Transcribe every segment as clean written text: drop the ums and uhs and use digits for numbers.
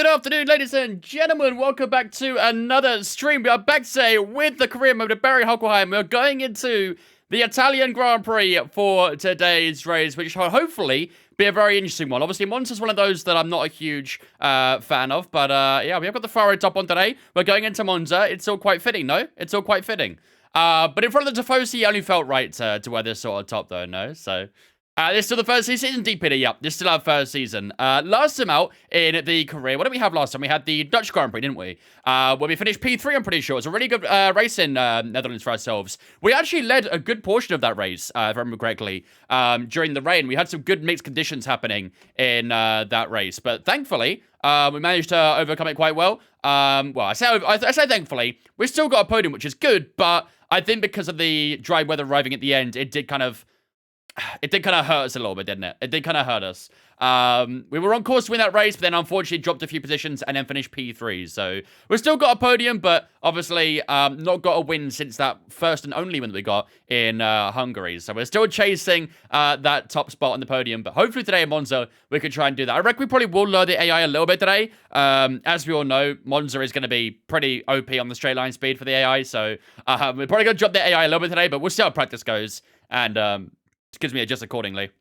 afternoon, ladies and gentlemen. Welcome back to another stream. We are back today with the career mode of Barry Huckleheim. We're going into the Italian Grand Prix for today's race, which will hopefully be a very interesting one. Obviously, Monza's one of those that I'm not a huge fan of, but yeah, we have got the Ferrari top on today. We're going into Monza. It's all quite fitting, no? It's all quite fitting. But in front of the Tifosi, he only felt right to wear this sort of top, though, no? So... this is still the first season, deep in it, yep. This is still our first season. Last time out in the career, what did we have last time? We had the Dutch Grand Prix, didn't we? Where we finished P3, I'm pretty sure. It's a really good race in Netherlands for ourselves. We actually led a good portion of that race, if I remember correctly, during the rain. We had some good mixed conditions happening in that race. But thankfully, we managed to overcome it quite well. Well, I say thankfully. We've still got a podium, which is good, but I think because of the dry weather arriving at the end, it did kind of hurt us a little bit, didn't it? It did kind of hurt us. We were on course to win that race, but then unfortunately dropped a few positions and then finished P3. So we've still got a podium, but obviously not got a win since that first and only win that we got in Hungary. So we're still chasing that top spot on the podium, but hopefully today in Monza we can try and do that. I reckon we probably will lower the AI a little bit today. As we all know, Monza is going to be pretty OP on the straight line speed for the AI, so we're probably going to drop the AI a little bit today, but we'll see how practice goes, and excuse me, adjust accordingly.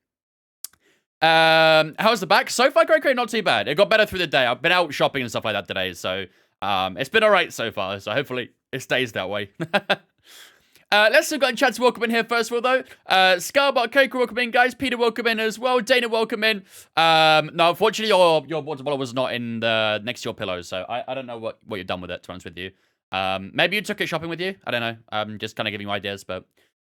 How's the back? So far, great, not too bad. It got better through the day. I've been out shopping and stuff like that today, so it's been alright so far, so hopefully it stays that way. Let's still got a chance to welcome in here first of all, though. Scarbot, Coker, welcome in, guys. Peter, welcome in as well. Dana, welcome in. No, unfortunately, your water bottle was not in the next to your pillow, so I don't know what you've done with it, to be honest with you. Maybe you took it shopping with you. I don't know. I'm just kind of giving you ideas, but...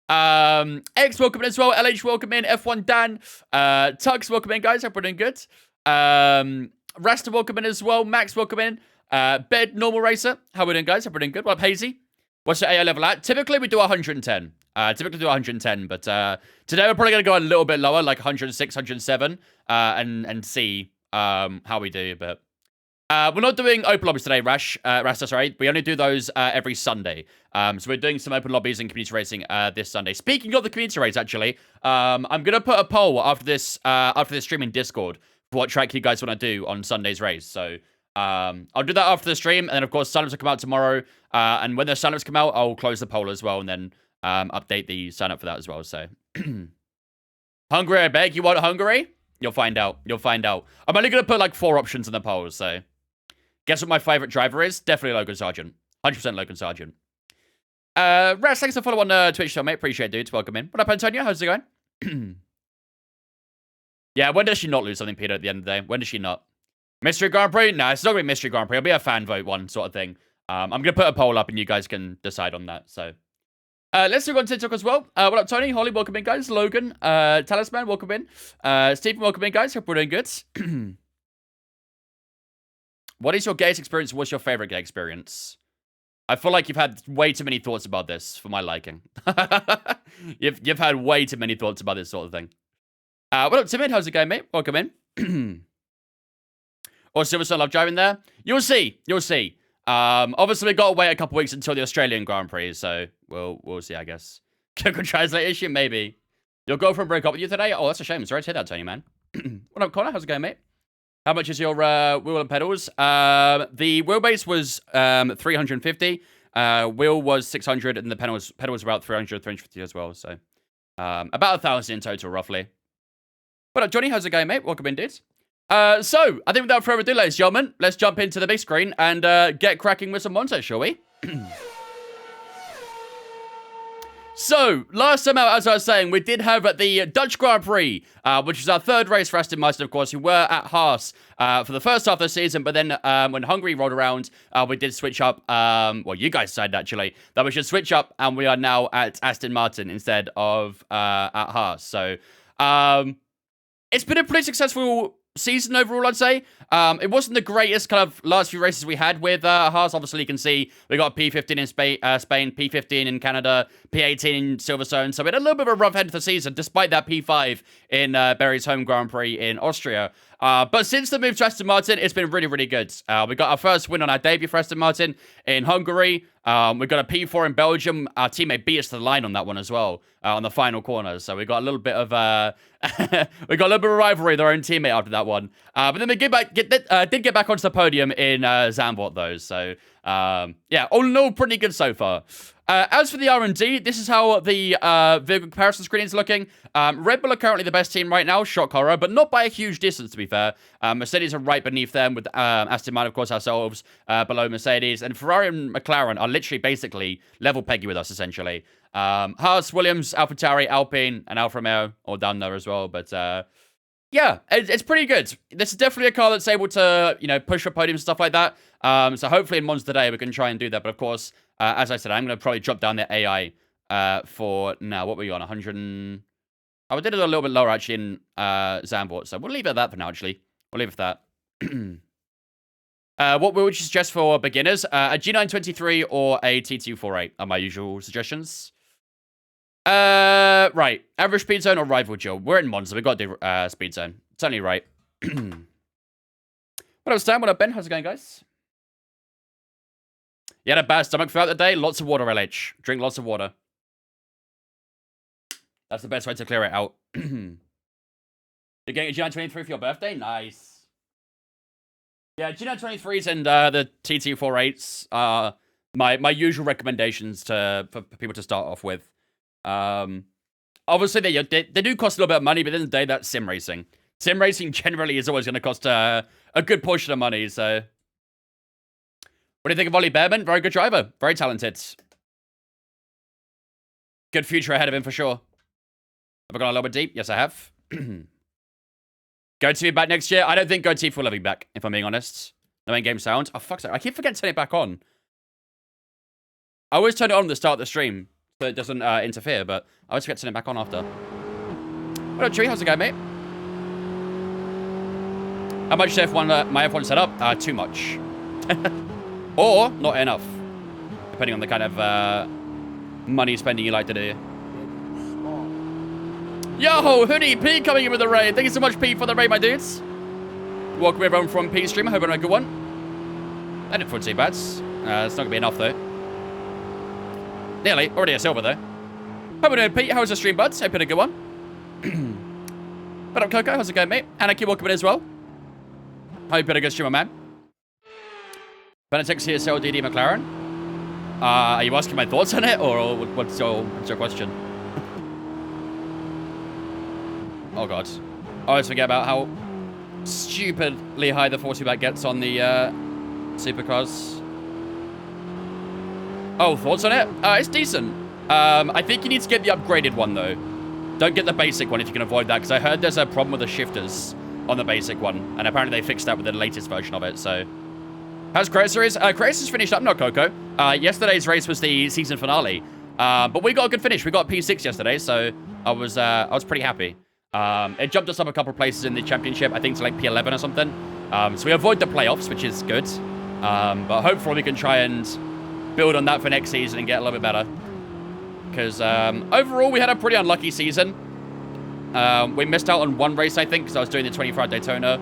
X, welcome in as well. LH, welcome in. F1 Dan. Tux, welcome in, guys. Hope we're doing good. Rasta, welcome in as well. Max, welcome in. Bed, normal racer. How we doing, guys? Hope we're doing good. What up, Hazy? What's your AI level at? Typically, we do 110. Typically do 110, but today we're probably going to go a little bit lower, like 106, 107, and see how we do, but... we're not doing open lobbies today, Rasta, sorry. We only do those every Sunday. So we're doing some open lobbies and community racing this Sunday. Speaking of the community race, actually, I'm going to put a poll after this stream in Discord for what track you guys want to do on Sunday's race. So I'll do that after the stream, and then, of course, signups will come out tomorrow. And when the signups come out, I'll close the poll as well, and then update the sign-up for that as well. So, Hungary, I beg. You want Hungary? You'll find out. You'll find out. I'm only going to put, like, 4 options in the poll, so... Guess what my favorite driver is? Definitely Logan Sargent. 100% Logan Sargent. Ras, thanks for follow on Twitch, mate. Appreciate it, dudes. Welcome in. What up, Antonio? How's it going? Yeah, when does she not lose something, Peter, at the end of the day? When does she not? Mystery Grand Prix? No, it's not going to be Mystery Grand Prix. It'll be a fan vote one sort of thing. I'm going to put a poll up and you guys can decide on that, so... let's move on to TikTok as well. What up, Tony? Holly, welcome in, guys. Logan, Talisman, welcome in. Stephen, welcome in, guys. Hope we're doing good. What is your gay experience? What's your favorite gay experience? I feel like you've had way too many thoughts about this for my liking. you've had way too many thoughts about this sort of thing. What up, Timid? How's it going, mate? Welcome in. Or Silverstone love driving there? You'll see. You'll see. Obviously, we got to wait a couple weeks until the Australian Grand Prix, so we'll see, I guess. Google Translate issue, maybe. Your girlfriend broke up with you today? Oh, that's a shame. Sorry to hear that, Tony, man. What up, Connor? How's it going, mate? How much is your wheel and pedals? The wheelbase was 350. Wheel was 600, and the pedals were about 300, 350 as well. So about 1,000 in total, roughly. What up, Johnny? How's it going, mate? Welcome in, dudes. So I think without further ado, ladies and gentlemen, let's jump into the big screen and get cracking with some Monza, shall we? So, last time out, as I was saying, we did have the Dutch Grand Prix, which was our third race for Aston Martin, of course, who were at Haas for the first half of the season, but then when Hungary rolled around, we did switch up, well, you guys decided, actually, that we should switch up, and we are now at Aston Martin instead of at Haas. So, it's been a pretty successful season overall, I'd say. It wasn't the greatest kind of last few races we had with Haas. Obviously, you can see we got P15 in Spain, P15 in Canada, P18 in Silverstone. So we had a little bit of a rough end to the season, despite that P5 in Barry's home Grand Prix in Austria. But since the move to Aston Martin, it's been really, really good. We got our first win on our debut for Aston Martin in Hungary. We got a P4 in Belgium. Our teammate beat us to the line on that one as well, on the final corner. So we got a little bit of we got a little bit of rivalry with our own teammate after that that one. But then they did get back onto the podium in Zandvoort, though. So, yeah, all in all, pretty good so far. As for the R&D, this is how the vehicle comparison screen is looking. Red Bull are currently the best team right now, shock horror, but not by a huge distance, to be fair. Mercedes are right beneath them, with Aston Martin, of course, ourselves below Mercedes. And Ferrari and McLaren are literally basically level peggy with us, essentially. Haas, Williams, AlphaTauri, Alpine, and Alfa Romeo all down there as well. But yeah, it's pretty good. This is definitely a car that's able to, you know, push for podiums and stuff like that. So hopefully in Monza today we can try and do that. But of course, as I said, I'm going to probably drop down the AI for now. What were you on? 100 and... Oh, we did it a little bit lower, actually, in Zandvoort. So we'll leave it at that for now, actually. We'll leave it at that. What would you suggest for beginners? A G923 or a T248 are my usual suggestions. Right. Average speed zone or rival duel? We're in Monza. We've got to do speed zone. It's only right. What up, Stan? What up, Ben? How's it going, guys? You had a bad stomach throughout the day? Lots of water, LH. Drink lots of water. That's the best way to clear it out. You're getting a G923 for your birthday? Nice. Yeah, G923s and the TT48s are my usual recommendations for people to start off with. Obviously, they do cost a little bit of money, but at the end of the day, that's sim racing. Sim racing generally is always going to cost a good portion of money, so... What do you think of Ollie Behrman? Very good driver. Very talented. Good future ahead of him, for sure. Have I gone a little bit deep? Yes, I have. Goatee back next year? I don't think Goatee will be back, if I'm being honest. No in-game sound. Oh, fuck's sake. I keep forgetting to turn it back on. I always turn it on at the start of the stream, so it doesn't interfere, but I always forget to turn it back on after. What up, Tree? How's it going, mate? How much is my F1 setup? Too much. Or not enough. Depending on the kind of money spending you like to do. Yo, Hoodie P coming in with the raid. Thank you so much, P, for the raid, my dudes. Welcome everyone from P Stream. I hope everyone had a good one. I didn't feel too bad. It's not going to be enough, though. Nearly. Already a silver, though. Hope you're doing, Pete. How was the stream, buds? Hope you had a good one. What up, Coco? How's it going, mate? Anarchy, welcome in as well. Hope you had a good stream, my man. Benetix here, DD McLaren. Are you asking my thoughts on it, or what's your question? Oh, God. I always forget about how stupidly high the 40-back gets on the supercars. Oh, thoughts on it? It's decent. I think you need to get the upgraded one, though. Don't get the basic one if you can avoid that, because I heard there's a problem with the shifters on the basic one, and apparently they fixed that with the latest version of it, so... How's Creator Series? Creator Series finished up, not Coco. Yesterday's race was the season finale, but we got a good finish. We got P6 yesterday, so I was pretty happy. It jumped us up a couple of places in the championship, I think to like P11 or something. So we avoid the playoffs, which is good. But hopefully we can try and build on that for next season and get a little bit better. Because overall, we had a pretty unlucky season. We missed out on one race, I think, because I was doing the 24-hour Daytona.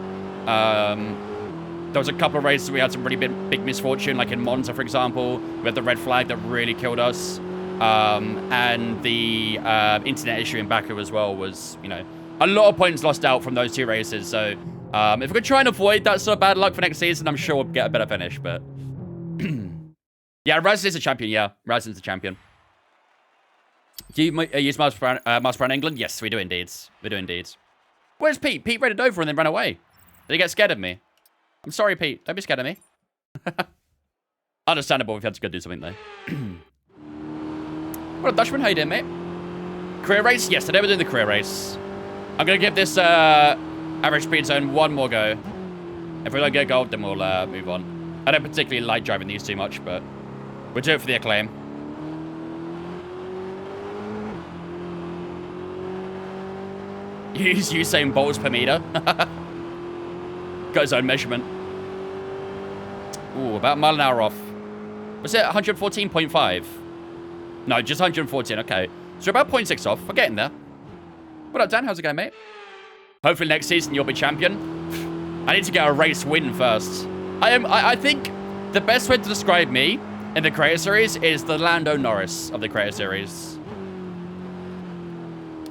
There was a couple of races we had some really big misfortune, like in Monza, for example. We had the red flag that really killed us. And the internet issue in Baku as well was, you know, a lot of points lost out from those two races. So if we could try and avoid that sort of bad luck for next season, I'm sure we'll get a better finish. But yeah, Raz is a champion. Yeah, Raz is the champion. Do you use Miles Brown England? Yes, we do indeed. We do indeed. Where's Pete? Pete raided over and then ran away. Did he get scared of me? I'm sorry, Pete. Don't be scared of me. Understandable if you had to go do something, though. What up, Dutchman? How you doing, mate? Career race? Yes, today we're doing the career race. I'm going to give this average speed zone one more go. If we don't get gold, then we'll move on. I don't particularly like driving these too much, but we'll do it for the acclaim. Use Usain Bolt's per meter. Got his own measurement. Ooh, about a mile an hour off. Was it 114.5? No, just 114. Okay. So about 0.6 off. We're getting there. What up, Dan? How's it going, mate? Hopefully next season you'll be champion. I need to get a race win first. I think the best way to describe me in the Creator Series is the Lando Norris of the Creator Series.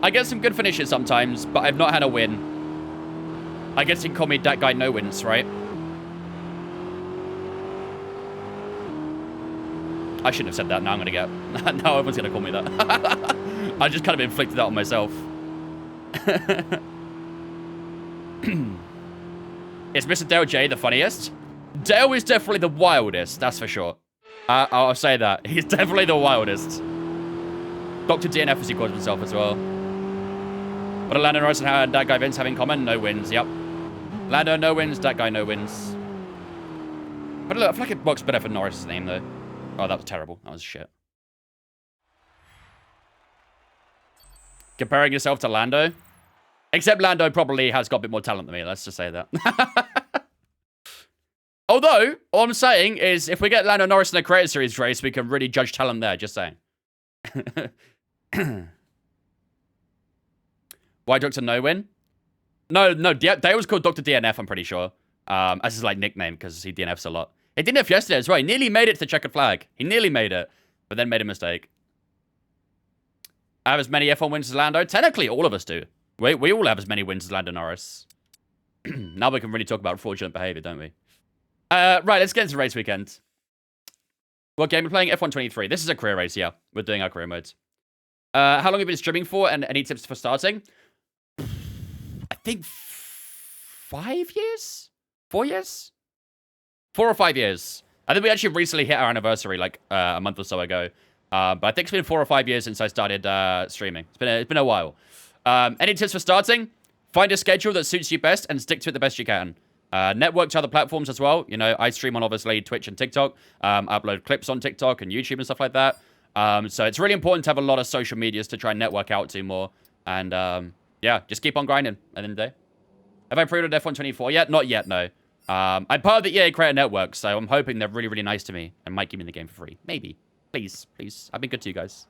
I get some good finishes sometimes, but I've not had a win. I guess he called me that guy no wins, right? I shouldn't have said that. Now I'm going to get... now everyone's going to call me that. I just kind of inflicted that on myself. Is Mr. Dale J the funniest? Dale is definitely the wildest, that's for sure. I'll say that. He's definitely the wildest. Dr. DNF, as he calls himself as well. What do Lando Norris and that guy Vince have in common? No wins, yep. Lando, no wins. That guy, no wins. But look, I feel like it works better for Norris's name, though. Oh, that was terrible. That was shit. Comparing yourself to Lando? Except Lando probably has got a bit more talent than me. Let's just say that. Although, all I'm saying is, if we get Lando Norris in a Creator Series race, we can really judge talent there. Just saying. Why Dr. No Win? No, Dale was called Dr. DNF, I'm pretty sure. As his, like, nickname, because he DNFs a lot. He DNF'd yesterday as well. He nearly made it to the checkered flag. He nearly made it, but then made a mistake. I have as many F1 wins as Lando? Technically, all of us do. We all have as many wins as Lando Norris. Now we can really talk about fraudulent behavior, don't we? Right, let's get into race weekend. What game are we playing? F123. This is a career race, yeah. We're doing our career modes. How long have you been streaming for, and any tips for starting? I think 5 years? 4 years? 4 or 5 years. I think we actually recently hit our anniversary, like, a month or so ago. But I think it's been 4 or 5 years since I started streaming. It's been a while. Any tips for starting? Find a schedule that suits you best and stick to it the best you can. Network to other platforms as well. You know, I stream on, obviously, Twitch and TikTok. Upload clips on TikTok and YouTube and stuff like that. So it's really important to have a lot of social medias to try and network out to more. And, yeah, just keep on grinding at the end of the day. Have I pre-ordered F124 yet? Not yet, no. I'm part of the EA Creator Network, so I'm hoping they're really, really nice to me and might give me the game for free. Maybe. Please, please. I've been good to you guys.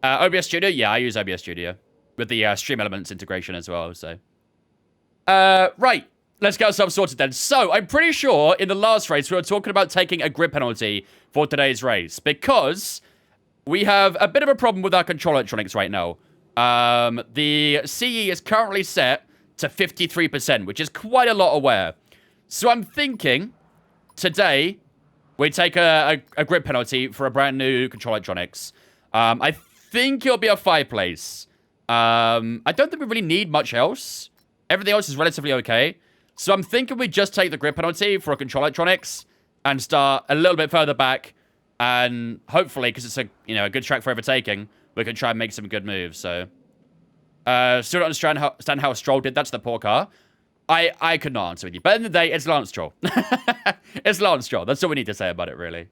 OBS Studio? Yeah, I use OBS Studio. With the Stream Elements integration as well, so. Right. Let's get ourselves sorted then. So, I'm pretty sure in the last race we were talking about taking a grip penalty for today's race. Because we have a bit of a problem with our control electronics right now. The CE is currently set to 53%, which is quite a lot of wear. So, I'm thinking today we take a grip penalty for a brand new control electronics. I think it'll be a 5-place. I don't think we really need much else. Everything else is relatively okay. So I'm thinking we just take the grip penalty for a control electronics and start a little bit further back. And hopefully, because it's a good track for overtaking, we can try and make some good moves. So, still don't understand how Stroll did that to the poor car. I could not answer with you. But at the end of the day, it's Lance Stroll. It's Lance Stroll. That's all we need to say about it, really.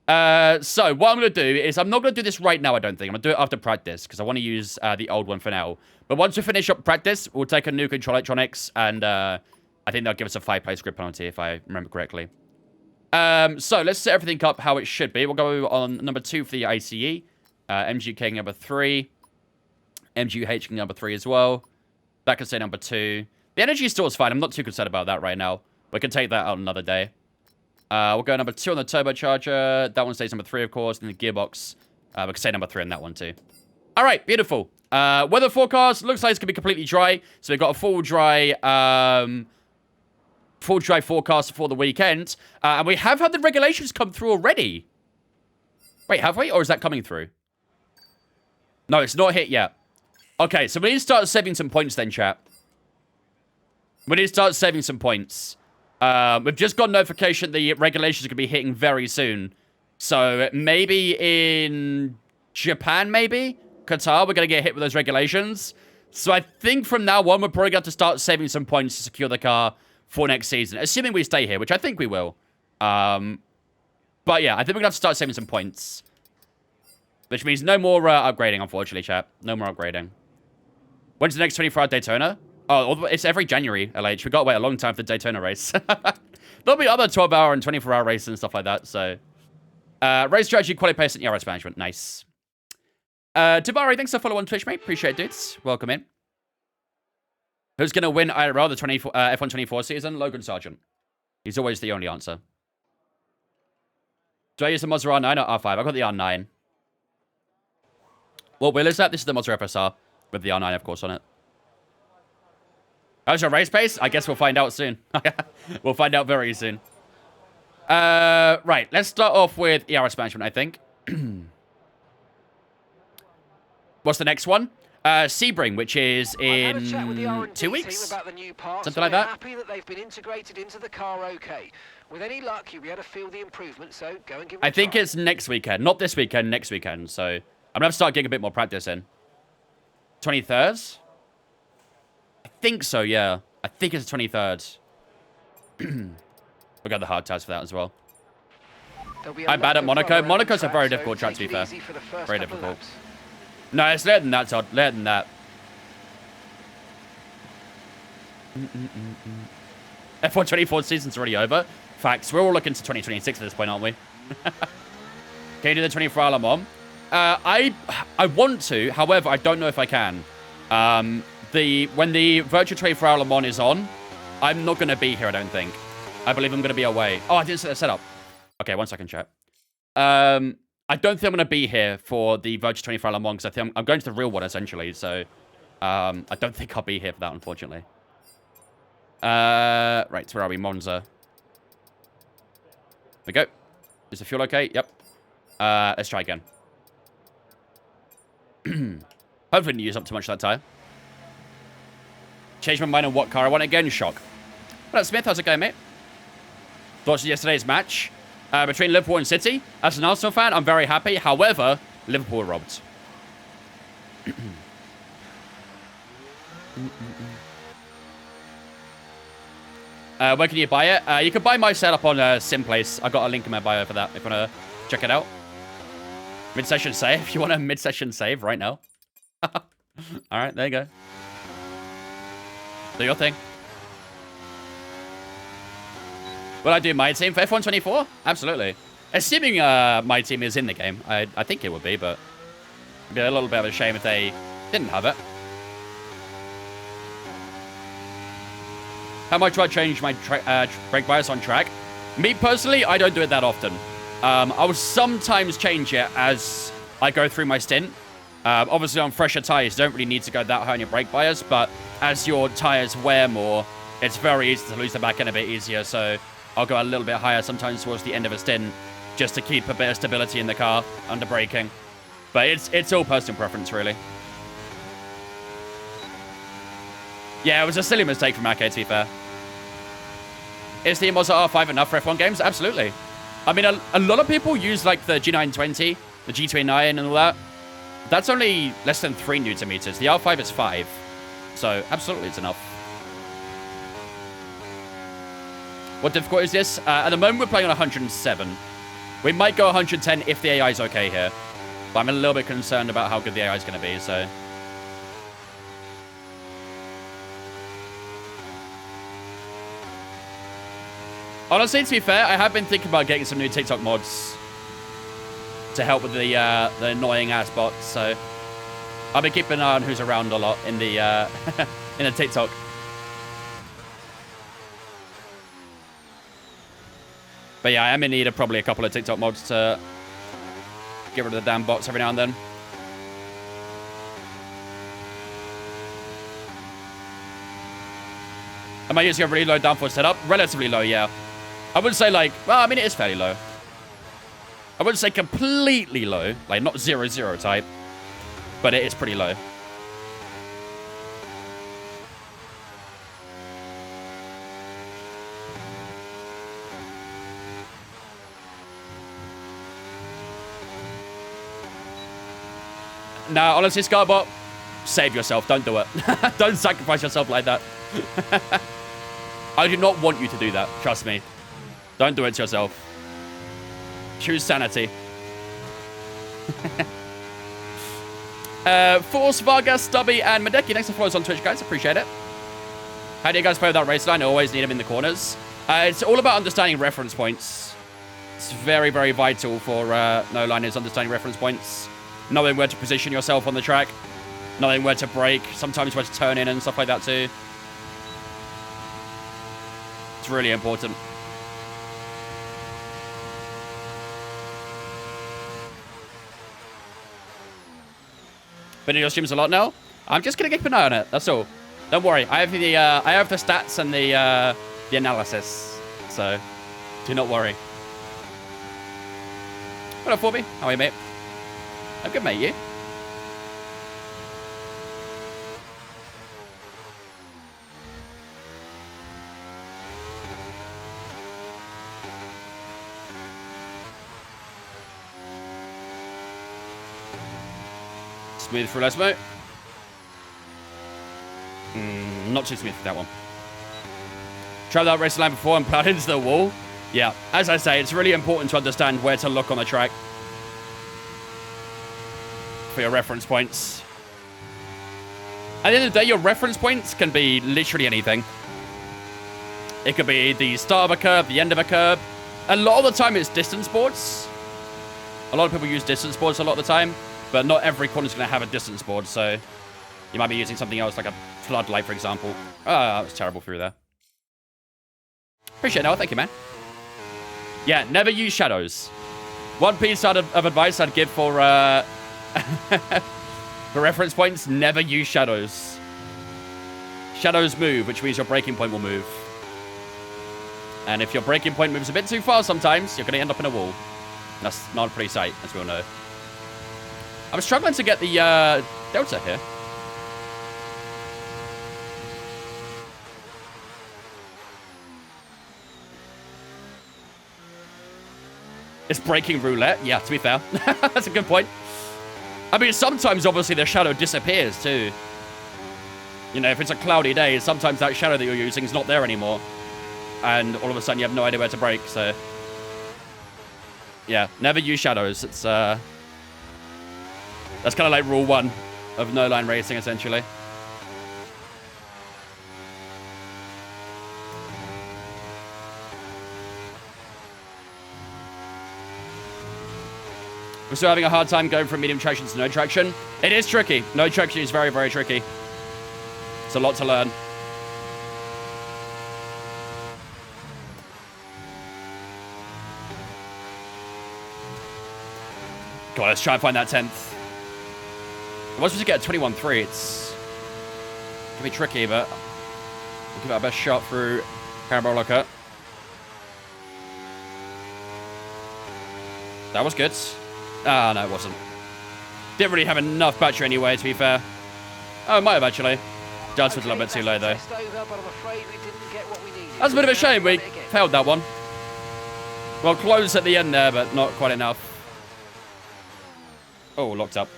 So, what I'm going to do is, I'm not going to do this right now, I don't think. I'm going to do it after practice, because I want to use the old one for now. But once we finish up practice, we'll take a new control electronics, and I think that'll give us a 5-place grip penalty, if I remember correctly. So, let's set everything up how it should be. We'll go on number 2 for the ICE. MGK number 3. MGH number 3 as well. That can say number 2. The energy store is fine. I'm not too concerned about that right now. We can take that out another day. We'll go number 2 on the turbocharger. That one stays number 3, of course. And the gearbox, we can say number 3 on that one, too. All right, beautiful. Weather forecast looks like it's going to be completely dry. So we've got a full dry forecast for the weekend. And we have had the regulations come through already. Wait, have we? Or is that coming through? No, it's not hit yet. Okay, so we need to start saving some points then, chat. We need to start saving some points. We've just got notification the regulations are going to be hitting very soon. So maybe in Japan, maybe? Qatar, we're going to get hit with those regulations. So I think from now on, we're probably going to start saving some points to secure the car for next season. Assuming we stay here, which I think we will. But yeah, I think we're going to have to start saving some points. Which means no more upgrading, unfortunately, chat. No more upgrading. When's the next 24-hour Daytona? Oh, it's every January, LH. We've got to wait a long time for the Daytona race. There'll be other 12-hour and 24-hour races and stuff like that, so. Race strategy, quality pace, and ERS management. Nice. Tabari, thanks for follow on Twitch, mate. Appreciate it, dudes. Welcome in. Who's going to win IRL, the F1 24 season? Logan Sargent. He's always the only answer. Do I use the Monza R9 or R5? I've got the R9. What wheel is that? This is the Monza FSR with the R9, of course, on it. How's your race pace? I guess we'll find out soon. We'll find out very soon. Right, let's start off with ERS management, I think. What's the next one? Sebring, which is in 2 weeks? Something like that? Happy that they've been integrated into the car okay. With any luck, you'll be able to feel the improvement, so go and give it a I think try. it's next weekend. Not this weekend, next weekend. So I'm going to have to start getting a bit more practice in. 23rd? I think so, yeah. I think it's the 23rd. We got the hard test for that as well. I'm bad at Monaco. Monaco's a very difficult track, to be fair. Very difficult. No, it's later than that, Todd. Later than that. F1 24 season's already over. Facts. We're all looking to 2026 at this point, aren't we? Can you do the 24-hour Le Mans? I want to. However, I don't know if I can. When the virtual 24-hour Le Mans is on, I'm not going to be here, I don't think. I believe I'm going to be away. Oh, I didn't set the setup. Okay, 1 second, chat. I don't think I'm going to be here for the virtual 24-hour Le Mans, because I think I'm going to the real one, essentially. So, I don't think I'll be here for that, unfortunately. Right, so where are we? Monza. There we go. Is the fuel okay? Yep. Let's try again. Hopefully didn't use up too much of that tire. Change my mind on what car I want again. Shock. Hello, Smith. How's it going, mate? Thoughts of yesterday's match between Liverpool and City? As an Arsenal fan, I'm very happy. However, Liverpool were robbed. Where can you buy it? You can buy my setup on SimPlace. I got a link in my bio for that if you want to check it out. Mid-session save. If you want a mid-session save right now. Alright, there you go. Do your thing. Will I do my team for F1 24? Absolutely. Assuming my team is in the game. I think it would be, but it'd be a little bit of a shame if they didn't have it. How much do I change my brake bias on track? Me, personally, I don't do it that often. I will sometimes change it as I go through my stint. Obviously, on fresher tires, you don't really need to go that high on your brake bias, but as your tires wear more, it's very easy to lose the back end a bit easier, so I'll go a little bit higher sometimes towards the end of a stint, just to keep a bit of stability in the car under braking. But it's all personal preference, really. Yeah, it was a silly mistake from Ake, to be fair. Is the Monza R5 enough for F1 games? Absolutely. I mean, a lot of people use, like, the G920, the G29 and all that. That's only less than 3 Newton meters. The R5 is 5. So, absolutely, it's enough. What difficulty is this? At the moment, we're playing on 107. We might go 110 if the AI is okay here. But I'm a little bit concerned about how good the AI is going to be, so... Honestly, to be fair, I have been thinking about getting some new TikTok mods to help with the annoying-ass bots, so... I'll be keeping an eye on who's around a lot in the, in the TikTok. But yeah, I am in need of probably a couple of TikTok mods to get rid of the damn bots every now and then. Am I using a really low downforce setup? Relatively low, yeah. I wouldn't say like, well, I mean, it is fairly low. I wouldn't say completely low, like not 0-0 type, but it is pretty low. Nah, honestly, Scarbot, save yourself. Don't do it. Don't sacrifice yourself like that. I do not want you to do that. Trust me. Don't do it to yourself. Choose sanity. Force, Vargas, Stubby, and Madeki. Thanks for following us on Twitch, guys. Appreciate it. How do you guys play with that race line? I always need them in the corners. It's all about understanding reference points. It's very, very vital for no-liners understanding reference points. Knowing where to position yourself on the track. Knowing where to brake. Sometimes where to turn in and stuff like that too. It's really important. Been in your streams a lot now? I'm just going to keep an eye on it. That's all. Don't worry. I have the stats and the analysis. So, do not worry. What up, Forby? How are you, mate? I'm good, mate. You? Smooth through last mode. Not too smooth for that one. Tried that racing line before and plowed into the wall. Yeah, as I say, it's really important to understand where to look on the track for your reference points. At the end of the day, your reference points can be literally anything. It could be the start of a curve, the end of a curve. A lot of the time, it's distance boards. A lot of people use distance boards a lot of the time, but not every corner is going to have a distance board, so you might be using something else, like a floodlight, for example. Ah, that was terrible through there. Appreciate it, Noah. Thank you, man. Yeah, never use shadows. One piece of advice I'd give for for reference points, never use shadows. Shadows move, which means your braking point will move. And if your braking point moves a bit too far sometimes, you're going to end up in a wall. That's not a pretty sight, as we all know. I'm struggling to get the delta here. It's braking roulette. Yeah, to be fair. That's a good point. I mean, sometimes, obviously, the shadow disappears, too. You know, if it's a cloudy day, sometimes that shadow that you're using is not there anymore. And all of a sudden, you have no idea where to brake, so... Yeah, never use shadows. It's, that's kind of like rule 1 of no-line racing, essentially. We're still having a hard time going from medium traction to no traction. It is tricky. No traction is very, very tricky. It's a lot to learn. Come on, let's try and find that 10th. I was supposed to get a 21.3. It's going to be tricky, but we'll give it our best shot through Parabolic Cut. That was good. Ah, no, it wasn't. Didn't really have enough battery anyway, to be fair. Oh, it might have actually. Judge was a little bit too low, though. That's a bit of a shame. We failed that one. Well, close at the end there, but not quite enough. Oh, locked up.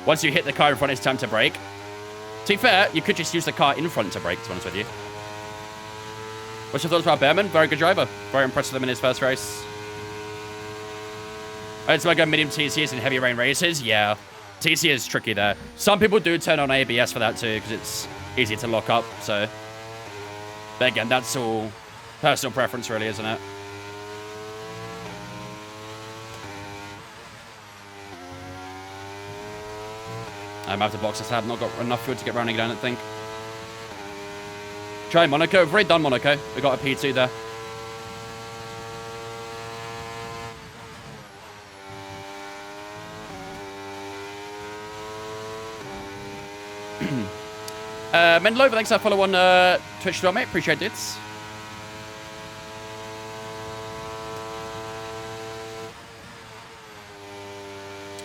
Once you hit the car in front, it's time to brake. To be fair, you could just use the car in front to brake, to be honest with you. What's your thoughts about Behrman? Very good driver. Very impressed with him in his first race. Alright, so I go medium TCS in heavy rain races. Yeah, TC is tricky there. Some people do turn on ABS for that too, because it's easy to lock up, so... But again, that's all personal preference really, isn't it? I'm out of box. I have not got enough fuel to get round again, I don't think. Try Monaco. We've already done Monaco. We got a P2 there. Mendlover, thanks for that follow on Twitch as well, mate. Appreciate it.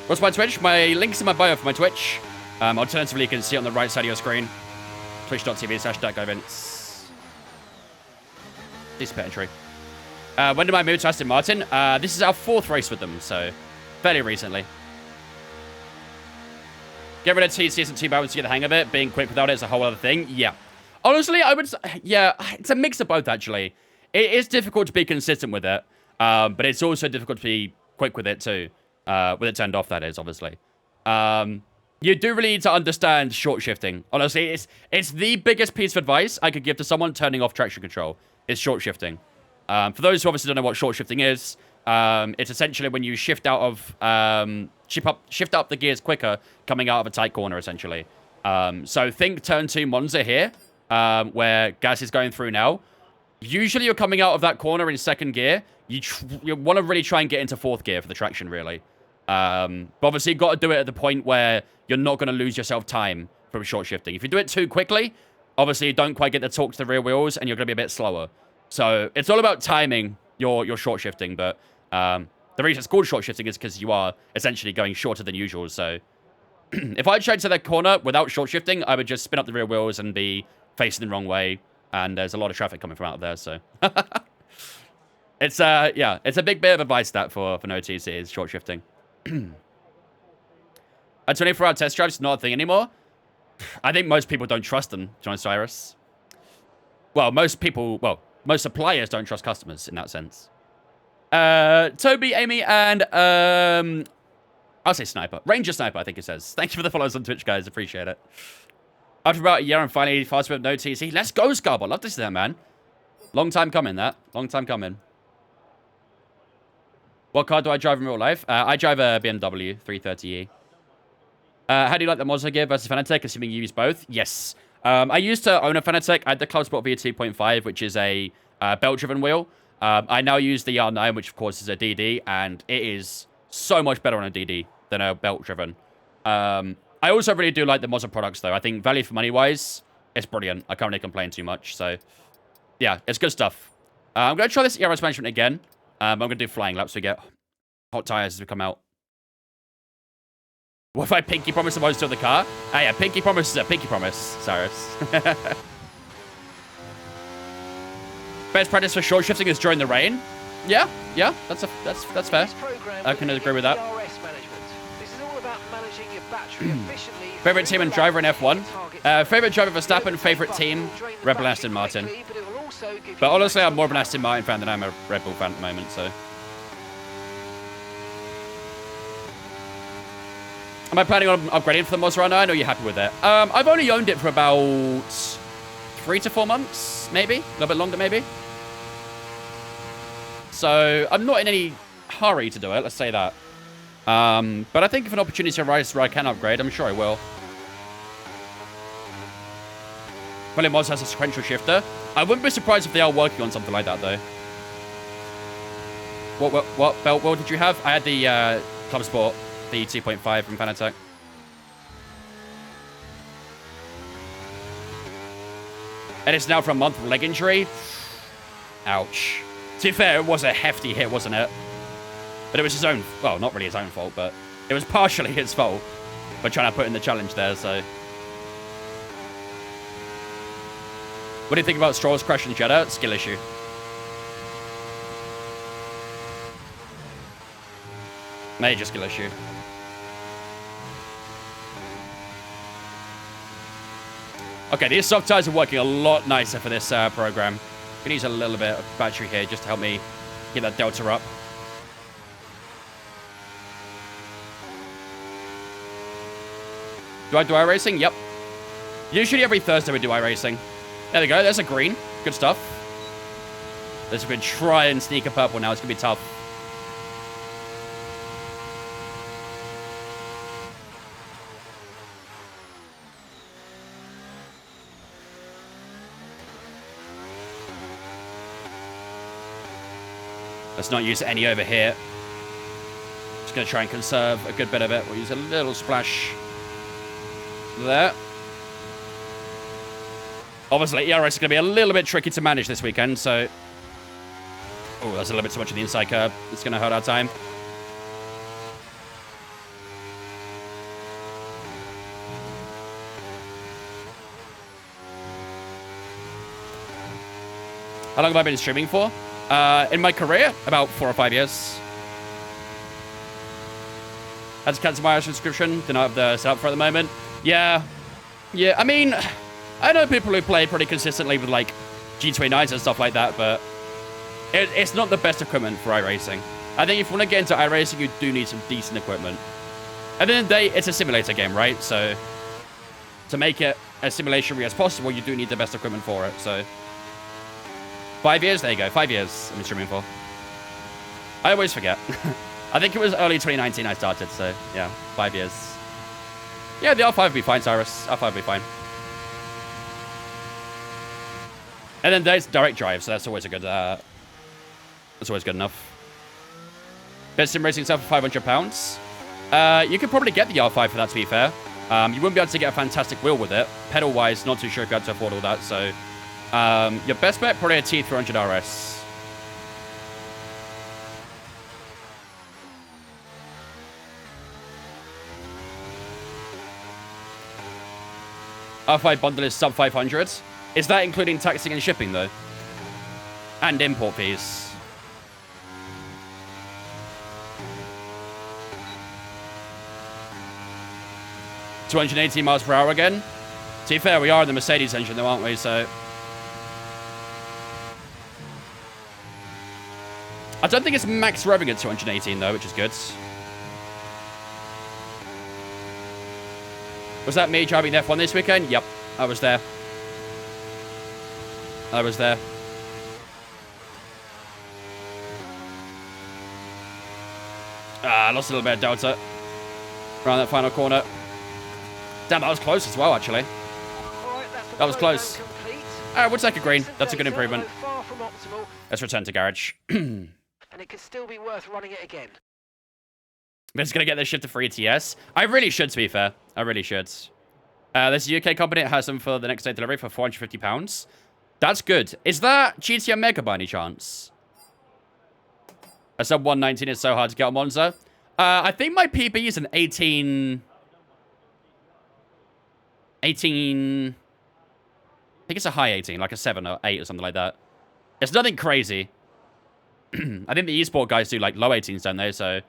What's my Twitch? My link's in my bio for my Twitch. Alternatively, you can see it on the right side of your screen. Twitch.tv/DarkGuyVince. Decent pet entry. When did I move to Aston Martin? This is our 4th race with them, so fairly recently. Get rid of TCS and T-Bounce to get the hang of it. Being quick without it is a whole other thing. Yeah. Honestly, I would say, yeah, it's a mix of both, actually. It is difficult to be consistent with it, but it's also difficult to be quick with it, too. With it turned off, that is, obviously. You do really need to understand short shifting. Honestly, it's the biggest piece of advice I could give to someone turning off traction control. Is short shifting. For those who obviously don't know what short shifting is, it's essentially when you shift out of shift up the gears quicker coming out of a tight corner, essentially. So think turn 2 Monza here, where gas is going through now. Usually you're coming out of that corner in 2nd gear. You want to really try and get into 4th gear for the traction, really. But obviously, you've got to do it at the point where you're not going to lose yourself time from short shifting. If you do it too quickly, obviously, you don't quite get the torque to the rear wheels, and you're going to be a bit slower. So it's all about timing your short shifting. But the reason it's called short shifting is because you are essentially going shorter than usual. So if I tried to that corner without short shifting, I would just spin up the rear wheels and be facing the wrong way. And there's a lot of traffic coming from out of there, so... it's a big bit of advice that for no TC is short shifting. A 24-hour test drive's not a thing anymore. I think most people don't trust them, John Cyrus. Well, most suppliers don't trust customers in that sense. Toby, Amy, and I'll say Sniper. Ranger Sniper, I think it says. Thank you for the follows on Twitch, guys. Appreciate it. After about a year, I'm finally fast with no TC. Let's go, Scarbot. Love to see that, man. Long time coming, that. Long time coming. What car do I drive in real life? I drive a BMW 330e. How do you like the Monza gear versus Fanatec, assuming you use both? Yes. I used to own a Fanatec. I had the Club Sport V2.5, which is a belt-driven wheel. I now use the R9, which, of course, is a DD, and it is so much better on a DD than a belt-driven. I also really do like the Monza products, though. I think value for money-wise, it's brilliant. I can't really complain too much, so... Yeah, it's good stuff. I'm going to try this ERS management again. I'm going to do flying laps so we get hot tires as we come out. What if I pinky promise the most to the car? Oh, yeah, pinky promise is a pinky promise, Cyrus. Best practice for short shifting is during the rain. Yeah, that's fair. I can agree with that. Favorite team and driver in F1. Favorite driver Verstappen, favorite team, Red Bull Aston Martin. But honestly, I'm more of an Aston Martin fan than I'm a Red Bull fan at the moment, so. Am I planning on upgrading for the Monza Grand Prix? I know you're happy with it. I've only owned it for about 3 to 4 months, maybe. A little bit longer, maybe. So I'm not in any hurry to do it, let's say that. But I think if an opportunity arises where I can upgrade, I'm sure I will. Well, it has a sequential shifter. I wouldn't be surprised if they are working on something like that, though. What belt wheel did you have? I had the Club Sport, the 2.5 from Fanatec. And it's now for a month of leg injury. Ouch. To be fair, it was a hefty hit, wasn't it? But it was his own... Well, not really his own fault, but it was partially his fault for trying to put in the challenge there, so... What do you think about Stroll's crash in Jeddah? Skill issue. Major skill issue. Okay, these soft tires are working a lot nicer for this program. Can use a little bit of battery here just to help me get that delta up. Do I do iRacing? Yep. Usually every Thursday we do iRacing. There we go. There's a green. Good stuff. Let's go try and sneak a purple now. It's going to be tough. Let's not use any over here. Just going to try and conserve a good bit of it. We'll use a little splash there. Obviously, ERS is going to be a little bit tricky to manage this weekend, so... Oh, that's a little bit too much of the inside curb. It's going to hurt our time. How long have I been streaming for? In my career, about 4 or 5 years. Had to cancel my subscription. Do not have the setup for at the moment. Yeah, I mean... I know people who play pretty consistently with, like, G29s and stuff like that, but it's not the best equipment for iRacing. I think if you want to get into iRacing, you do need some decent equipment. At the end of the day, it's a simulator game, right? So, to make it as simulation-free as possible, you do need the best equipment for it, so... 5 years? There you go. 5 years I've been streaming for. I always forget. I think it was early 2019 I started, so, yeah, 5 years. Yeah, the R5 will be fine, Cyrus. R5 will be fine. And then there's direct drive, so that's always a good, that's always good enough. Best sim racing stuff for £500. You could probably get the R5 for that, to be fair. You wouldn't be able to get a fantastic wheel with it. Pedal-wise, not too sure if you had to afford all that, so... your best bet, probably a T300 RS. R5 bundle is sub 500. Is that including taxing and shipping, though? And import fees. $280 miles per hour again. To be fair, we are in the Mercedes engine, though, aren't we? So... I don't think it's max revving at 218, though, which is good. Was that me driving the F1 this weekend? Yep, I was there. I was there. I lost a little bit of delta around that final corner. Damn, that was close as well, actually. That was close. We'll take a green. That's a good improvement. Let's return to garage. And it could still be worth running it again. I'm just going to get this shift to free ETS. I really should, to be fair. I really should. There's a UK company that has them for the next day delivery for £450. That's good. Is that GTM Mega by any chance? A sub 119 is so hard to get on Monza. I think my PB is an 18... I think it's a high 18, like a 7 or 8 or something like that. It's nothing crazy. I think the eSport guys do like low 18s, don't they? So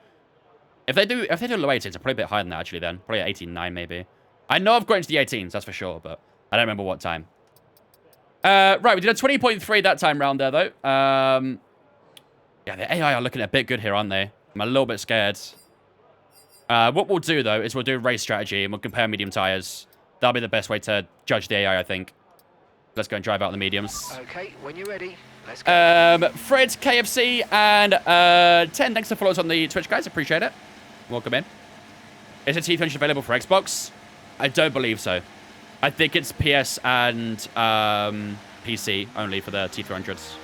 if they do low 18s, it's probably a bit higher than that actually then. Probably 18.9 maybe. I know I've got into the 18s, that's for sure, but I don't remember what time. Right, we did a 20.3 that time round there though. Yeah, the AI are looking a bit good here, aren't they? I'm a little bit scared. What we'll do though is we'll do race strategy and we'll compare medium tires. That'll be the best way to judge the AI, I think. Let's go and drive out the mediums. Okay, when you're ready, let's go. Fred, KFC, and 10. Thanks for follow us on the Twitch, guys. Appreciate it. Welcome in. Is the T300 available for Xbox? I don't believe so. I think it's PS and PC only for the T300s.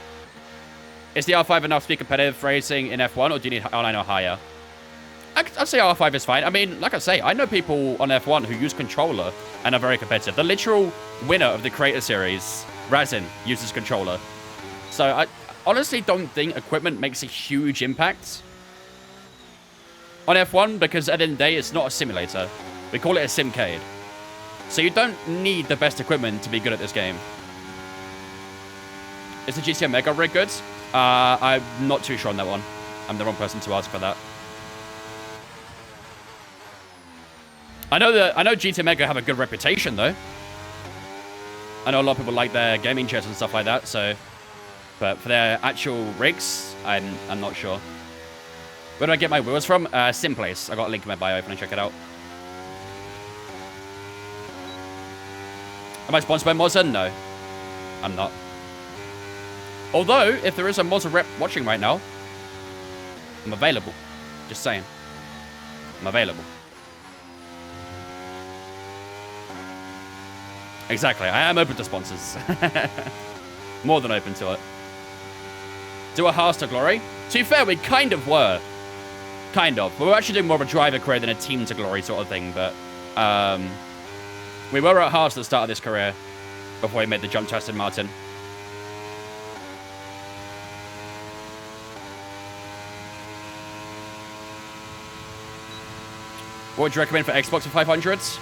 Is the R5 enough to be competitive racing in F1, or do you need online or higher? I'd say R5 is fine. I mean, like I say, I know people on F1 who use controller and are very competitive. The literal winner of the Creator Series, Razin, uses controller. So I honestly don't think equipment makes a huge impact on F1 because at the end of the day, it's not a simulator. We call it a simcade. So you don't need the best equipment to be good at this game. Is the GTM Mega rig good? I'm not too sure on that one. I'm the wrong person to ask for that. I know GTM Mega have a good reputation though. I know a lot of people like their gaming chairs and stuff like that, so but for their actual rigs, I'm not sure. Where do I get my wheels from? Simplace. I got a link in my bio if you want to check it out. Am I sponsored by Monza? No. I'm not. Although, if there is a Monza rep watching right now, I'm available. Just saying. I'm available. Exactly. I am open to sponsors. More than open to it. Do a Haas to glory? To be fair, we kind of were. Kind of. We were actually doing more of a driver career than a team to glory sort of thing, but we were at Haas at the start of this career before we made the jump to Aston Martin. What would you recommend for Xbox for 500s?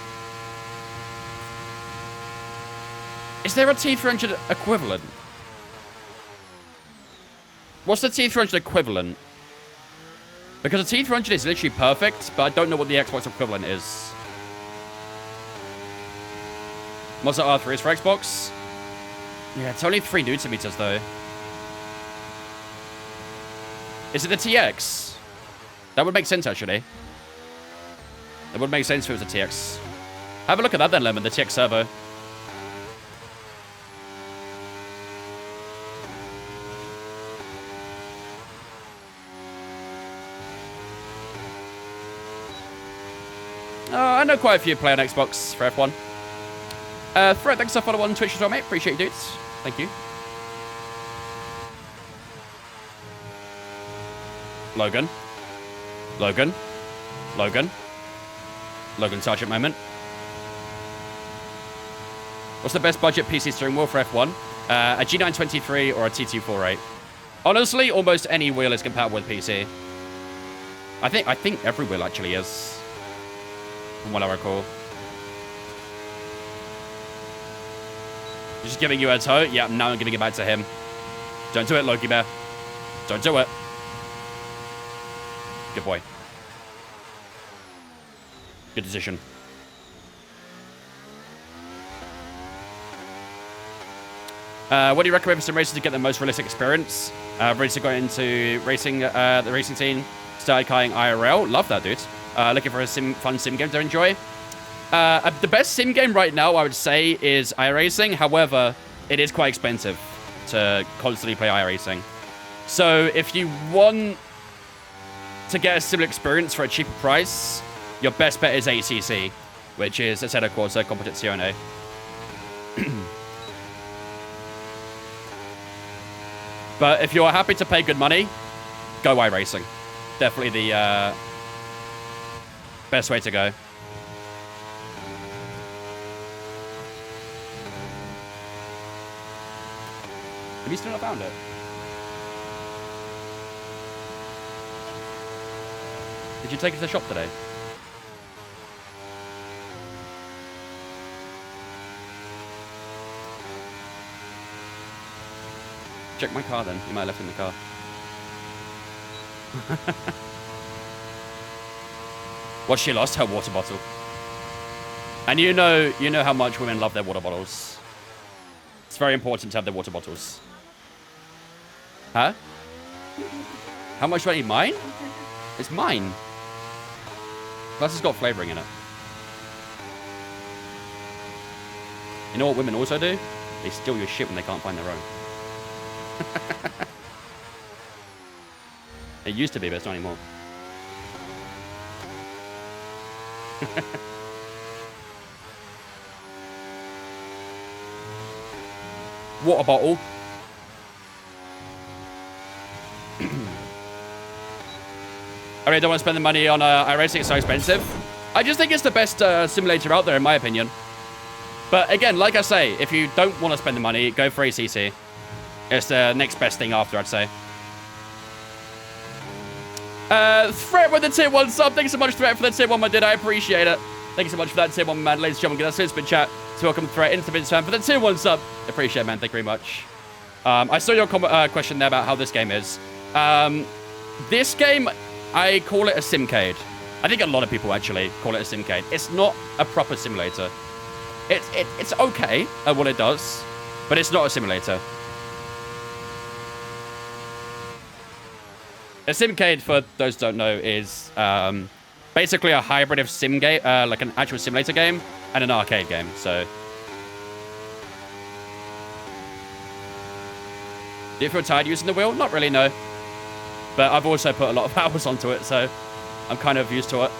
Is there a T300 equivalent? What's the T300 equivalent? Because the T300 is literally perfect, but I don't know what the Xbox equivalent is. Monza R3 is for Xbox? Yeah, it's only 3 Newton meters though. Is it the TX? That would make sense actually. That would make sense if it was a TX. Have a look at that then, Lemon, the TX servo. I know quite a few play on Xbox for F1. Fred, thanks for following on Twitch as well, mate. Appreciate you, dudes. Thank you. Logan. Logan. Logan. Logan Sargent moment. What's the best budget PC steering wheel for F1? A G923 or a T248? Honestly, almost any wheel is compatible with PC. I think every wheel actually is, from what I recall. Just giving you a toe? Yeah, now I'm giving it back to him. Don't do it, Loki Bear. Don't do it. Good boy. Good decision. What do you recommend for some racers to get the most realistic experience? Racers got into racing, the racing scene, started kayaking IRL. Love that, dude. Looking for a fun sim game to enjoy. The best sim game right now, I would say, is iRacing. However, it is quite expensive to constantly play iRacing. So if you want to get a similar experience for a cheaper price, your best bet is ACC, which is Assetto Corsa Competizione. But if you're happy to pay good money, go iRacing. Definitely the best way to go. Have you still not found it? Did you take it to the shop today? Check my car then. You might have left it in the car. What she lost? Her water bottle. And you know how much women love their water bottles. It's very important to have their water bottles. Huh? How much do I need? Mine? It's mine. Plus it's got flavoring in it. You know what women also do? They steal your shit when they can't find their own. It used to be, but it's not anymore. Water bottle. I really don't want to spend the money on iRacing. It's so expensive. I just think it's the best simulator out there, in my opinion. But again, like I say, if you don't want to spend the money, go for ACC. It's the next best thing after, I'd say. Threat with the tier 1 sub. Thanks so much, Threat, for the tier 1, my dude. I appreciate it. Thank you so much for that tier 1, man. Ladies and gentlemen, get that spin chat to welcome Threat into the Vince fan for the tier 1 sub. Appreciate it, man. Thank you very much. I saw your question there about how this game is. This game, I call it a simcade. I think a lot of people actually call it a simcade. It's not a proper simulator. It's okay at what it does, but it's not a simulator. A simcade, for those who don't know, is basically a hybrid of sim game, like an actual simulator game and an arcade game. So, do you feel tired using the wheel? Not really, no. But I've also put a lot of hours onto it, so I'm kind of used to it.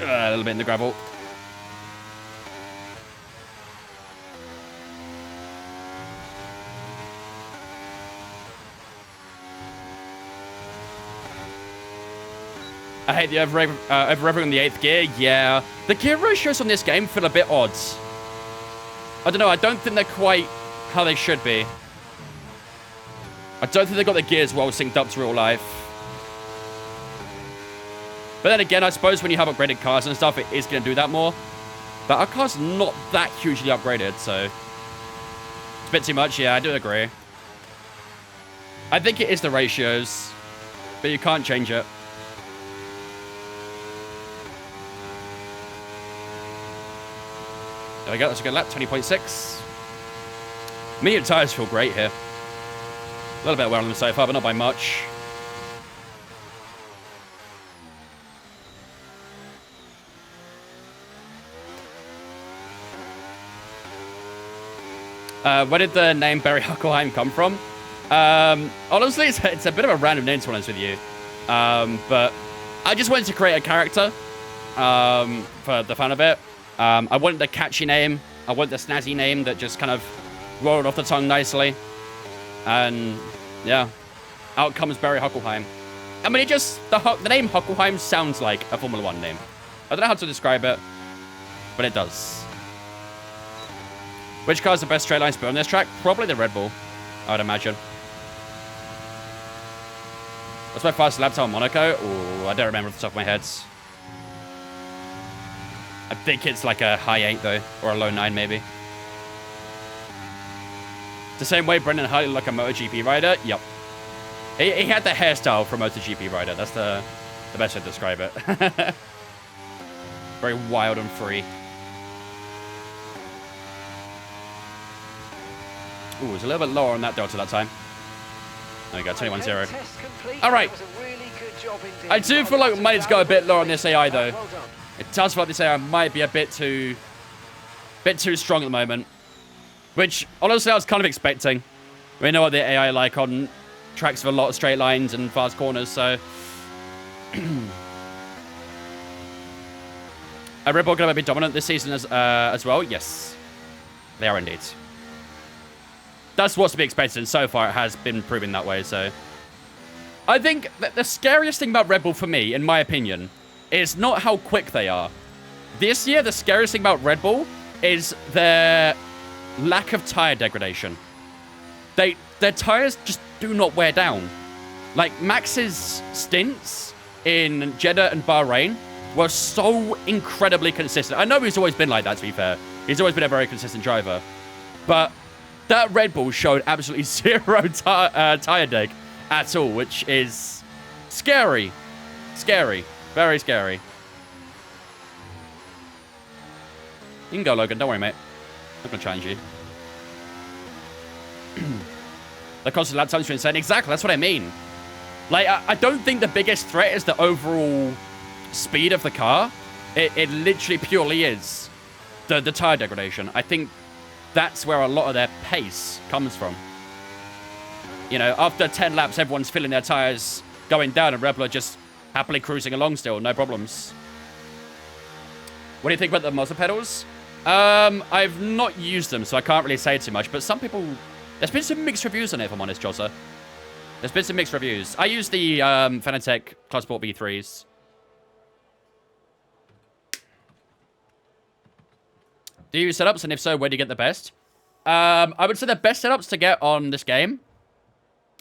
A little bit in the gravel. I hate the over-revving in the 8th gear. Yeah. The gear ratios on this game feel a bit odd. I don't know. I don't think they're quite how they should be. I don't think they got the gears well synced up to real life. But then again, I suppose when you have upgraded cars and stuff, it is going to do that more. But our car's not that hugely upgraded, so it's a bit too much. Yeah, I do agree. I think it is the ratios, but you can't change it. There we go. That's a good lap. 20.6. Medium tires feel great here. A little bit wear on them so far, but not by much. Where did the name Barry Huckleheim come from? Honestly, it's a bit of a random name, to be honest with you. But I just wanted to create a character for the fun of it. I wanted a catchy name. I wanted a snazzy name that just kind of rolled off the tongue nicely. And yeah, out comes Barry Huckleheim. I mean, the name Huckleheim sounds like a Formula 1 name. I don't know how to describe it, but it does. Which car's the best straight line speed on this track? Probably the Red Bull, I would imagine. What's my fastest lap time on Monaco? Oh, I don't remember off the top of my head. I think it's like a high 8, though, or a low 9, maybe. The same way Brendan Hartley looked like a MotoGP rider? Yep. He had the hairstyle for a MotoGP rider. That's the best way to describe it. Very wild and free. Ooh, it's a little bit lower on that delta that time. There we go, 21-0. All right. I do feel like we might go a bit lower on this AI, though. It does feel like this AI might be a bit too strong at the moment. Which, honestly, I was kind of expecting. We know what the AI like on tracks with a lot of straight lines and fast corners, so... Are Red Bull going to be dominant this season as well? Yes. They are indeed. That's what's to be expected, and so far it has been proving that way, so... I think that the scariest thing about Red Bull for me, in my opinion, is not how quick they are. This year, the scariest thing about Red Bull is their lack of tire degradation. Their tires just do not wear down. Like, Max's stints in Jeddah and Bahrain were so incredibly consistent. I know he's always been like that, to be fair. He's always been a very consistent driver. But that Red Bull showed absolutely zero tire deg at all, which is scary. Scary. Very scary. You can go, Logan. Don't worry, mate. I'm not going to challenge you. The constant lap times are insane. Exactly. That's what I mean. Like, I don't think the biggest threat is the overall speed of the car. It literally purely is the tire degradation. I think that's where a lot of their pace comes from. You know, after 10 laps, everyone's filling their tires going down, and Red Bull are just happily cruising along still, no problems. What do you think about the muzzle pedals? I've not used them, so I can't really say too much, but some people... There's been some mixed reviews on it, if I'm honest, Josser. There's been some mixed reviews. I use the Fanatec Club Sport V3s. Do you use setups, and if so, where do you get the best? I would say the best setups to get on this game...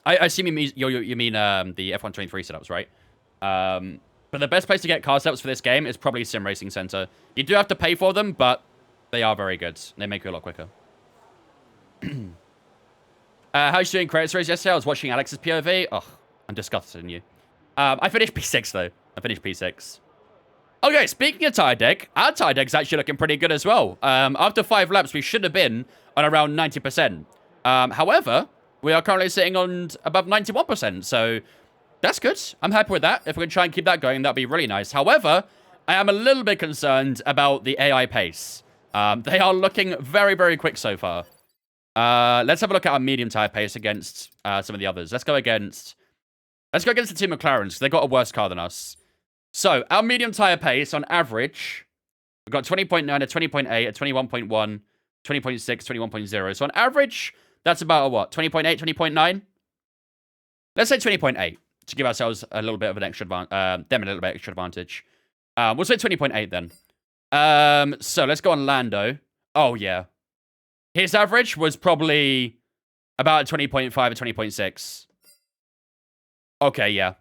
I assume you mean the F123 setups, right? But the best place to get car setups for this game is probably Sim Racing Center. You do have to pay for them, but they are very good. They make you a lot quicker. How are you doing credit series yesterday? I was watching Alex's POV. Oh, I'm disgusted in you. I finished P6, though. I finished P6. Okay, speaking of tire deck, our tire deck's actually looking pretty good as well. After 5 laps, we should have been on around 90%. However, we are currently sitting on above 91%, so that's good. I'm happy with that. If we can try and keep that going, that'd be really nice. However, I am a little bit concerned about the AI pace. They are looking very, very quick so far. Let's have a look at our medium tire pace against some of the others. Let's go against the two McLarens, because they've got a worse car than us. So, our medium tire pace, on average, we've got 20.9, a 20.8, a 21.1, 20.6, 21.0. So, on average, that's about a what? 20.8, 20.9? Let's say 20.8 to give ourselves a little bit of an extra advantage, them a little bit extra advantage. We'll say 20.8 then. So, let's go on Lando. Oh, yeah. His average was probably about 20.5 or 20.6. Okay, yeah.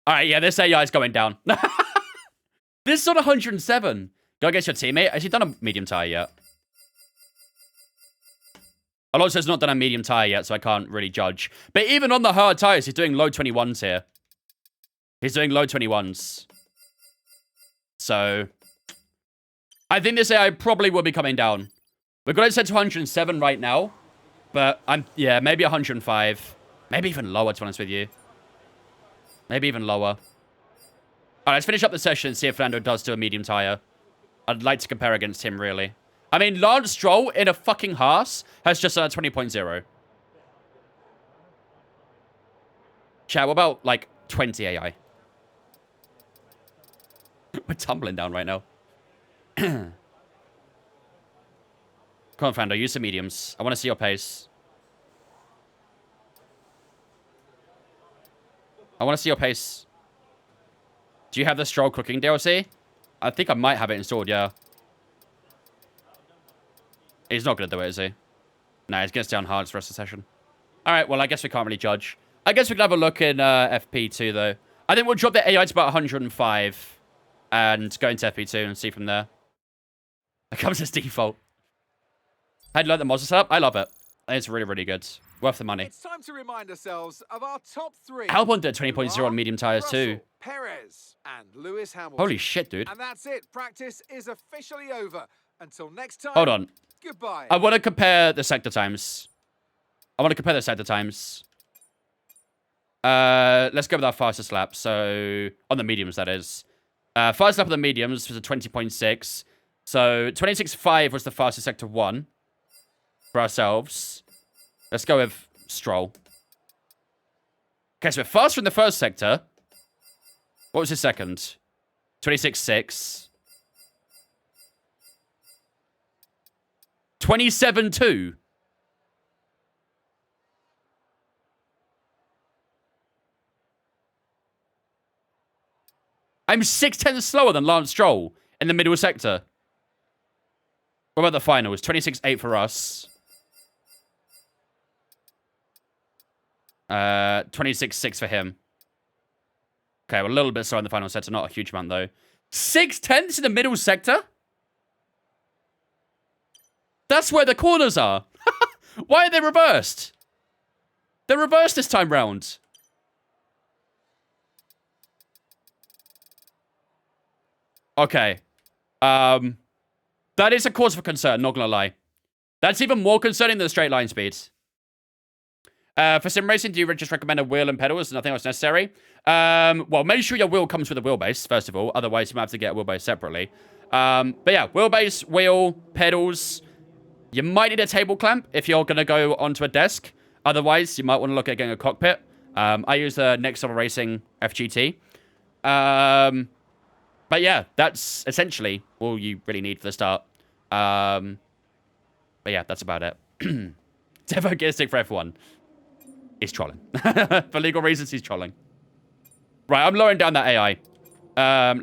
Alright, yeah, this AI is going down. This is on 107. Go against your teammate. Has he done a medium tire yet? Alonso has not done a medium tire yet, so I can't really judge. But even on the hard tires, he's doing low 21s here. He's doing low 21s. So, I think this AI probably will be coming down. We've got it set to 107 right now. But, yeah, maybe 105. Maybe even lower, to be honest with you. Maybe even lower. Alright, let's finish up the session and see if Fernando does do a medium tire. I'd like to compare against him, really. I mean, Lance Stroll in a fucking Haas has just done a 20.0. Chat, what about, like, 20 AI? We're tumbling down right now. Come on, Fernando, use some mediums. I want to see your pace. I want to see your pace. Do you have the Stroll cooking DLC? I think I might have it installed, yeah. He's not going to do it, is he? No, he's going to stay on hard for the rest of the session. All right, well, I guess we can't really judge. I guess we can have a look in FP2, though. I think we'll drop the AI to about 105 and go into FP2 and see from there. It comes as default. How'd you like the Monza setup? I love it. It's really, really good. Worth the money. It's time to remind ourselves of our top three. Albon did 20.0 on medium tires too. Perez and Lewis Hamilton. Holy shit, dude. And that's it. Practice is officially over. Until next time. Hold on. Goodbye. I want to compare the sector times. Let's go with our fastest lap. So, on the mediums, that is. Fastest lap on the mediums was a 20.6. So, 26.5 was the fastest sector 1 for ourselves. Let's go with Stroll. Okay, so we're faster in the first sector. What was his second? 26.6. 27.2. I'm 6/10 slower than Lance Stroll in the middle sector. What about the finals? 26.8 for us. 26.6 for him. Okay, we're a little bit slow in the final sector. Not a huge amount, though. 6/10 in the middle sector? That's where the corners are. Why are they reversed? They're reversed this time round. Okay. That is a cause for concern, not gonna lie. That's even more concerning than the straight line speeds. For sim racing, do you just recommend a wheel and pedals? Nothing else necessary? Well, make sure your wheel comes with a wheelbase, first of all. Otherwise, you might have to get a wheelbase separately. But yeah, wheelbase, wheel, pedals. You might need a table clamp if you're going to go onto a desk. Otherwise, you might want to look at getting a cockpit. I use the Next Level Racing FGT. But yeah, that's essentially all you really need for the start. But yeah, that's about it. Devo gear stick for F1. He's trolling. For legal reasons, he's trolling. Right, I'm lowering down that AI.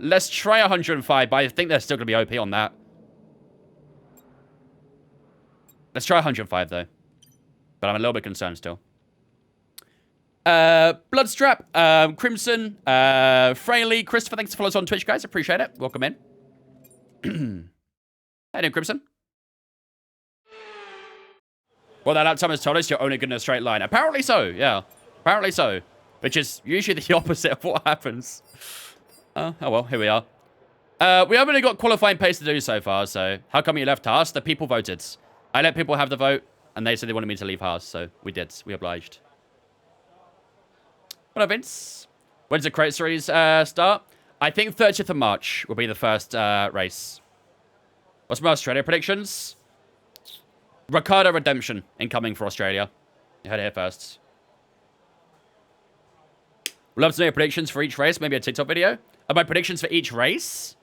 Let's try 105, but I think they're still going to be OP on that. Let's try 105, though. But I'm a little bit concerned still. Bloodstrap, Crimson, Fraley, Christopher, thanks for following us on Twitch, guys. Appreciate it. Welcome in. Hey, doing, Crimson? Well, that lap time has told us you're only good in a straight line. Apparently so, yeah. Apparently so. Which is usually the opposite of what happens. Oh well, here we are. We haven't really got qualifying pace to do so far, so how come you left Haas? The people voted. I let people have the vote, and they said they wanted me to leave Haas, so we did. We obliged. Hello, Vince. When's the crate series start? I think 30th of March will be the first race. What's my Australia predictions? Ricardo Redemption incoming for Australia. You heard it here first. We'd love to know your predictions for each race. Maybe a TikTok video. Are my predictions for each race?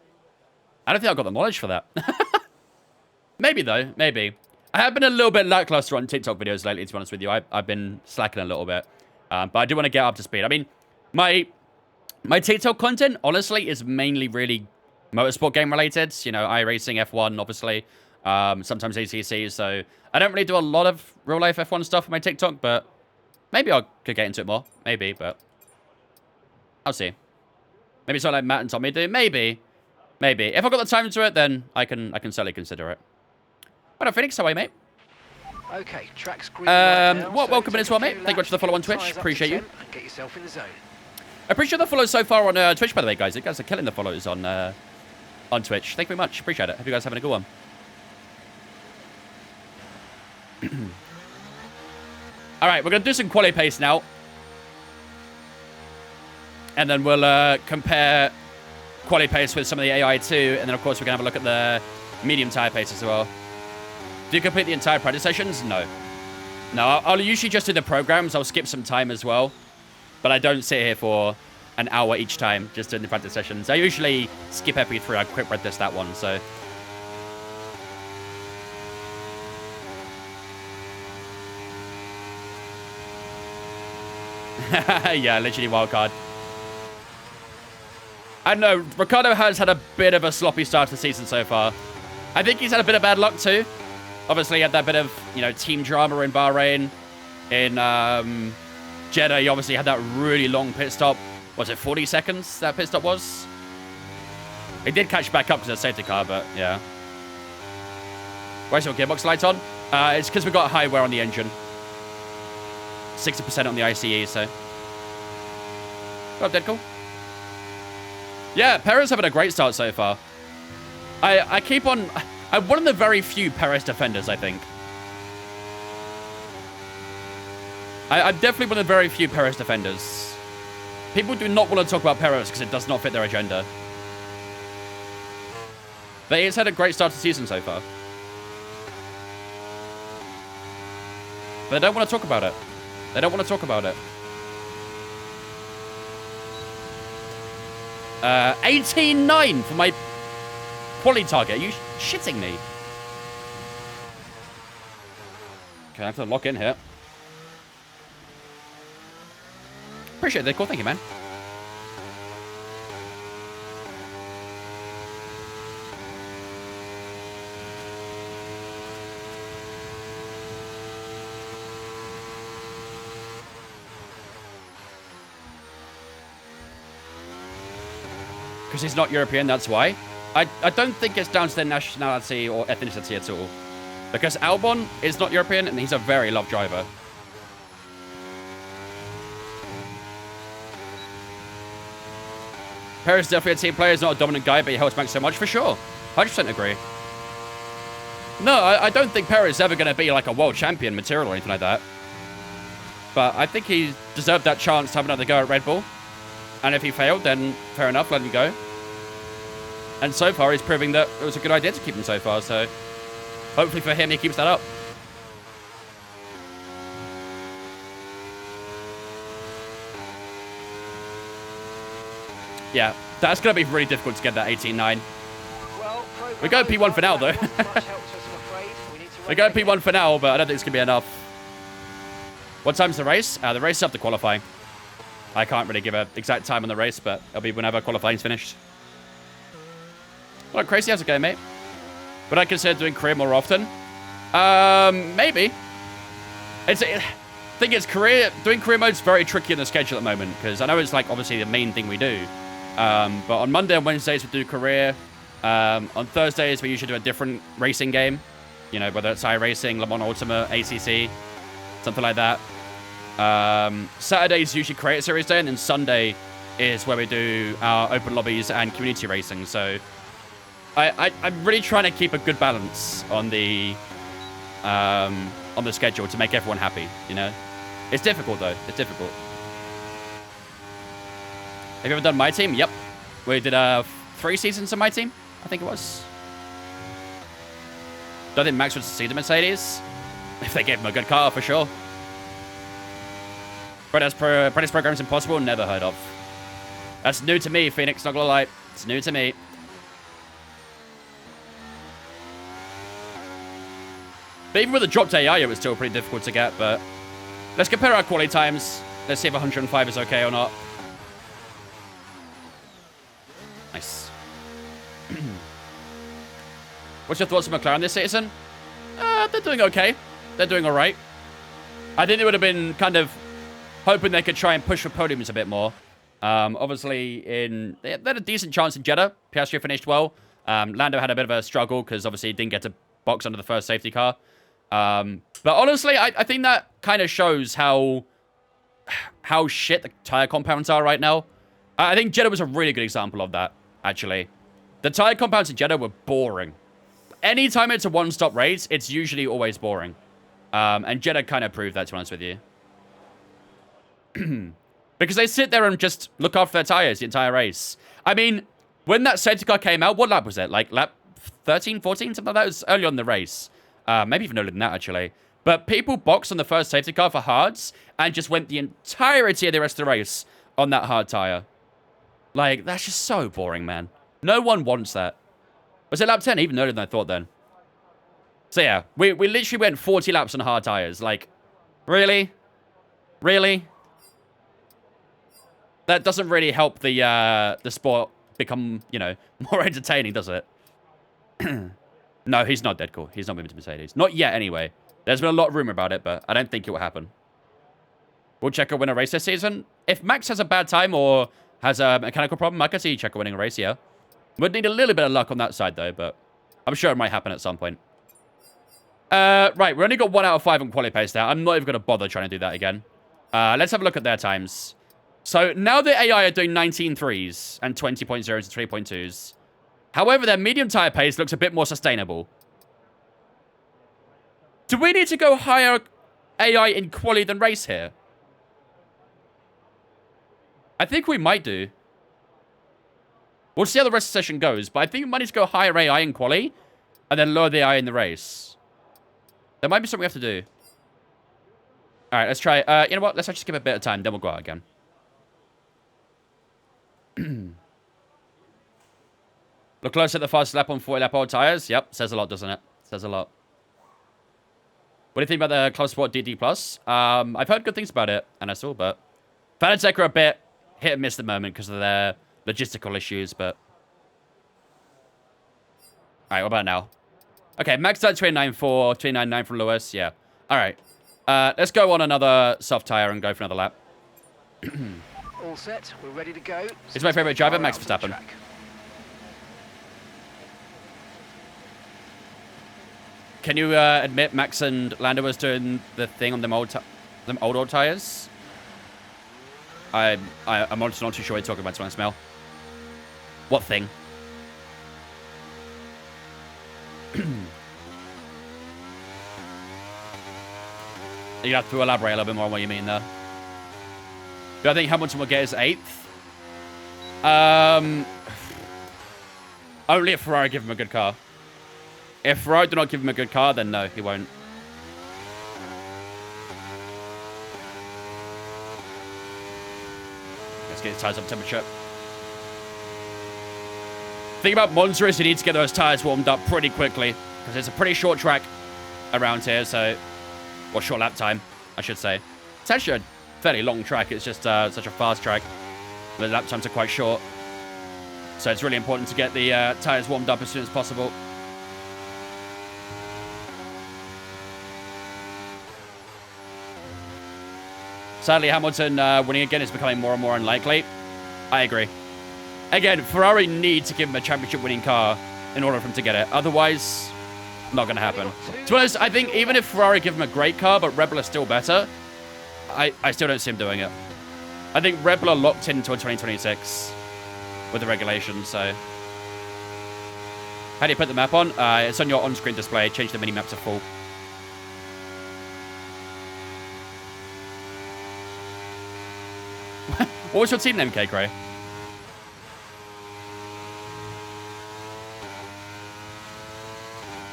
I don't think I've got the knowledge for that. Maybe, though. Maybe. I have been a little bit lackluster on TikTok videos lately, to be honest with you. I've been slacking a little bit. But I do want to get up to speed. I mean, my TikTok content, honestly, is mainly really motorsport game related. You know, iRacing, F1, obviously. Sometimes ACC, so I don't really do a lot of real-life F1 stuff on my TikTok, but maybe I could get into it more. Maybe, but I'll see. Maybe it's not like Matt and Tommy do. Maybe. Maybe. If I've got the time to it, then I can certainly consider it. But Phoenix, how are you, mate? Okay, track's green right now, welcome in as well, mate. Thank you very much for the follow on Twitch. Appreciate you. Get yourself in the zone. I appreciate the follows so far on Twitch, by the way, guys. You guys are killing the follows on Twitch. Thank you very much. Appreciate it. Hope you guys are having a good one. Alright, we're going to do some quali pace now. And then we'll compare quali pace with some of the AI too. And then, of course, we're going to have a look at the medium tire pace as well. Do you complete the entire practice sessions? No. No, I'll usually just do the programs. I'll skip some time as well. But I don't sit here for an hour each time just doing the practice sessions. I usually skip FP3. I quick read this, that one, so... Yeah, literally wildcard. I know, Ricciardo has had a bit of a sloppy start to the season so far. I think he's had a bit of bad luck too. Obviously, he had that bit of, you know, team drama in Bahrain. In Jeddah, he obviously had that really long pit stop. Was it 40 seconds that pit stop was? He did catch back up because of the safety car, but yeah. Where's your gearbox light on? It's because we got high wear on the engine. 60% on the ICE, so. Oh, dead cool. Yeah, Perez having a great start so far. I keep on... I'm one of the very few Perez defenders, I think. I'm definitely one of the very few Perez defenders. People do not want to talk about Perez because it does not fit their agenda. But he's had a great start to the season so far. But they don't want to talk about it. They don't want to talk about it. 18.9 for my quality target. Are you shitting me? Okay, I have to lock in here. Appreciate the call. Thank you, man. Because he's not European, that's why. I don't think it's down to their nationality or ethnicity at all. Because Albon is not European, and he's a very loved driver. Perez is definitely a team player. He's not a dominant guy, but he helps Max so much, for sure. 100% agree. No, I don't think Perez is ever going to be like a world champion material or anything like that. But I think he deserved that chance to have another go at Red Bull. And if he failed, then fair enough, let him go. And so far, he's proving that it was a good idea to keep him so far. So hopefully for him, he keeps that up. Yeah, that's going to be really difficult to get that 18.9. Well, We go P1 for now, though. We go P1 for now, but I don't think it's going to be enough. What time's the race? The race is up to qualifying. I can't really give an exact time on the race, but it'll be whenever qualifying's finished. Well, crazy, how's it going, mate? Would I consider doing career more often? Maybe. I think it's doing career mode's very tricky in the schedule at the moment, because I know it's like obviously the main thing we do. But on Monday and Wednesdays we do career. On Thursdays we usually do a different racing game. You know, whether it's iRacing, Le Mans Ultimate, ACC, something like that. Saturday's usually Creator Series Day, and then Sunday is where we do our open lobbies and community racing. So I'm really trying to keep a good balance on the schedule to make everyone happy, you know? It's difficult, though. It's difficult. Have you ever done My Team? Yep. We did 3 seasons of My Team, I think it was. Don't think Max would see the Mercedes. If they gave him a good car, for sure. Apprentice program is impossible. Never heard of. That's new to me, Phoenix. Not gonna lie. It's new to me. But even with the dropped AI, it was still pretty difficult to get. But let's compare our quality times. Let's see if 105 is okay or not. Nice. What's your thoughts on McLaren this season? They're doing okay. They're doing all right. I think they would have been kind of hoping they could try and push for podiums a bit more. Obviously, they had a decent chance in Jeddah. Piastri finished well. Lando had a bit of a struggle because obviously he didn't get to box under the first safety car. But honestly, I think that kind of shows how shit the tire compounds are right now. I think Jeddah was a really good example of that, actually. The tire compounds in Jeddah were boring. Anytime it's a one-stop race, it's usually always boring. And Jeddah kind of proved that, to be honest with you. Because they sit there and just look after their tires the entire race. I mean, when that safety car came out, what lap was it? Like lap 13, 14? Something like that. It was early on in the race. Maybe even earlier than that, actually. But people boxed on the first safety car for hards and just went the entirety of the rest of the race on that hard tire. Like, that's just so boring, man. No one wants that. Was it lap 10? Even earlier than I thought then. So yeah, we literally went 40 laps on hard tires. Like, really? Really? That doesn't really help the sport become, you know, more entertaining, does it? No, he's not dead cool. He's not moving to Mercedes. Not yet, anyway. There's been a lot of rumor about it, but I don't think it will happen. Will Checo win a race this season? If Max has a bad time or has a mechanical problem, I can see Checo winning a race, yeah. Would need a little bit of luck on that side, though, but I'm sure it might happen at some point. Right, we only got 1 out of 5 on quali pace there. I'm not even going to bother trying to do that again. Let's have a look at their times. So now the AI are doing 19.3s and 20.0s and 3.2s. However, their medium tire pace looks a bit more sustainable. Do we need to go higher AI in quali than race here? I think we might do. We'll see how the rest of the session goes, but I think we might need to go higher AI in quali and then lower the AI in the race. There might be something we have to do. All right, let's try. You know what? Let's actually give it a bit of time, then we'll go out again. Look close at the fastest lap on 40 lap old tires. Yep, says a lot, doesn't it? Says a lot. What do you think about the Club Sport DD Plus? I've heard good things about it, and I saw, but Fanatec are a bit hit and miss at the moment because of their logistical issues, but all right, what about now? Okay, max out 29.4, 29.9 from Lewis. Yeah. All right. Let's go on another soft tire and go for another lap. All set. We're ready to go. It's my favorite driver, Max Verstappen. Can you admit Max and Lando was doing the thing on them old tires? I'm honestly not too sure what you're talking about, so I smell. What thing? You have to elaborate a little bit more on what you mean there. Do I think Hamilton will get his 8th? Only if Ferrari give him a good car. If Ferrari do not give him a good car, then no, he won't. Let's get his tires up temperature. The thing about Monza is you need to get those tires warmed up pretty quickly, because it's a pretty short track around here, so... Well, short lap time, I should say. It's actually a fairly long track. It's just such a fast track. The lap times are quite short. So it's really important to get the tires warmed up as soon as possible. Sadly, Hamilton winning again is becoming more and more unlikely. I agree. Again, Ferrari need to give him a championship-winning car in order for him to get it. Otherwise, not going to happen. To be honest, I think even if Ferrari give him a great car, but Red Bull is still better, I still don't see him doing it. I think Red Bull are locked in until 2026 with the regulations, so... How do you put the map on? It's on your on-screen display. Change the mini-map to full. What was your team name, K-Cray?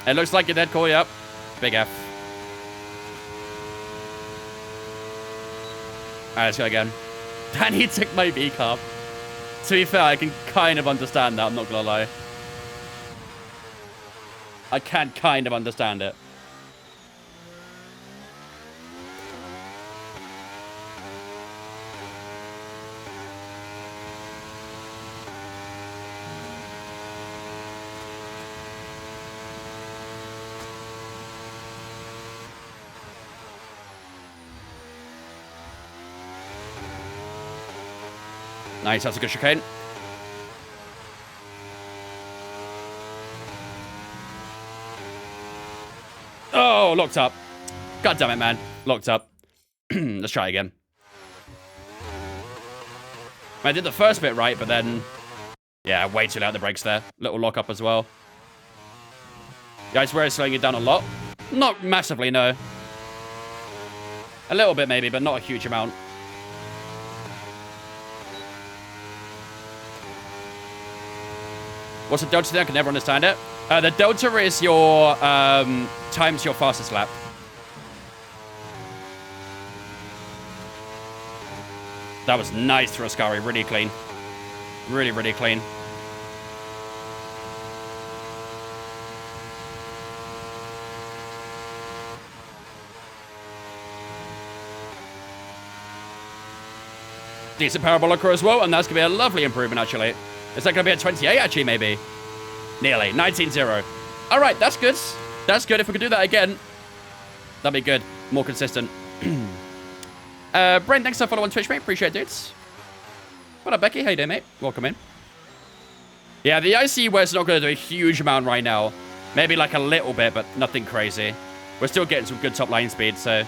It looks like you're dead cool, yep. Big F. Alright, let's go again. Danny took my V-carb. To be fair, I can kind of understand that, I'm not gonna lie. I can kind of understand it. Nice, that's a good chicane. Oh, locked up. God damn it, man. Locked up. Let's try again. I did the first bit right, but then... Yeah, way too loud the brakes there. Little lock up as well. Yeah, I swear it's slowing it down a lot. Not massively, no. A little bit maybe, but not a huge amount. What's the delta there? I can never understand it. The delta is your times your fastest lap. That was nice through Ascari. Really clean. Really, really clean. Decent parabolic as well, and that's going to be a lovely improvement, actually. Is that going to be at 28, actually, maybe? Nearly. 19-0. All right, that's good. That's good. If we could do that again, that'd be good. More consistent. Brent, thanks for following on Twitch, mate. Appreciate it, dudes. What up, Becky? How you doing, mate? Welcome in. Yeah, the IC West's not going to do a huge amount right now. Maybe like a little bit, but nothing crazy. We're still getting some good top line speed, so...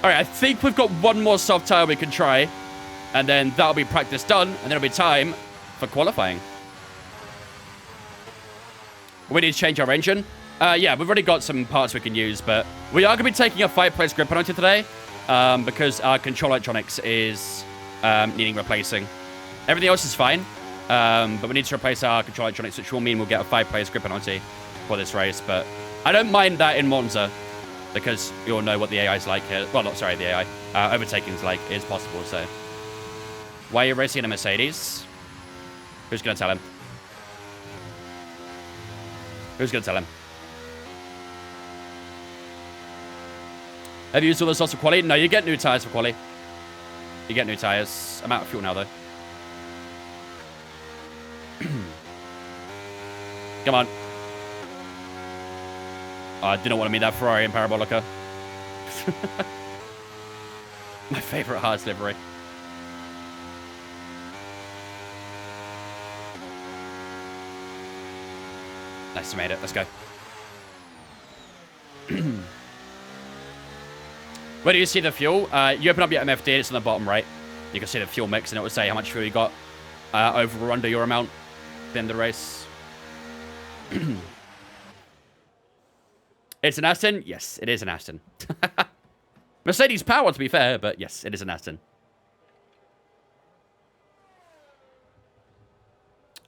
Alright, I think we've got one more soft tire we can try. And then that'll be practice done, and then it'll be time for qualifying. We need to change our engine. Yeah, we've already got some parts we can use, but we are going to be taking a 5-place grip penalty today because our control electronics is needing replacing. Everything else is fine, but we need to replace our control electronics, which will mean we'll get a 5-place grip penalty for this race. But I don't mind that in Monza because you all know what the AI is like here. Well, not sorry, the AI. Overtaking is possible, so... Why are you racing in a Mercedes? Who's going to tell him? Who's going to tell him? Have you used all the slots for quali? No, you get new tyres for quali. You get new tyres. I'm out of fuel now, though. Come on. Oh, I didn't want to meet that Ferrari in Parabolica. My favourite Haas livery. Nice, we made it. Let's go. Where do you see the fuel? You open up your MFD, it's on the bottom right. You can see the fuel mix, and it will say how much fuel you got over or under your amount at the end of the race. It's an Aston? Yes, it is an Aston. Mercedes power, to be fair, but yes, it is an Aston.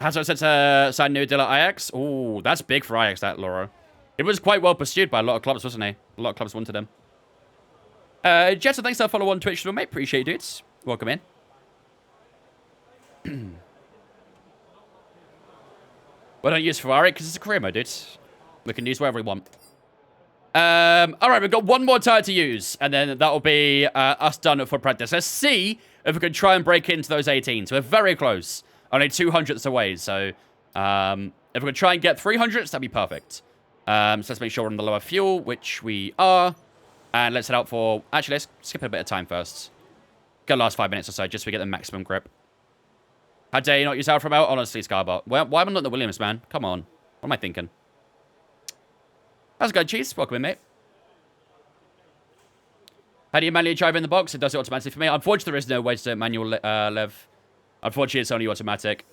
Has I said to sign new deal at Ajax? Oh, that's big for Ajax, that, Laura. It was quite well pursued by a lot of clubs, wasn't he? A lot of clubs wanted him. Jetta, thanks for follow on Twitch, mate. Appreciate you, dudes. Welcome in. Well, don't use Ferrari because it's a career mode, dude. We can use whatever we want. All right, we've got one more tire to use, and then that'll be us done for practice. Let's see if we can try and break into those 18s. We're very close. Only 200ths away, so if we can try and get 300ths, that'd be perfect. So let's make sure we're on the lower fuel, which we are. And let's head out for... Actually, let's skip a bit of time first. Go last 5 minutes or so, just so we get the maximum grip. How dare you not use Alpha Male? Honestly, Scarbot. Why am I not the Williams, man? Come on. What am I thinking? How's it going, Cheese? Welcome in, mate. How do you manually drive in the box? It does it automatically for me. Unfortunately, there is no way to do it manual, Lev. Unfortunately, it's only automatic.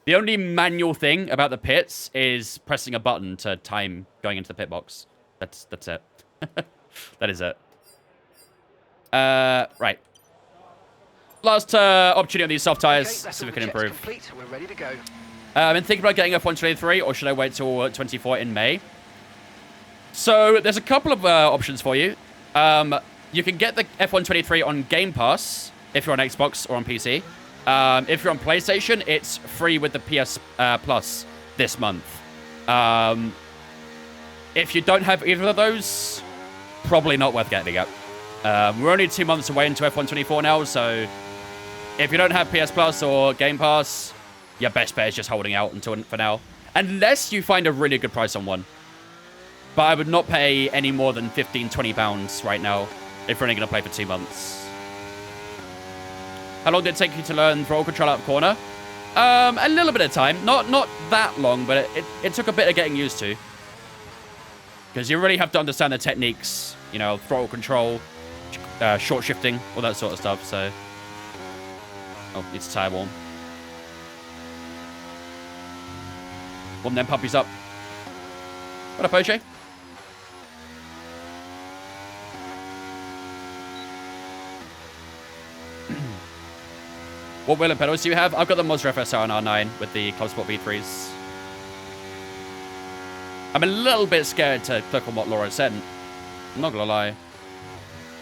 The only manual thing about the pits is pressing a button to time going into the pit box. That's it. That is it. Right. Last opportunity on these soft tires, Okay, so we can improve. Complete. We're ready to go. I've been thinking about getting F123, or should I wait till 24 in May? So, there's a couple of options for you. You can get the F123 on Game Pass, if you're on Xbox or on PC. If you're on PlayStation, it's free with the PS Plus this month. If you don't have either of those, probably not worth getting it. We're only 2 months away into F124 now, so if you don't have PS Plus or Game Pass, your best bet is just holding out for now. Unless you find a really good price on one. But I would not pay any more than £15-20 right now if you're only going to play for 2 months. How long did it take you to learn throttle control out of corner? A little bit of time. Not that long, but it took a bit of getting used to. Because you really have to understand the techniques. You know, throttle control, short shifting, all that sort of stuff, so... Oh, it's tire warm. Warm them puppies up. What up, OJ? What wheel and pedals do you have? I've got the Monza FSR and R9 with the Club Sport V3s. I'm a little bit scared to click on what Laura said. I'm not gonna lie.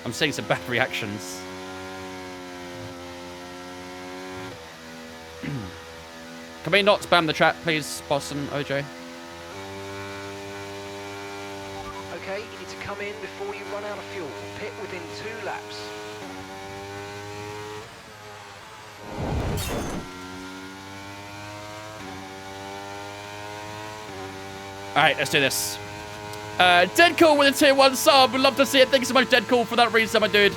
I'm seeing some bad reactions. Can we not spam the chat, please, Boston, OJ? Okay, you need to come in before you run out of fuel. Pit within 2 laps. All right, let's do this. Deadcool with a tier 1 sub. Would love to see it. Thank you so much, Deadcool, for that resub, my dude.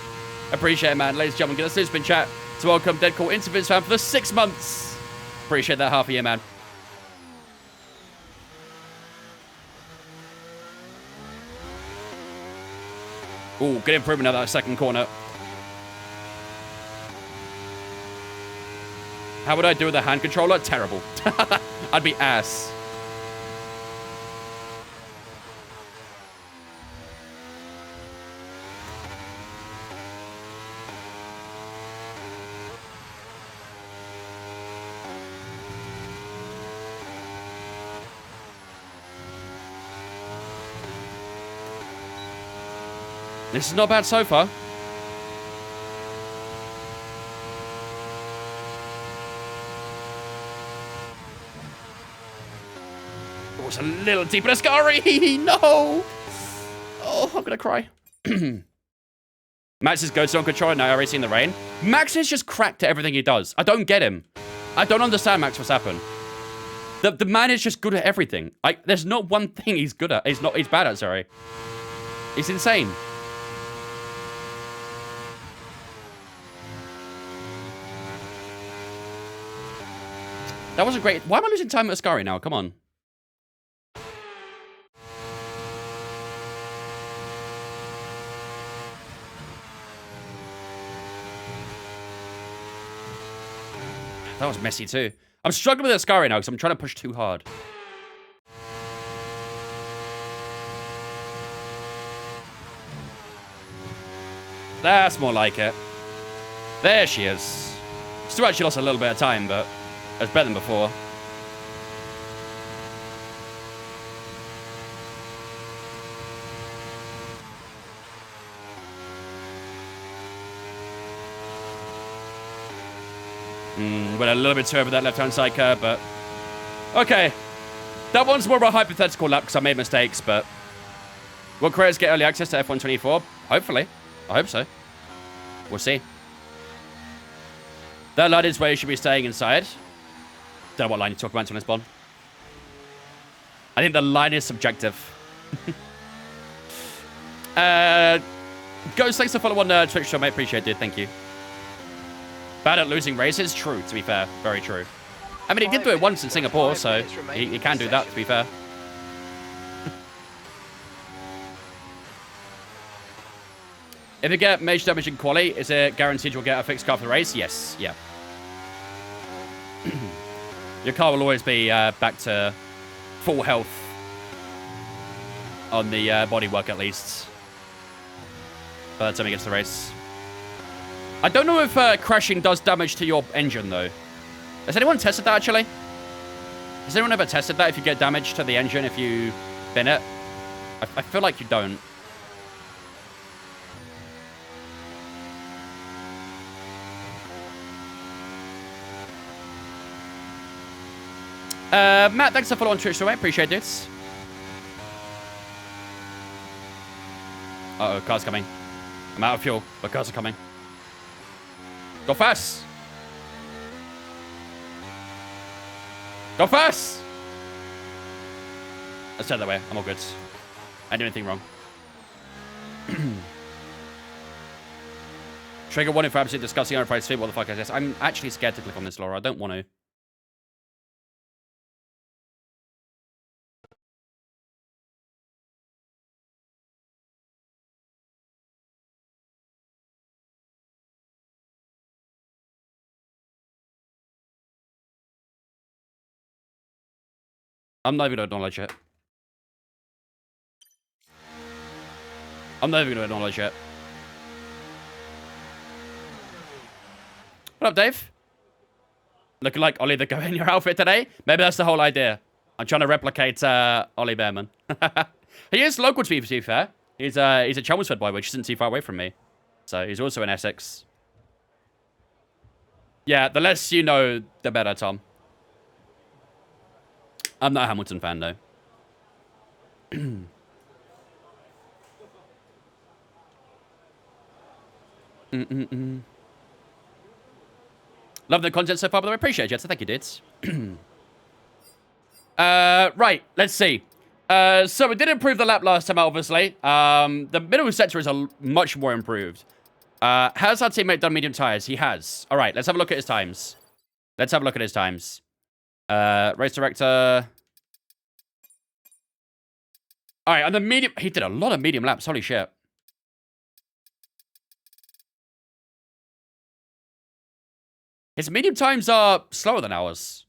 Appreciate it, man. Ladies and gentlemen, get us spin chat to welcome Deadcool into Viz Fan for the 6 months. Appreciate that half a year, man. Ooh, good improvement at that second corner. How would I do with a hand controller? Terrible. I'd be ass. This is not bad so far. Oh, it's a little deep in a Ascari. No. Oh, I'm gonna cry. Max's go-to on controller now, racing in the rain. Max is just cracked at everything he does. I don't get him. I don't understand Max what's happened. The man is just good at everything. There's not one thing he's good at. He's bad at, sorry. It's insane. That wasn't great. Why am I losing time at Ascari now? Come on. That was messy too. I'm struggling with Ascari now because I'm trying to push too hard. That's more like it. There she is. Still actually lost a little bit of time, but it's better than before. Went a little bit too over that left-hand side curve, but... Okay. That one's more of a hypothetical lap because I made mistakes, but... Will creators get early access to F124? Hopefully. I hope so. We'll see. That line is where you should be staying inside. Don't know what line you're talking about on this bond. I think the line is subjective. Ghost, thanks for following on Twitch show, mate. Appreciate it. Thank you. Bad at losing races? True, to be fair. Very true. I mean, he did do it once in Singapore, so he can do that, to be fair. If you get major damage in quali, is it guaranteed you'll get a fixed car for the race? Yes. Yeah. Your car will always be back to full health on the bodywork, at least. By the time it gets to the race. I don't know if crashing does damage to your engine, though. Has anyone tested that, actually? Has anyone ever tested that if you get damage to the engine if you bin it? I feel like you don't. Matt, thanks for following on Twitch, so I appreciate it. Uh-oh, car's coming. I'm out of fuel, but cars are coming. Go fast! Go fast! Let's turn that way. I'm all good. I didn't do anything wrong. Trigger warning for absolutely disgusting overpriced food. What the fuck is this? I'm actually scared to click on this, Laura. I don't want to. I'm not even going to acknowledge it. I'm not even going to acknowledge it. What up, Dave? Looking like Ollie the Go in your outfit today? Maybe that's the whole idea. I'm trying to replicate Ollie Behrman. He is local to me, to be fair. He's a Chelmsford boy, which isn't too far away from me. So he's also in Essex. Yeah, the less you know, the better, Tom. I'm not a Hamilton fan, though. Love the content so far, but I appreciate it, so thank you, dudes. Right, let's see. So we did improve the lap last time, obviously. The middle sector is much more improved. Has our teammate done medium tires? He has. All right, let's have a look at his times. Let's have a look at his times. Race director. All right, on the medium... He did a lot of medium laps. Holy shit. His medium times are slower than ours.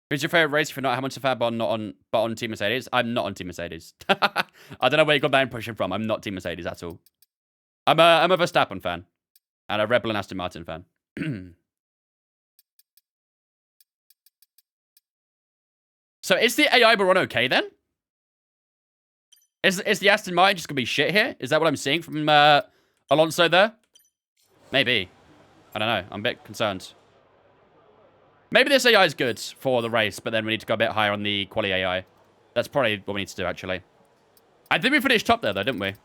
Who's your favorite race if you're not Hamilton fan, but on Team Mercedes? I'm not on Team Mercedes. I don't know where you got that impression from. I'm not Team Mercedes at all. I'm a Verstappen fan. And a Red Bull and Aston Martin fan. So is the AI we're on okay then? Is the Aston Martin just gonna be shit here? Is that what I'm seeing from Alonso there? Maybe. I don't know. I'm a bit concerned. Maybe this AI is good for the race, but then we need to go a bit higher on the quali AI. That's probably what we need to do, actually. I think we finished top there, though, didn't we?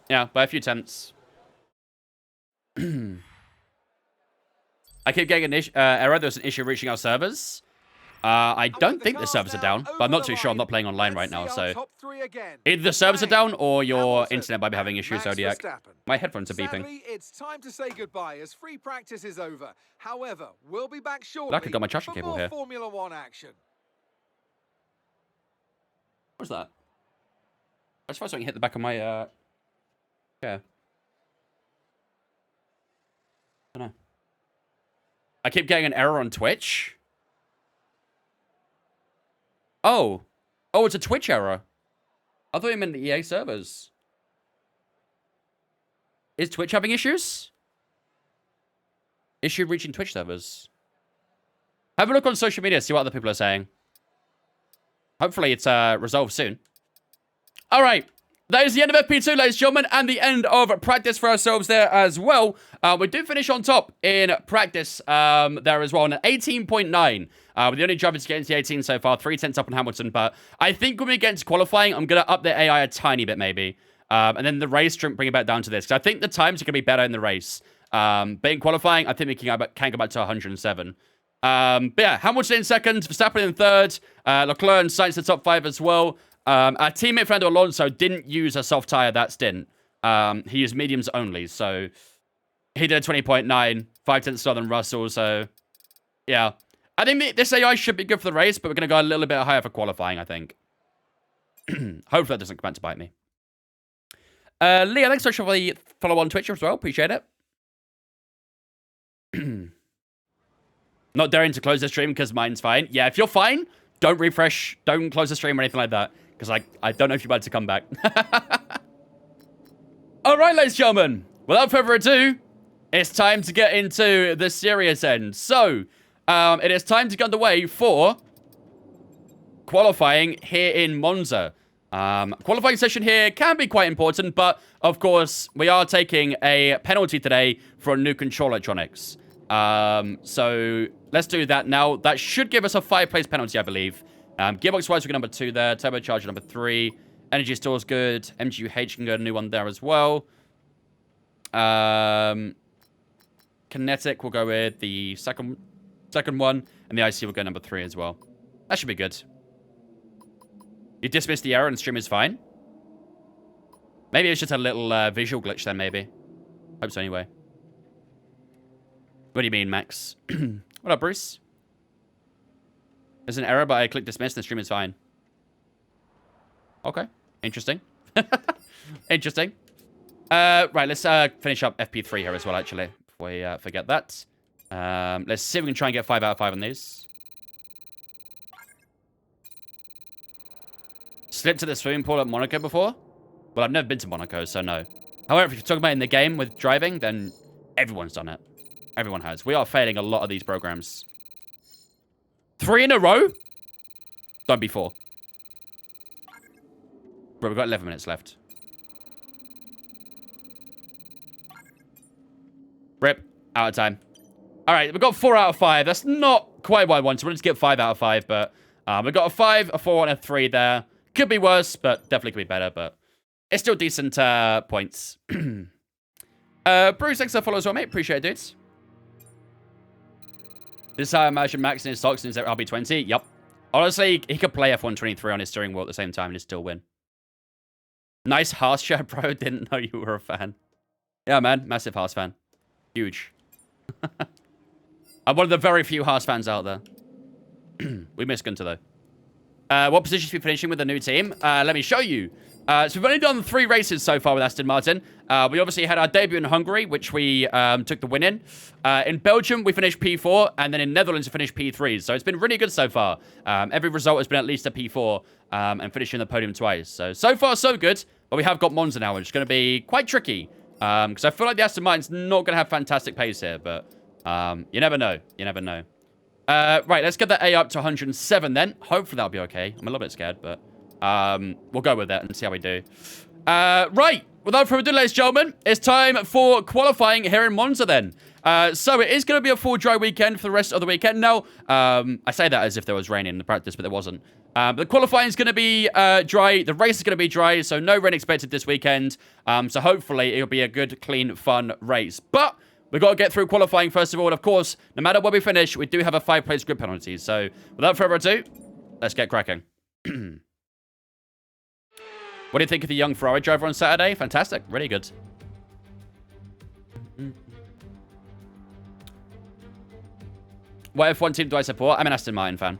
Yeah, by a few tenths. I keep getting an error. There's an issue reaching our servers. I don't think the servers are down, but I'm not too sure. I'm not playing online right now, so... Either the servers are down or your internet might be having issues, Zodiac. My headphones are beeping. Sadly, it's time to say goodbye as free practice is over. However, we'll be back shortly I could got my charging cable more here. Formula One action. What's that? I suppose I can hit the back of my, chair. I don't know. I keep getting an error on Twitch. Oh. Oh, it's a Twitch error. I thought you meant the EA servers. Is Twitch having issues? Issue reaching Twitch servers. Have a look on social media, see what other people are saying. Hopefully it's resolved soon. All right. That is the end of FP2, ladies and gentlemen, and the end of practice for ourselves there as well. We did finish on top in practice there as well, on 18.9. We're the only drivers to get into the 18 so far, 3 tenths up on Hamilton, but I think when we get into qualifying, I'm going to up the AI a tiny bit maybe. And then the race shouldn't bring it back down to this, because I think the times are going to be better in the race. But in qualifying, I think we can go back to 107. But yeah, Hamilton in second, Verstappen in third, Leclerc and Sainz in the top 5 as well. Our teammate Fernando Alonso didn't use a soft tyre that stint. He used mediums only, so he did a 20.9, 5 tenths slower than Russell, so yeah. I think this AI should be good for the race, but we're going to go a little bit higher for qualifying, I think. Hopefully that doesn't come back to bite me. Leah, thanks so much for the follow on Twitch as well. Appreciate it. Not daring to close the stream because mine's fine. Yeah, if you're fine, don't refresh. Don't close the stream or anything like that. Because I don't know if you're about to come back. All right, ladies and gentlemen. Without further ado, it's time to get into the serious end. So, it is time to get underway for qualifying here in Monza. Qualifying session here can be quite important, but of course, we are taking a penalty today for new control electronics. So let's do that now. That should give us a 5-place penalty, I believe. Gearbox-wise, we got number 2 there. Turbocharger number 3. Energy store's good. MGUH can go a new one there as well. Kinetic will go with the second one. And the IC will go number 3 as well. That should be good. You dismiss the error and the stream is fine. Maybe it's just a little visual glitch then, maybe. Hope so anyway. What do you mean, Max? What up, Bruce? There's an error, but I clicked dismiss and the stream is fine. Okay. Interesting. Interesting. Right, let's finish up FP3 here as well, actually. Before we forget that. Let's see if we can try and get 5 out of 5 on these. Slipped to the swimming pool at Monaco before? Well, I've never been to Monaco, so no. However, if you're talking about in the game with driving, then everyone's done it. Everyone has. We are failing a lot of these programs. 3 in a row? Don't be 4. Bro, we've got 11 minutes left. Rip. Out of time. Alright, we've got 4 out of 5. That's not quite what I wanted. We wanted to get 5 out of 5, but we've got a 5, a 4, and a 3 there. Could be worse, but definitely could be better, but it's still decent points. Bruce, thanks for the follow as well, mate. Appreciate it, dudes. This is how I imagine Max in his stocks in his RB20. Yep. Honestly, he could play F123 on his steering wheel at the same time and he'd still win. Nice Haas shirt, bro. Didn't know you were a fan. Yeah, man. Massive Haas fan. Huge. I'm one of the very few Haas fans out there. We miss Gunter, though. What position should we be finishing with the new team? Let me show you. So we've only done 3 races so far with Aston Martin. We obviously had our debut in Hungary, which we took the win in. In Belgium, we finished P4, and then in Netherlands, we finished P3. So it's been really good so far. Every result has been at least a P4, and finishing the podium twice. So far, so good. But we have got Monza now, which is going to be quite tricky. Because I feel like the Aston Martin's not going to have fantastic pace here, but you never know. You never know. Right, let's get that A up to 107 then. Hopefully that'll be okay. I'm a little bit scared, but we'll go with that and see how we do. Right, without further ado, ladies and gentlemen, it's time for qualifying here in Monza then. So it is going to be a full dry weekend for the rest of the weekend. Now, I say that as if there was rain in the practice, but there wasn't. The qualifying is going to be dry. The race is going to be dry, so no rain expected this weekend. So hopefully it'll be a good, clean, fun race. But we've got to get through qualifying first of all. And of course, no matter where we finish, we do have a 5-place grid penalty. So without further ado, let's get cracking. What do you think of the young Ferrari driver on Saturday? Fantastic. Really good. What F1 team do I support? I'm an Aston Martin fan.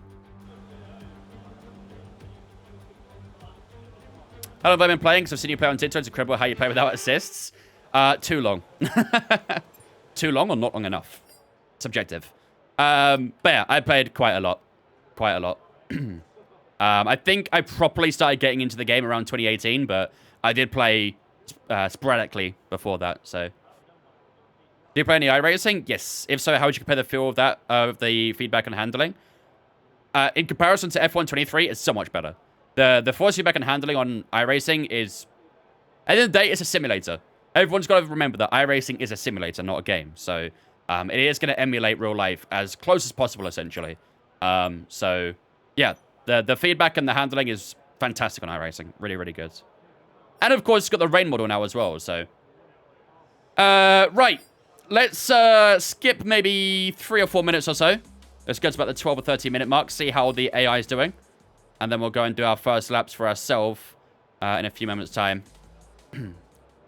How long have I been playing? Because I've seen you play on TikTok. It's incredible how you play without assists. Too long. Too long or not long enough? Subjective. But yeah, I played quite a lot. Quite a lot. I think I properly started getting into the game around 2018, but I did play sporadically before that, so. Do you play any iRacing? Yes. If so, how would you compare the feel of that, of the feedback and handling? In comparison to F123, it's so much better. The force feedback and handling on iRacing is... At the end of the day, it's a simulator. Everyone's got to remember that iRacing is a simulator, not a game. So, it is going to emulate real life as close as possible, essentially. So, yeah. The feedback and the handling is fantastic on iRacing. Really, really good. And, of course, it's got the rain model now as well, so... right. Let's skip maybe 3 or 4 minutes or so. Let's go to about the 12 or 13 minute mark, see how the AI is doing. And then we'll go and do our first laps for ourselves in a few moments' time.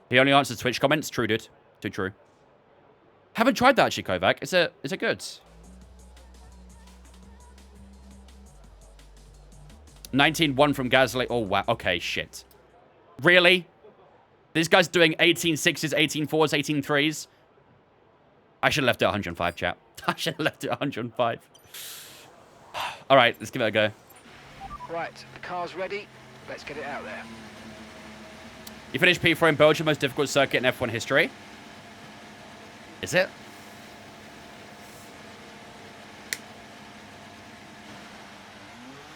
He only answers Twitch comments. True, dude. Too true. Haven't tried that, actually, Kovac. Is it good? 19-1 from Gasly. Oh, wow. Okay, shit. Really? This guy's doing 18-6s, 18-4s, 18-3s. I should have left it at 105, chat. I should have left it at 105. All right, let's give it a go. Right, the car's ready. Let's get it out there. You finished P4 in Belgium, most difficult circuit in F1 history. Is it?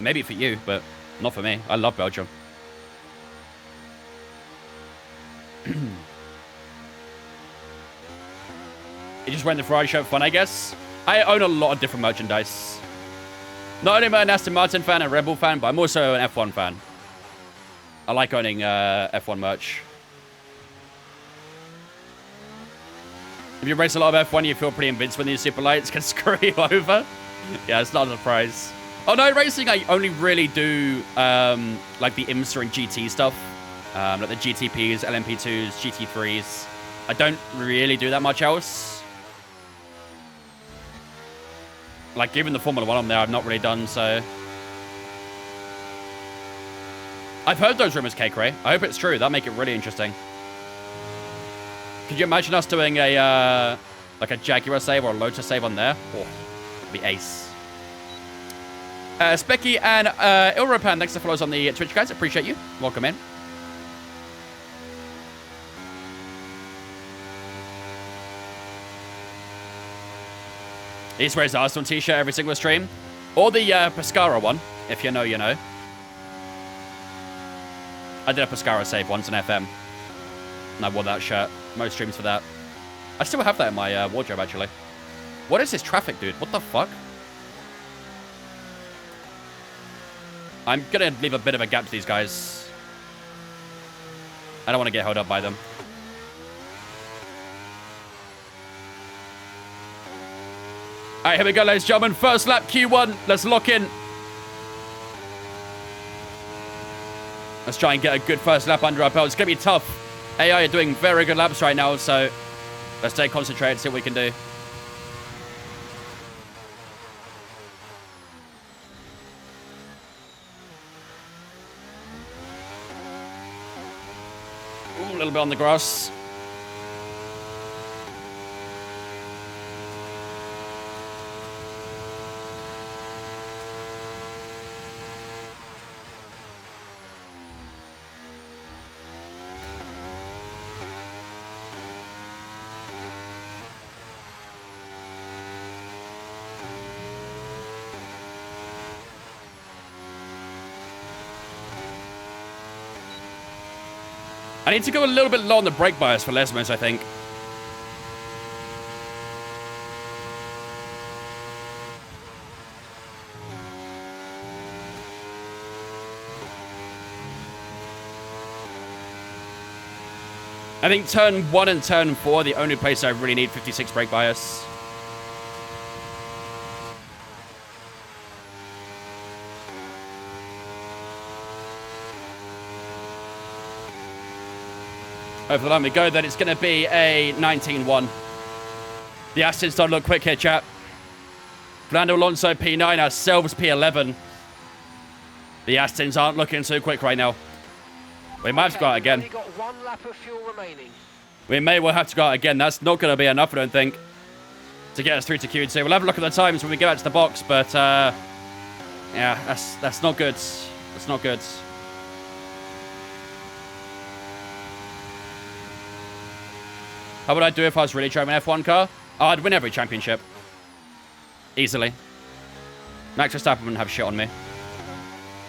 Maybe for you, but not for me. I love Belgium. You just wearing the Ferrari shirt for fun, I guess. I own a lot of different merchandise. Not only am I an Aston Martin fan and Red Bull fan, but I'm also an F1 fan. I like owning F1 merch. If you race a lot of F1, you feel pretty invincible when these super lights can screw you over. Yeah, it's not a surprise. Oh no, racing, I only really do like the IMSA and GT stuff. Like the GTPs, LMP2s, GT3s. I don't really do that much else. Like, even the Formula 1 on there, I've not really done, so... I've heard those rumors, K-Cray. I hope it's true. That'd make it really interesting. Could you imagine us doing a, like a Jaguar save or a Lotus save on there? Oh, it'd be ace. Specky and Ilropan, thanks for follows on the Twitch, guys. Appreciate you. Welcome in. He wears the Arsenal t-shirt every single stream. Or the Pescara one, if you know, you know. I did a Pescara save once in FM. And I wore that shirt. Most streams for that. I still have that in my wardrobe, actually. What is this traffic, dude? What the fuck? I'm gonna leave a bit of a gap to these guys. I don't want to get held up by them. right, here we go, ladies and gentlemen. First lap, Q1. Let's lock in. Let's try and get a good first lap under our belt. It's going to be tough. AI are doing very good laps right now, so let's stay concentrated, see what we can do. Ooh, a little bit on the grass. I need to go a little bit low on the brake bias for Lesmos, I think. I think turn 1 and turn 4 are the only place I really need 56 brake bias. Over the line we go, then it's going to be a 19-1. The Astons don't look quick here, chat. Fernando Alonso P9, ourselves P11. The Astons aren't looking too quick right now. We might have to go out again. Got 1 lap of fuel remaining. We may well have to go out again. That's not going to be enough, I don't think, to get us through to Q2. We'll have a look at the times when we get out to the box, but yeah, that's not good. That's not good. How would I do if I was really driving an F1 car? Oh, I'd win every championship. Easily. Max Verstappen wouldn't have shit on me.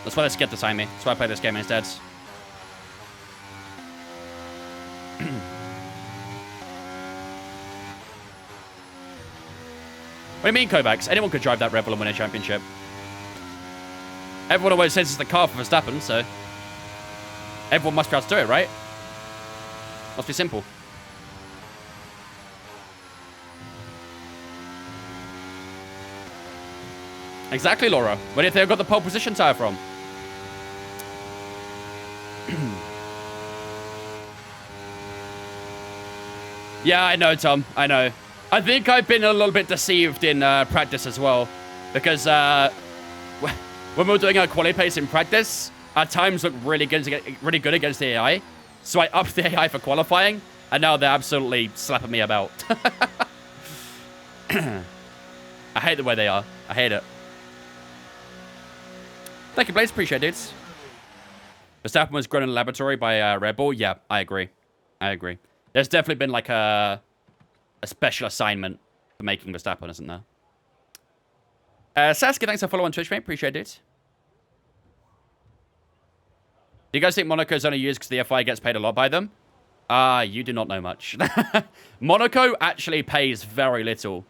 That's why they scared to sign me. That's why I play this game instead. What do you mean, Kovacs? Anyone could drive that Red Bull and win a championship. Everyone always says it's the car for Verstappen, so everyone must be able to do it, right? Must be simple. Exactly, Laura. Where do you think I got the pole position tire from? Yeah, I know, Tom. I know. I think I've been a little bit deceived in practice as well. Because when we were doing our quality pace in practice, our times looked really good against the AI. So I upped the AI for qualifying, and now they're absolutely slapping me about. I hate the way they are. I hate it. Thank you, Blaze. Appreciate it, dudes. Verstappen was grown in a laboratory by Red Bull. Yeah, I agree. I agree. There's definitely been like a special assignment for making Verstappen, isn't there? Sasuke, thanks for following on Twitch, mate. Appreciate it. Do you guys think Monaco's only used because the FI gets paid a lot by them? You do not know much. Monaco actually pays very little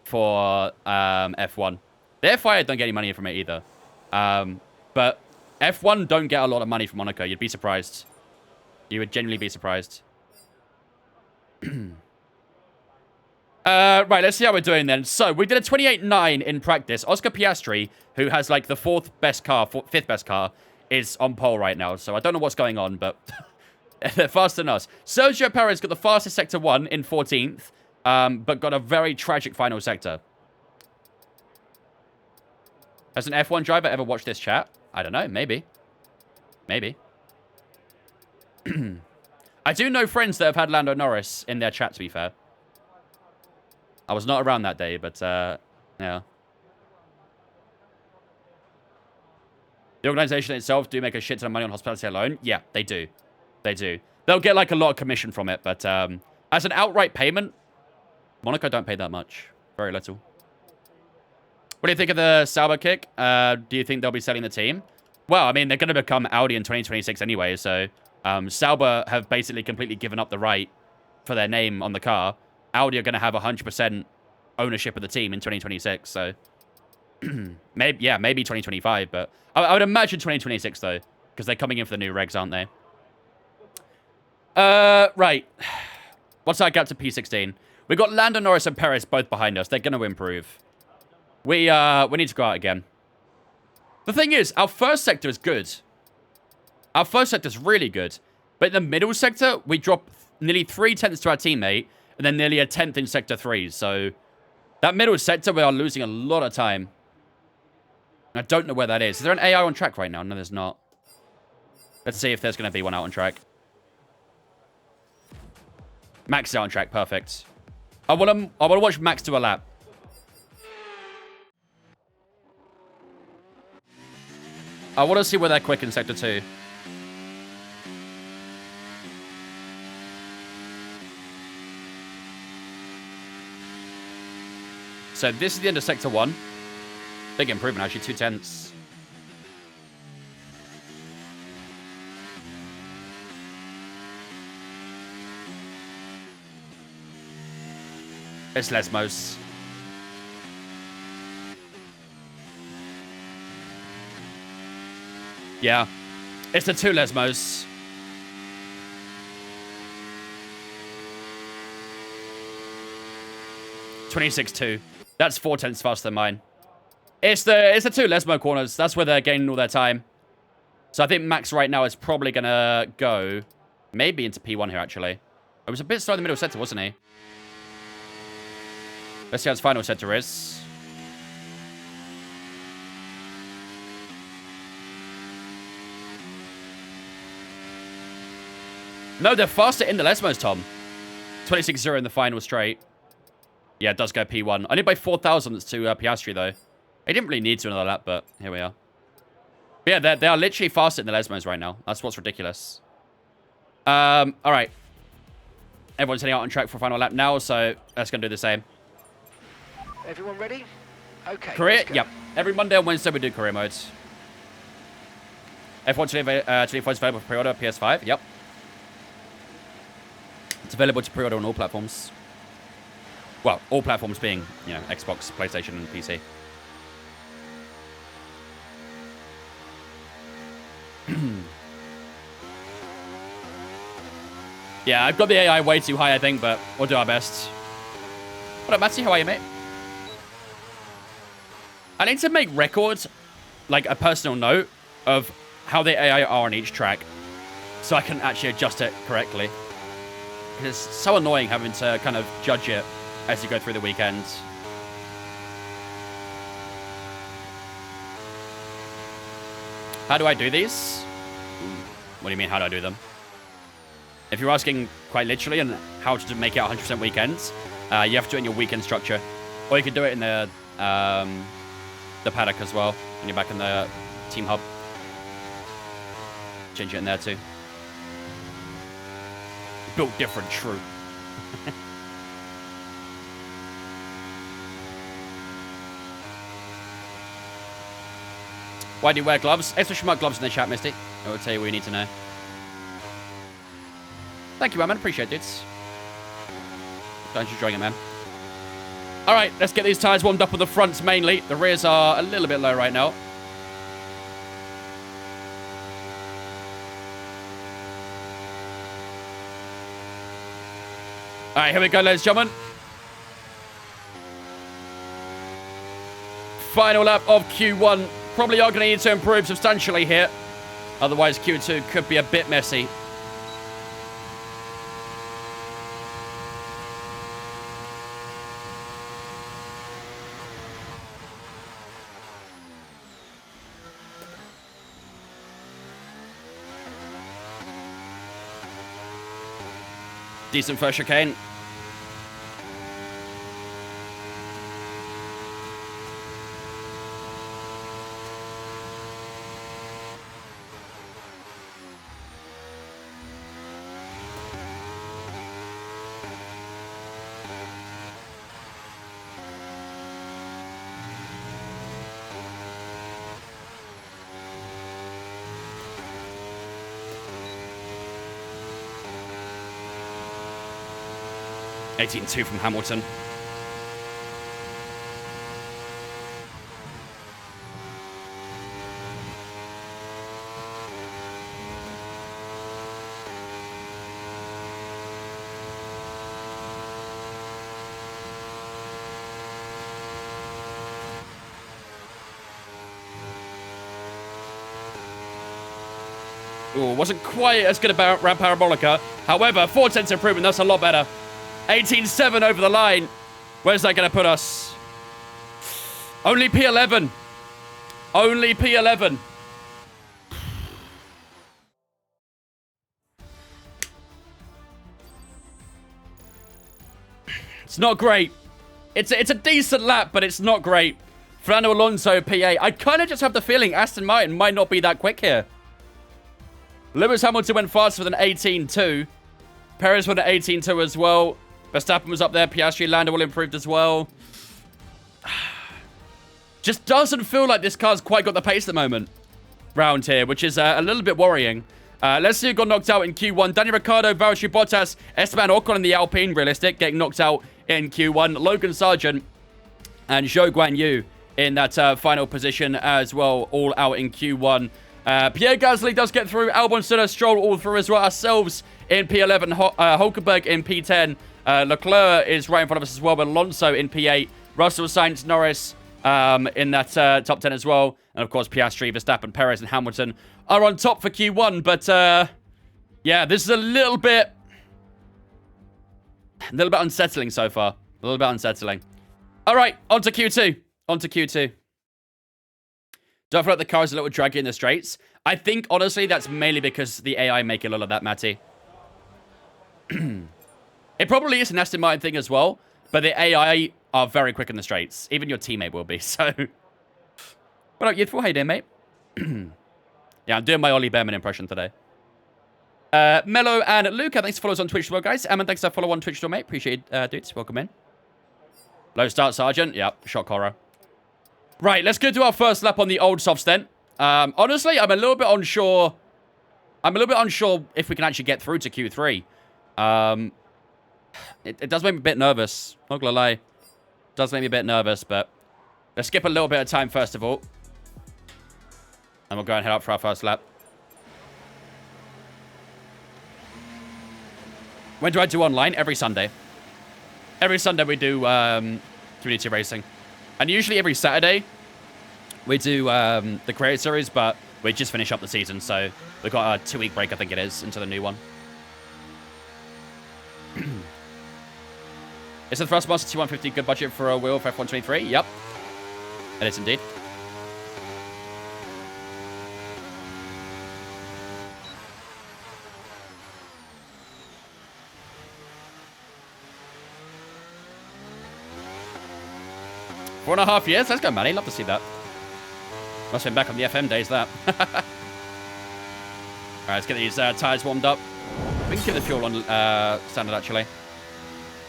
for F1. The FI don't get any money from it either. But F1 don't get a lot of money from Monaco. You'd be surprised. You would genuinely be surprised. Right, let's see how we're doing then. So, we did a 28.9 in practice. Oscar Piastri, who has like the fifth best car, is on pole right now. So, I don't know what's going on, but they're faster than us. Sergio Perez got the fastest Sector 1 in 14th, but got a very tragic final sector. Has an F1 driver ever watched this chat? I don't know. Maybe. Maybe. I do know friends that have had Lando Norris in their chat, to be fair. I was not around that day, but, yeah. The organization itself do make a shit ton of money on hospitality alone. Yeah, they do. They do. They'll get, like, a lot of commission from it, but, as an outright payment, Monaco don't pay that much. Very little. What do you think of the Sauber kick? Do you think they'll be selling the team? Well, I mean, they're going to become Audi in 2026 anyway, so Sauber have basically completely given up the right for their name on the car. Audi are going to have 100% ownership of the team in 2026, so maybe 2025, but I would imagine 2026, though, because they're coming in for the new regs, aren't they? Right. What's our gap to P16? We've got Lando Norris and Perez both behind us. They're going to improve. We need to go out again. The thing is, our first sector is good. Our first sector is really good. But in the middle sector, we drop nearly 3/10 to our teammate, and then nearly a 10th in sector 3. So that middle sector, we are losing a lot of time. I don't know where that is. Is there an AI on track right now? No, there's not. Let's see if there's going to be one out on track. Max is out on track. Perfect. I want to watch Max do a lap. I want to see where they're quick in sector 2. So this is the end of sector 1. Big improvement, actually. 2/10. It's Lesmos. Yeah. It's the 2 Lesmos. (26.2). That's 4/10 faster than mine. It's the 2 Lesmo corners. That's where they're gaining all their time. So I think Max right now is probably going to go maybe into P1 here, actually. It was a bit slow in the middle sector, wasn't he? Let's see how his final sector is. No, they're faster in the Lesmos, Tom. 26.0 in the final straight. Yeah, it does go P1. Only by 4 thousandths to Piastri, though. He didn't really need to another lap, but here we are. But yeah, they are literally faster in the Lesmos right now. That's what's ridiculous. All right. Everyone's heading out on track for a final lap now, so let's go and do the same. Everyone ready? Okay. Career? Yep. Every Monday and Wednesday we do career modes. F1 24 is available for pre-order PS5. Yep. It's available to pre-order on all platforms. Well, all platforms being, you know, Xbox, PlayStation, and PC. Yeah, I've got the AI way too high, I think, but we'll do our best. What up, Matty? How are you, mate? I need to make records, like a personal note, of how the AI are on each track, so I can actually adjust it correctly. Because it's so annoying having to kind of judge it as you go through the weekend. How do I do these? What do you mean, how do I do them? If you're asking quite literally and how to make it 100% weekends, you have to do it in your weekend structure. Or you can do it in the paddock as well, when you're back in the team hub. Change it in there too. Built different, true. Why do you wear gloves? Extra smart gloves in the chat, Misty. I will tell you what you need to know. Thank you, man. Appreciate it. Thanks for enjoying it, man. All right, let's get these tires warmed up on the fronts mainly. The rears are a little bit low right now. All right, here we go, ladies and gentlemen. Final lap of Q1. Probably are going to need to improve substantially here. Otherwise, Q2 could be a bit messy. Decent first chicane. (18.2) from Hamilton. Ooh, wasn't quite as good about Ramp Parabolica. However, 4 tenths improvement. That's a lot better. 18.7 over the line. Where's that going to put us? Only P11. Only P11. It's not great. It's a decent lap, but it's not great. Fernando Alonso, P8. I kind of just have the feeling Aston Martin might not be that quick here. Lewis Hamilton went faster than 18.2. Perez went at 18.2 as well. Verstappen was up there. Piastri, Lando all improved as well. Just doesn't feel like this car's quite got the pace at the moment round here, which is a little bit worrying. Let's see who got knocked out in Q1. Daniel Ricciardo, Valtteri Bottas, Esteban Ocon in the Alpine, realistic, getting knocked out in Q1. Logan Sargent and Zhou Guanyu in that final position as well, all out in Q1. Pierre Gasly does get through. Albon, Senna, Stroll all through as well. Ourselves in P11. Hulkenberg in P10. Leclerc is right in front of us as well, but Alonso in P8. Russell, Sainz, Norris in that top 10 as well. And of course, Piastri, Verstappen, Perez, and Hamilton are on top for Q1. But yeah, this is a little bit unsettling so far. A little bit unsettling. All right, on to Q2. On to Q2. Do I feel like the car is a little draggy in the straights? I think, honestly, that's mainly because the AI make a lot of that, Matty. It probably is an Aston Martin thing as well, but the AI are very quick in the straights. Even your teammate will be, so... What up, Youthful? How you doing, mate? Yeah, I'm doing my Ollie Behrman impression today. Mello and Luca, thanks for following us on Twitch as well, guys. Eamon, thanks for following on Twitch as well, mate. Appreciate it, dudes. Welcome in. Low start, Sergeant. Yep, shock horror. Right, let's go to our first lap on the old soft stent. Honestly, I'm a little bit unsure. I'm a little bit unsure if we can actually get through to Q3. It does make me a bit nervous. Not gonna lie. It does make me a bit nervous, but let's skip a little bit of time first of all. And we'll go and head up for our first lap. When do I do online? Every Sunday. Every Sunday we do community racing. And usually every Saturday we do the Creator Series, but we just finish up the season, so we've got a 2-week break, I think it is, into the new one. Is the Thrustmaster 2150 good budget for a wheel for F123? Yep. It is indeed. Four and a half years? Let's go, Manny. Love to see that. Must have been back on the FM days, that. Alright, let's get these tyres warmed up. We can keep the fuel on standard, actually.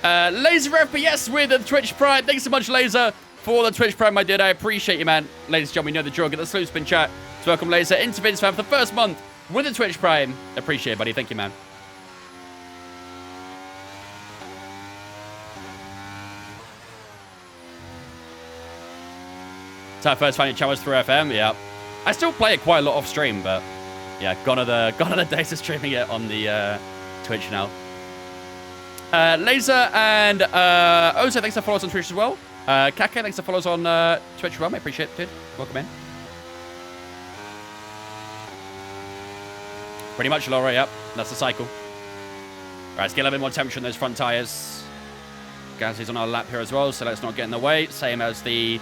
Laser FPS with the Twitch Prime. Thanks so much, Laser, for the Twitch Prime, my dude. I appreciate you, man. Ladies and gentlemen, you know the drill. Get the slow spin chat to welcome Laser into Vince Fan for the first month with the Twitch Prime. Appreciate it, buddy. Thank you, man. It's our first final challenge through FM. Yeah, I still play it quite a lot off stream, but yeah, gone are the days of streaming it on the Twitch now. Laser and Ozo, thanks for following us on Twitch as well. Kake, thanks for following us on Twitch as well. I appreciate it, dude. Welcome in. Pretty much, Laura. Yep, that's the cycle. All right, let's get a little bit more temperature on those front tires. Gasly's on our lap here as well, so let's not get in the way. Same as the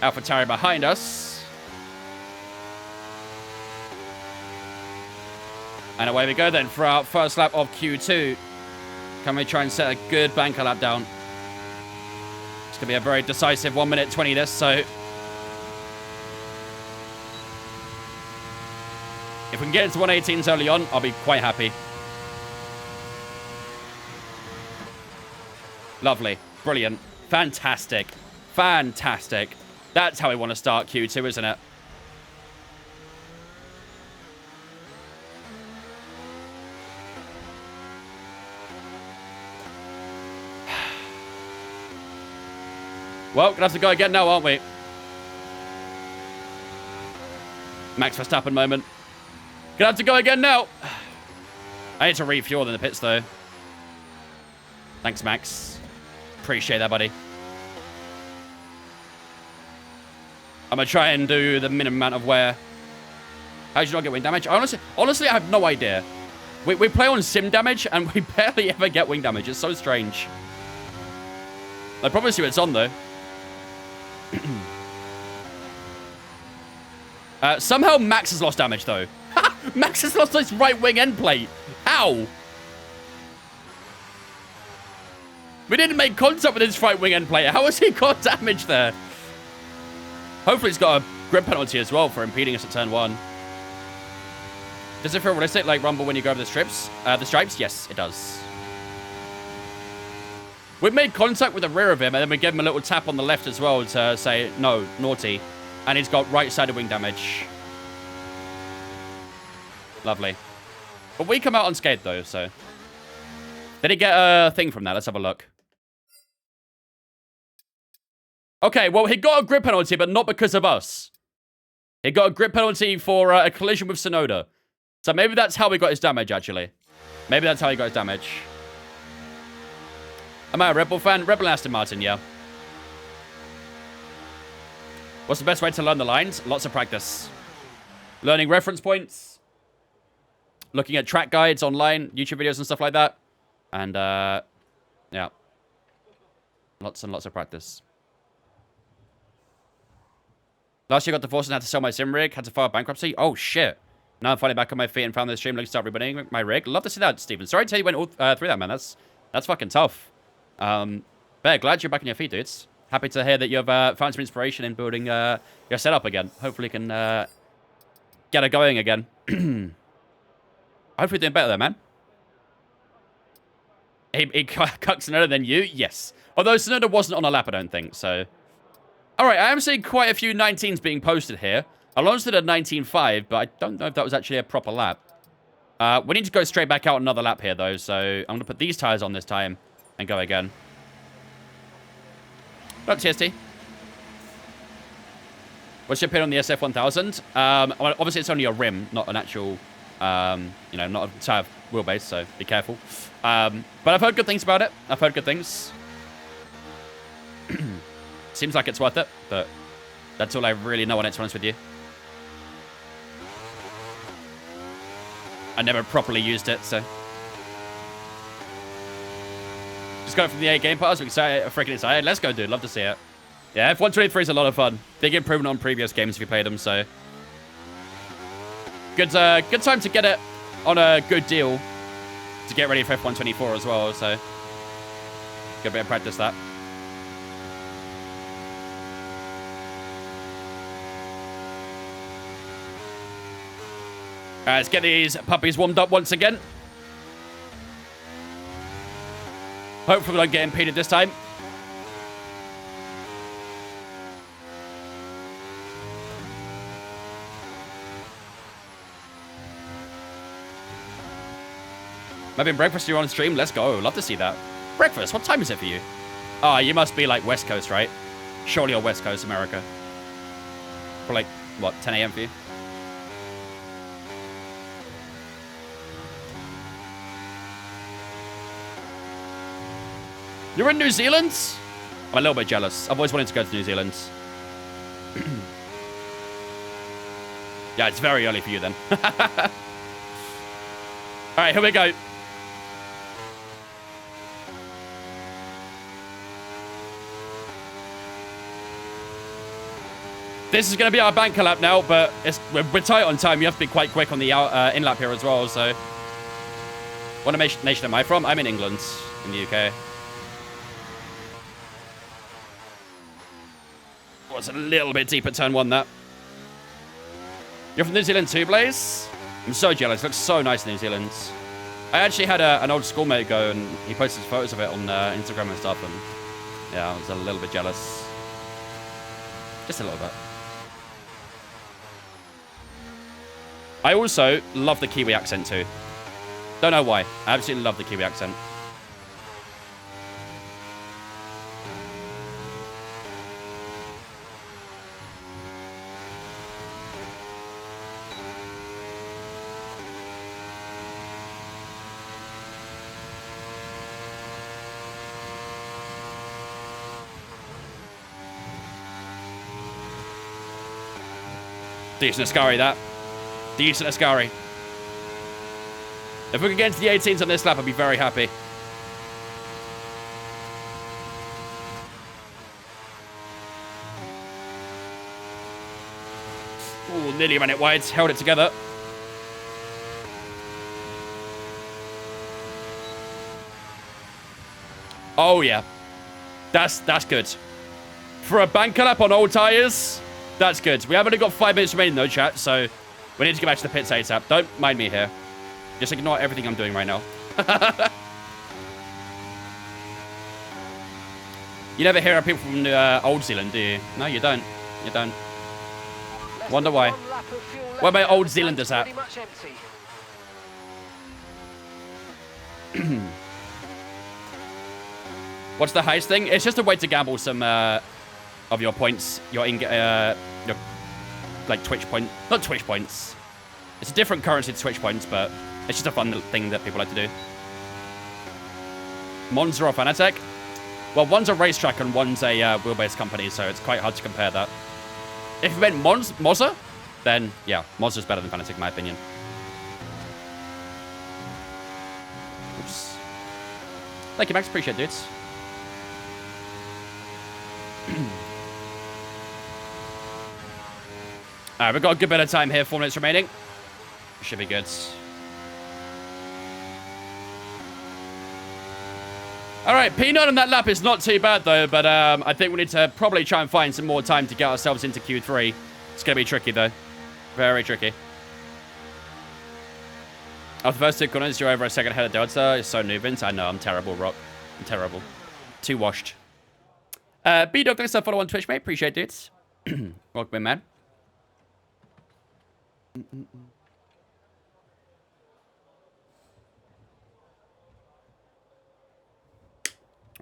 AlphaTauri behind us. And away we go then for our first lap of Q2. Can we try and set a good banker lap down? It's going to be a very decisive 1 minute 20 this, so if we can get into 118s early on, I'll be quite happy. Lovely. Brilliant. Fantastic. Fantastic. That's how we want to start Q2, isn't it? Well, gonna have to go again now, aren't we? Max Verstappen moment. Gonna have to go again now. I need to refuel in the pits, though. Thanks, Max. Appreciate that, buddy. I'm gonna try and do the minimum amount of wear How did you not get wing damage? Honestly, I have no idea. We play on sim damage, and we barely ever get wing damage. It's so strange. I promise you it's on, though. Somehow Max has lost damage, though. Max has lost his right wing end plate. How? We didn't make contact with his right wing end plate. How has he got damage there? Hopefully he's got a grip penalty as well for impeding us at turn 1. Does it feel realistic like Rumble when you go over the stripes? Yes, it does. We've made contact with the rear of him, and then we give him a little tap on the left as well to say, no, naughty. And he's got right-sided wing damage. Lovely. But we come out unscathed, though, so... Did he get a thing from that? Let's have a look. Okay, well, he got a grip penalty, but not because of us. He got a grip penalty for a collision with Sonoda. So maybe that's how he got his damage, actually. Maybe that's how he got his damage. Am I a Red Bull fan? Red Bull Aston Martin, yeah. What's the best way to learn the lines? Lots of practice. Learning reference points. Looking at track guides online, YouTube videos and stuff like that. And, yeah. Lots and lots of practice. Last year I got divorced and had to sell my sim rig. Had to file bankruptcy. Oh, shit. Now I'm finally back on my feet and found the stream looking to start rebooting my rig. Love to see that, Steven. Sorry to tell you went all through that, man. That's fucking tough. But yeah, glad you're back on your feet, dudes. Happy to hear that you've found some inspiration in building your setup again. Hopefully you can get it going again. Hopefully doing better there, man. He cucked Sonoda than you? Yes. Although Sonoda wasn't on a lap, I don't think, so... Alright, I am seeing quite a few 19s being posted here. Alonso did a 19.5, but I don't know if that was actually a proper lap. We need to go straight back out another lap here, though, so I'm going to put these tyres on this time and go again. Not TST. What's your opinion on the SF1000? Well, obviously, it's only a rim, not an actual, you know, not a tire wheelbase, so be careful. But I've heard good things about it. I've heard good things. Seems like it's worth it, but that's all I really know on it, to be honest with you. I never properly used it, so. Just going from the 8 game pass, we're freaking excited. Let's go, dude. Love to see it. Yeah, F123 is a lot of fun. Big improvement on previous games if you played them, so. Good time to get it on a good deal to get ready for F124 as well, so. Good bit of practice, that. Let's get these puppies warmed up once again. Hopefully we don't get impeded this time. Having breakfast here on stream? Let's go. Love to see that. Breakfast? What time is it for you? Oh, you must be like West Coast, right? Surely you're West Coast America. For like, what, 10 a.m. for you? You're in New Zealand? I'm a little bit jealous. I've always wanted to go to New Zealand. Yeah, it's very early for you then. Alright, here we go. This is going to be our banker lap now, but we're tight on time. You have to be quite quick on the in-lap here as well, so... What nation am I from? I'm in England, in the UK. Was a little bit deep at turn 1, that. You're from New Zealand too, Blaze? I'm so jealous. It looks so nice in New Zealand. I actually had an old schoolmate go, and he posted photos of it on Instagram and stuff, and yeah, I was a little bit jealous. Just a little bit. I also love the Kiwi accent too. Don't know why. I absolutely love the Kiwi accent. Decent Ascari, that. Decent Ascari. If we can get into the 18s on this lap, I'd be very happy. Ooh, nearly ran it wide. Held it together. Oh, yeah. That's good. For a banker lap on old tyres, that's good. We have only got 5 minutes remaining, though, chat, so we need to get back to the pits ASAP. Don't mind me here. Just ignore everything I'm doing right now. You never hear of people from Old Zealand, do you? No, you don't. You don't. Wonder why. Where my Old Zealanders at? What's the heist thing? It's just a way to gamble some of your points, your like Twitch point, not Twitch points. It's a different currency to Twitch points, but it's just a fun thing that people like to do. Monza or Fanatec? Well, one's a racetrack and one's a wheelbase company, so it's quite hard to compare that. If you meant Monza, then yeah, Monza's better than Fanatec in my opinion. Oops. Thank you, Max. Appreciate it, dudes. Alright, we've got a good bit of time here. 4 minutes remaining. Should be good. Alright, P9 on that lap is not too bad though, but I think we need to probably try and find some more time to get ourselves into Q3. It's going to be tricky though. Very tricky. After the first 2 corners, you're over a second ahead of Delta. It's so new, Vince. I know, I'm terrible, Rock. I'm terrible. Too washed. B-Dog, thanks for follow on Twitch, mate. Appreciate it. Welcome in, man.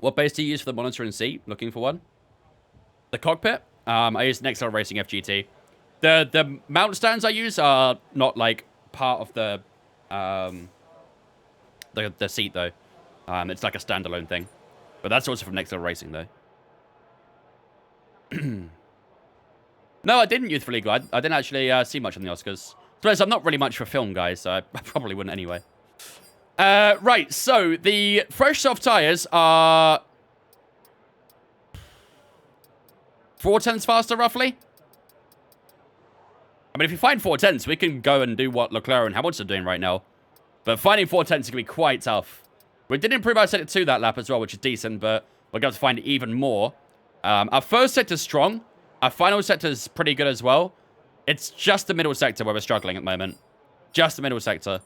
What base do you use for the monitor and seat? Looking for one. The cockpit? I use an XL Racing FGT. The mount stands I use are not like part of the seat though. It's like a standalone thing. But that's also from XL Racing though. No, I didn't use for legal. I didn't actually see much on the Oscars. So I'm not really much for film, guys, so I probably wouldn't anyway. Right, so the fresh soft tyres are 4/10 faster, roughly. I mean, if you find 4/10, we can go and do what Leclerc and Hamilton are doing right now. But finding 4/10 is going to be quite tough. We did improve our sector 2 that lap as well, which is decent, but we're going to have to find even more. Our first sector's strong. Our final sector's pretty good as well. It's just the middle sector where we're struggling at the moment. Just the middle sector.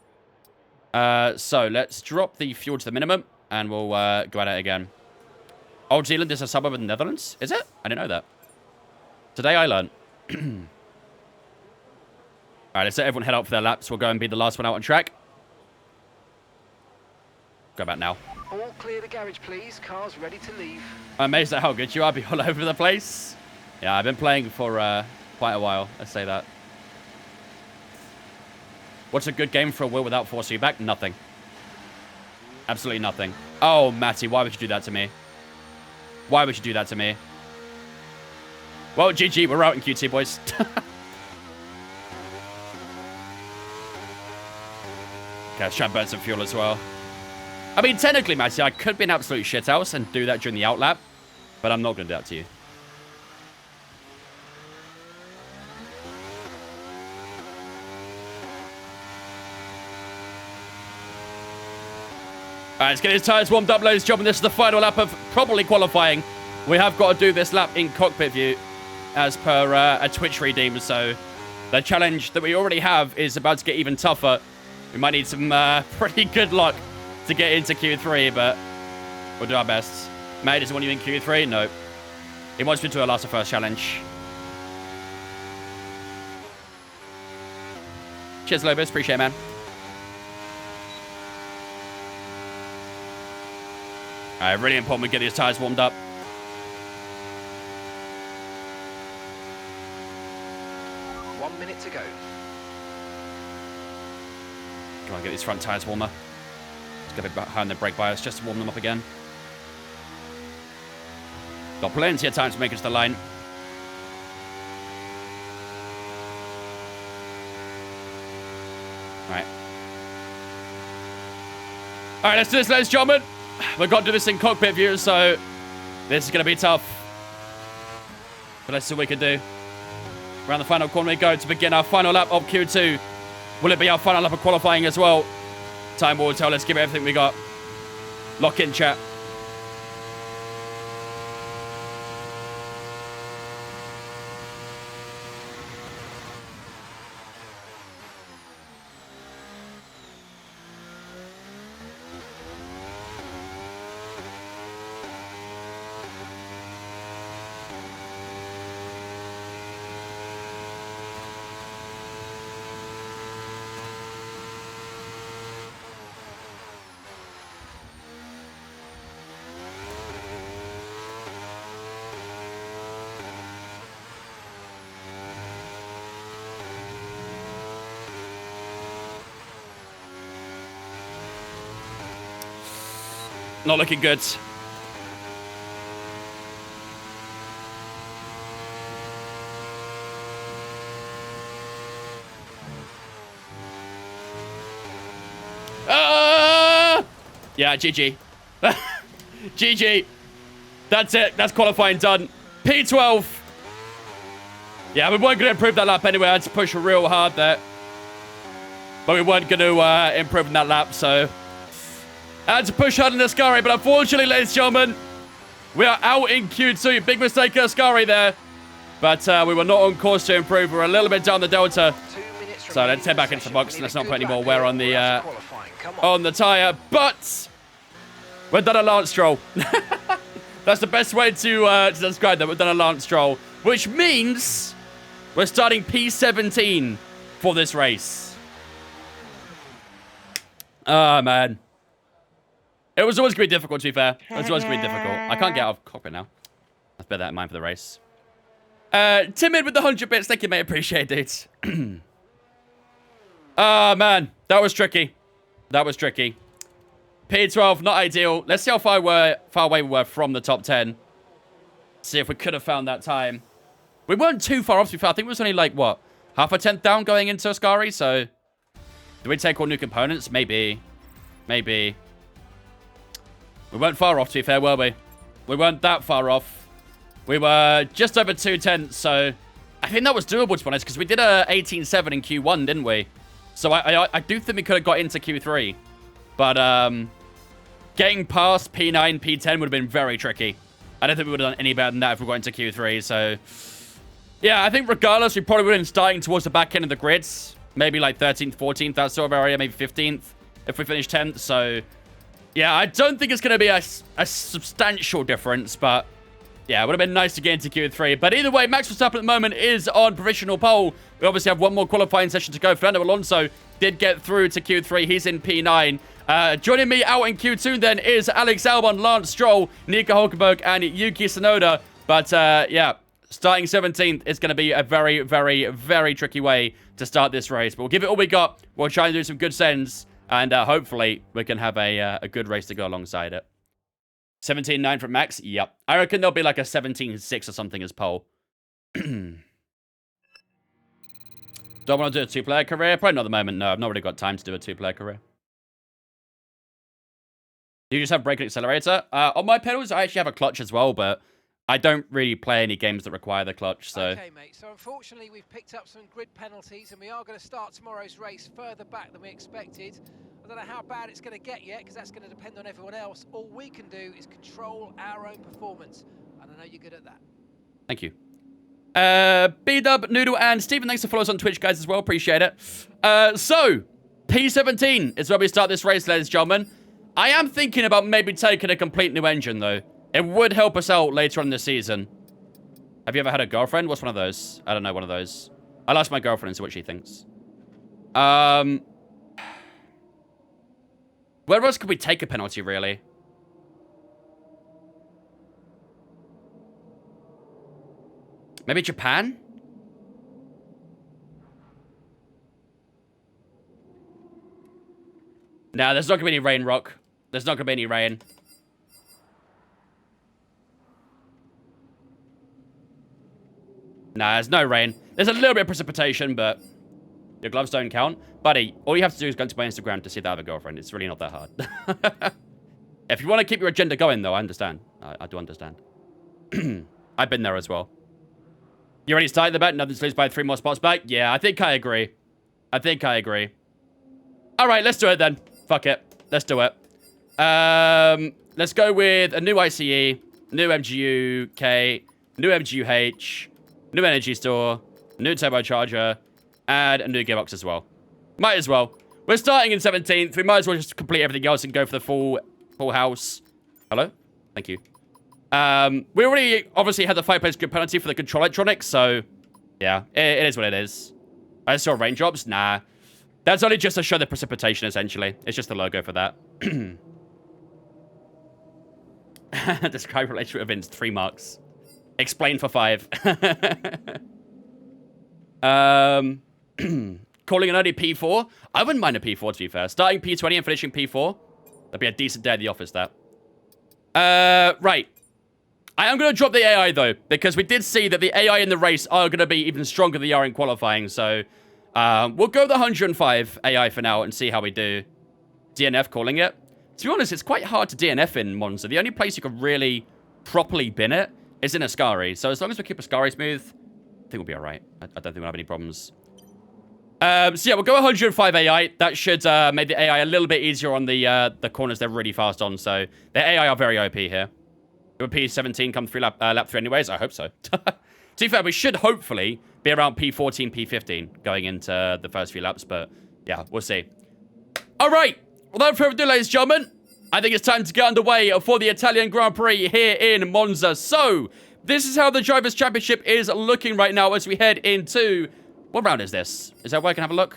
So let's drop the fuel to the minimum, and we'll go at it again. Old Zealand is a suburb of the Netherlands? Is it? I didn't know that. Today I learned. Alright, let's let everyone head out for their laps. We'll go and be the last one out on track. Go back now. All clear the garage, please. Cars ready to leave. I'm amazed at how good you are. Be all over the place. Yeah, I've been playing for quite a while. Let's say that. What's a good game for a wheel without force feedback? Nothing. Absolutely nothing. Oh, Matty, why would you do that to me? Why would you do that to me? Well, GG, we're out in Q2, boys. Okay, let's try and burn some fuel as well. I mean, technically, Matty, I could be an absolute shithouse and do that during the outlap, but I'm not going to do that to you. Alright, let's get his tyres warmed up, ladies and gentlemen. This is the final lap of probably qualifying. We have got to do this lap in cockpit view as per a Twitch redeem. So the challenge that we already have is about to get even tougher. We might need some pretty good luck to get into Q3, but we'll do our best. May, does he want you in Q3? No. He wants me to do a last of first challenge. Cheers, Lobos. Appreciate it, man. Alright, really important we get these tyres warmed up. One minute to go. Come on, get these front tyres warmer. Let's get a bit behind the brake bias just to warm them up again. Got plenty of time to make it to the line. Alright. Alright, let's do this, ladies and gentlemen. We've got to do this in cockpit view, so this is going to be tough. But let's see what we can do. Around the final corner we go to begin our final lap of Q2. Will it be our final lap of qualifying as well? Time will tell. Let's give it everything we got. Lock in, chat. Not looking good. Yeah, GG. GG. That's it. That's qualifying done. P12. Yeah, we weren't going to improve that lap anyway. I had to push real hard there. But we weren't going to improve in that lap, so... I had to push hard in the Ascari, but unfortunately, ladies and gentlemen, we are out in Q2. Big mistake of Ascari there. But we were not on course to improve. We're a little bit down the delta. So let's head back into the box and let's not put any more wear on the tyre. But we've done a Lance Stroll. That's the best way to describe that. We've done a Lance Stroll, which means we're starting P17 for this race. Oh, man. It was always going to be difficult, to be fair. It was always going to be difficult. I can't get out of cockpit now. Let's bear that in mind for the race. Timid with the 100 bits. Thank you, mate. Appreciate it. Ah, man. That was tricky. That was tricky. P12, not ideal. Let's see how far away we were from the top 10. See if we could have found that time. We weren't too far off, to be fair. I think it was only like, what, half a tenth down going into Ascari, so... Did we take all new components? Maybe. Maybe. We weren't far off, to be fair, were we? We weren't that far off. We were just over 2 tenths, so... I think that was doable, to be honest, because we did a 18.7 in Q1, didn't we? So I do think we could have got into Q3. But, getting past P9, P10 would have been very tricky. I don't think we would have done any better than that if we got into Q3, so... Yeah, I think regardless, we probably would have been starting towards the back end of the grids. Maybe like 13th, 14th, that sort of area, maybe 15th, if we finish 10th, so... Yeah, I don't think it's going to be a substantial difference, but... Yeah, it would have been nice to get into Q3. But either way, Max Verstappen at the moment is on provisional pole. We obviously have one more qualifying session to go. Fernando Alonso did get through to Q3. He's in P9. Joining me out in Q2 then is Alex Albon, Lance Stroll, Nico Hulkenberg, and Yuki Tsunoda. But yeah, starting 17th is going to be a very, very, very tricky way to start this race. But we'll give it all we got. We'll try and do some good sends. And hopefully we can have a good race to go alongside it. 17.9 from Max? Yep. I reckon there'll be like a 17.6 or something as pole. Do I want to do a 2-player career? Probably not at the moment, no. I've not really got time to do a 2-player career. Do you just have brake and accelerator? On my pedals, I actually have a clutch as well, but I don't really play any games that require the clutch, so... Okay, mate. So unfortunately, we've picked up some grid penalties, and we are going to start tomorrow's race further back than we expected. I don't know how bad it's going to get yet, because that's going to depend on everyone else. All we can do is control our own performance, and I know you're good at that. Thank you. B-Dub, Noodle, and Stephen, thanks for following us on Twitch, guys, as well. Appreciate it. So, P17 is where we start this race, ladies and gentlemen. I am thinking about maybe taking a complete new engine, though. It would help us out later on in the season. Have you ever had a girlfriend? What's one of those? I don't know, one of those. I'll ask my girlfriend and see what she thinks. Where else could we take a penalty, really? Maybe Japan? Nah, there's not gonna be any rain, Rock. There's not gonna be any rain. Nah, there's no rain. There's a little bit of precipitation, but Your gloves don't count. Buddy, all you have to do is go to my Instagram to see that I have a girlfriend. It's really not that hard. If you want to keep your agenda going, though, I understand. I do understand. I've been there as well. You already started the bet? Nothing to lose by 3 more spots back? Yeah, I think I agree. I think I agree. All right, let's do it then. Fuck it. Let's do it. Let's go with a new ICE, new MGU-K, new MGU-H, new energy store, new turbocharger, and a new gearbox as well. Might as well. We're starting in 17th. We might as well just complete everything else and go for the full house. Hello? Thank you. We already obviously had the 5-place grid penalty for the control electronics, so yeah, it is what it is. I saw raindrops? Nah. That's only just to show the precipitation, essentially. It's just the logo for that. Describe relationship with events, 3 marks. Explain for 5. Calling an early P4? I wouldn't mind a P4, to be fair. Starting P20 and finishing P4? That'd be a decent day at the office, that. Right. I am going to drop the AI, though, because we did see that the AI in the race are going to be even stronger than they are in qualifying, so we'll go the 105 AI for now and see how we do. DNF calling it. To be honest, it's quite hard to DNF in Monza. The only place you can really properly bin it is in Ascari, so as long as we keep Ascari smooth, I think we'll be alright. I don't think we'll have any problems. So yeah, we'll go 105 AI. That should make the AI a little bit easier on the corners they're really fast on, so the AI are very OP here. Will P17 come through lap 3 anyways? I hope so. To be fair, we should hopefully be around P14, P15 going into the first few laps, but yeah, we'll see. All right. Without further ado, ladies and gentlemen, I think it's time to get underway for the Italian Grand Prix here in Monza. So, this is how the Drivers' Championship is looking right now as we head into... What round is this? Is that where I can have a look?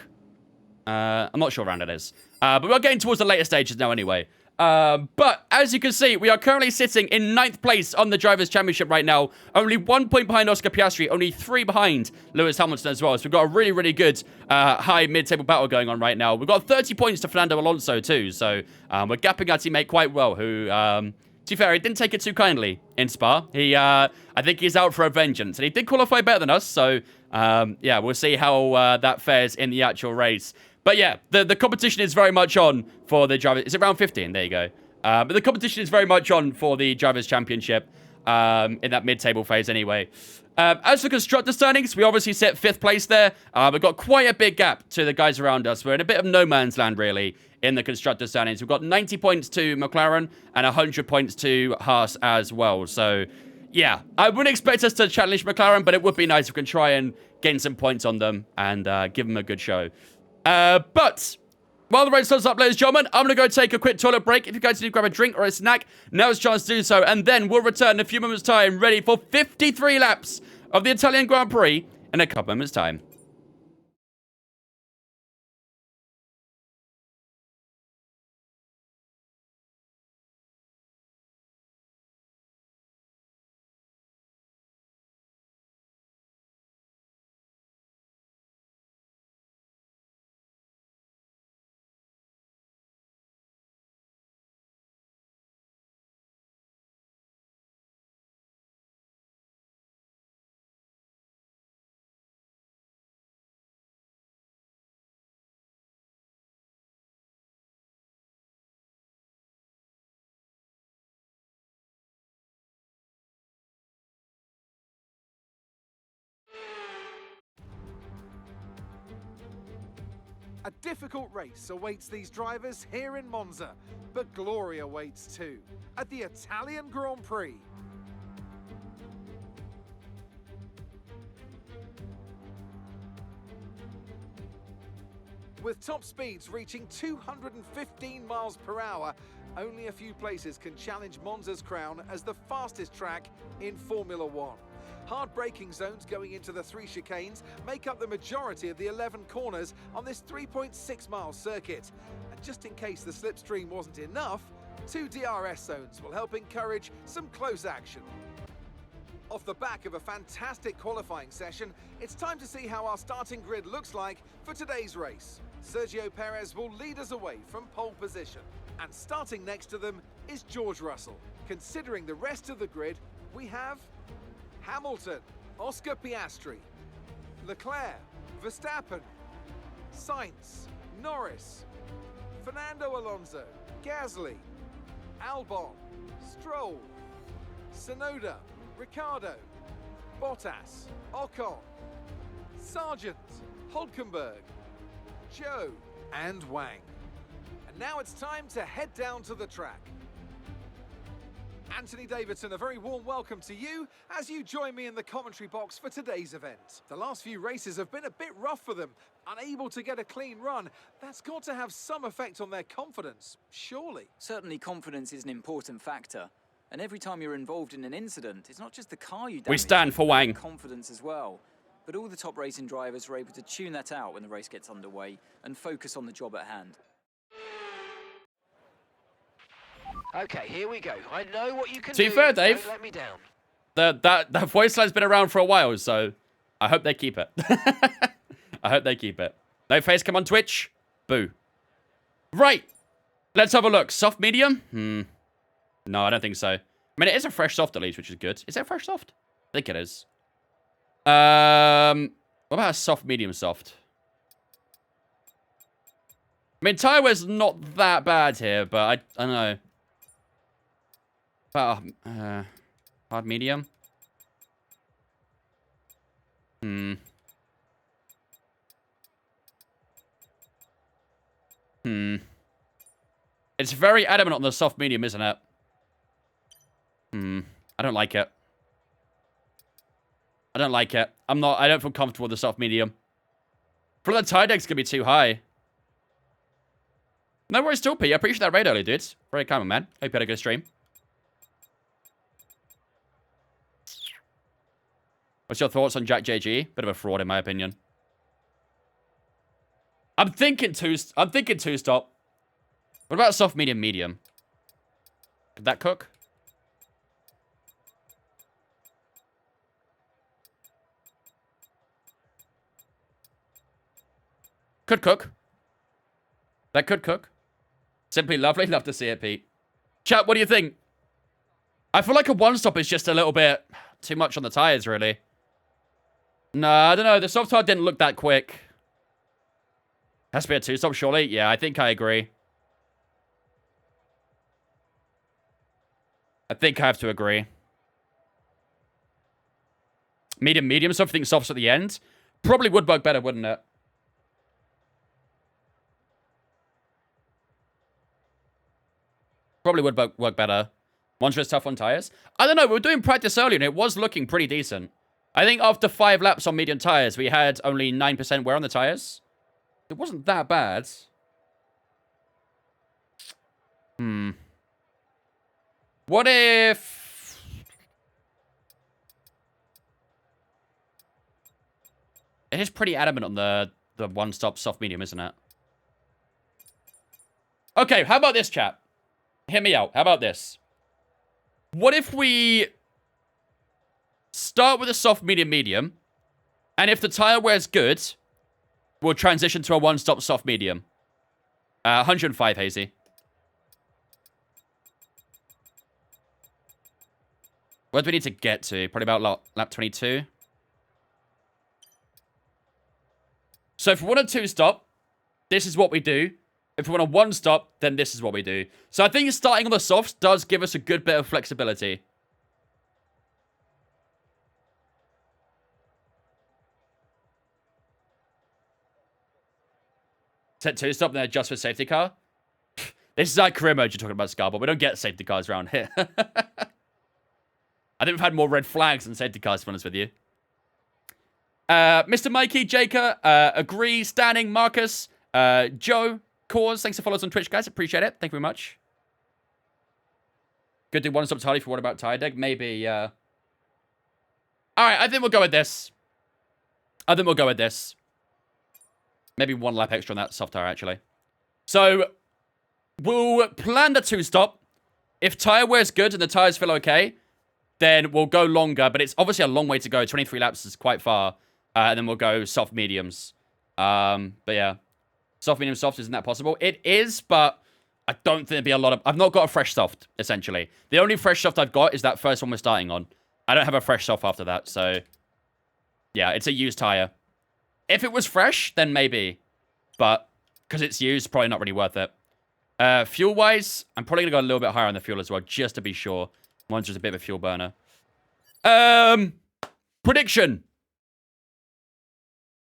I'm not sure what round it is. But we're getting towards the later stages now anyway. But as you can see, we are currently sitting in 9th place on the Drivers' Championship right now. Only 1 point behind Oscar Piastri, only 3 behind Lewis Hamilton as well. So we've got a really, really good high mid-table battle going on right now. We've got 30 points to Fernando Alonso too. So we're gapping our teammate quite well, who, to be fair, he didn't take it too kindly in Spa. I think he's out for a vengeance. And he did qualify better than us, so yeah, we'll see how that fares in the actual race. But yeah, the competition is very much on for the Drivers... Is it round 15? There you go. But the competition is very much on for the Drivers' Championship in that mid-table phase anyway. As for constructor standings, we obviously sit 5th place there. We've got quite a big gap to the guys around us. We're in a bit of no man's land, really, in the constructor standings. We've got 90 points to McLaren and 100 points to Haas as well. So, yeah, I wouldn't expect us to challenge McLaren, but it would be nice if we can try and gain some points on them and give them a good show. But while the race starts up, ladies and gentlemen, I'm going to go take a quick toilet break. If you guys need to grab a drink or a snack, now's a chance to do so. And then we'll return in a few moments' time, ready for 53 laps of the Italian Grand Prix in a couple moments' time. A difficult race awaits these drivers here in Monza, but glory awaits too at the Italian Grand Prix. With top speeds reaching 215 miles per hour, only a few places can challenge Monza's crown as the fastest track in Formula One. Hard braking zones going into the 3 chicanes make up the majority of the 11 corners on this 3.6-mile circuit. And just in case the slipstream wasn't enough, 2 DRS zones will help encourage some close action. Off the back of a fantastic qualifying session, it's time to see how our starting grid looks like for today's race. Sergio Perez will lead us away from pole position. And starting next to them is George Russell. Considering the rest of the grid, we have Hamilton, Oscar Piastri, Leclerc, Verstappen, Sainz, Norris, Fernando Alonso, Gasly, Albon, Stroll, Tsunoda, Ricciardo, Bottas, Ocon, Sargent, Hulkenberg, Joe, and Wang. And now it's time to head down to the track. Anthony Davidson, a very warm welcome to you as you join me in the commentary box for today's event. The last few races have been a bit rough for them, unable to get a clean run. That's got to have some effect on their confidence, surely. Certainly confidence is an important factor. And every time you're involved in an incident, it's not just the car you damage. We stand for Wang. Confidence as well. But all the top racing drivers are able to tune that out when the race gets underway and focus on the job at hand. Okay, here we go. I know what you can To do. be fair, Dave, Don't let me down. that voice line's been around for a while, so I hope they keep it. I hope they keep it. No face cam on Twitch? Boo. Right. Let's have a look. Soft medium? No, I don't think so. I mean, it is a fresh soft at least, which is good. Is it a fresh soft? I think it is. What about a soft medium soft? I mean, tire wear's not that bad here, but I don't know. About hard medium? It's very adamant on the soft medium, isn't it? I don't like it. I don't like it. I don't feel comfortable with the soft medium. For the tire deck's gonna be too high. No worries, still, P. I appreciate that raid early, dudes. Very kind, man. Hope you had a good stream. What's your thoughts on Jack JG? Bit of a fraud, in my opinion. I'm thinking two stop. What about soft, medium, medium? Could that cook? Could cook. That could cook. Simply lovely. Love to see it, Pete. Chat, what do you think? I feel like a one-stop is just a little bit too much on the tires, really. No, I don't know. The soft hard didn't look that quick. Has to be a two-stop, surely? Yeah, I think I agree. I think I have to agree. Medium, medium, so everything softs at the end. Probably would work better, wouldn't it? Probably would work better. Once it's tough on tires. I don't know. We were doing practice earlier, and it was looking pretty decent. I think after 5 laps on medium tires, we had only 9% wear on the tires. It wasn't that bad. What if... It is pretty adamant on the one-stop soft medium, isn't it? Okay, how about this, chat? Hear me out. How about this? What if we start with a soft, medium, medium, and if the tire wear's good, we'll transition to a one-stop soft, medium. 105, Hazy. Where do we need to get to? Probably about lap 22. So if we want a two-stop, this is what we do. If we want a one-stop, then this is what we do. So I think starting on the softs does give us a good bit of flexibility. Set two-stop, then adjust for safety car. This is our career mode you're talking about, Scarborough. We don't get safety cars around here. I think we've had more red flags than safety cars, to be honest with you. Mr. Mikey, Jaker, Agree, Standing, Marcus, Joe, Cause, thanks for following us on Twitch, guys. Appreciate it. Thank you very much. Could do one stop Harley for what about tire deck? Maybe, yeah. Alright, I think we'll go with this. Maybe 1 lap extra on that soft tire, actually. So, we'll plan the two-stop. If tire wear's good and the tires feel okay, then we'll go longer. But it's obviously a long way to go. 23 laps is quite far. And then we'll go soft mediums. But yeah. Soft, medium, soft, isn't that possible? It is, but I don't think there'd be a lot of... I've not got a fresh soft, essentially. The only fresh soft I've got is that first one we're starting on. I don't have a fresh soft after that, so... Yeah, it's a used tire. If it was fresh, then maybe. but because it's used, probably not really worth it. Fuel-wise, I'm probably going to go a little bit higher on the fuel as well, just to be sure. Monza's a bit of a fuel burner. Prediction.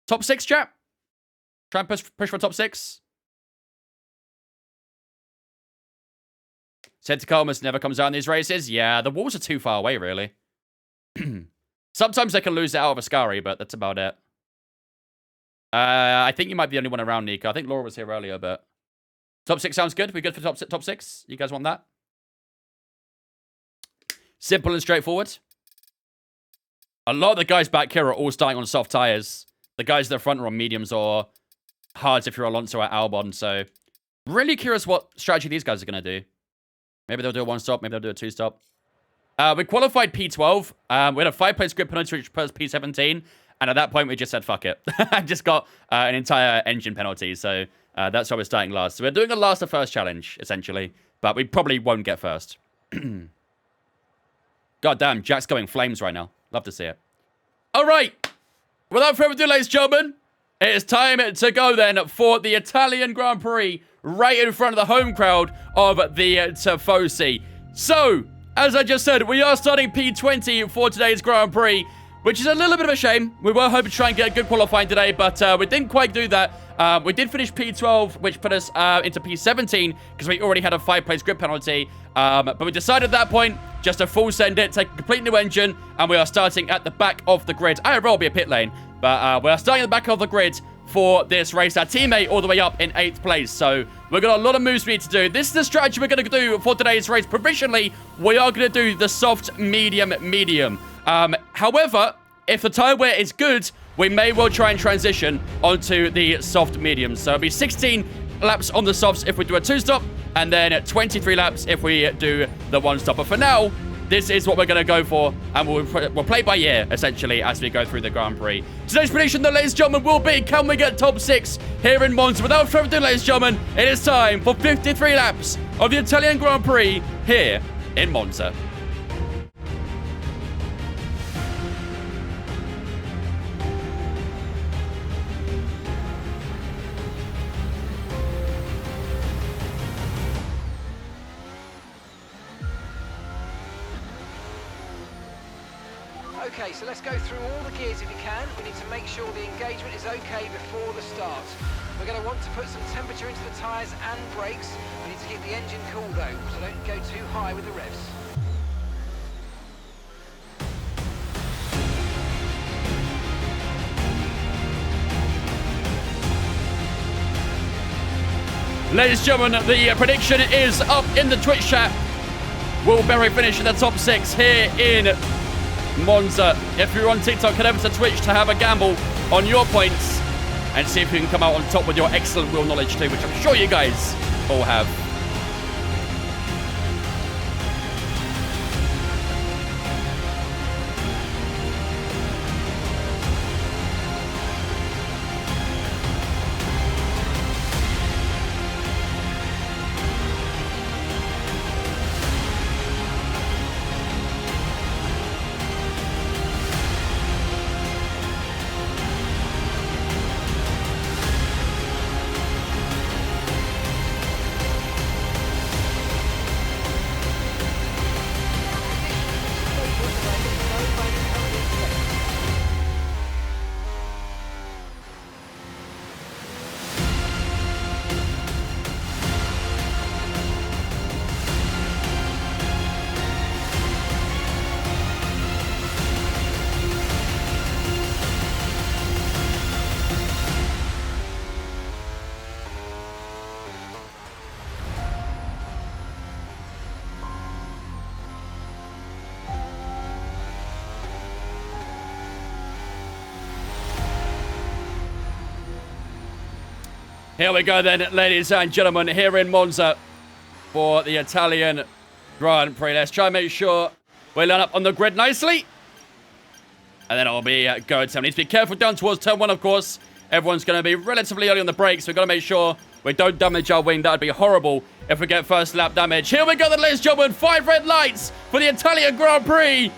Top 6, chat? Try and push for top 6. Said Tacomas never comes out in these races. Yeah, the walls are too far away, really. Sometimes they can lose it out of a Ascari, but that's about it. I think you might be the only one around, Nico. I think Laura was here earlier, but... Top 6 sounds good. We good for top 6? You guys want that? Simple and straightforward. A lot of the guys back here are all starting on soft tires. The guys at the front are on mediums or hards if you're Alonso or Albon. So, really curious what strategy these guys are going to do. Maybe they'll do a 1-stop. Maybe they'll do a 2-stop. We qualified P12. We had a 5-place grid penalty, which was P17. And at that point, we just said, fuck it. I just got an entire engine penalty. So, that's why we're starting last. So, we're doing a last to first challenge, essentially. But we probably won't get first. God damn, Jack's going flames right now. Love to see it. All right. Without further ado, ladies and gentlemen, it is time to go then for the Italian Grand Prix right in front of the home crowd of the Tifosi. So, as I just said, we are starting P20 for today's Grand Prix, which is a little bit of a shame. We were hoping to try and get a good qualifying today, but we didn't quite do that. We did finish P12, which put us into P17, because we already had a 5-place grid penalty. But we decided at that point just to full send it, take a complete new engine, and we are starting at the back of the grid. I will be a pit lane, but we are starting at the back of the grid for this race. Our teammate all the way up in 8th place, so we've got a lot of moves we need to do. This is the strategy we're going to do for today's race. Provisionally, we are going to do the soft, medium. However, if the tire wear is good, we may well try and transition onto the soft mediums. So it'll be 16 laps on the softs if we do a 2-stop, and then 23 laps if we do the 1-stop. But for now, this is what we're going to go for, and we'll play by ear, essentially, as we go through the Grand Prix. Today's prediction, ladies and gentlemen, will be, can we get top 6 here in Monza? Without further ado, ladies and gentlemen, it is time for 53 laps of the Italian Grand Prix here in Monza. Okay, so let's go through all the gears if you can. We need to make sure the engagement is okay before the start. We're going to want to put some temperature into the tyres and brakes. We need to keep the engine cool though, so don't go too high with the revs. Ladies and gentlemen, the prediction is up in the Twitch chat. Will Berry finish in the top 6 here in Monza? If you're on TikTok, head over to Twitch to have a gamble on your points and see if you can come out on top with your excellent wheel knowledge too, which I'm sure you guys all have. Here we go then, ladies and gentlemen, here in Monza for the Italian Grand Prix. Let's try and make sure we line up on the grid nicely. And then it'll be go time. Need to be careful down towards turn 1, of course. Everyone's going to be relatively early on the brakes. We've got to make sure we don't damage our wing. That would be horrible if we get first lap damage. Here we go then, ladies and gentlemen. 5 red lights for the Italian Grand Prix.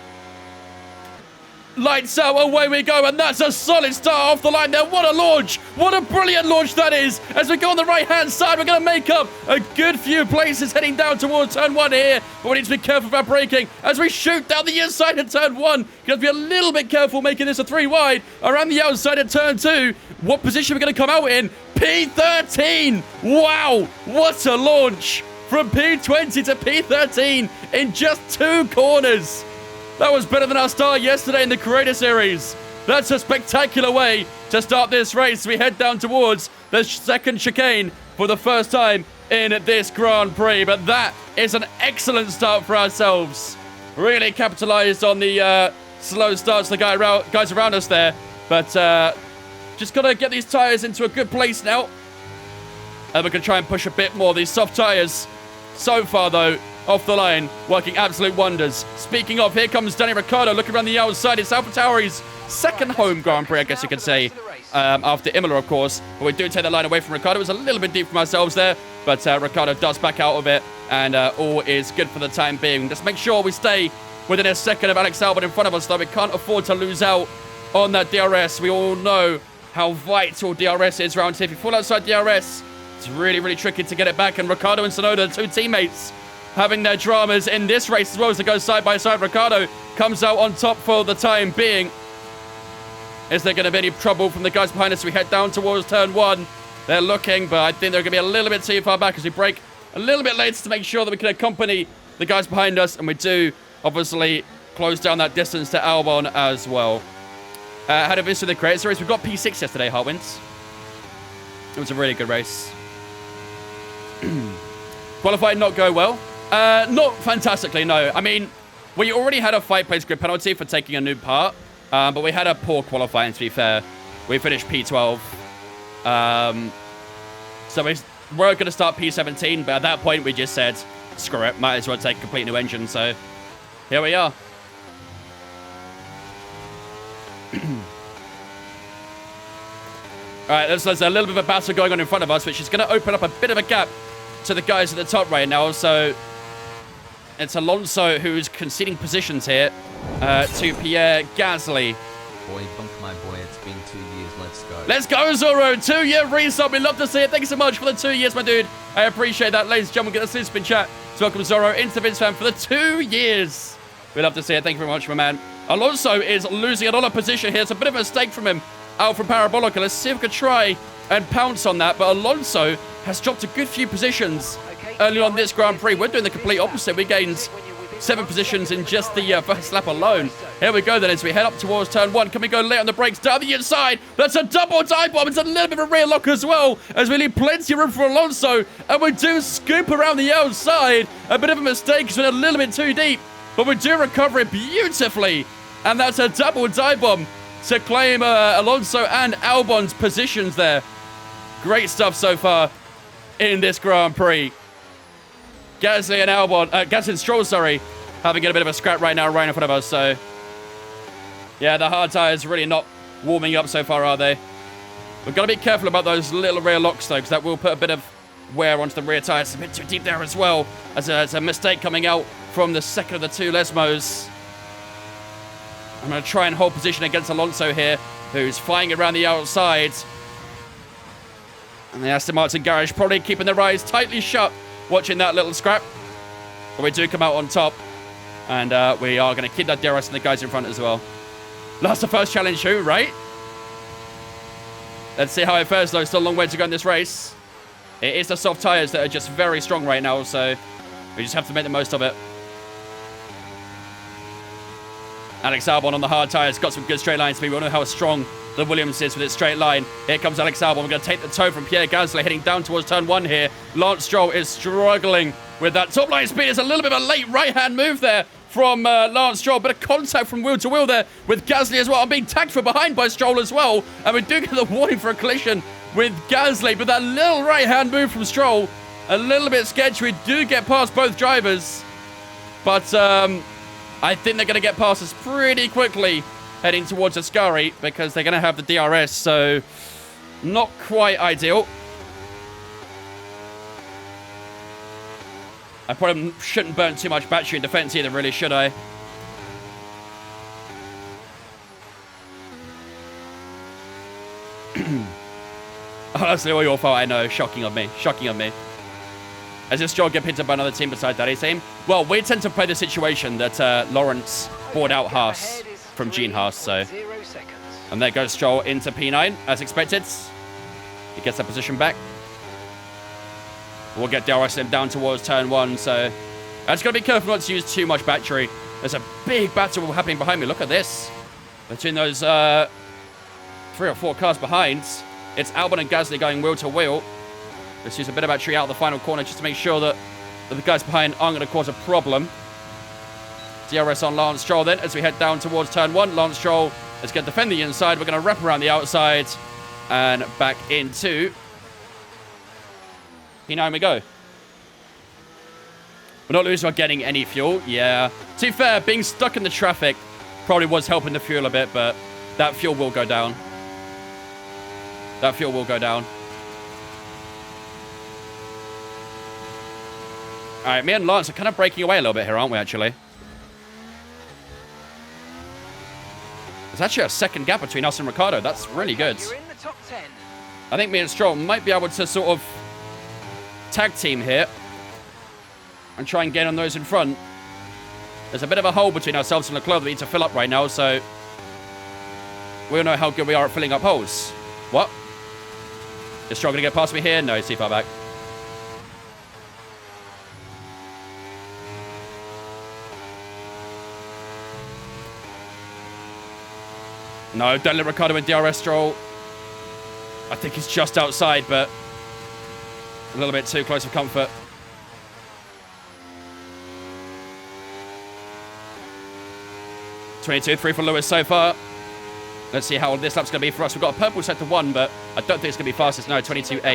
Lights out, away we go, and that's a solid start off the line there. What a launch! What a brilliant launch that is! As we go on the right-hand side, we're going to make up a good few places heading down towards turn 1 here. But we need to be careful about braking as we shoot down the inside of turn 1. Got to be a little bit careful making this a 3 wide. Around the outside of turn 2. What position are we going to come out in? P13! Wow! What a launch! From P20 to P13 in just 2 corners. That was better than our start yesterday in the Creator Series. That's a spectacular way to start this race. We head down towards the second chicane for the first time in this Grand Prix. But that is an excellent start for ourselves. Really capitalized on the slow starts the guys around us there. But just got to get these tires into a good place now. And we're going to try and push a bit more. These soft tires so far, though, off the line, working absolute wonders. Speaking of, here comes Danny Ricciardo looking around the outside. It's AlphaTauri's second home Grand Prix, I guess you could say, after Imola, of course. But we do take the line away from Ricciardo. It was a little bit deep from ourselves there, but Ricciardo does back out of it, and all is good for the time being. Just make sure we stay within a second of Alex Albon in front of us, though. We can't afford to lose out on that DRS. We all know how vital DRS is around here. If you fall outside DRS, it's really, really tricky to get it back. And Ricciardo and Tsunoda, the 2 teammates, having their dramas in this race as well as they go side by side. Ricciardo comes out on top for the time being. Is there going to be any trouble from the guys behind us? We head down towards turn 1. They're looking, but I think they're going to be a little bit too far back as we brake a little bit later to make sure that we can accompany the guys behind us. And we do, obviously, close down that distance to Albon as well. How did we do the Creator Series? We got P6 yesterday, Hartwins. It was a really good race. Qualified not go well. Not fantastically, no. I mean, we already had a 5-place grid penalty for taking a new part, but we had a poor qualifying, to be fair. We finished P12. So we were going to start P17, but at that point we just said, screw it, might as well take a complete new engine. So here we are. All right, there's a little bit of a battle going on in front of us, which is going to open up a bit of a gap to the guys at the top right now. So it's Alonso who's conceding positions here to Pierre Gasly. Boy, bunk my boy, it's been 2 years, let's go. Let's go, Zoro. 2-year restart. We love to see it. Thank you so much for the 2 years, my dude. I appreciate that. Ladies and gentlemen, get the super chat to welcome Zoro into Vince Fan for the 2 years. We love to see it. Thank you very much, my man. Alonso is losing a lot of position here. It's a bit of a mistake from him out from Parabolica. Let's see if we can try and pounce on that. But Alonso has dropped a good few positions early on this Grand Prix. We're doing the complete opposite. We gained 7 positions in just the first lap alone. Here we go then as we head up towards turn 1. Can we go late on the brakes down the inside? That's a double dive bomb. It's a little bit of a rear lock as well as we leave plenty of room for Alonso. And we do scoop around the outside. A bit of a mistake because we're a little bit too deep. But we do recover it beautifully. And that's a double dive bomb to claim Alonso and Albon's positions there. Great stuff so far in this Grand Prix. Gasly and Albon, Gasly and Stroll, sorry, having a bit of a scrap right now, right in front of us. So, yeah, the hard tires really not warming up so far, are they? We've got to be careful about those little rear locks, though, because that will put a bit of wear onto the rear tires. It's a bit too deep there as well, as a mistake coming out from the second of the 2 Lesmos. I'm going to try and hold position against Alonso here, who's flying around the outside. And the Aston Martin garage probably keeping their eyes tightly shut, watching that little scrap. But we do come out on top. And we are going to keep that DRS and the guys in front as well. Last the first challenge who, right? Let's see how it fares, though. Still a long way to go in this race. It is the soft tyres that are just very strong right now, so we just have to make the most of it. Alex Albon on the hard tyres. Got some good straight line speed. We all know how strong the Williams is with its straight line. Here comes Alex Albon. We're going to take the toe from Pierre Gasly heading down towards turn 1 here. Lance Stroll is struggling with that top line speed. It's a little bit of a late right-hand move there from Lance Stroll. Bit of contact from wheel to wheel there with Gasly as well. I'm being tagged from behind by Stroll as well. And we do get the warning for a collision with Gasly. But that little right-hand move from Stroll, a little bit sketchy. We do get past both drivers. But I think they're going to get past us pretty quickly heading towards Ascari because they're going to have the DRS. So not quite ideal. I probably shouldn't burn too much battery in defense either, really, should I? Honestly, all your fault, I know. Shocking of me. Shocking of me. As this Stroll get picked up by another team besides Daddy's team? Well, we tend to play the situation that Lawrence bought out Haas from Gene Haas, so... And there goes Stroll into P9, as expected. He gets that position back. We'll get DRS down towards turn 1, so... I just got to be careful not to use too much battery. There's a big battle happening behind me. Look at this. Between those 3 or 4 cars behind, it's Albon and Gasly going wheel to wheel. Let's use a bit of battery out of the final corner just to make sure that the guys behind aren't going to cause a problem. DRS on Lance Stroll then as we head down towards turn 1. Lance Stroll is going to defend the inside. We're going to wrap around the outside and back into P9 we go. We're not losing or getting any fuel. Yeah. To be fair, being stuck in the traffic probably was helping the fuel a bit, but that fuel will go down. That fuel will go down. All right, me and Lance are kind of breaking away a little bit here, aren't we, actually? There's actually a second gap between us and Ricciardo. That's really good. You're in the top 10. I think me and Stroll might be able to sort of tag team here and try and get on those in front. There's a bit of a hole between ourselves and Leclerc that we need to fill up right now, so we all know how good we are at filling up holes. What? Is Stroll going to get past me here? No, he's too far back. No, don't let Ricciardo in DRS Stroll. I think he's just outside, but a little bit too close for comfort. $22.3 for Lewis so far. Let's see how this lap's going to be for us. We've got a purple set to 1, but I don't think it's going to be fastest. No, 22.8. Is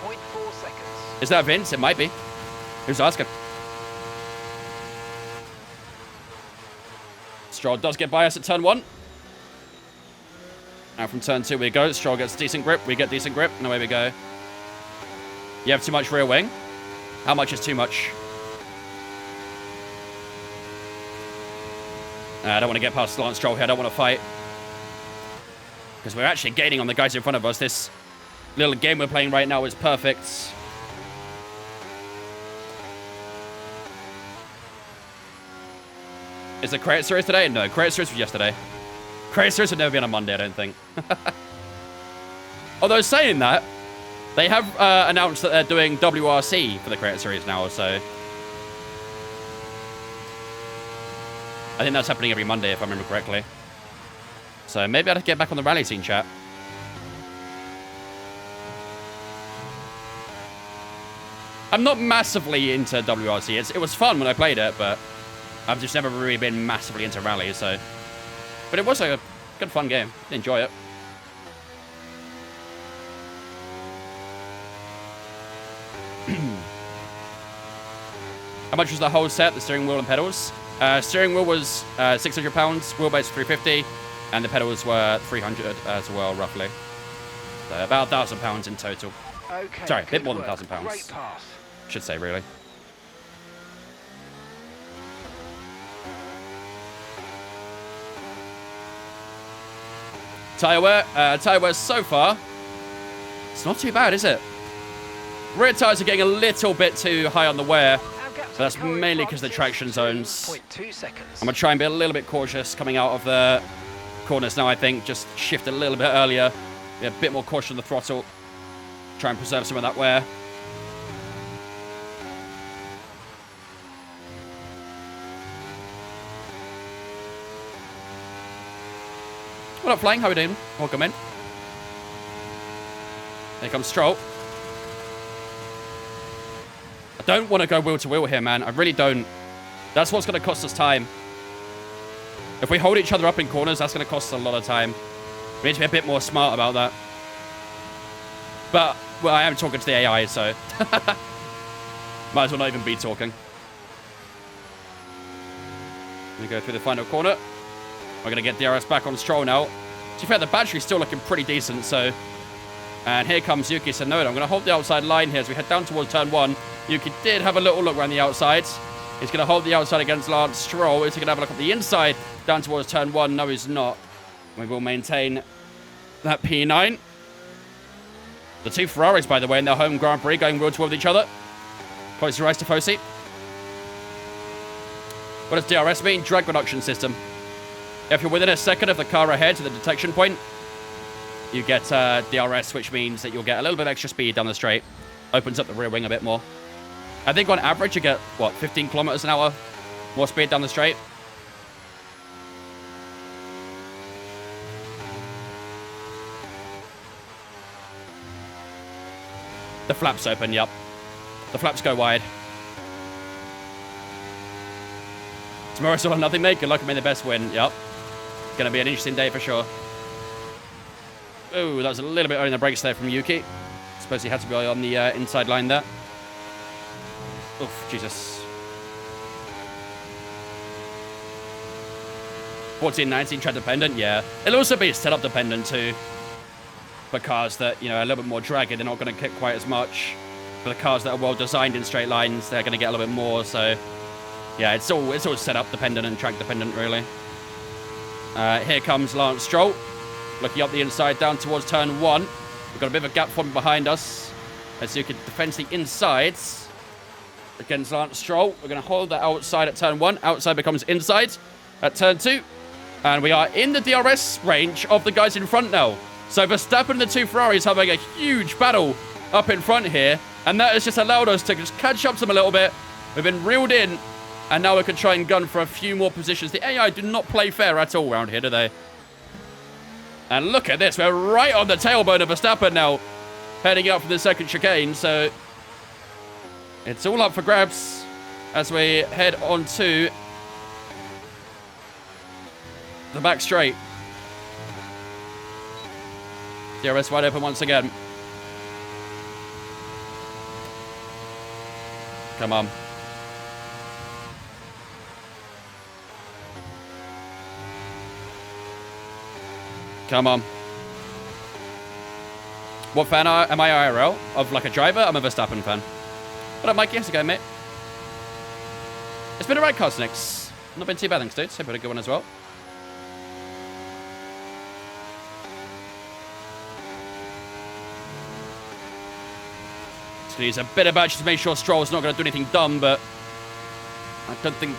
2.4 seconds. Is that Vince? It might be. Who's asking? Stroll does get by us at turn 1. And from turn 2 we go. Stroll gets decent grip. We get decent grip. And away we go. You have too much rear wing. How much is too much? I don't want to get past Lance Stroll here. I don't want to fight. Because we're actually gaining on the guys in front of us. This little game we're playing right now is perfect. Is the Credit Series today? No, Credit Series was yesterday. Credit Series would never be on a Monday, I don't think. Although saying that, they have announced that they're doing WRC for the Credit Series now, so... I think that's happening every Monday, if I remember correctly. So maybe I'd have to get back on the rally scene, chat. I'm not massively into WRC. It was fun when I played it, but I've just never really been massively into rally, so... But it was a good, fun game. I enjoy it. How much was the whole set, the steering wheel and pedals? Steering wheel was £600, wheelbase £350, and the pedals were £300 as well, roughly. So about £1,000 in total. Okay, sorry, a bit more than £1,000. Great pass. Should say, really. Tyre wear so far, it's not too bad, is it? Rear tyres are getting a little bit too high on the wear. But that's mainly because of the traction zones. I'm going to try and be a little bit cautious coming out of the corners now, I think. Just shift a little bit earlier. Be a bit more cautious on the throttle. Try and preserve some of that wear. What up, Flying? How are we doing? Welcome in. Here comes Stroll. I don't want to go wheel to wheel here, man. I really don't. That's what's going to cost us time. If we hold each other up in corners, that's going to cost us a lot of time. We need to be a bit more smart about that. But, well, I am talking to the AI, so... might as well not even be talking. We go through the final corner. We're going to get DRS back on Stroll now. To be fair, the battery's still looking pretty decent, so... And here comes Yuki Tsunoda. I'm going to hold the outside line here as we head down towards turn 1. Yuki did have a little look around the outside. He's going to hold the outside against Lance Stroll. Is he going to have a look at the inside down towards turn 1? No, he's not. We will maintain that P9. The two Ferraris, by the way, in their home Grand Prix going real toward each other. Close your eyes to Fosi. What does DRS mean? Drag reduction system. If you're within a second of the car ahead to the detection point, you get DRS, which means that you'll get a little bit of extra speed down the straight. Opens up the rear wing a bit more. I think on average you get, what, 15 kilometers an hour more speed down the straight? The flaps open, yep. The flaps go wide. Tomorrow's all or nothing, mate. Good luck and may the best win. Yep. It's going to be an interesting day for sure. Oh, that was a little bit early in the brakes there from Yuki. Suppose he had to be on the inside line there. Oof, Jesus. 14-19 track dependent, yeah. It'll also be setup dependent too. For cars that, you know, are a little bit more draggy, they're not going to kick quite as much. For the cars that are well designed in straight lines, they're going to get a little bit more. So, yeah, it's all setup dependent and track dependent, really. Here comes Lance Stroll, looking up the inside down towards turn 1. We've got a bit of a gap forming behind us, as you can defend the insides against Lance Stroll. We're going to hold that outside at turn 1. Outside becomes inside at turn 2, and we are in the DRS range of the guys in front now. So Verstappen and the two Ferraris having a huge battle up in front here. And that has just allowed us to just catch up to them a little bit. We've been reeled in. And now we can try and gun for a few more positions. The AI do not play fair at all around here, do they? And look at this. We're right on the tailbone of Verstappen now. Heading out for the second chicane. So it's all up for grabs as we head on to the back straight. DRS wide open once again. Come on. Come on. What fan am I IRL? Of like a driver? I'm a Verstappen fan. What up, Mikey? How's it going, mate? It's been alright, Cosnix. Not been too bad, thanks, dude. Hope you had a good one as well. Use a bit of badge to make sure Stroll's not going to do anything dumb, but I don't think...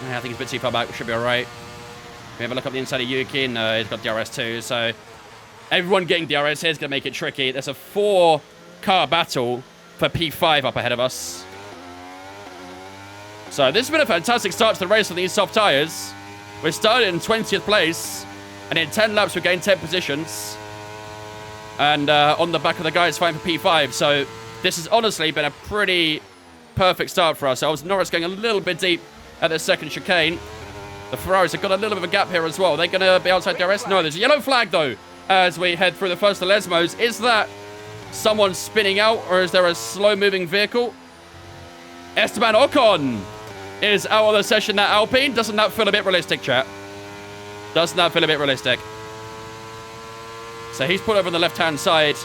I think he's a bit too far back. We should be alright. We have a look up the inside of Yuki. No, he's got DRS too, so everyone getting DRS here is going to make it tricky. There's a 4-car battle for P5 up ahead of us. So this has been a fantastic start to the race with these soft tyres. We started in 20th place, and in 10 laps we gained 10 positions. And on the back of the guys fighting for P5, so... This has honestly been a pretty perfect start for ourselves. Norris going a little bit deep at the second chicane. The Ferraris have got a little bit of a gap here as well. They're going to be outside DRS. No, there's a yellow flag, though, as we head through the first of Lesmos. Is that someone spinning out, or is there a slow-moving vehicle? Esteban Ocon is out of the session, that Alpine. Doesn't that feel a bit realistic, chat? Doesn't that feel a bit realistic? So he's put over on the left-hand side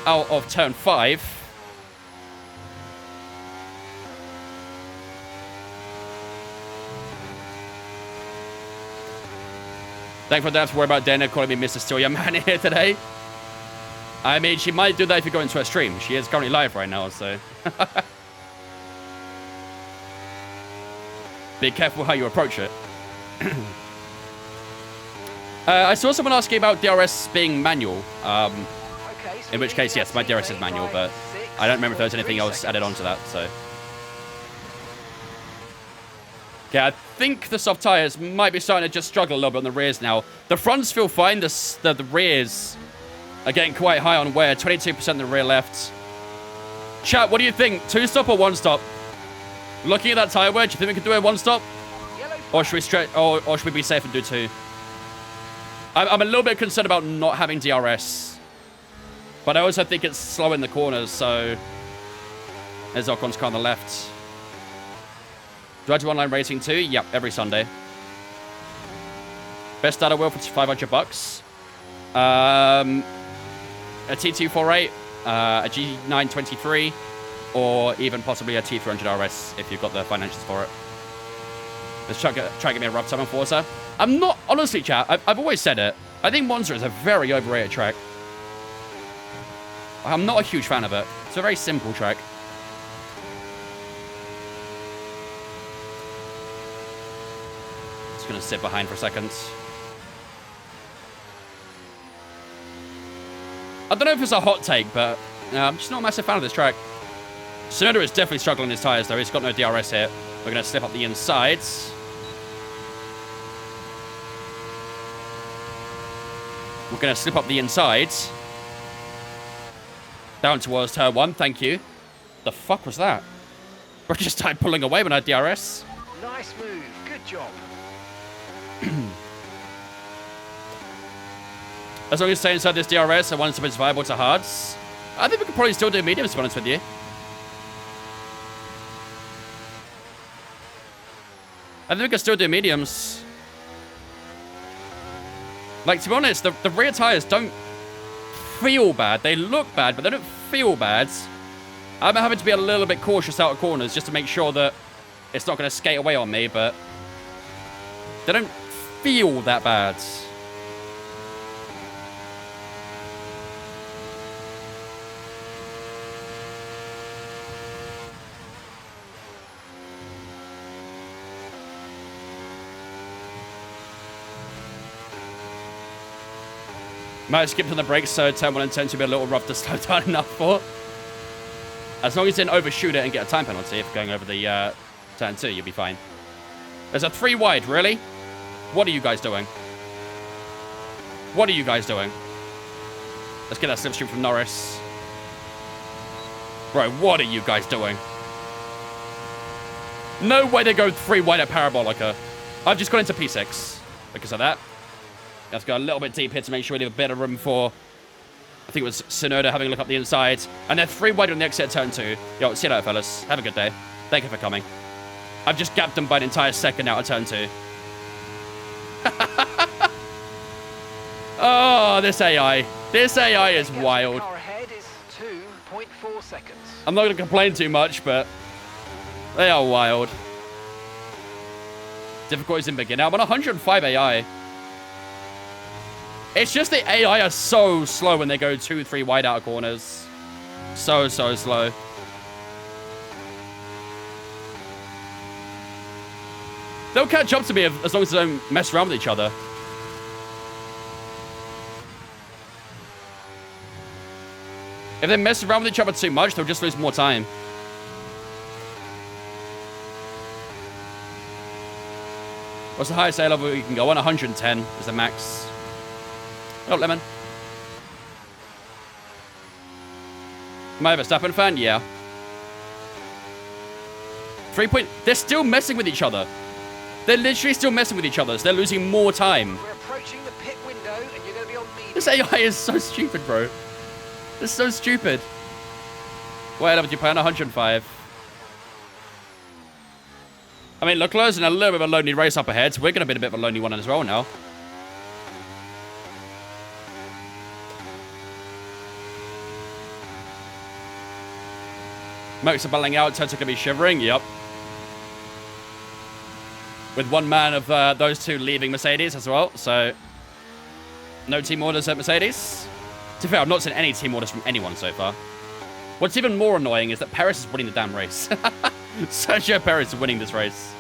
out of turn 5. Thankful I don't have to worry about Dana calling me Mr. Steal Your Man here today. I mean, she might do that if you go into her stream. She is currently live right now, so... Be careful how you approach it. I saw someone asking about DRS being manual. In which case, yes, my DRS is manual, but I don't remember if there was anything else added onto that, so... Okay, I think the soft tyres might be starting to just struggle a little bit on the rears now. The fronts feel fine. The rears are getting quite high on wear. 22% in the rear left. Chat, what do you think? 2-stop or 1-stop? Looking at that tyre wear, do you think we can do a 1-stop? Or should we stretch? Or should we be safe and do 2? I'm a little bit concerned about not having DRS. But I also think it's slow in the corners, so... There's Ocon's car on the left. Do I do online racing too? Yep, every Sunday. Best data wheel for $500. A T248, a G923, or even possibly a T300 RS if you've got the financials for it. Let's try to get me a rough time on Forza. I'm not, honestly, chat, I've always said it. I think Monza is a very overrated track. I'm not a huge fan of it. It's a very simple track. Just going to sit behind for a second. I don't know if it's a hot take, but I'm just not a massive fan of this track. Tsunoda is definitely struggling his tyres, though. He's got no DRS here. We're going to slip up the insides. We're going to slip up the insides. Down towards turn 1, thank you. The fuck was that? Bro just started pulling away when I had DRS. Nice move, good job. As long as you stay inside this DRS, I want to be viable to hards. I think we could probably still do mediums, to be honest with you. I think we can still do mediums. Like, to be honest, the rear tyres don't feel bad. They look bad, but they don't feel bad. I'm having to be a little bit cautious out of corners just to make sure that it's not going to skate away on me, but they don't feel that bad. Might have skipped on the brakes, so turn 1 and turn 2 be a little rough to slow down enough for. As long as you didn't overshoot it and get a time penalty if going over the turn 2, you'll be fine. There's a 3 wide, really? What are you guys doing? What are you guys doing? Let's get that slipstream from Norris. Bro, what are you guys doing? No way they go 3 wide at Parabolica. I've just got into P6 because of that. Let's go a little bit deep here to make sure we leave a bit of room for, I think it was Tsunoda having a look up the inside. And they're 3 wide on the exit at turn 2. Yo, see you later, fellas. Have a good day. Thank you for coming. I've just gapped them by an entire second out of turn 2. Oh, this AI. This AI is wild. Car ahead is 2.4 seconds. I'm not going to complain too much, but they are wild. Difficulties in beginner. I'm on 105 AI. It's just the AI are so slow when they go 2, 3 wide out of corners. So slow. They'll catch up to me as long as they don't mess around with each other. If they mess around with each other too much, they'll just lose more time. What's the highest A level you can go on? 110 is the max. Oh, Lemon. Am I a Verstappen fan? Yeah. 3 point... They're still messing with each other. They're literally still messing with each other, so they're losing more time. We're approaching the pit window, and you're going to be on medium. This AI is so stupid, bro. It's so stupid. What level do you play on? 105. I mean, Leclerc's in a little bit of a lonely race up ahead, so we're going to be in a bit of a lonely one as well now. Mokes are battling out. Turns are going to be shivering. Yep. With one man of those two leaving Mercedes as well. So, no team orders at Mercedes. To be fair, I've not seen any team orders from anyone so far. What's even more annoying is that Perez is winning the damn race. Sergio Perez is winning this race.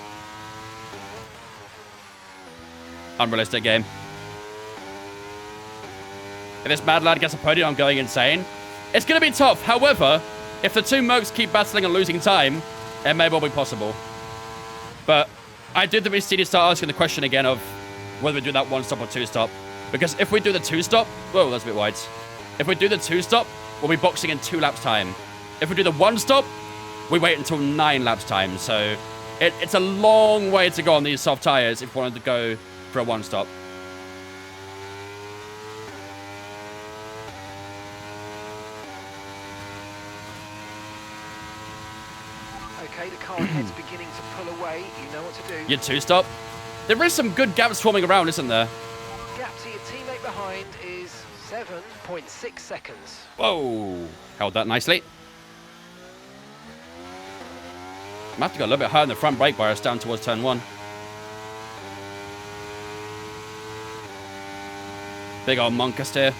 Unrealistic game. If this mad lad gets a podium, I'm going insane. It's going to be tough. However, if the two Mercs keep battling and losing time, it may well be possible. But I did the need to start asking the question again of whether we do that 1-stop or 2-stop. Because if we do the 2-stop... Whoa, that's a bit wide. If we do the 2-stop, we'll be boxing in 2 laps time. If we do the 1-stop, we wait until 9 laps time. So it's a long way to go on these soft tyres if we wanted to go for a 1-stop. Okay, the car ahead's beginning to pull away. You know what to do. Your 2-stop. There is some good gaps forming around, isn't there? Gap to your teammate behind is 7.6 seconds. Whoa. Held that nicely. I'm going to have to go a little bit higher in the front brake bias down towards turn 1. Big old Monka steer.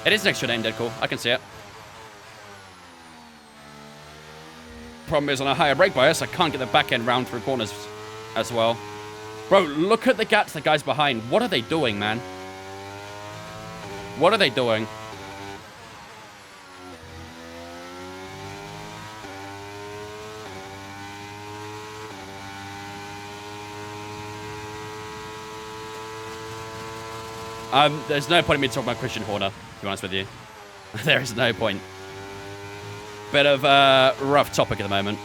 It is an extra name, Deadcool. I can see it. Problem is, on a higher brake bias, I can't get the back end round through corners as well. Bro, look at the gaps the guys behind. What are they doing, man? What are they doing? There's no point in me talking about Christian Horner, to be honest with you. There is no point. Bit of a rough topic at the moment.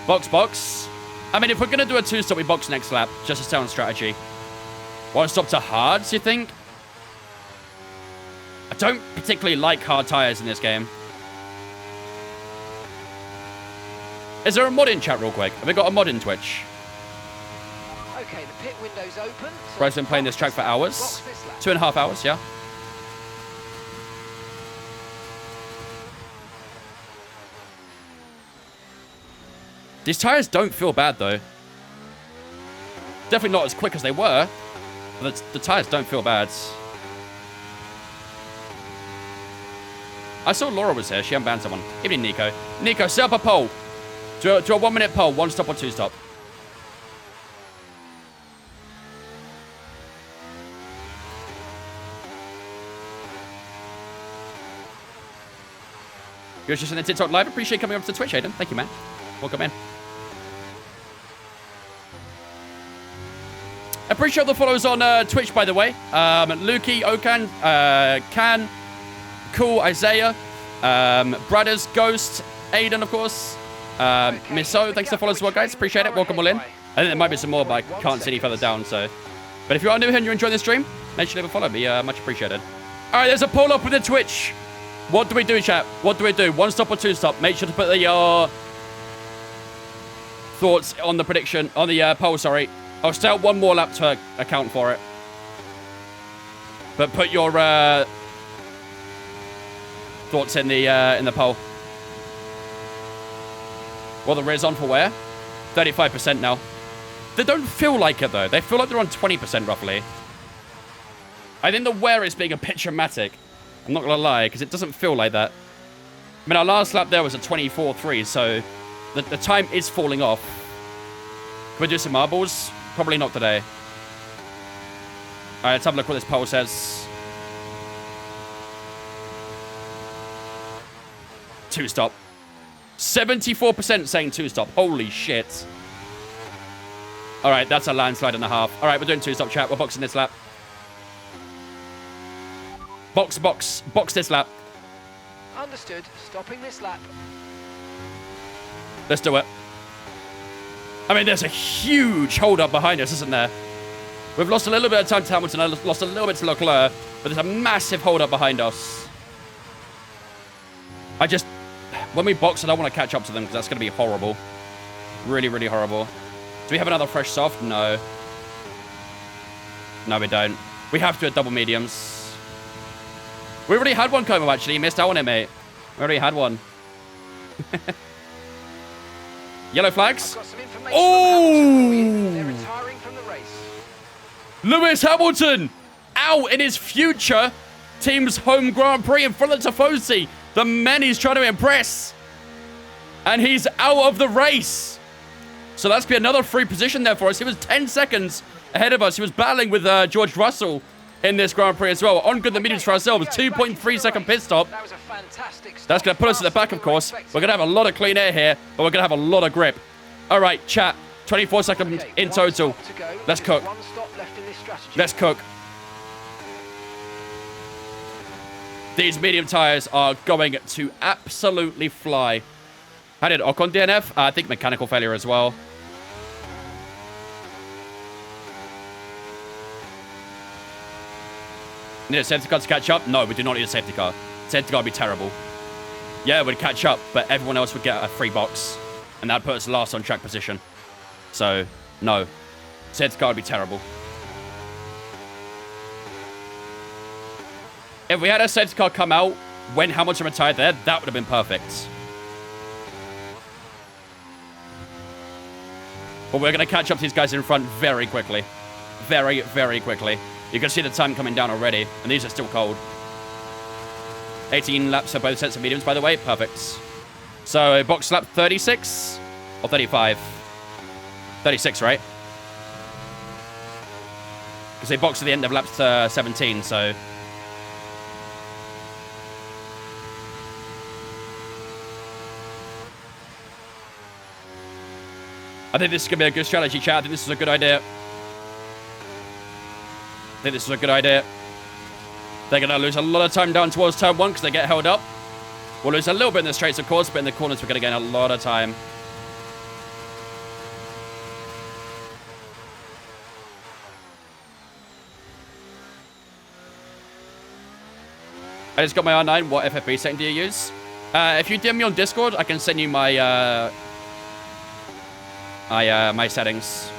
Box. I mean, if we're going to do a 2-stop, we box next lap. Just a sound strategy. 1-stop to hards, you think? I don't particularly like hard tires in this game. Is there a mod in chat real quick? Have we got a mod in Twitch? Okay, the pit window's open. So Bro's been playing this track for hours. 2.5 hours, yeah. These tires don't feel bad, though. Definitely not as quick as they were, but the tires don't feel bad. I saw Laura was here. She hadn't banned someone. Even Nico. Nico, set up a poll. Do a 1-minute poll. 1-stop or 2-stop. You're just in the TikTok live. Appreciate coming up to Twitch, Aiden. Thank you, man. Welcome in. Appreciate the follows on Twitch, by the way. Lukey, Okan, Can, Cool, Isaiah, Brothers, Ghost, Aiden, of course. Misso, thanks for the follows as well, guys. Appreciate it. Welcome all in. I think there might be some more, but I can't see any further down, so. But if you are new here and you're enjoying the stream, make sure to leave a follow. Be much appreciated. All right, there's a poll up with the Twitch. What do we do, chat? What do we do? 1-stop or 2-stop? Make sure to put your thoughts on the prediction, on the poll, sorry. I'll stay out one more lap to account for it. But put your thoughts in the poll. Well, the rear's on for wear. 35% now. They don't feel like it, though. They feel like they're on 20%, roughly. I think the wear is being a bit dramatic. I'm not going to lie, because it doesn't feel like that. I mean, our last lap there was a 24.3, so the time is falling off. Can we do some marbles? Probably not today. All right, let's have a look what this poll says. 2-stop. 74% saying 2-stop. Holy shit. All right, that's a landslide and a half. All right, we're doing 2-stop, chat. We're boxing this lap. Box this lap. Understood. Stopping this lap. Let's do it. I mean, there's a huge hold-up behind us, isn't there? We've lost a little bit of time to Hamilton. I lost a little bit to Leclerc. But there's a massive hold-up behind us. When we box, I don't want to catch up to them because that's going to be horrible. Really, really horrible. Do we have another fresh soft? No. No, we don't. We have to do double mediums. We already had one Como, actually. You missed out on it, mate. We already had one. Yellow flags. Oh! They're retiring from the race. Lewis Hamilton out in his future team's home Grand Prix in front of Tifosi. The men he's trying to impress. And he's out of the race. So that's going to be another free position there for us. He was 10 seconds ahead of us. He was battling with George Russell in this Grand Prix as well. On good the mediums for ourselves. 2.3 second pit stop. That was a fantastic stop. That's going to put us at the back, of course. We're going to have a lot of clean air here, but we're going to have a lot of grip. All right, chat. 24 seconds in total. Let's cook. One stop left in this strategy. Let's cook. These medium tires are going to absolutely fly. How did Ocon DNF? I think mechanical failure as well. Need a safety car to catch up? No, we do not need a safety car. Safety car would be terrible. Yeah, we'd catch up, but everyone else would get a free box. And that'd put us last on track position. So, no. Safety car would be terrible. If we had a safety car come out when Hamilton retired there, that would have been perfect. But we're going to catch up to these guys in front very quickly. Very, very quickly. You can see the time coming down already, and these are still cold. 18 laps for both sets of mediums, by the way. Perfect. So, box lap 36 or 35? 36, right? Because they box at the end of lap 17, so... I think this is going to be a good strategy, chat. I think this is a good idea. They're going to lose a lot of time down towards turn 1 because they get held up. We'll lose a little bit in the straights, of course, but in the corners we're going to gain a lot of time. I just got my R9. What FFP setting do you use? If you DM me on Discord, I can send you my my settings,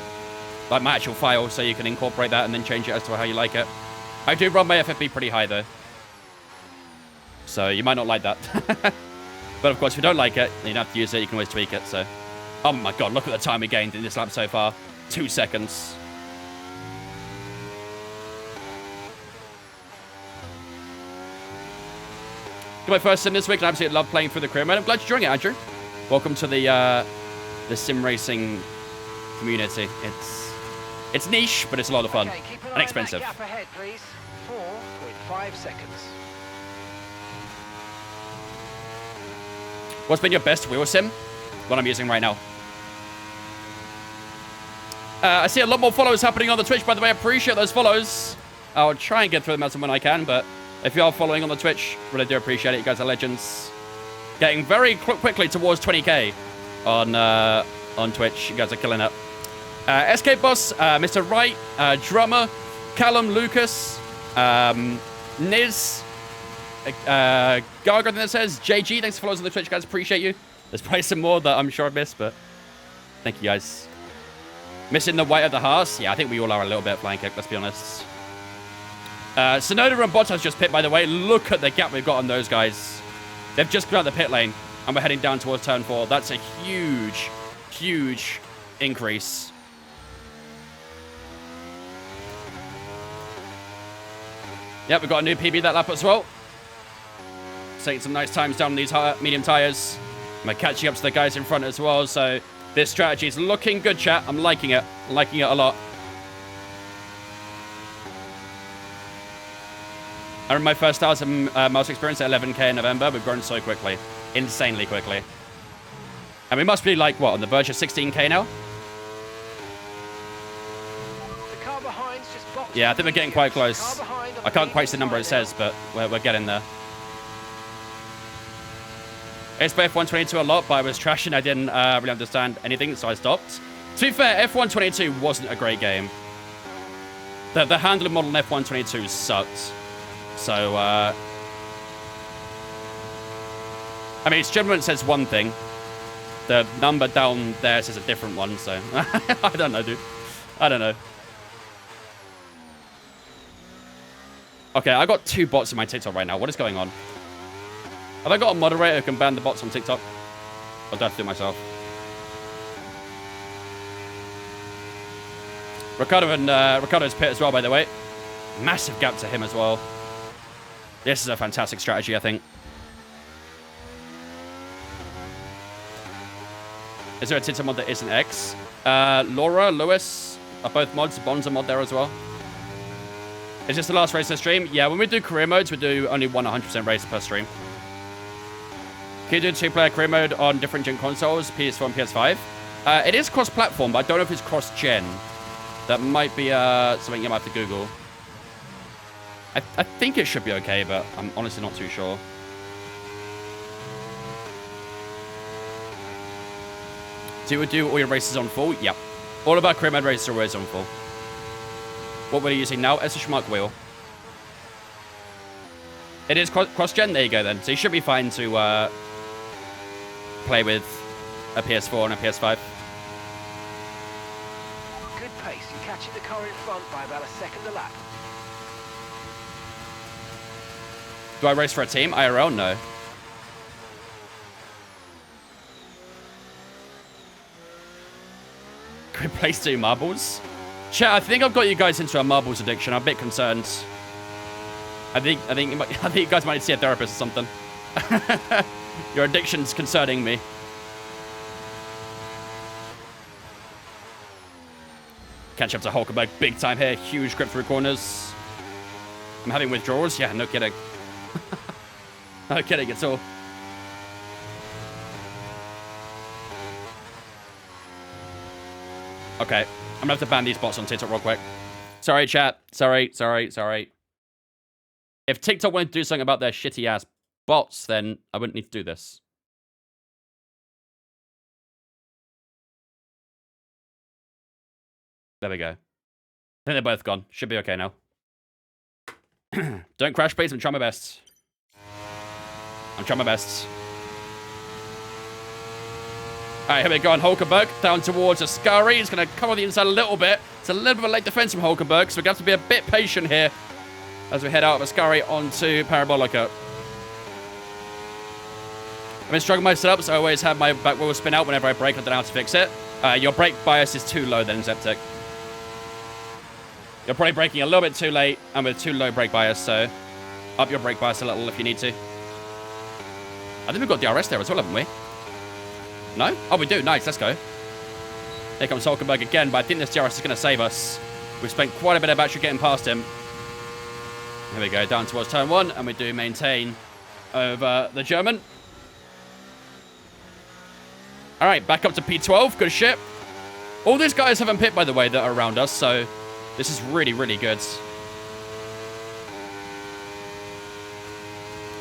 like my actual file, so you can incorporate that and then change it as to how you like it. I do run my FFP pretty high though, so you might not like that. But of course, if you don't like it, then you don't have to use it. You can always tweak it. So, oh my god, look at the time we gained in this lap so far. 2 seconds. Got my first sim this week, and I absolutely love playing through the career mode. I'm glad you're enjoying it, Andrew. Welcome to the sim racing community. It's niche, but it's a lot of fun and expensive. Gap ahead, please. 4.5 seconds. What's been your best wheel sim? What I'm using right now. I see a lot more follows happening on the Twitch, by the way. I appreciate those follows. I'll try and get through them as and when I can, but if you are following on the Twitch, really do appreciate it. You guys are legends. Getting very quickly towards 20k on Twitch. You guys are killing it. SK Boss, Mr. Wright, Drummer, Callum, Lucas, Niz, Garga, that says, JG, thanks for following on the Twitch, guys. Appreciate you. There's probably some more that I'm sure I missed, but thank you, guys. Missing the white of the Haas? Yeah, I think we all are a little bit flying kick, let's be honest. Sonoda and Bottas just pit, by the way. Look at the gap we've got on those guys. They've just come out the pit lane, and we're heading down towards turn 4. That's a huge, huge increase. Yep, we've got a new PB that lap as well. Taking some nice times down on these medium tyres. We're catching up to the guys in front as well, so this strategy is looking good, chat. I'm liking it. I'm liking it a lot. I remember my first 1,000 miles experience at 11k in November. We've grown so quickly. Insanely quickly. And we must be, like, what, on the verge of 16k now? The car behind's just boxed. Yeah, I think we're getting quite close. I can't quite see the number it says, but we're getting there. I used to play F122 a lot, but I was trashing. I didn't really understand anything, so I stopped. To be fair, F122 wasn't a great game. The handling model in F122 sucked. So, I mean, its gentleman says one thing. The number down there says a different one, so I don't know, dude. I don't know. Okay, I got 2 bots in my TikTok right now. What is going on? Have I got a moderator who can ban the bots on TikTok? I'll have to do it myself. Ricardo's pit as well, by the way. Massive gap to him as well. This is a fantastic strategy, I think. Is there a Tinder mod that isn't X? Laura, Lewis are both mods. Bond's a mod there as well. Is this the last race of the stream? Yeah, when we do career modes, we do only 100% race per stream. Can you do 2-player career mode on different gen consoles, PS4 and PS5? It is cross-platform, but I don't know if it's cross-gen. That might be something you might have to Google. I think it should be okay, but I'm honestly not too sure. Do we do all your races on full? Yep. All of our career mode races are always on full. What were you using now? It's a Schmuck wheel. It is cross-gen? There you go then. So you should be fine to play with a PS4 and a PS5. Good pace. You're catching the car in front by about a second a lap. Do I race for a team? IRL? No. Could we place 2 marbles? Chat, I think I've got you guys into a marbles addiction. I'm a bit concerned. I think you guys might need to see a therapist or something. Your addiction's concerning me. Catch up to Huckleheim big time here. Huge grip through corners. I'm having withdrawals. Yeah, no kidding. No kidding at all. Okay, I'm gonna have to ban these bots on TikTok real quick. Sorry, chat. Sorry. If TikTok wanted to do something about their shitty ass bots, then I wouldn't need to do this. There we go. I think they're both gone. Should be okay now. Don't crash, please. I'm trying my best. Alright, here we go on Huckleheim. Down towards Ascari. He's going to cover the inside a little bit. It's a little bit of a late defense from Huckleheim, so we're going to have to be a bit patient here as we head out of Ascari onto Parabolica. I've been struggling my setup, so I always have my back wheel spin out whenever I brake. I don't know how to fix it. Your brake bias is too low then, Zeptic. You're probably braking a little bit too late and with too low brake bias, so up your brake bias a little if you need to. I think we've got DRS there as well, haven't we? No? Oh, we do. Nice. Let's go. Here comes Huckleheim again, but I think this DRS is going to save us. We've spent quite a bit of battery getting past him. Here we go, down towards turn 1, and we do maintain over the German. All right, back up to P12. Good shit. All these guys haven't pit, by the way, that are around us, so this is really, really good.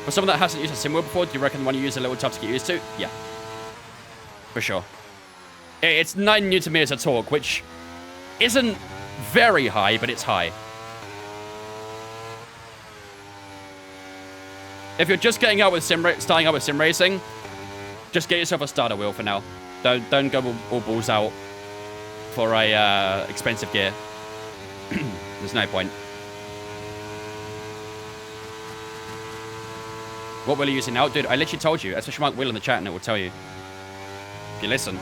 For someone that hasn't used a sim wheel before, do you reckon the one you use is a little tough to get used to? Yeah. For sure. It's 9 Newton meters of torque, which isn't very high, but it's high. If you're just getting out with starting out with sim racing, just get yourself a starter wheel for now. Don't go all balls out for a expensive gear. There's no point. What wheel are you using now? Dude, I literally told you. Especially mark wheel in the chat and it will tell you. If you listen,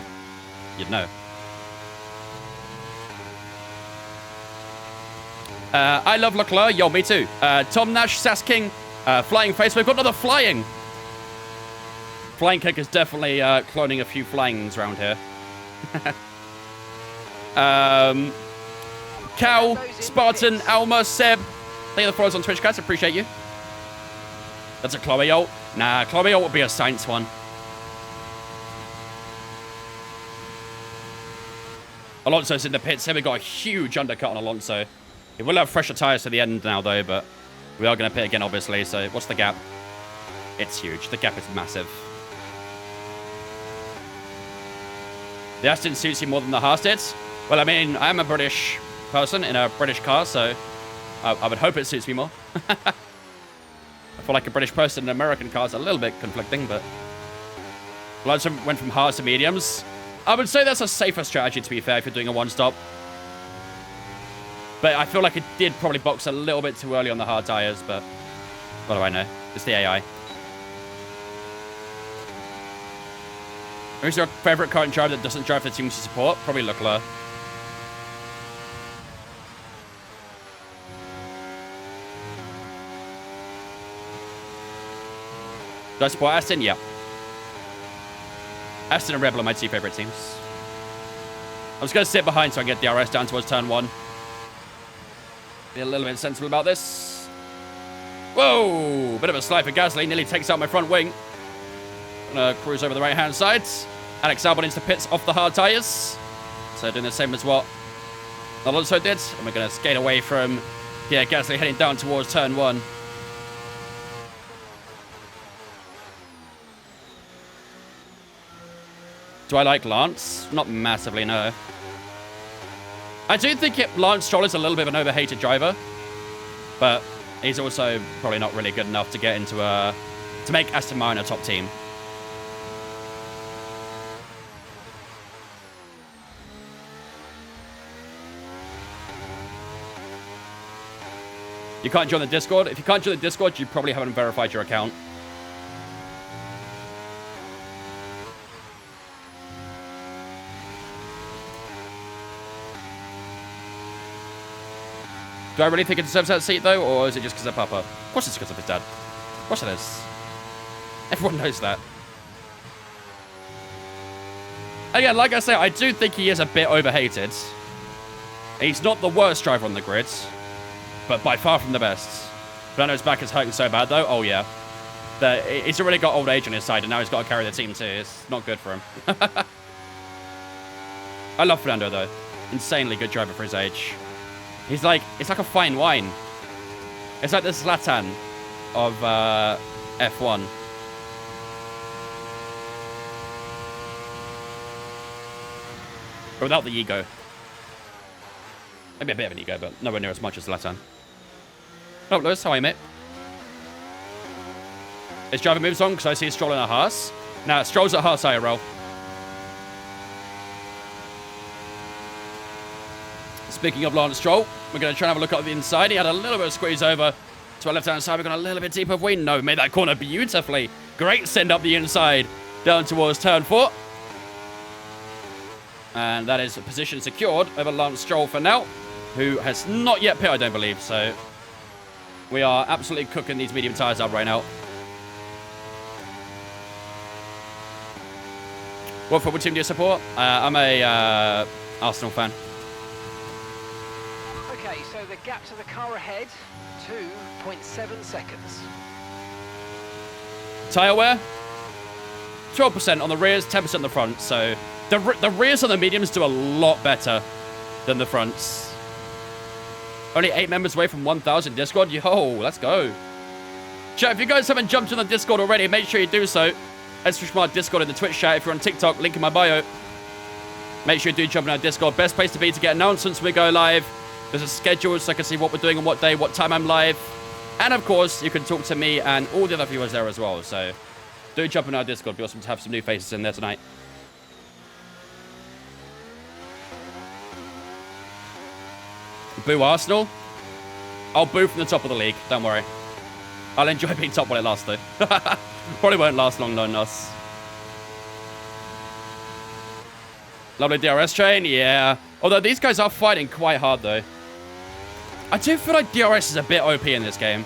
you'd know. I love Leclerc. Yo, me too. Tom Nash, Sass King, Flying Face. We've got another flying. Flying Kick is definitely cloning a few flyings around here. Cal, Spartan, Alma, Seb. Thank you for the follows on Twitch, guys. Appreciate you. That's a Chloe ult. Nah, Chloe ult would be a Saints one. Alonso's in the pits here. We got a huge undercut on Alonso. He will have fresher tyres to the end now, though, but we are going to pit again, obviously. So what's the gap? It's huge. The gap is massive. The Aston suits you more than the Haas did. Well, I mean, I am a British person in a British car, so I would hope it suits me more. I feel like a British person in an American car is a little bit conflicting, but Alonso went from hards to mediums. I would say that's a safer strategy, to be fair, if you're doing a one-stop. But I feel like it did probably box a little bit too early on the hard tyres, but what do I know? It's the AI. Who's your favourite current driver that doesn't drive the team to support? Probably Leclerc. Do I support Aston? Yeah. Aston and Rebel are my 2 favourite teams. I'm just going to sit behind so I can get DRS down towards turn 1. Be a little bit sensible about this. Whoa! Bit of a slide for Gasly. Nearly takes out my front wing. Gonna cruise over the right-hand side. Alex Albon into the pits off the hard tyres. So doing the same as what Alonso did. And we're going to skate away from Gasly heading down towards turn 1. Do I like Lance? Not massively, no. I do think Lance Stroll is a little bit of an overhated driver, but he's also probably not really good enough to get into to make Aston Martin a top team. You can't join the Discord. If you can't join the Discord, you probably haven't verified your account. Do I really think it deserves that seat, though? Or is it just because of Papa? Of course it's because of his dad. Of course it is. Everyone knows that. Again, like I say, I do think he is a bit overhated. He's not the worst driver on the grid, but by far from the best. Fernando's back is hurting so bad, though. Oh, yeah. He's already got old age on his side, and now he's got to carry the team, too. It's not good for him. I love Fernando, though. Insanely good driver for his age. He's like, it's like a fine wine. It's like the Zlatan of F1. But without the ego. Maybe a bit of an ego, but nowhere near as much as Zlatan. Oh, Lewis, how are you, mate? His driver moves on because I see Stroll in a Haas. Nah, Stroll's at Haas IRL. Speaking of Lance Stroll, we're going to try and have a look at the inside. He had a little bit of squeeze over to our left-hand side. We've got a little bit deeper of wing. No, made that corner beautifully. Great send up the inside down towards turn 4. And that is a position secured over Lance Stroll for now, who has not yet pit, I don't believe. So we are absolutely cooking these medium tyres up right now. What football team do you support? I'm a Arsenal fan. Okay, so the gap to the car ahead, 2.7 seconds. Tyre wear? 12% on the rears, 10% on the front. So the rears on the mediums do a lot better than the fronts. Only 8 members away from 1,000 Discord. Yo, let's go. Chat, if you guys haven't jumped on the Discord already, make sure you do so. S1E15 Discord in the Twitch chat. If you're on TikTok, link in my bio. Make sure you do jump in our Discord. Best place to be to get announcements when we go live. There's a schedule so I can see what we're doing on what day, what time I'm live. And of course, you can talk to me and all the other viewers there as well. So do jump in our Discord. It'd be awesome to have some new faces in there tonight. Boo Arsenal. I'll boo from the top of the league. Don't worry. I'll enjoy being top while it lasts, though. Probably won't last long, knowing us. Lovely DRS train, yeah. Although these guys are fighting quite hard, though. I do feel like DRS is a bit OP in this game.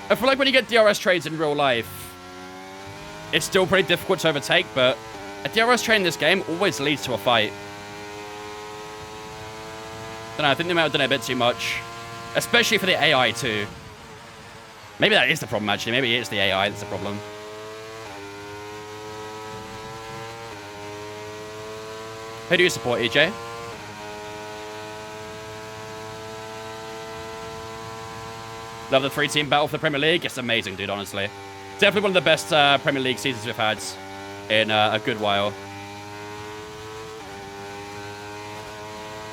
I feel like when you get DRS trains in real life, it's still pretty difficult to overtake, but a DRS train in this game always leads to a fight. Don't know, I think they might have done it a bit too much. Especially for the AI, too. Maybe that is the problem, actually. Maybe it's the AI that's the problem. Who do you support, EJ? Love the 3-team battle for the Premier League. It's amazing, dude, honestly. Definitely one of the best Premier League seasons we've had in a good while.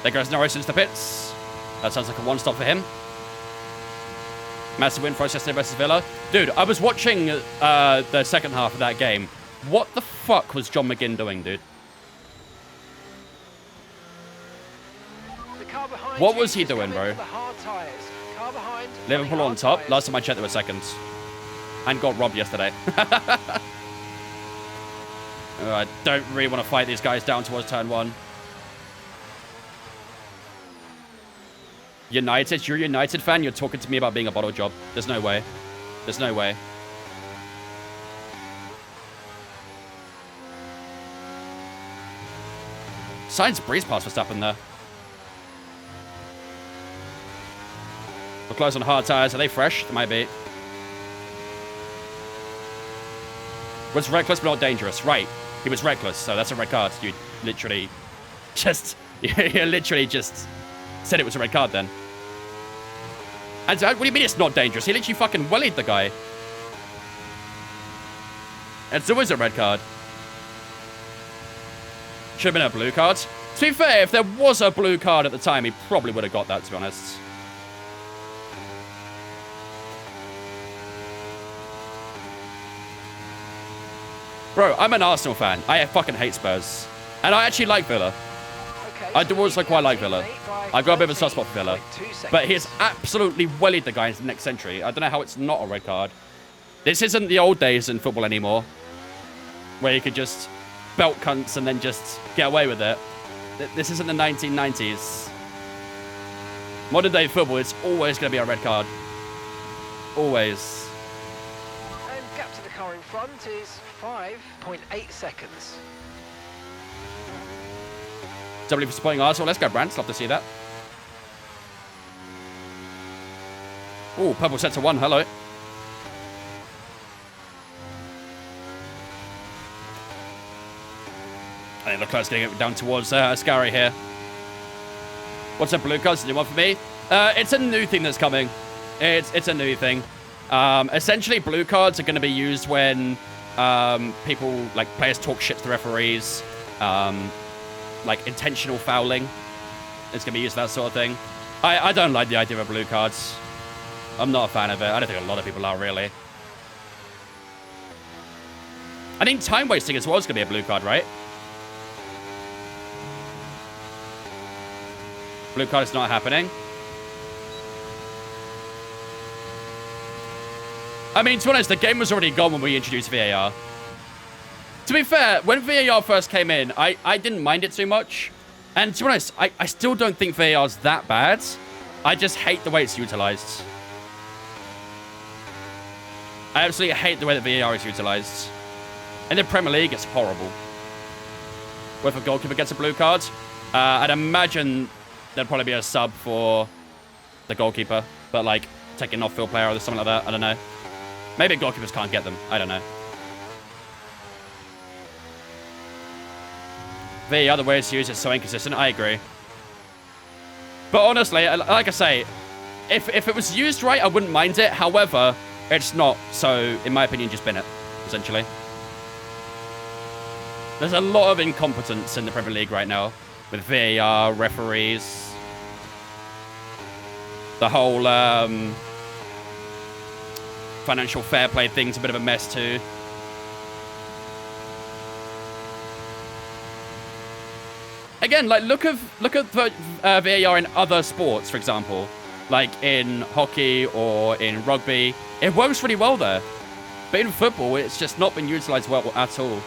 There goes Norris into the pits. That sounds like a one-stop for him. Massive win for us yesterday versus Villa. Dude, I was watching the second half of that game. What the fuck was John McGinn doing, dude? What was he doing, bro? Liverpool on top. Last time I checked, they were second. And got robbed yesterday. I don't really want to fight these guys down towards turn 1. United? You're a United fan? You're talking to me about being a bottle job. There's no way. There's no way. Sainz breeze pass Verstappen there. We're close on hard tyres. Are they fresh? They might be. Was reckless but not dangerous. Right. He was reckless, so that's a red card. You literally just... you literally just said it was a red card then. And what do you mean it's not dangerous? He literally fucking wellied the guy. It's always a red card. Should have been a blue card. To be fair, if there was a blue card at the time, he probably would have got that, to be honest. Bro, I'm an Arsenal fan. I fucking hate Spurs. And I actually like Villa. I do also quite like Villa. I've got a bit of a soft spot for Villa. But he's absolutely wellied the guy in the next century. I don't know how it's not a red card. This isn't the old days in football anymore. Where you could just belt cunts and then just get away with it. This isn't the 1990s. Modern day football, it's always going to be a red card. Always. And gap to the car in front is 5.8 seconds. W for supporting Arsenal. Let's go, Brands. Love to see that. Oh, purple set to 1. Hello. I think Leclerc's getting it down towards Ascari here. What's up, blue cards? New one for me. It's a new thing that's coming. It's a new thing. Essentially, blue cards are going to be used when people, like players, talk shit to the referees. Like intentional fouling. It's going to be used for that sort of thing. I don't like the idea of blue cards. I'm not a fan of it. I don't think a lot of people are, really. I think time wasting as well is going to be a blue card, right? Blue card is not happening. I mean, to be honest, the game was already gone when we introduced VAR. To be fair, when VAR first came in, I didn't mind it too much. And to be honest, I still don't think VAR is that bad. I just hate the way it's utilized. I absolutely hate the way that VAR is utilized. In the Premier League, it's horrible. Where if a goalkeeper gets a blue card, I'd imagine there'd probably be a sub for the goalkeeper. But, like, taking an off-field player or something like that. I don't know. Maybe goalkeepers can't get them. I don't know. The other way it's used is so inconsistent. I agree. But honestly, like I say, if it was used right, I wouldn't mind it. However, it's not. So, in my opinion, just bin it, essentially. There's a lot of incompetence in the Premier League right now. With VAR, referees. The whole financial fair play thing's a bit of a mess too. Again, like look at VAR in other sports, for example, like in hockey or in rugby. It works really well there, but in football, it's just not been utilized well at all.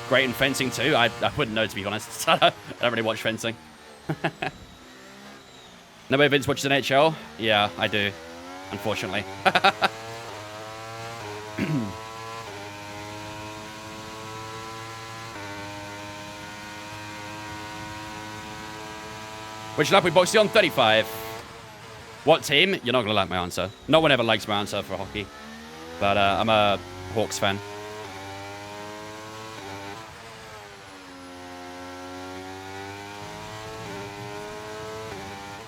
Great in fencing too. I wouldn't know, to be honest. I don't really watch fencing. No way Vince watches NHL? Yeah, I do. Unfortunately. Which lap we boxed on? 35. What team? You're not going to like my answer. No one ever likes my answer for hockey. But I'm a Hawks fan.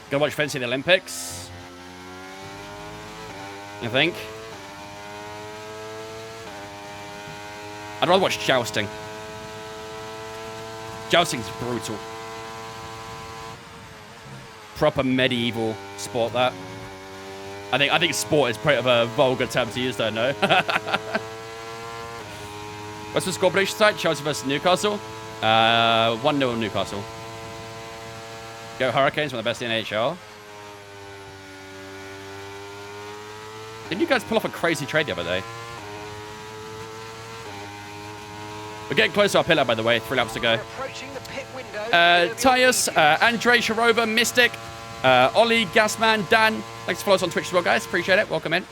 Gonna watch fencing in the Olympics. I think. I'd rather watch jousting. Jousting's brutal. Proper medieval sport, that. I think sport is pretty of a vulgar term to use, though, no? What's the score prediction site? Chelsea versus Newcastle. 1-0 Newcastle. Go Hurricanes, one of the best in NHL. Didn't you guys pull off a crazy trade the other day? We're getting close to our pit lap, by the way. 3 laps to go. Approaching the pit window. Tyus, Andrei Sharova, Mystic, Ollie, Gasman, Dan. Thanks for following us on Twitch as well, guys. Appreciate it. Welcome in.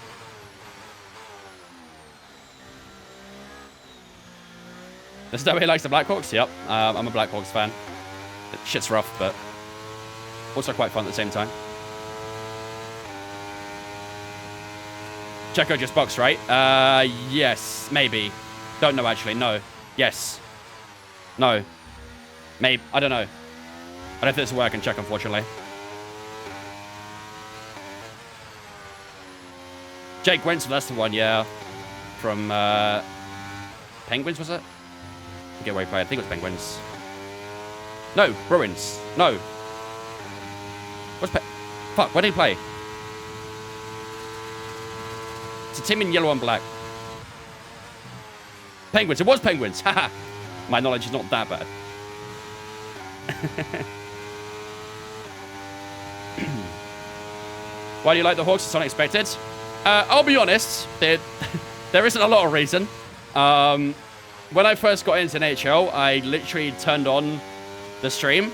There's nobody who likes the Blackhawks? Yep. I'm a Blackhawks fan. Shit's rough, but also quite fun at the same time. Checo just boxed, right? Yes. Maybe. Don't know, actually. No. Yes. No. Maybe. I don't know. I don't think this will work and check, unfortunately. Jake Winston, that's the one, yeah. From Penguins, was it? I forget where he played. I think it was Penguins. No, Bruins. No. Fuck, where did he play? It's a team in yellow and black. Penguins. It was Penguins. Haha. My knowledge is not that bad. Why do you like the Hawks? It's unexpected. I'll be honest, there isn't a lot of reason. When I first got into NHL, I literally turned on the stream,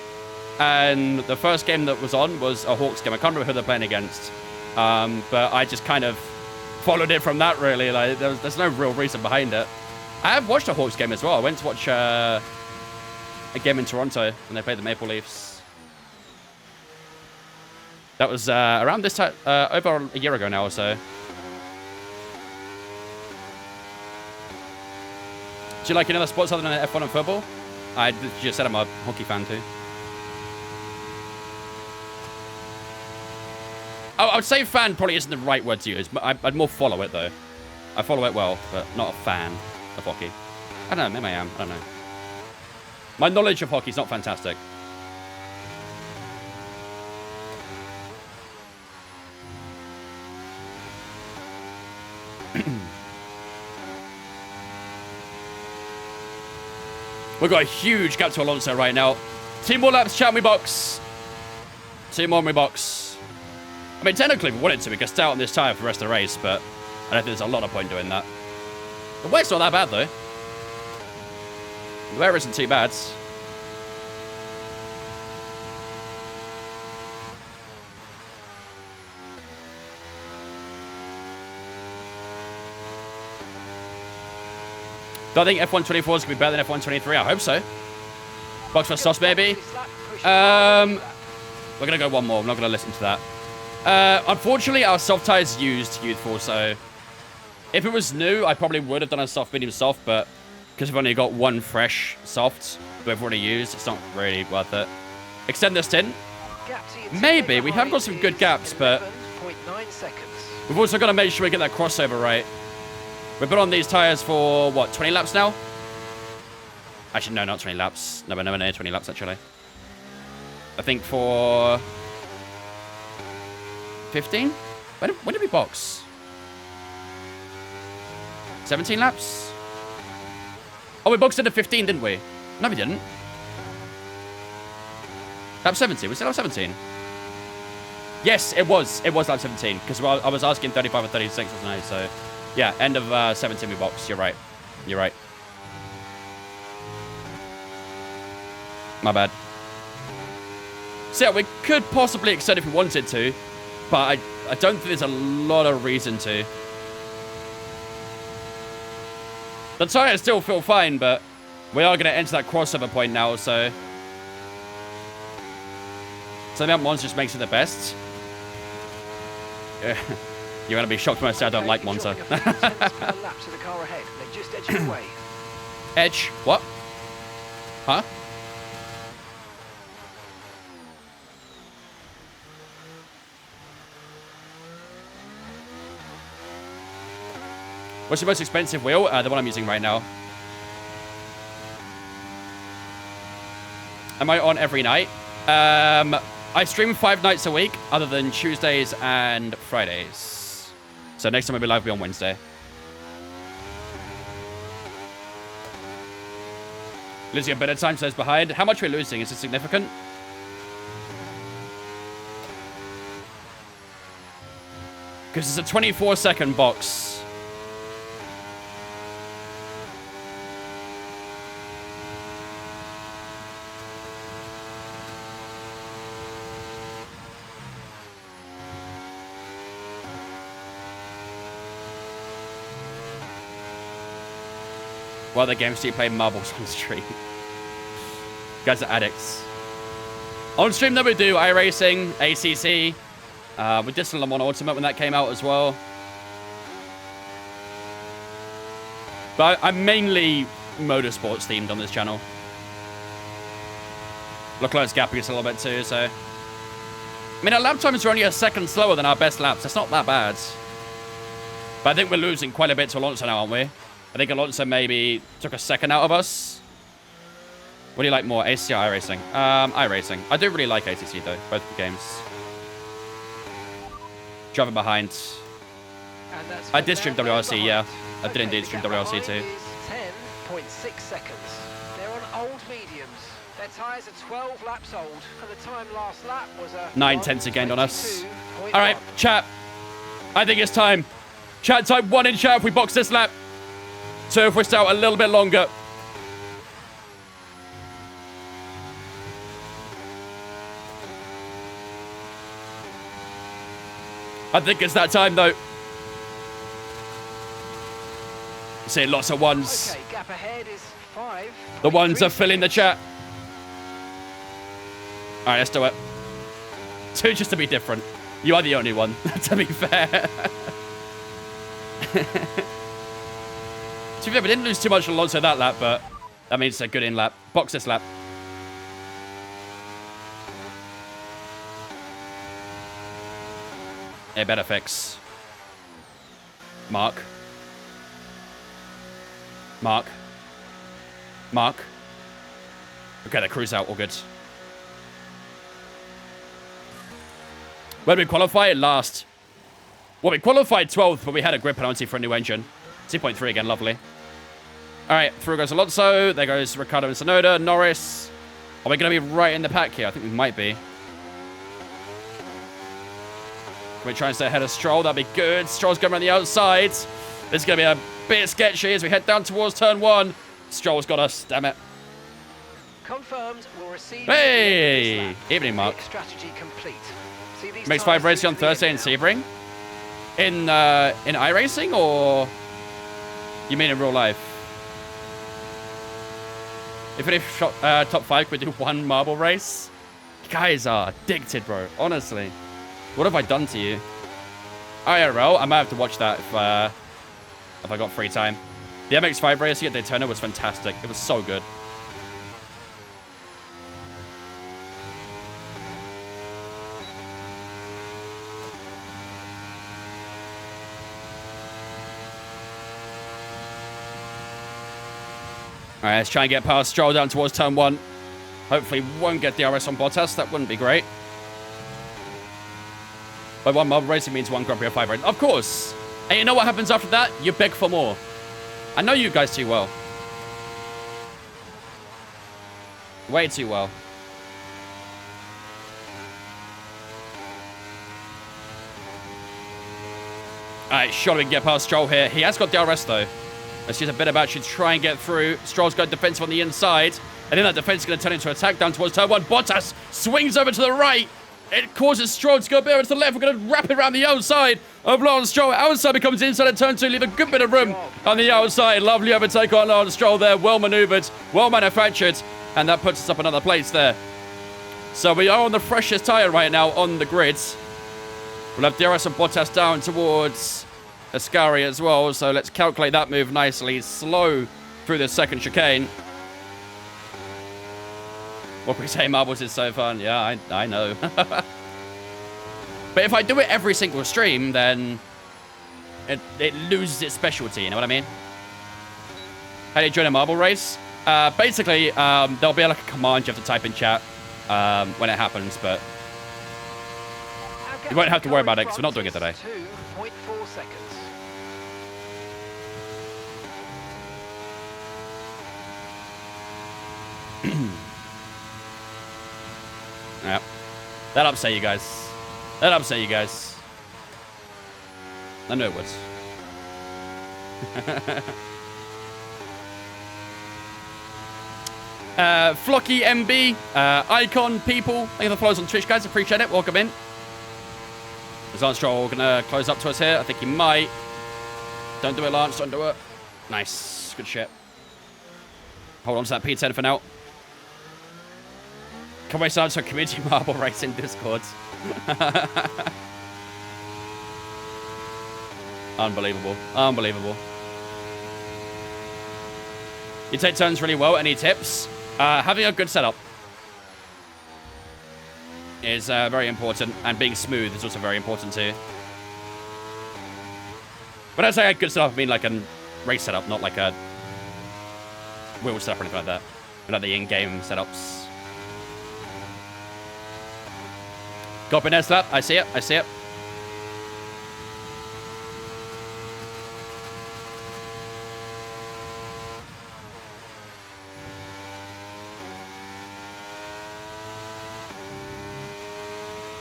and the first game that was on was a Hawks game. I can't remember who they're playing against, but I just kind of followed it from that, really. Like, there's no real reason behind it. I have watched a Hawks game as well. I went to watch a game in Toronto when they played the Maple Leafs. That was around this time, over a year ago now or so. Do you like any other sports other than F1 and football? I just said I'm a hockey fan too. I would say fan probably isn't the right word to use, but I'd more follow it though. I follow it well, but not a fan of hockey. I don't know, maybe I am, I don't know. My knowledge of hockey is not fantastic. We've got a huge gap to Alonso right now. 2 more laps, chat me box. 2 more in my box. I mean, technically, if we wanted to, we could stay out on this tyre for the rest of the race, but I don't think there's a lot of point doing that. The weight's not that bad, though. The wear isn't too bad. Do I think F124 is going to be better than F123? I hope so. Box for sauce, baby. We're going to go one more. I'm not going to listen to that. Unfortunately, our soft tire is used, Youthful, so if it was new, I probably would have done a soft, medium, soft, but because we've only got one fresh soft that we've already used, it's not really worth it. Extend this stint. Maybe. We have got some good gaps, but we've also got to make sure we get that crossover right. We've been on these tires for, what, 20 laps now? Actually, no, not 20 laps. No, nowhere near 20 laps, actually. I think for 15? When did we box? 17 laps? Oh, we boxed into 15, didn't we? No, we didn't. Lap 17. Was it lap 17? Yes, it was. It was lap 17, because I was asking 35 or 36, wasn't I? So... yeah, end of 17 we box. You're right. You're right. My bad. So yeah, we could possibly extend if we wanted to, but I don't think there's a lot of reason to. The tires still feel fine, but we are going to enter that crossover point now, so... something about Monza just makes it the best. Yeah. You're going to be shocked when I say I don't like Monza. Edge? What? Huh? What's your most expensive wheel? The one I'm using right now. Am I on every night? I stream 5 nights a week, other than Tuesdays and Fridays. So next time I'll be live, will be on Wednesday. Losing a bit of time, says behind. How much are we losing? Is it significant? Because it's a 24-second box. What other games do you play marbles on stream? You guys are addicts. On stream, though, we do iRacing, ACC. We did some Le Mans Ultimate when that came out as well. But I'm mainly motorsports themed on this channel. Leclerc's gapping us a little bit too, so... I mean, our lap times are only a second slower than our best laps. That's not that bad. But I think we're losing quite a bit to Alonso now, aren't we? I think Alonso maybe took a second out of us. What do you like more, ACC or iRacing? iRacing. I do really like ACC though, both the games. Driving behind. I did stream WRC, yeah. I did indeed stream WRC too. 10.6 seconds. They're on old mediums. Their tyres are 12 laps old, and the time last lap was a 9/10 gained on us. All right, chat. I think it's time. Chat, type 1 in chat if we box this lap. 2 if we're still a little bit longer. I think it's that time, though. Seeing lots of ones. Okay, gap ahead is 5. The ones are filling the chat. All right, let's do it. 2 just to be different. You are the only one, to be fair. To be fair, we didn't lose too much Alonso that lap, but that means it's a good in lap. Box this lap. Yeah, better fix. Mark. Mark. Mark. Okay, the crew's out. All good. Where did we qualify? Last. Well, we qualified 12th, but we had a grid penalty for a new engine. 2.3 again. Lovely. All right. Through goes Alonso. There goes Ricciardo and Tsunoda. Norris. Are we going to be right in the pack here? I think we might be. We're trying to stay ahead of Stroll. That'd be good. Stroll's going around the outside. This is going to be a bit sketchy as we head down towards turn 1. Stroll's got us. Damn it. Confirmed. We'll receive. Hey! Evening, Mark. Strategy complete. Makes 5 racing on Thursday in Sebring? In iRacing, or you mean in real life? If it is top 5, could we do 1 marble race? You guys are addicted, bro. Honestly. What have I done to you? IRL, I might have to watch that if I got free time. The MX-5 racing at Daytona was fantastic. It was so good. All right, let's try and get past Stroll down towards turn 1. Hopefully won't get DRS on Bottas. That wouldn't be great. By 1 marble racing means 1 Grand Prix of 5 race. Of course. And you know what happens after that? You beg for more. I know you guys too well. Way too well. Alright, surely we can get past Stroll here. He has got DRS though. Let's use a bit of battery to try and get through. Stroll's got defensive on the inside. And then that defense is going to turn into attack down towards turn 1. Bottas swings over to the right. It causes Stroll to go a bit over to the left. We're going to wrap it around the outside of Lawrence Stroll. Outside becomes inside of turn 2. Leave a good bit of room on the outside. Lovely overtake on Lawrence Stroll there. Well maneuvered. Well manufactured. And that puts us up another place there. So we are on the freshest tyre right now on the grids. We'll have DRS and Bottas down towards Ascari as well. So let's calculate that move nicely. Slow through the second chicane. What we say, marbles is so fun. Yeah, I know. But if I do it every single stream, then it loses its specialty. You know what I mean? How do you join a marble race? Basically, there'll be like a command you have to type in chat when it happens, but you won't have to worry about it because we're not doing it today. 2.4 seconds. Yeah. That upset you guys. That upset you guys. I know it would. Flocky MB, Icon People. Thank you for the follows on Twitch, guys. Appreciate it. Welcome in. Is Lance Stroll gonna close up to us here? I think he might. Don't do it, Lance. Don't do it. Nice. Good shit. Hold on to that P10 for now. Can we start some community marble racing Discord? Unbelievable. Unbelievable. You take turns really well. Any tips? Having a good setup is very important, and being smooth is also very important too. When I say a good setup, I mean like a race setup, not like a wheel setup or anything like that. Like the in-game setups. Got an S-lap. I see it. I see it.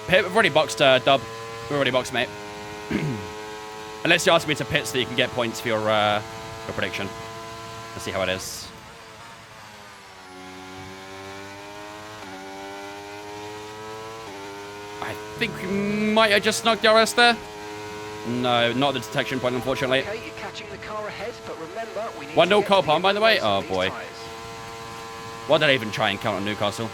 We've already boxed, Dub. We've already boxed, mate. Unless you ask me to pit so you can get points for your prediction. Let's see how it is. I think we might have just snuck DRS there. No, not the detection point, unfortunately. Okay, you're catching the car ahead, but remember, we need 1-0 car palm, by the way. Oh, boy. Tyres. Why did I even try and count on Newcastle?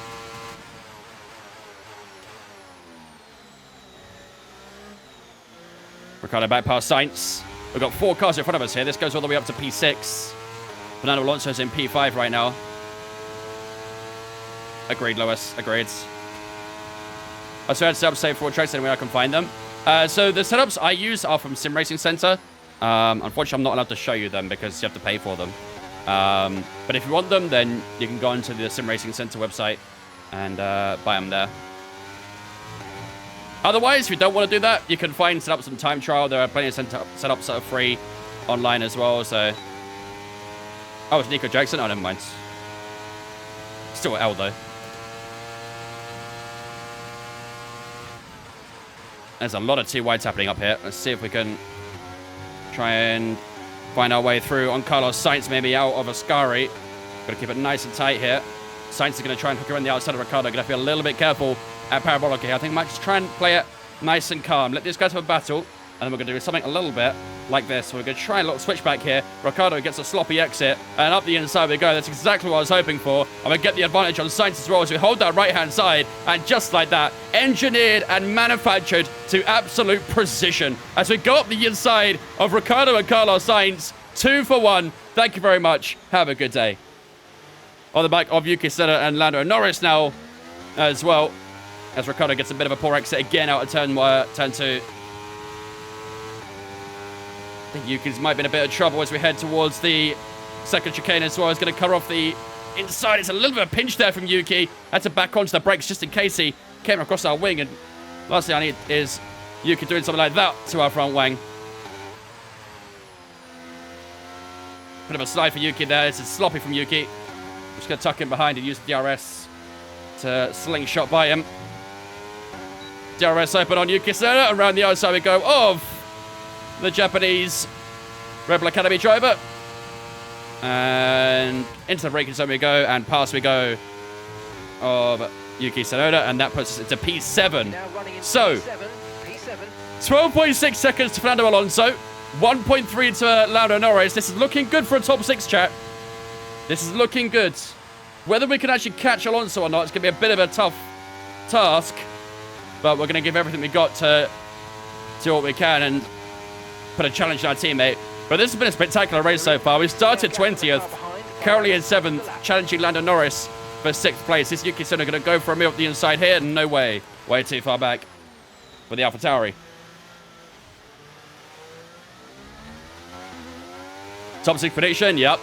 Ricardo back past Sainz. We've got 4 cars in front of us here. This goes all the way up to P6. Fernando Alonso's in P5 right now. Agreed, Lewis. Agreed. I still had to save for tracks anyway I can find them. So the setups I use are from Sim Racing Center. Unfortunately, I'm not allowed to show you them because you have to pay for them. But if you want them, then you can go onto the Sim Racing Center website and buy them there. Otherwise, if you don't want to do that, you can find setups and time trial. There are plenty of setups that are free online as well. So, oh, it's Nico Jackson. Oh, never mind. Still L though. There's a lot of two wides happening up here. Let's see if we can try and find our way through on Carlos Sainz, maybe out of Ascari. Got to keep it nice and tight here. Sainz is going to try and hook around the outside of Ricardo. Going to be a little bit careful at Parabolica here. I think I might just try and play it nice and calm. Let these guys have a battle. And then we're going to do something a little bit like this. We're going to try a little switchback here. Ricardo gets a sloppy exit. And up the inside we go. That's exactly what I was hoping for. And we get the advantage on Sainz as well as we hold that right-hand side. And just like that, engineered and manufactured to absolute precision. As we go up the inside of Ricardo and Carlos Sainz. 2 for 1. Thank you very much. Have a good day. On the back of Yuki Tsunoda and Lando Norris now as well. As Ricardo gets a bit of a poor exit again out of turn 2. I think Yuki's might be in a bit of trouble as we head towards the second chicane as well. He's going to cut off the inside. It's a little bit of a pinch there from Yuki. Had to back onto the brakes just in case he came across our wing. And last thing I need is Yuki doing something like that to our front wing. Bit of a slide for Yuki there. This is sloppy from Yuki. Just going to tuck him behind and use the DRS to slingshot by him. DRS open on Yuki Tsunoda. And around the other side we go of the Japanese Red Bull Academy driver. And into the braking zone we go, and past we go of Yuki Tsunoda, and that puts us into P7. So, 12.6 seconds to Fernando Alonso, 1.3 to Lando Norris. This is looking good for a top 6, chat. This is looking good. Whether we can actually catch Alonso or not, it's going to be a bit of a tough task, but we're going to give everything we got to do what we can and put a challenge on our teammate. But this has been a spectacular race so far. We started 20th, currently in 7th, challenging Lando Norris for 6th place. Is Yuki Tsunoda going to go for a meal up the inside here? No way. Way too far back for the AlphaTauri. Top 6 prediction, yep.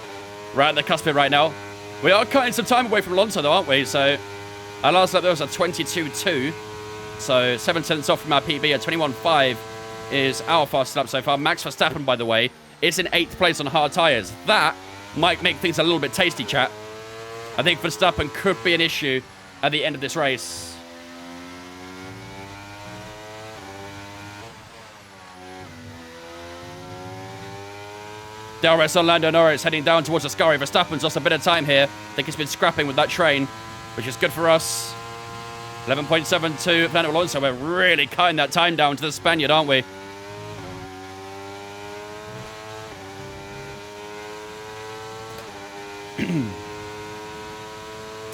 Right at the cusp right now. We are cutting some time away from Alonso though, aren't we? So our last lap there was a 22.2. So 7 tenths off from our PB, a 21.5 is our fastest lap so far. Max Verstappen, by the way, is in 8th place on hard tyres. That might make things a little bit tasty, chat. I think Verstappen could be an issue at the end of this race. DRS on Lando Norris heading down towards Ascari. Verstappen's lost a bit of time here. I think he's been scrapping with that train, which is good for us. 11.72 Fernando Alonso. We're really cutting that time down to the Spaniard, aren't we?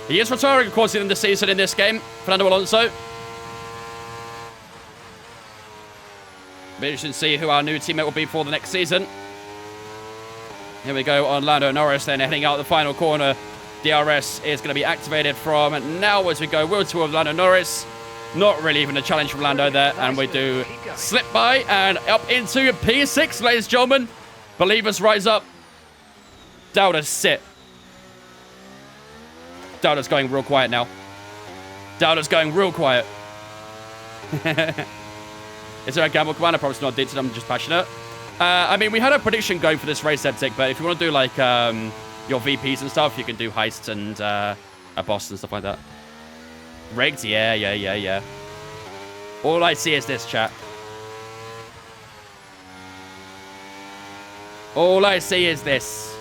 He is retiring, of course, in the season in this game, Fernando Alonso. Be interesting to see who our new teammate will be for the next season. Here we go on Lando Norris then heading out the final corner. DRS is going to be activated from now as we go World Tour of Lando Norris. Not really even a challenge from Lando there. And we do slip by and up into P6, ladies and gentlemen. Believers rise up. Doubters sit. Doubters going real quiet now. Doubters going real quiet. Is there a gamble command? I probably not did. I'm just passionate. I mean, we had a prediction going for this race, Septic, but if you want to do like your VPs and stuff, you can do heists and a boss and stuff like that. Rigged? Yeah. All I see is this, chat. All I see is this.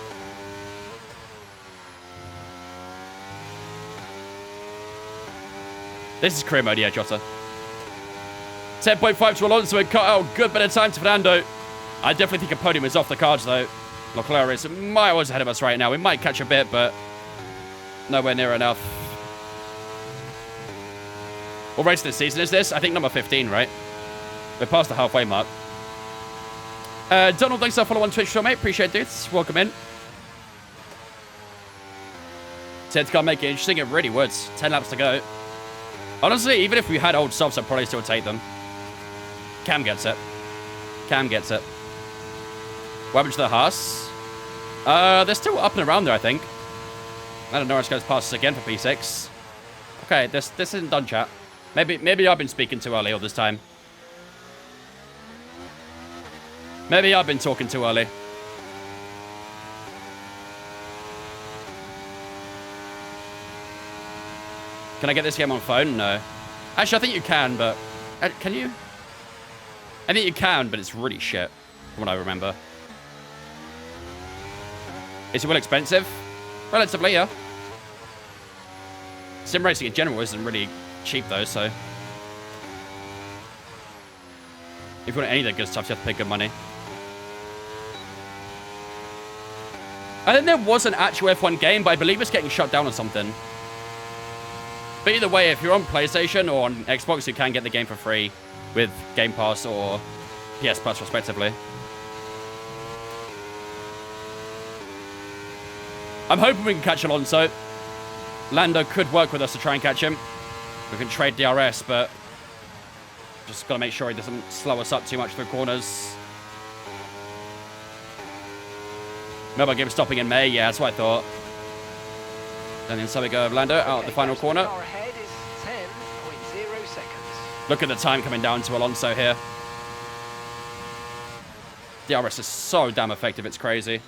This is career mode, yeah, Jota. 10.5 to Alonso and cut out. Good bit of time to Fernando. I definitely think a podium is off the cards, though. Leclerc is miles ahead of us right now. We might catch a bit, but nowhere near enough. What race this season is this? I think number 15, right? We're past the halfway mark. Donald, thanks for follow on Twitch, show, mate. Appreciate it. Welcome in. Ted's can't make it interesting. It really would. 10 laps to go. Honestly, even if we had old softs, I'd probably still take them. Cam gets it. Cam gets it. What happened to the Haas? They're still up and around there, I think. Lando Norris goes past us again for P6. Okay, this isn't done, chat. Maybe I've been speaking too early all this time. Maybe I've been talking too early. Can I get this game on phone? No. Actually, I think you can, but... can you? I think you can, but it's really shit, from what I remember. Is it well expensive? Relatively, yeah. Sim racing in general isn't really cheap, though, so... If you want any of the good stuff, you have to pay good money. I think there was an actual F1 game, but I believe it's getting shut down or something. But either way, if you're on PlayStation or on Xbox, you can get the game for free with Game Pass or PS Plus, respectively. I'm hoping we can catch Alonso. Lando could work with us to try and catch him. We can trade DRS, but just got to make sure he doesn't slow us up too much through corners. Mobile game stopping in May. Yeah, that's what I thought. And then so we go, Lando, out the final corner. Look at the time coming down to Alonso here. DRS is so damn effective, it's crazy.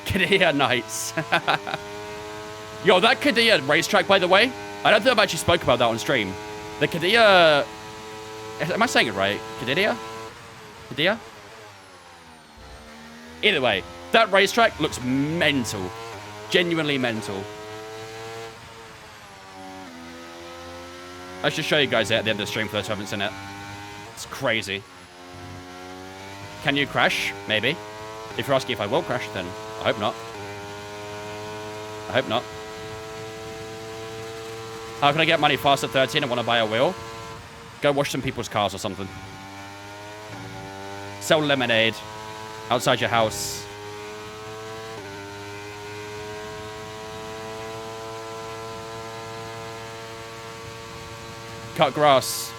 Qadiyah Knights. Yo, that Qadiyah racetrack, by the way, I don't think I've actually spoke about that on stream. The Qadiyah... Am I saying it right? Qadiyah? Qadiyah? Either way, that racetrack looks mental. Genuinely mental. I should show you guys it at the end of the stream for those who haven't seen it. It's crazy. Can you crash? Maybe. If you're asking if I will crash, then I hope not. I hope not. How can I get money fast at 13 and want to buy a wheel? Go wash some people's cars or something. Sell lemonade outside your house. Cut grass.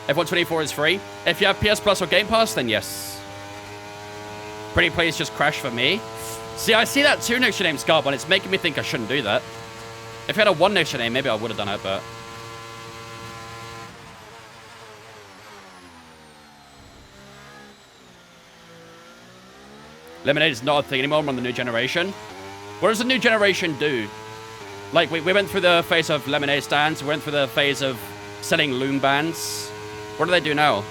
F1 24 is free. If you have PS Plus or Game Pass, then yes. Pretty please just crash for me. See, I see that 2 next to your name, Scarp, and it's making me think I shouldn't do that. If you had a 1 next to your name, maybe I would have done it, but... Lemonade is not a thing anymore. We're on the new generation. What does the new generation do? Like, we went through the phase of lemonade stands. We went through the phase of selling loom bands. What do they do now?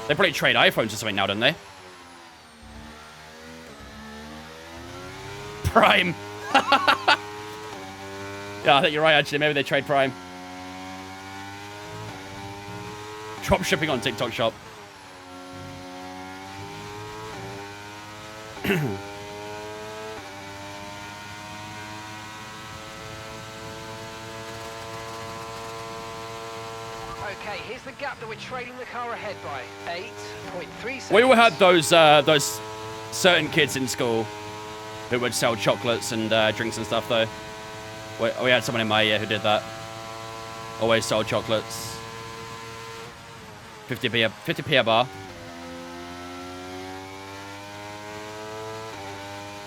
They probably trade iPhones or something now, don't they? Prime. Yeah, I think you're right, actually. Maybe they trade Prime. Drop shipping on TikTok shop. Okay, here's the gap that we're trailing the car ahead by. 8.3 seconds. We all had those certain kids in school who would sell chocolates and drinks and stuff, though. We had someone in my year who did that. Always sold chocolates. 50p a bar.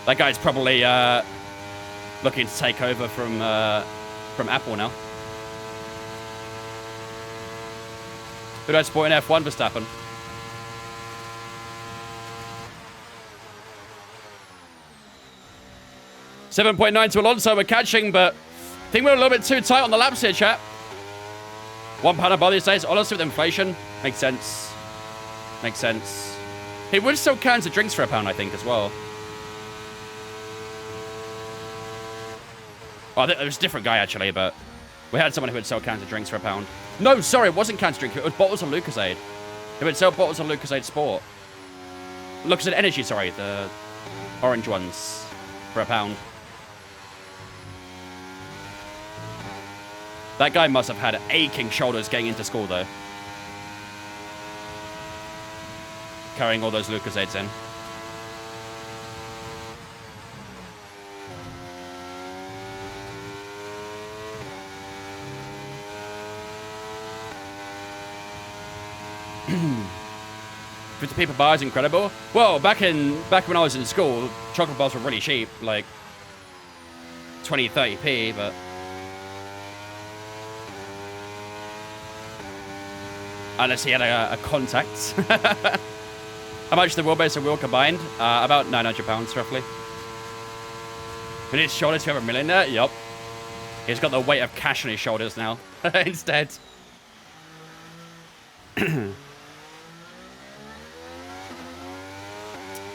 That guy's probably looking to take over from Apple now. Who do I support in F1? Verstappen. 7.9 to Alonso. We're catching, but I think we're a little bit too tight on the laps here, chat. £1 a bar these days. Honestly, with inflation, makes sense. Makes sense. He would sell cans of drinks for £1, I think, as well. Oh, it was a different guy, actually, but we had someone who would sell cans of drinks for £1. No, sorry, it wasn't cans of drink. It was bottles of Lucozade. He would sell bottles of Lucozade Sport. Lucozade Energy, sorry, the orange ones for £1. That guy must have had aching shoulders getting into school, though. Carrying all those Lucozades in. $50p per bar is incredible. Well, back when I was in school, chocolate bars were really cheap, like 20, 30p, but unless he had a contact. How much the wheelbase and wheel combined? About £900 roughly. And his shoulders to have $1 million there? Yup. He's got the weight of cash on his shoulders now. Instead.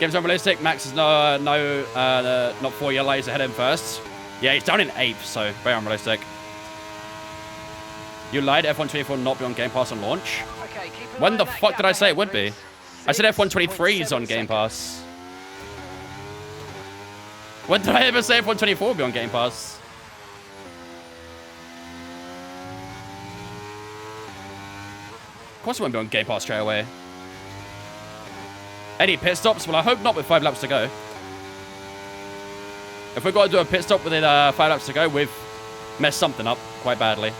Game's unrealistic. Max is not 4 year later ahead of him first. Yeah, he's down in 8th, so very unrealistic. You lied. F124 not be on Game Pass on launch. Okay, When the fuck did I say it would be? I said F123 is on Game Pass. When did I ever say F124 would be on Game Pass? Of course it won't be on Game Pass straight away. Any pit stops? Well, I hope not with 5 laps to go. If we've got to do a pit stop within 5 laps to go, we've messed something up quite badly.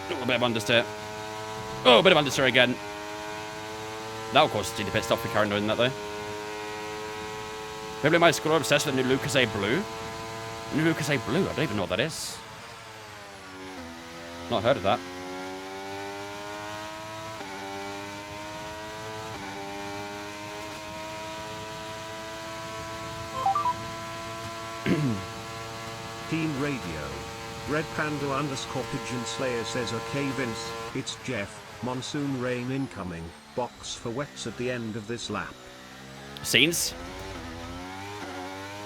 A bit of understeer. Oh, a bit of understeer again. That'll cause us to do the pit stop for carrying doing that, though. People in my school are obsessed with the new Lucozade Blue. New Lucozade Blue? I don't even know what that is. Not heard of that. Team Radio. Red Panda _ Pigeon Slayer says, okay Vince, it's Jeff, monsoon rain incoming, box for wets at the end of this lap. Scenes?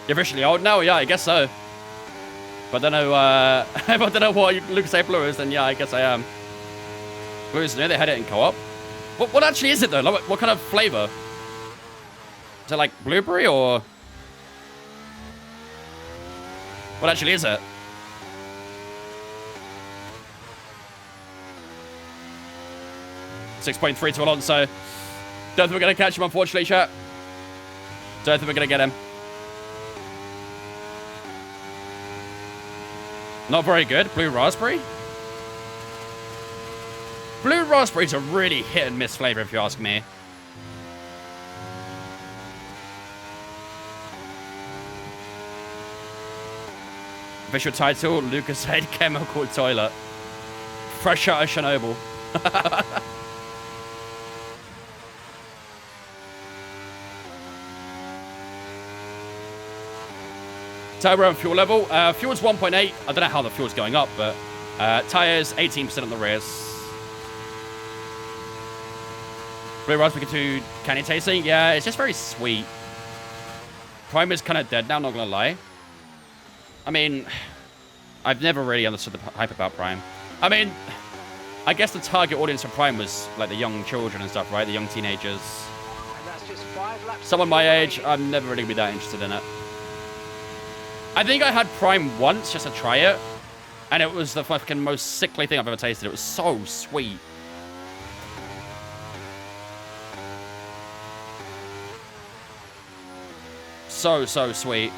You're officially old now? Yeah, I guess so. But I don't know, if I don't know what Lucozade Blue is, then yeah, I guess I am. Blue is new, they had it in co-op. What actually is it though? Like, what kind of flavor? Is it like blueberry or... What actually is it? .3 to Alonso. Don't think we're going to catch him, unfortunately, chat. Don't think we're going to get him. Not very good. Blue raspberry? Blue raspberry's a really hit and miss flavor, if you ask me. Official title, Lucozade Chemical Toilet. Fresh out of Chernobyl. Turbo and fuel level. Fuel's 1.8. I don't know how the fuel's going up, but tires 18% on the rears. Blue raspberry to candy tasting. Yeah, it's just very sweet. Prime is kind of dead now, not gonna lie. I mean, I've never really understood the hype about Prime. I mean, I guess the target audience for Prime was like the young children and stuff, right? The young teenagers. And that's just 5 laps. Someone my age, I'm never really gonna be that interested in it. I think I had Prime once just to try it, and it was the fucking most sickly thing I've ever tasted. It was so sweet. So sweet.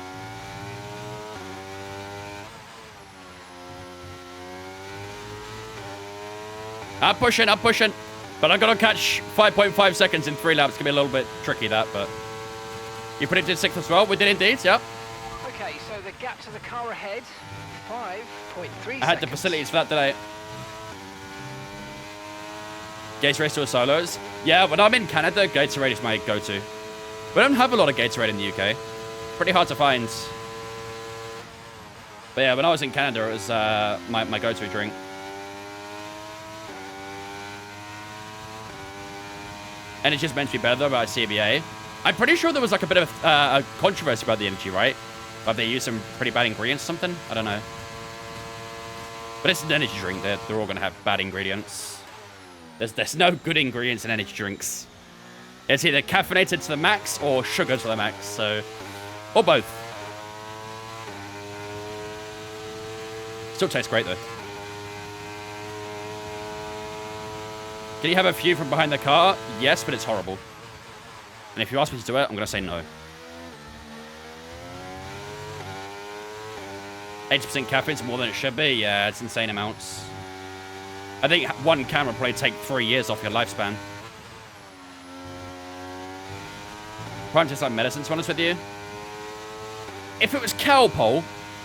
I'm pushing. But I'm going to catch 5.5 seconds in 3 laps. It's going to be a little bit tricky, that, but... You predicted 6th as well? We did indeed, yep. Okay, so the gap to the car ahead, 5.3 seconds. I had the facilities for that today. Gatorade to solos. Yeah, when I'm in Canada, Gatorade is my go-to. We don't have a lot of Gatorade in the UK. Pretty hard to find. But yeah, when I was in Canada, it was my go-to drink. Energy's meant to be better, though, by CBA. I'm pretty sure there was like a bit of a controversy about the energy, right? But they used some pretty bad ingredients or something? I don't know. But it's an energy drink. They're all going to have bad ingredients. There's no good ingredients in energy drinks. It's either caffeinated to the max or sugar to the max. So, or both. Still tastes great, though. Can you have a few from behind the car? Yes, but it's horrible. And if you ask me to do it, I'm going to say no. 80% caffeine's more than it should be. Yeah, it's insane amounts. I think one can would probably take 3 years off your lifespan. Probably just like medicine, to be honest with you. If it was cow pole,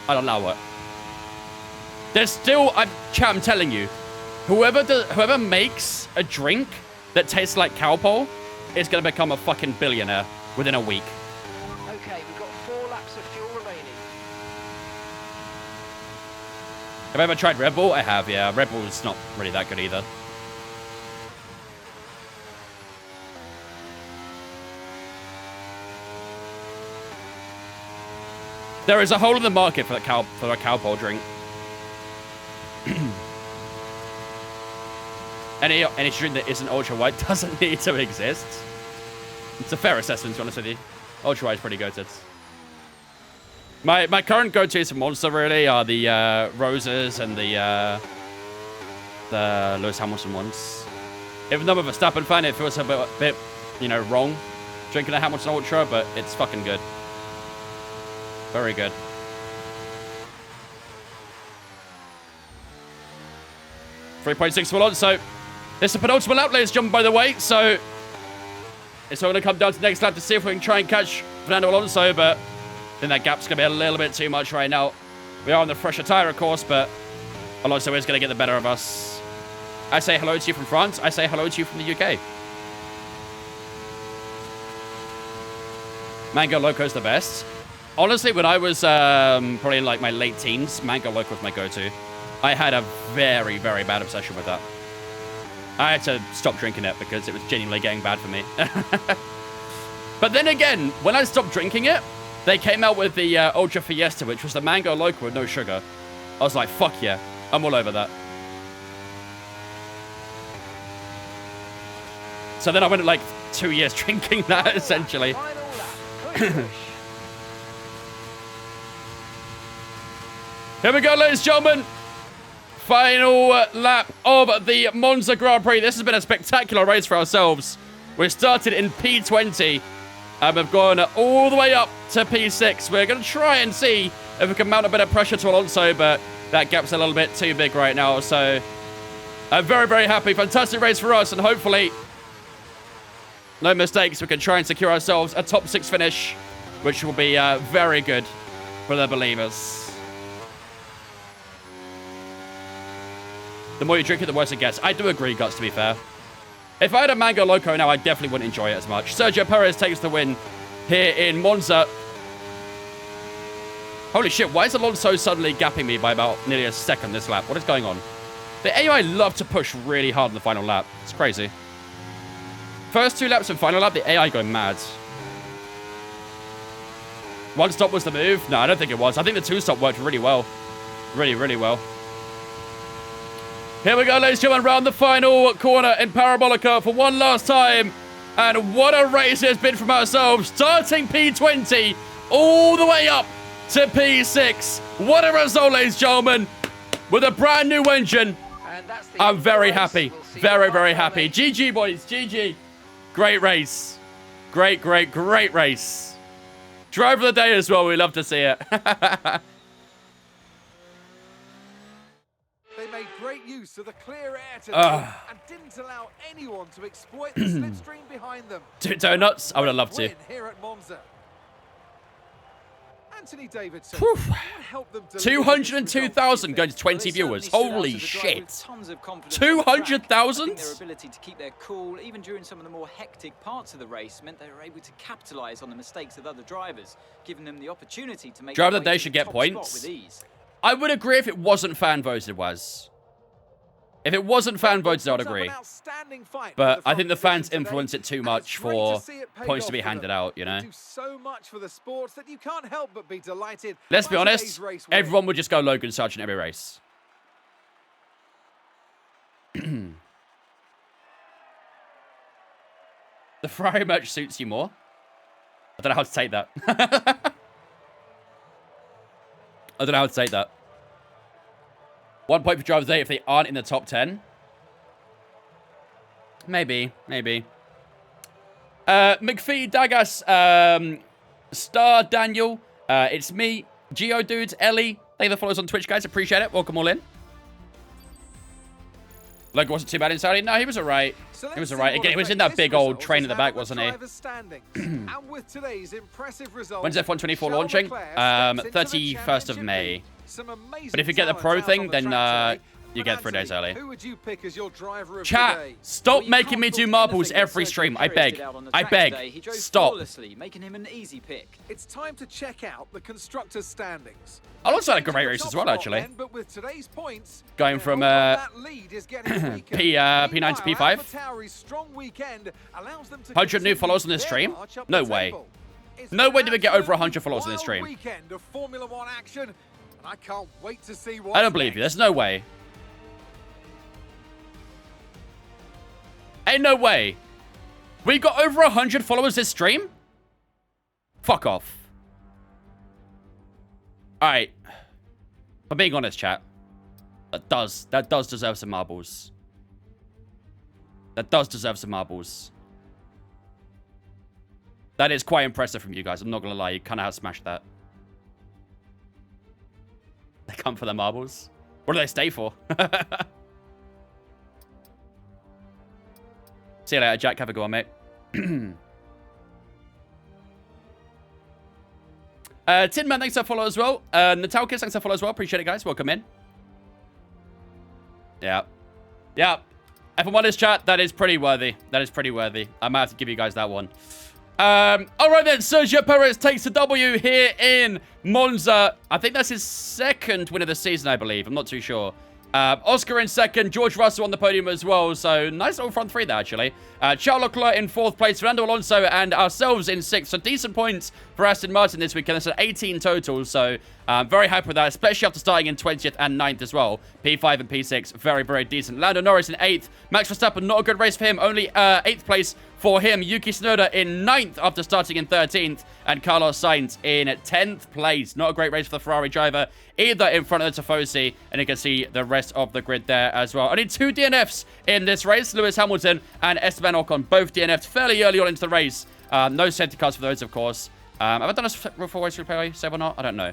I'd allow it. There's still, I'm telling you, whoever makes a drink that tastes like cow pole is going to become a fucking billionaire within a week. Okay, we've got 4 laps of fuel remaining. Have I ever tried Red Bull? I have, yeah. Red Bull's not really that good either. There is a hole in the market for a cow pole drink. Any drink that isn't ultra white doesn't need to exist. It's a fair assessment, to be honest with you. Ultra white is pretty goated. My current go-tos for Monster really are the Roses and the Lewis Hamilton ones. Even though I'm a Verstappen fan, it feels a bit, you know, wrong drinking a Hamilton Ultra, but it's fucking good. Very good. .6 for Alonso. This is a penultimate lap, ladies and gentlemen, by the way, so it's all going to come down to the next lap to see if we can try and catch Fernando Alonso, but I think that gap's going to be a little bit too much right now. We are on the fresher tyre, of course, but Alonso is going to get the better of us. I say hello to you from France. I say hello to you from the UK. Mango Loco's the best. Honestly, when I was probably in like my late teens, Mango Loco was my go-to. I had a very, very bad obsession with that. I had to stop drinking it because it was genuinely getting bad for me. But then again, when I stopped drinking it, they came out with the Ultra Fiesta, which was the Mango Loco with no sugar. I was like, fuck yeah, I'm all over that. So then I went like 2 years drinking that, essentially. Here we go, ladies and gentlemen. Final lap of the Monza Grand Prix. This has been a spectacular race for ourselves. We started in P20 and we've gone all the way up to P6. We're going to try and see if we can mount a bit of pressure to Alonso, but that gap's a little bit too big right now. So I'm very, very happy. Fantastic race for us, and hopefully, no mistakes, we can try and secure ourselves a top 6 finish, which will be very good for the believers. The more you drink it, the worse it gets. I do agree, Guts, to be fair. If I had a Mango Loco now, I definitely wouldn't enjoy it as much. Sergio Perez takes the win here in Monza. Holy shit, why is Alonso suddenly gapping me by about nearly a second this lap? What is going on? The AI love to push really hard in the final lap. It's crazy. First 2 laps and final lap, the AI going mad. One stop was the move? No, I don't think it was. I think the 2 stop worked really well. Really, really well. Here we go, ladies and gentlemen, round the final corner in Parabolica for one last time. And what a race it's been from ourselves. Starting P20 all the way up to P6. What a result, ladies and gentlemen. With a brand new engine. I'm very happy. Very, very happy. GG, boys. GG. Great race. Great, great, great race. Driver of the day as well. We love to see it. They made great use of the clear air today and didn't allow anyone to exploit the slipstream behind them. 2 donuts? I would have loved to. Here at Monza. And Anthony Davidson. Whew. What helped them deliver this 202,000 result? going to 20 Well, they viewers. certainly stood out Holy as a drive shit. with tons of confidence on the track. 200,000? I think their ability to keep their cool, even during some of the more hectic parts of the race, meant they were able to capitalise on the mistakes of other drivers, giving them the opportunity to make Driver their of the way day to should the get top points. spot with ease. I would agree if it wasn't fan voted, was. If it wasn't fan voted, I would agree. But I think the fans influence it too much for points to be handed out, you know? Do so much for the sports that you can't help but be delighted. Let's be by honest, today's race win. everyone would just go Logan Sargent every race. The Ferrari merch suits you more? I don't know how to take that. I don't know how to take that. 1 point for driver's day if they aren't in the top 10. Maybe. McPhee, Dagas, Star, Daniel, it's me, Geodudes, Ellie. Thank you for the follows on Twitch, guys. Appreciate it. Welcome all in. Logan wasn't too bad in Saudi. No, he was alright. So He was let's alright. see what Again, he was in effect that big this old result train in has the had back, on wasn't he? drivers' standings. And with today's impressive result, When's F124 Charles launching? Leclerc steps into the 31st of championship May. lead. Some amazing But if you get the talent pro out thing, on the then track today. you But get 3 days Anthony, early. Who would you pick as your driver of Chat, the day? stop Well, you making can't me fault do marbles anything that every Sergio stream. I Perez beg. did out on the I track today. beg. He drove Stop. flawlessly, making him an easy pick. It's time to check out the constructors' standings. Alonso had a great race as well, actually. But with today's points, Going from that lead is getting weaker. P9 to P5. AlphaTauri's strong weekend allows them to 100 new continue followers on this their stream? march up No the way. table. It's No been way did we get over absolutely 100 followers on this wild stream. Weekend of Formula One action, and I can't wait to see what. I don't believe you. There's no way. Ain't no way. We got over 100 followers this stream? Fuck off. Alright. But being honest, chat. That does deserve some marbles. That does deserve some marbles. That is quite impressive from you guys. I'm not going to lie. You kind of have smashed that. They come for the marbles. What do they stay for? See you later, Jack. Have a good one, mate. Tin Man, thanks for follow as well. Natalkis, thanks for follow as well. Appreciate it, guys. Welcome in. Yeah. Yeah. F1 is chat. That is pretty worthy. That is pretty worthy. I might have to give you guys that one. All right then. Sergio Perez takes the W here in Monza. I think that's his second win of the season, I believe. I'm not too sure. Oscar in second, George Russell on the podium as well. So nice little front three there, actually. Charles Leclerc in fourth place, Fernando Alonso and ourselves in sixth. So decent points for Aston Martin this weekend. That's an 18 total. So very happy with that, especially after starting in 20th and 9th as well. P5 and P6, very, very decent. Lando Norris in 8th. Max Verstappen, not a good race for him. Only 8th place for him. Yuki Tsunoda in 9th after starting in 13th. And Carlos Sainz in 10th place. Not a great race for the Ferrari driver either in front of the Tifosi. And you can see the rest of the grid there as well. Only 2 DNFs in this race. Lewis Hamilton and Esteban Ocon both DNF'd fairly early on into the race. No safety cars for those, of course. Have I done a full race replay save or not? I don't know.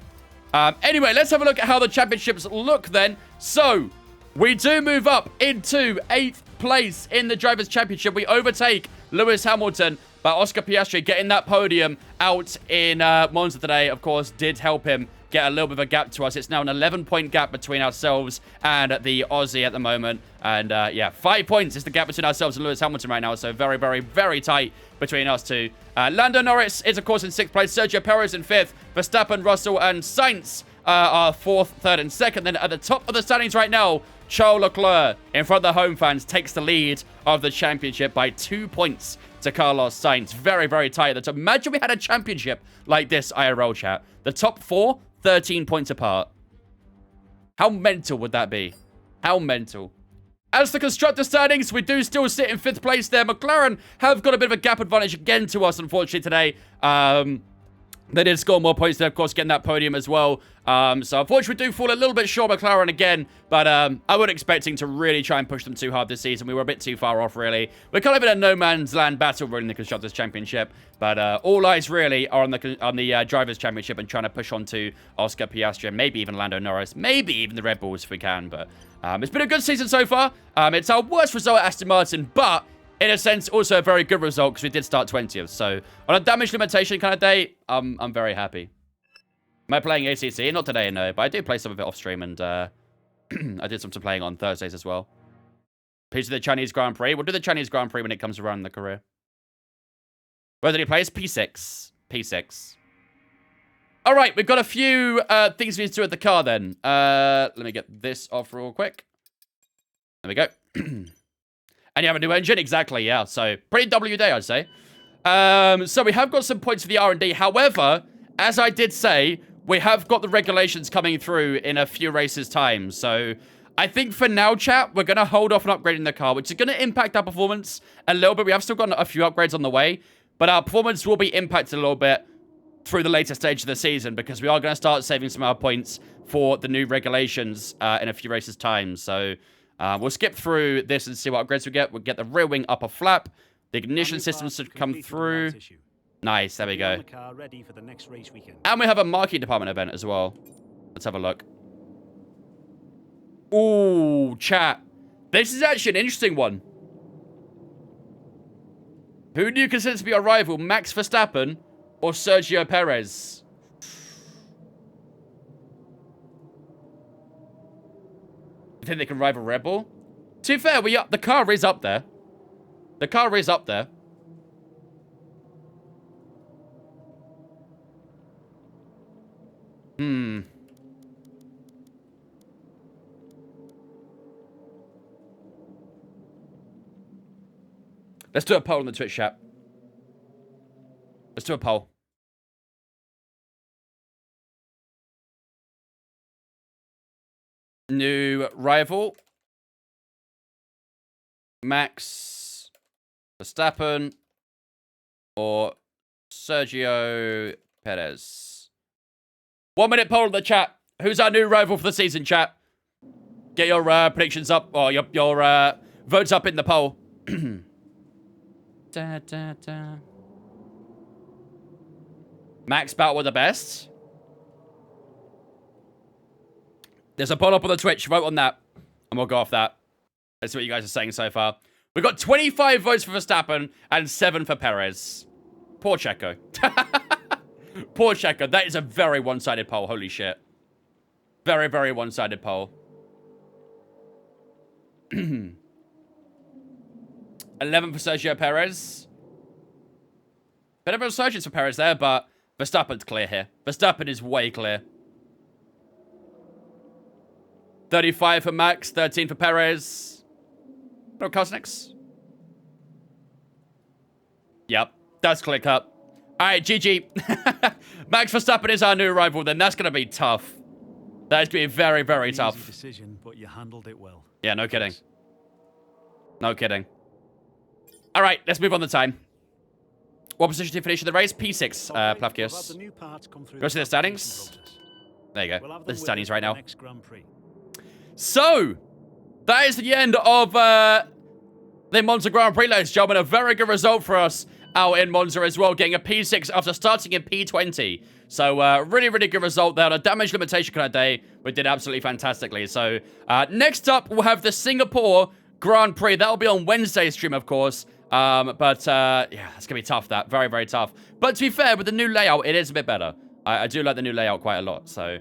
Anyway, let's have a look at how the championships look then. So, we do move up into 8th place in the Drivers' Championship. We overtake Lewis Hamilton, but Oscar Piastri getting that podium out in Monza today, of course, did help him get a little bit of a gap to us. It's now an 11-point gap between ourselves and the Aussie at the moment. And yeah, 5 points is the gap between ourselves and Lewis Hamilton right now. So very, very, very tight between us two. Lando Norris is, of course, in 6th place. Sergio Perez in 5th. Verstappen, Russell, and Sainz are 4th, 3rd, and 2nd. Then at the top of the standings right now, Charles Leclerc, in front of the home fans, takes the lead of the championship by 2 points to Carlos Sainz. Very, very tight at the top. Imagine we had a championship like this, IRL chat. The top 4, 13 points apart. How mental would that be? How mental? As the constructor standings, we do still sit in 5th place there. McLaren have got a bit of a gap advantage again to us, unfortunately, today. They did score more points there, of course, getting that podium as well. So, unfortunately, we do fall a little bit short of McLaren again. But I wasn't expecting to really try and push them too hard this season. We were a bit too far off, really. We're kind of in a no-man's land battle, really, in the Constructors' Championship. But all eyes, really, are on the Drivers' Championship and trying to push on to Oscar Piastri and maybe even Lando Norris. Maybe even the Red Bulls if we can. But it's been a good season so far. It's our worst result at Aston Martin, but in a sense, also a very good result because we did start 20th. So, on a damage limitation kind of day, I'm very happy. Am I playing ACC? Not today, no. But I do play some of it off stream, and I did some playing on Thursdays as well. Piece of the Chinese Grand Prix. We'll do the Chinese Grand Prix when it comes around in the career. Where did he play? It's P6. P6. All right, we've got a few things we need to do with the car then. Let me get this off real quick. There we go. And you have a new engine? Exactly, yeah. So, pretty W day, I'd say. So we have got some points for the R&D. However, as I did say, we have got the regulations coming through in a few races' time. So I think for now, chat, we're going to hold off on upgrading the car, which is going to impact our performance a little bit. We have still got a few upgrades on the way, but our performance will be impacted a little bit through the later stage of the season because we are going to start saving some of our points for the new regulations in a few races' time. So we'll skip through this and see what upgrades we get. We'll get the rear wing upper flap. The ignition system should come through. Nice, there we go. And we have a marketing department event as well. Let's have a look. Ooh, chat. This is actually an interesting one. Who do you consider to be your rival, Max Verstappen or Sergio Perez? You think they can rival Red Bull? To be fair, the car is up there. The car is up there. Let's do a poll on the Twitch chat. Let's do a poll. New rival. Max Verstappen or Sergio Perez. 1 minute poll in the chat. Who's our new rival for the season, chat? Get your predictions up, or your votes up in the poll. Da, da, da. Max battle with the best. There's a poll up on the Twitch. Vote on that. And we'll go off that. Let's see what you guys are saying so far. We've got 25 votes for Verstappen and 7 for Perez. Poor Checo. Poor Checo. That is a very one-sided poll. Holy shit. Very, very one-sided poll. 11 for Sergio Perez. Bit of a resurgence for Perez there, but Verstappen's clear here. Verstappen is way clear. 35 for Max, 13 for Perez. No Cosniks. Yep, that's clear cut. Alright, GG. Max Verstappen is our new rival, then that's going to be tough. That is going to be very, very tough. Decision, but you handled it well. Yeah, no kidding. No kidding. Alright, let's move on the time. What position did you finish in the race? P6, Plavkios. Go see the standings. There you go. The standings right now. So, that is the end of the Monza Grand Prix, ladies and gentlemen. A very good result for us out in Monza as well, getting a P6 after starting in P20. So, really, really good result there. On a damage limitation kind of day, we did absolutely fantastically. So, next up, we'll have the Singapore Grand Prix. That'll be on Wednesday's stream, of course. Yeah, it's going to be tough, that. Very, very tough. But to be fair, with the new layout, it is a bit better. I do like the new layout quite a lot. So,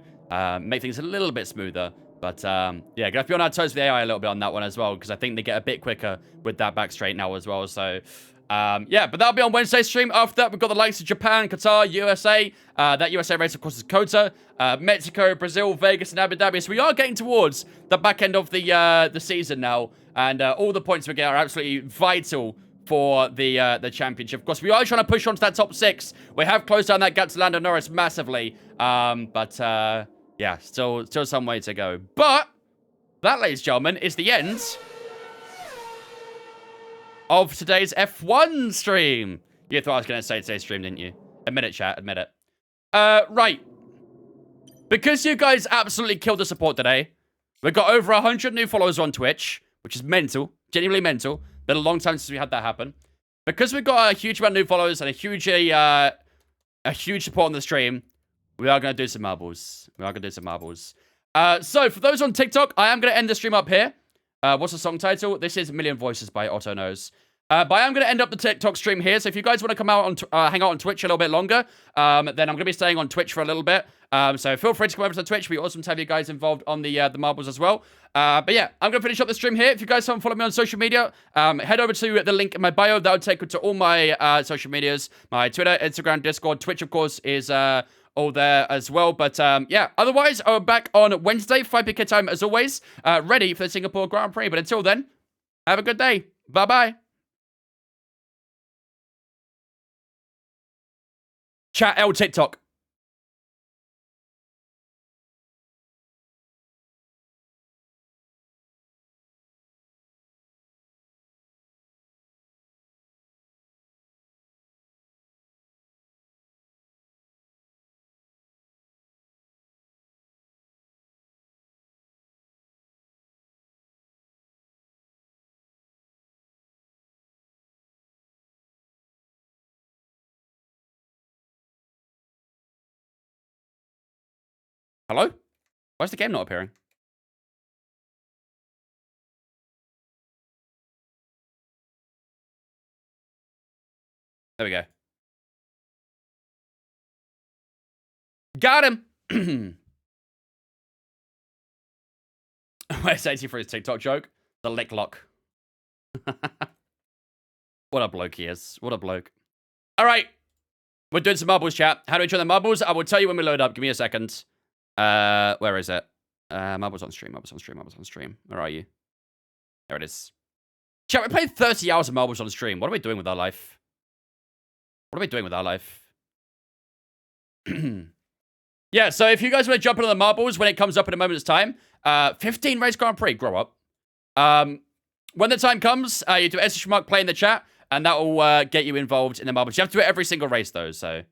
make things a little bit smoother. But, yeah, gonna have to be on our toes with the AI a little bit on that one as well, because I think they get a bit quicker with that back straight now as well. So, yeah, but that'll be on Wednesday's stream. After that, we've got the likes of Japan, Qatar, USA. That USA race, of course, is Kota, Mexico, Brazil, Vegas, and Abu Dhabi. So we are getting towards the back end of the season now, and all the points we get are absolutely vital for the championship. Of course, we are trying to push on to that top 6. We have closed down that gap to Lando Norris massively, but yeah, still some way to go. But that, ladies and gentlemen, is the end of today's F1 stream. You thought I was going to say today's stream, didn't you? Admit it, chat. Admit it. Right. Because you guys absolutely killed the support today, we've got over 100 new followers on Twitch, which is mental. Genuinely mental. Been a long time since we had that happen. Because we've got a huge amount of new followers and a huge support on the stream, we are going to do some marbles. So, for those on TikTok, I am going to end the stream up here. What's the song title? This is Million Voices by Otto Knows. But I am going to end up the TikTok stream here. So if you guys want to come out on hang out on Twitch a little bit longer, then I'm going to be staying on Twitch for a little bit. So feel free to come over to Twitch. It'd be awesome to have you guys involved on the marbles as well. But yeah, I'm going to finish up the stream here. If you guys haven't followed me on social media, head over to the link in my bio. That would take you to all my social medias. My Twitter, Instagram, Discord, Twitch, of course, is all there as well. But yeah, otherwise, I'm back on Wednesday, 5 p.m. time as always, ready for the Singapore Grand Prix. But until then, have a good day. Bye-bye. Chat L TikTok. Hello? Why is the game not appearing? There we go. Got him! Where's 80 for his TikTok joke? The lick lock. What a bloke he is. What a bloke. Alright. We're doing some marbles, chat. How do we try the marbles? I will tell you when we load up. Give me a second. Where is it? Marbles on stream, marbles on stream, marbles on stream. Where are you? There it is. Chat, we played 30 hours of marbles on stream. What are we doing with our life? What are we doing with our life? Yeah, so if you guys want to jump into the marbles when it comes up in a moment's time, 15 race Grand Prix, grow up. When the time comes, you do S1E15 play in the chat, and that will get you involved in the marbles. You have to do it every single race, though, so...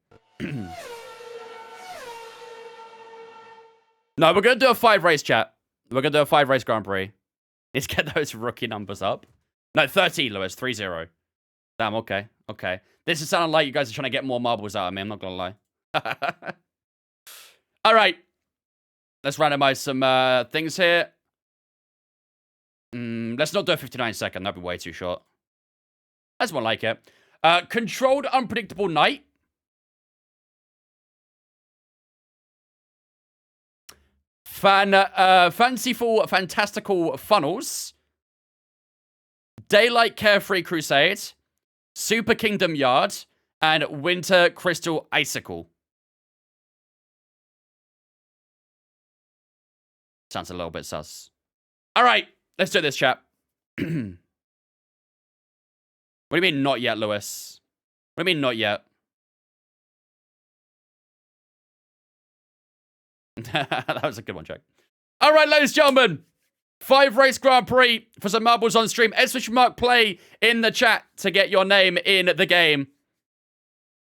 No, we're going to do a 5-race chat. We're going to do a 5-race Grand Prix. Let's get those rookie numbers up. No, 13, Lewis. 3-0. Damn, okay. Okay. This is sounding like you guys are trying to get more marbles out of me. I'm not going to lie. All right. Let's randomize some things here. Let's not do a 59-second. That'd be way too short. That's more like it. Controlled unpredictable night. Fanciful fantastical funnels. Daylight carefree crusade. Super Kingdom Yard. And Winter Crystal Icicle. Sounds a little bit sus. All right, let's do this, chat. What do you mean not yet, Lewis? What do you mean not yet? That was a good one, Jack. All right, ladies and gentlemen. 5-race Grand Prix for some marbles on stream. S1E15 play in the chat to get your name in the game.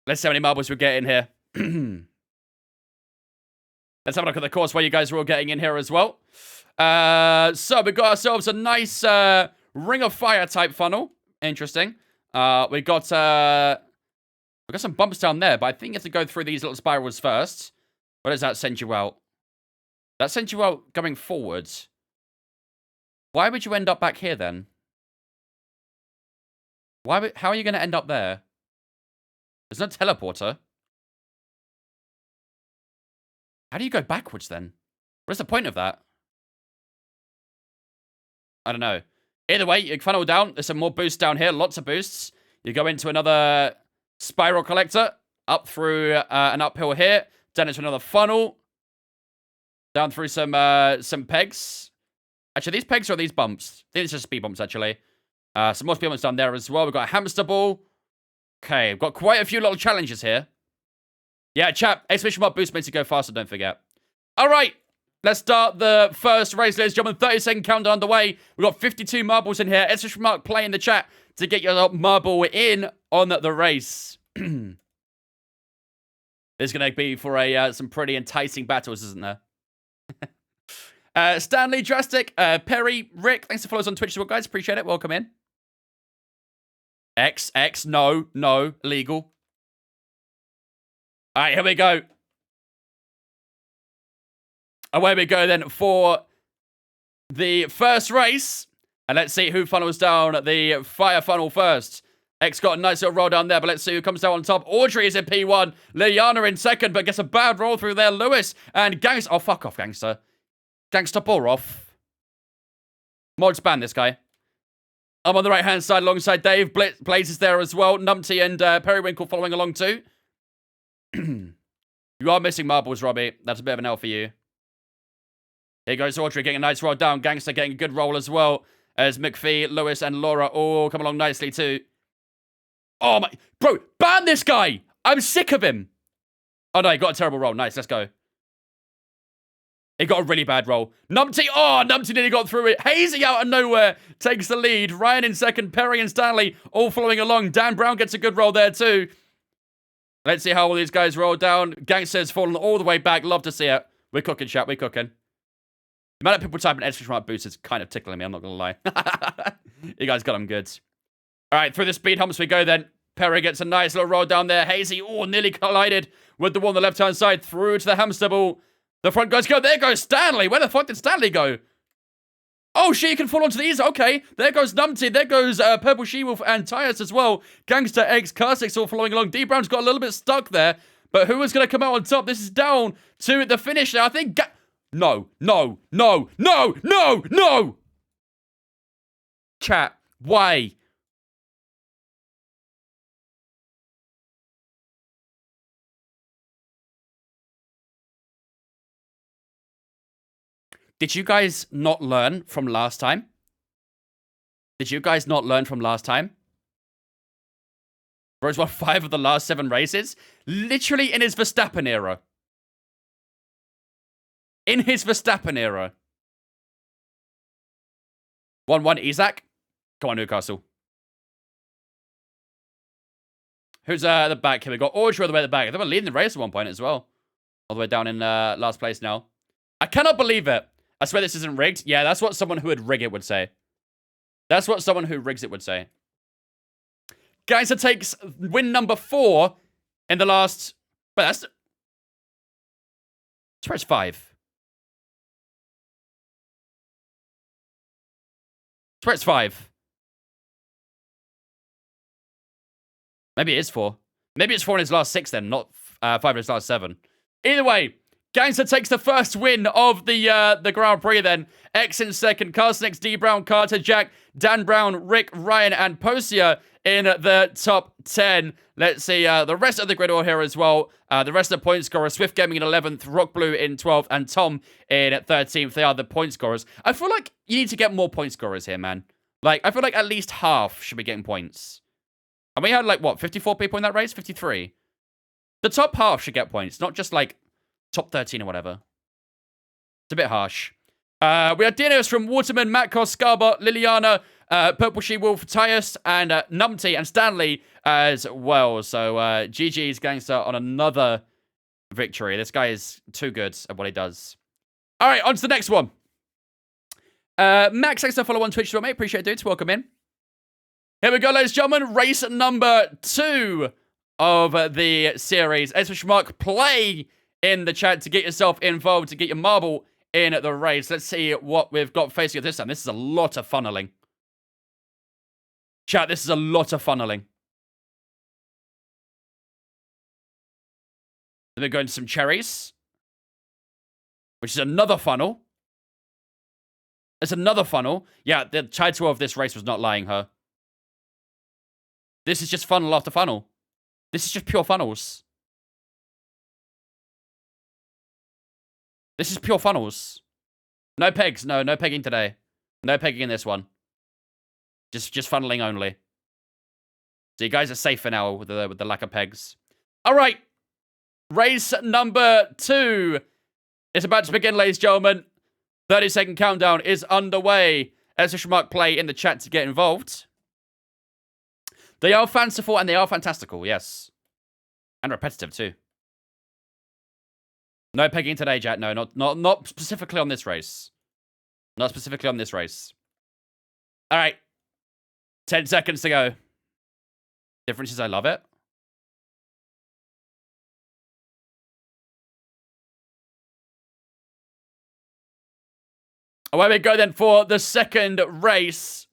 Let's see how many marbles we get in here. Let's have a look at the course where you guys are all getting in here as well. So we got ourselves a nice Ring of Fire type funnel. Interesting. We got some bumps down there, but I think you have to go through these little spirals first. Where does that send you out? That sends you out going forwards. Why would you end up back here then? How are you going to end up there? There's no teleporter. How do you go backwards then? What's the point of that? I don't know. Either way, you funnel down. There's some more boosts down here. Lots of boosts. You go into another spiral collector. Up through an uphill here. Down into another funnel. Down through some pegs. Actually, these pegs are these bumps. I think it's just speed bumps, actually. Some more speed bumps down there as well. We've got a hamster ball. Okay, we've got quite a few little challenges here. Yeah, chat. S1E15 boost makes you go faster, don't forget. All right. Let's start the first race, ladies and gentlemen. 30-second countdown underway. We've got 52 marbles in here. S1E15 play in the chat to get your marble in on the race. There's going to be for some pretty enticing battles, isn't there? Stanley, Drastic, Perry, Rick, thanks for following us on Twitch as well, guys. Appreciate it. Welcome in. X, no, illegal. All right, here we go. Away we go then for the first race. And let's see who funnels down the fire funnel first. X got a nice little roll down there, but let's see who comes down on top. Audrey is in P1. Liliana in second, but gets a bad roll through there. Lewis and Gangster. Oh, fuck off, Gangster. Gangster Borov. Mods ban this guy. I'm on the right-hand side alongside Dave. Blaze is there as well. Numpty and Periwinkle following along too. You are missing marbles, Robbie. That's a bit of an L for you. Here goes Audrey getting a nice roll down. Gangster getting a good roll as well. As McPhee, Lewis, and Laura all come along nicely too. Oh my... Bro, ban this guy! I'm sick of him. Oh no, he got a terrible roll. Nice, let's go. He got a really bad roll. Numpty, oh, Numpty nearly got through it. Hazy out of nowhere takes the lead. Ryan in second, Perry and Stanley all following along. Dan Brown gets a good roll there too. Let's see how all these guys roll down. Gangster's fallen all the way back. Love to see it. We're cooking, chat. We're cooking. The amount of people typing S1E15 boost is kind of tickling me. I'm not going to lie. You guys got them good. All right, through the speed humps we go then. Perry gets a nice little roll down there. Hazy, oh, nearly collided with the one on the left-hand side. Through to the hamster ball. The front guys go. There goes Stanley. Where the fuck did Stanley go? Oh, shit, you can fall onto these. Okay, there goes Numpty. There goes Purple She-Wolf and Tyus as well. Gangster X, Carsix all following along. D Brown's got a little bit stuck there. But who is going to come out on top? This is down to the finish now. I think... No. Chat, why? Did you guys not learn from last time? Did you guys not learn from last time? Bro's won 5 of the last 7 races. Literally in his Verstappen era. In his Verstappen era. 1-1 Isaac. Come on, Newcastle. Who's at the back here? We got Audrey all the way at the back. They were leading the race at one point as well. All the way down in last place now. I cannot believe it. I swear this isn't rigged. Yeah, that's what someone who would rig it would say. That's what someone who rigs it would say. Geyser takes win number 4 in the last... But that's... It's 5. It's 5. Maybe it is 4. Maybe it's 4 in his last 6 then, not 5 in his last 7. Either way, Gangster takes the first win of the Grand Prix then. X in second, Carson X, D Brown, Carter, Jack, Dan Brown, Rick, Ryan, and Posia in the top 10. Let's see the rest of the grid all here as well. The rest of the point scorers, Swift Gaming in 11th, Rock Blue in 12th, and Tom in 13th. They are the point scorers. I feel like you need to get more point scorers here, man. Like, I feel like at least half should be getting points. And we had, like, what, 54 people in that race? 53? The top half should get points, not just, like, top 13 or whatever. It's a bit harsh. We had Dinos from Waterman, Matt Koss, Scarbot, Liliana, Purple She-Wolf, Tyus, and Numpty, and Stanley as well. So, GG's Gangster on another victory. This guy is too good at what he does. All right, on to the next one. Max, thanks for follow on Twitch as well, mate. Appreciate it, dudes. Welcome in. Here we go, ladies and gentlemen. Race number 2 of the series. S1E15 play in the chat to get yourself involved, to get your marble in the race. Let's see what we've got facing us this time. This is a lot of funneling. Chat, this is a lot of funneling. Then we're going to some cherries, which is another funnel. It's another funnel. Yeah, the title of this race was not lying, her. This is just funnel after funnel. This is just pure funnels. This is pure funnels. No pegs. No pegging today. No pegging in this one. Just funneling only. So you guys are safe for now with the lack of pegs. All right. Race number 2 is about to begin, ladies and gentlemen. 30-second countdown is underway. S1E15 play in the chat to get involved. They are fanciful and they are fantastical, yes. And repetitive too. No pegging today, Jack. No, not specifically on this race. Not specifically on this race. All right. 10 seconds to go. Differences, I love it. Away we go then for the second race.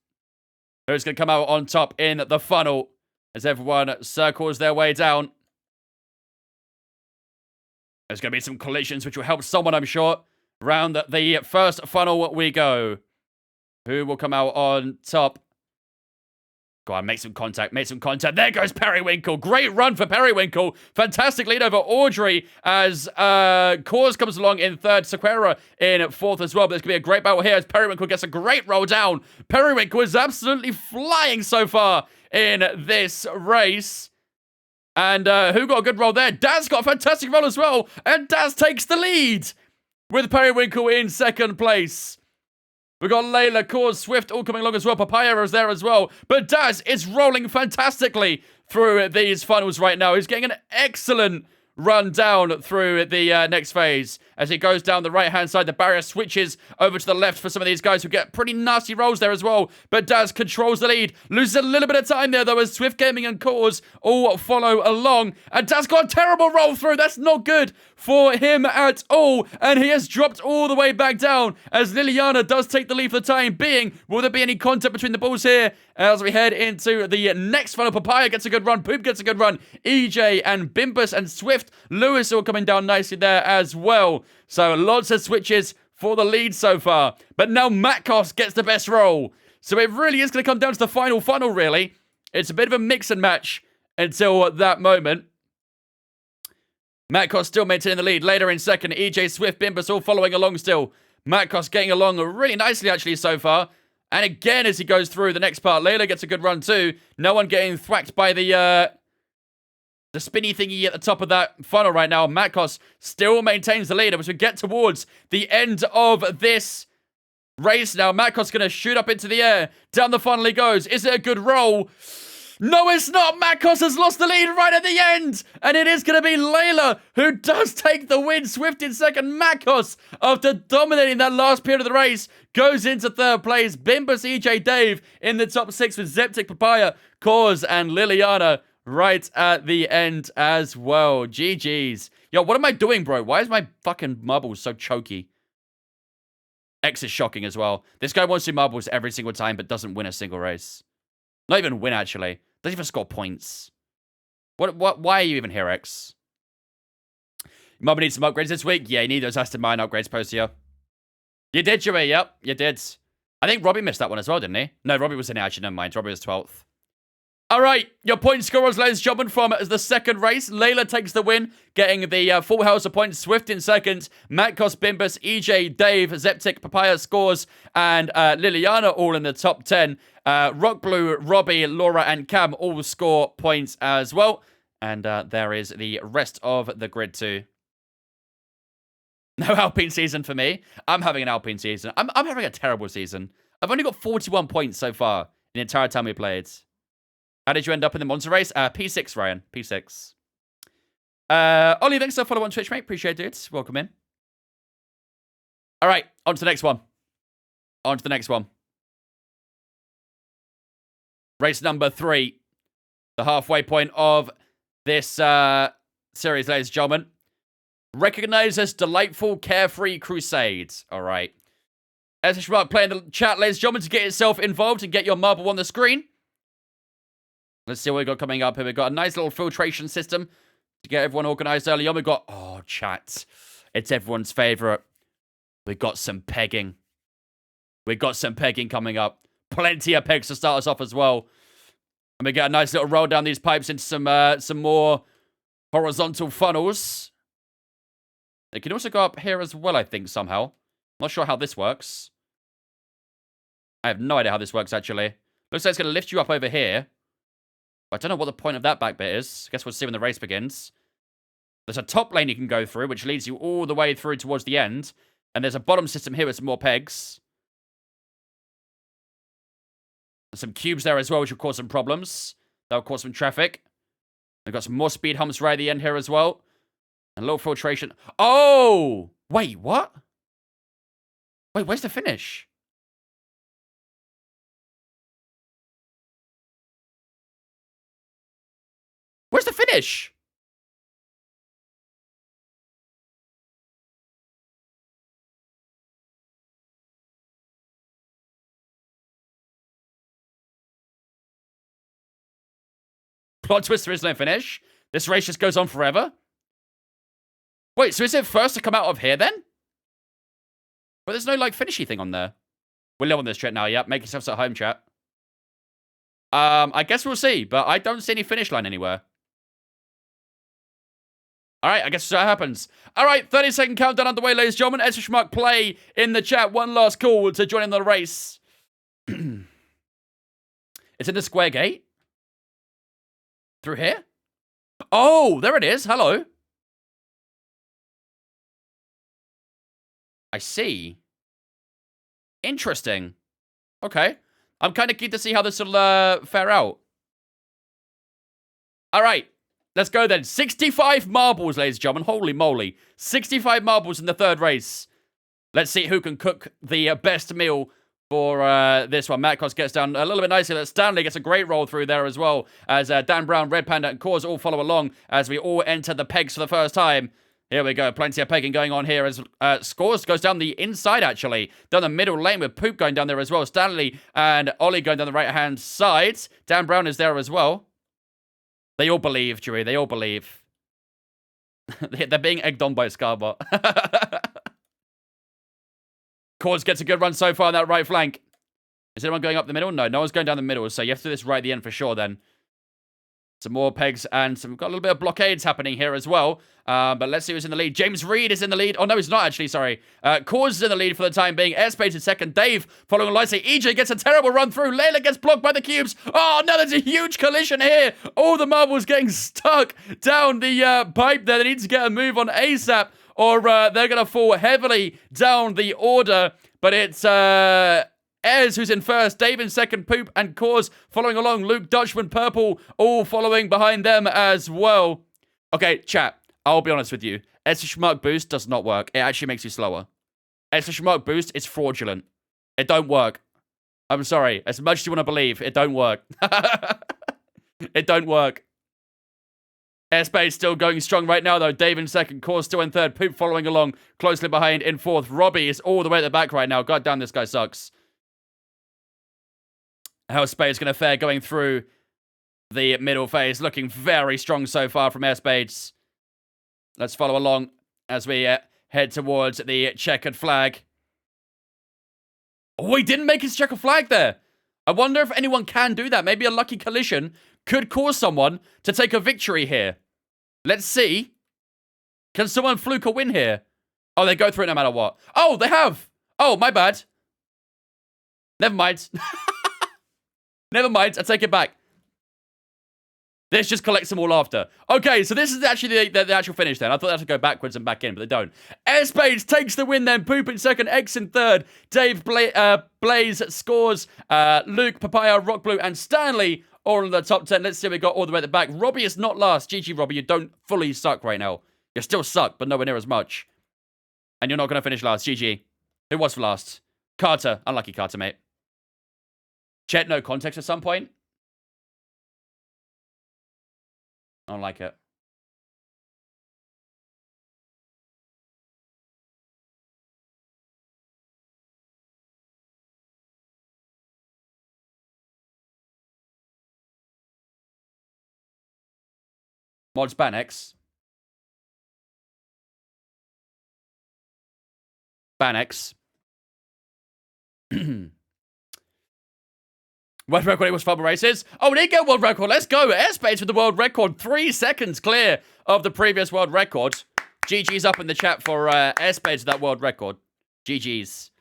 Who's going to come out on top in the funnel as everyone circles their way down. There's going to be some collisions which will help someone, I'm sure. Round the first funnel we go. Who will come out on top? Go on, make some contact, make some contact. There goes Periwinkle. Great run for Periwinkle. Fantastic lead over Audrey as Cause comes along in third. Sequera in fourth as well. But there's going to be a great battle here as Periwinkle gets a great roll down. Periwinkle is absolutely flying so far in this race. And who got a good roll there? Daz got a fantastic roll as well. And Daz takes the lead with Periwinkle in second place. We got Layla, Cause, Swift all coming along as well. Papaya is there as well. But Daz is rolling fantastically through these funnels right now. He's getting an excellent run down through the next phase. As he goes down the right-hand side, the barrier switches over to the left for some of these guys who get pretty nasty rolls there as well. But Daz controls the lead. Loses a little bit of time there, though, as Swift Gaming and Cause all follow along. And Daz got a terrible roll through. That's not good for him at all. And he has dropped all the way back down as Liliana does take the lead for the time being. Will there be any contact between the balls here as we head into the next funnel? Papaya gets a good run. Poop gets a good run. EJ and Bimbus and Swift. Lewis all coming down nicely there as well. So lots of switches for the lead so far. But now Matkos gets the best roll. So it really is going to come down to the final funnel, really. It's a bit of a mix and match until that moment. Matkos still maintaining the lead. Later in second, EJ, Swift, Bimbus all following along still. Matkos getting along really nicely, actually, so far. And again, as he goes through the next part, Layla gets a good run too. No one getting thwacked by the spinny thingy at the top of that funnel right now. Matkos still maintains the lead as we get towards the end of this race now. Matkos going to shoot up into the air. Down the funnel he goes. Is it a good roll? No, it's not. Matkos has lost the lead right at the end. And it is going to be Layla who does take the win. Swift in second. Matkos, after dominating that last period of the race, goes into third place. Bimbus, EJ, Dave in the top six with Zeptic, Papaya, Cause, and Liliana right at the end as well. GG's. Yo, what am I doing, bro? Why is my fucking marbles so choky? X is shocking as well. This guy wants to do marbles every single time, but doesn't win a single race. Not even win, actually. Doesn't even score points. Why are you even here, X? Mama needs some upgrades this week. Yeah, you need those Aston Mine upgrades, Postio. You did, Joey. Yep, you did. I think Robbie missed that one as well, didn't he? No, Robbie was in it, actually. Never mind. Robbie was 12th. All right, your point scorers, ladies and gentlemen, from the second race. Layla takes the win, getting the full house of points. Swift in second. Matkos, Bimbus, EJ, Dave, Zeptic, Papaya scores, and Liliana all in the top 10. Rock Blue, Robbie, Laura, and Cam all score points as well. And there is the rest of the grid too. No Alpine season for me. I'm having an Alpine season. I'm having a terrible season. I've only got 41 points so far in the entire time we played. How did you end up in the Monza race? P6, Ryan. P6. Ollie, thanks for follow on Twitch, mate. Appreciate it. Welcome in. All right, on to the next one. On to the next one. Race number 3. The halfway point of this series, ladies and gentlemen. Recognized as Delightful Carefree Crusade. All right. As a play in the chat, ladies and gentlemen, to get yourself involved and get your marble on the screen. Let's see what we got coming up here. We've got a nice little filtration system to get everyone organized early on. We've got, oh, chat. It's everyone's favorite. We've got some pegging. We've got some pegging coming up. Plenty of pegs to start us off as well. And we get a nice little roll down these pipes into some more horizontal funnels. It can also go up here as well, I think, somehow. Not sure how this works. I have no idea how this works, actually. Looks like it's going to lift you up over here. I don't know what the point of that back bit is. Guess we'll see when the race begins. There's a top lane you can go through, which leads you all the way through towards the end. And there's a bottom system here with some more pegs. There's some cubes there as well, which will cause some problems. That'll cause some traffic. We've got some more speed humps right at the end here as well. And a little filtration. Oh! Wait, what? Wait, where's the finish? Where's the finish? Plot twist, there is no finish. This race just goes on forever. Wait, so is it first to come out of here then? But there's no, like, finishy thing on there. We're low on this chat now, yep. Make yourselves at home, chat. I guess we'll see, but I don't see any finish line anywhere. Alright, I guess that's what happens. Alright, 30-second countdown underway, ladies and gentlemen. Ezra Schmuck, play in the chat. One last call to join in the race. It's in the square gate? Through here? Oh, there it is. Hello. I see. Interesting. Okay. I'm kind of keen to see how this will fare out. All right. Let's go then. 65 marbles, ladies and gentlemen. Holy moly. 65 marbles in the third race. Let's see who can cook the best meal for this one. Matt Cross gets down a little bit nicely. Stanley gets a great roll through there as well. As Dan Brown, Red Panda, and Cause all follow along as we all enter the pegs for the first time. Here we go. Plenty of pegging going on here as Scores goes down the inside, actually. Down the middle lane with Poop going down there as well. Stanley and Ollie going down the right-hand side. Dan Brown is there as well. They all believe, Dewey. They all believe. They're being egged on by Scarbot. Cause gets a good run so far on that right flank. Is anyone going up the middle? No, no one's going down the middle. So you have to do this right at the end for sure then. Some more pegs and we've got a little bit of blockades happening here as well. But let's see who's in the lead. James Reed is in the lead. Oh, no, he's not actually. Sorry. Cause is in the lead for the time being. Airspace in second. Dave following Lysay. EJ gets a terrible run through. Layla gets blocked by the cubes. Oh, no, there's a huge collision here. All the marbles getting stuck down the pipe there. They need to get a move on ASAP or they're going to fall heavily down the order. But it's Ez who's in first, Dave in second, Poop and Cause following along, Luke, Dutchman, Purple, all following behind them as well. Okay, chat, I'll be honest with you. Ezra Schmuck boost does not work. It actually makes you slower. Ezra Schmuck boost is fraudulent. It don't work. I'm sorry. As much as you want to believe, it don't work. It don't work. Airspace still going strong right now, though. Dave in second, Cause still in third, Poop following along, closely behind in fourth. Robbie is all the way at the back right now. God damn, this guy sucks. How Spade's going to fare going through the middle phase. Looking very strong so far from Airspace. Let's follow along as we head towards the checkered flag. Oh, he didn't make his checkered flag there. I wonder if anyone can do that. Maybe a lucky collision could cause someone to take a victory here. Let's see. Can someone fluke a win here? Oh, they go through it no matter what. Oh, they have. Oh, my bad. Never mind. Never mind, I take it back. This just collects them all after. Okay, so this is actually the actual finish then. I thought they had to go backwards and back in, but they don't. Airspace takes the win then. Poop in second, X in third. Dave Blaze scores. Luke, Papaya, Rock Blue, and Stanley all in the top 10. Let's see what we got all the way at the back. Robbie is not last. GG, Robbie, you don't fully suck right now. You still suck, but nowhere near as much. And you're not going to finish last. GG. Who was for last? Carter. Unlucky Carter, mate. Chet, no context at some point. I don't like it. Mods Banex. Banex. World record equals fun races. Oh, we did get world record. Let's go. Airspace with the world record. 3 seconds clear of the previous world record. GG's up in the chat for Airspace with that world record. GG's.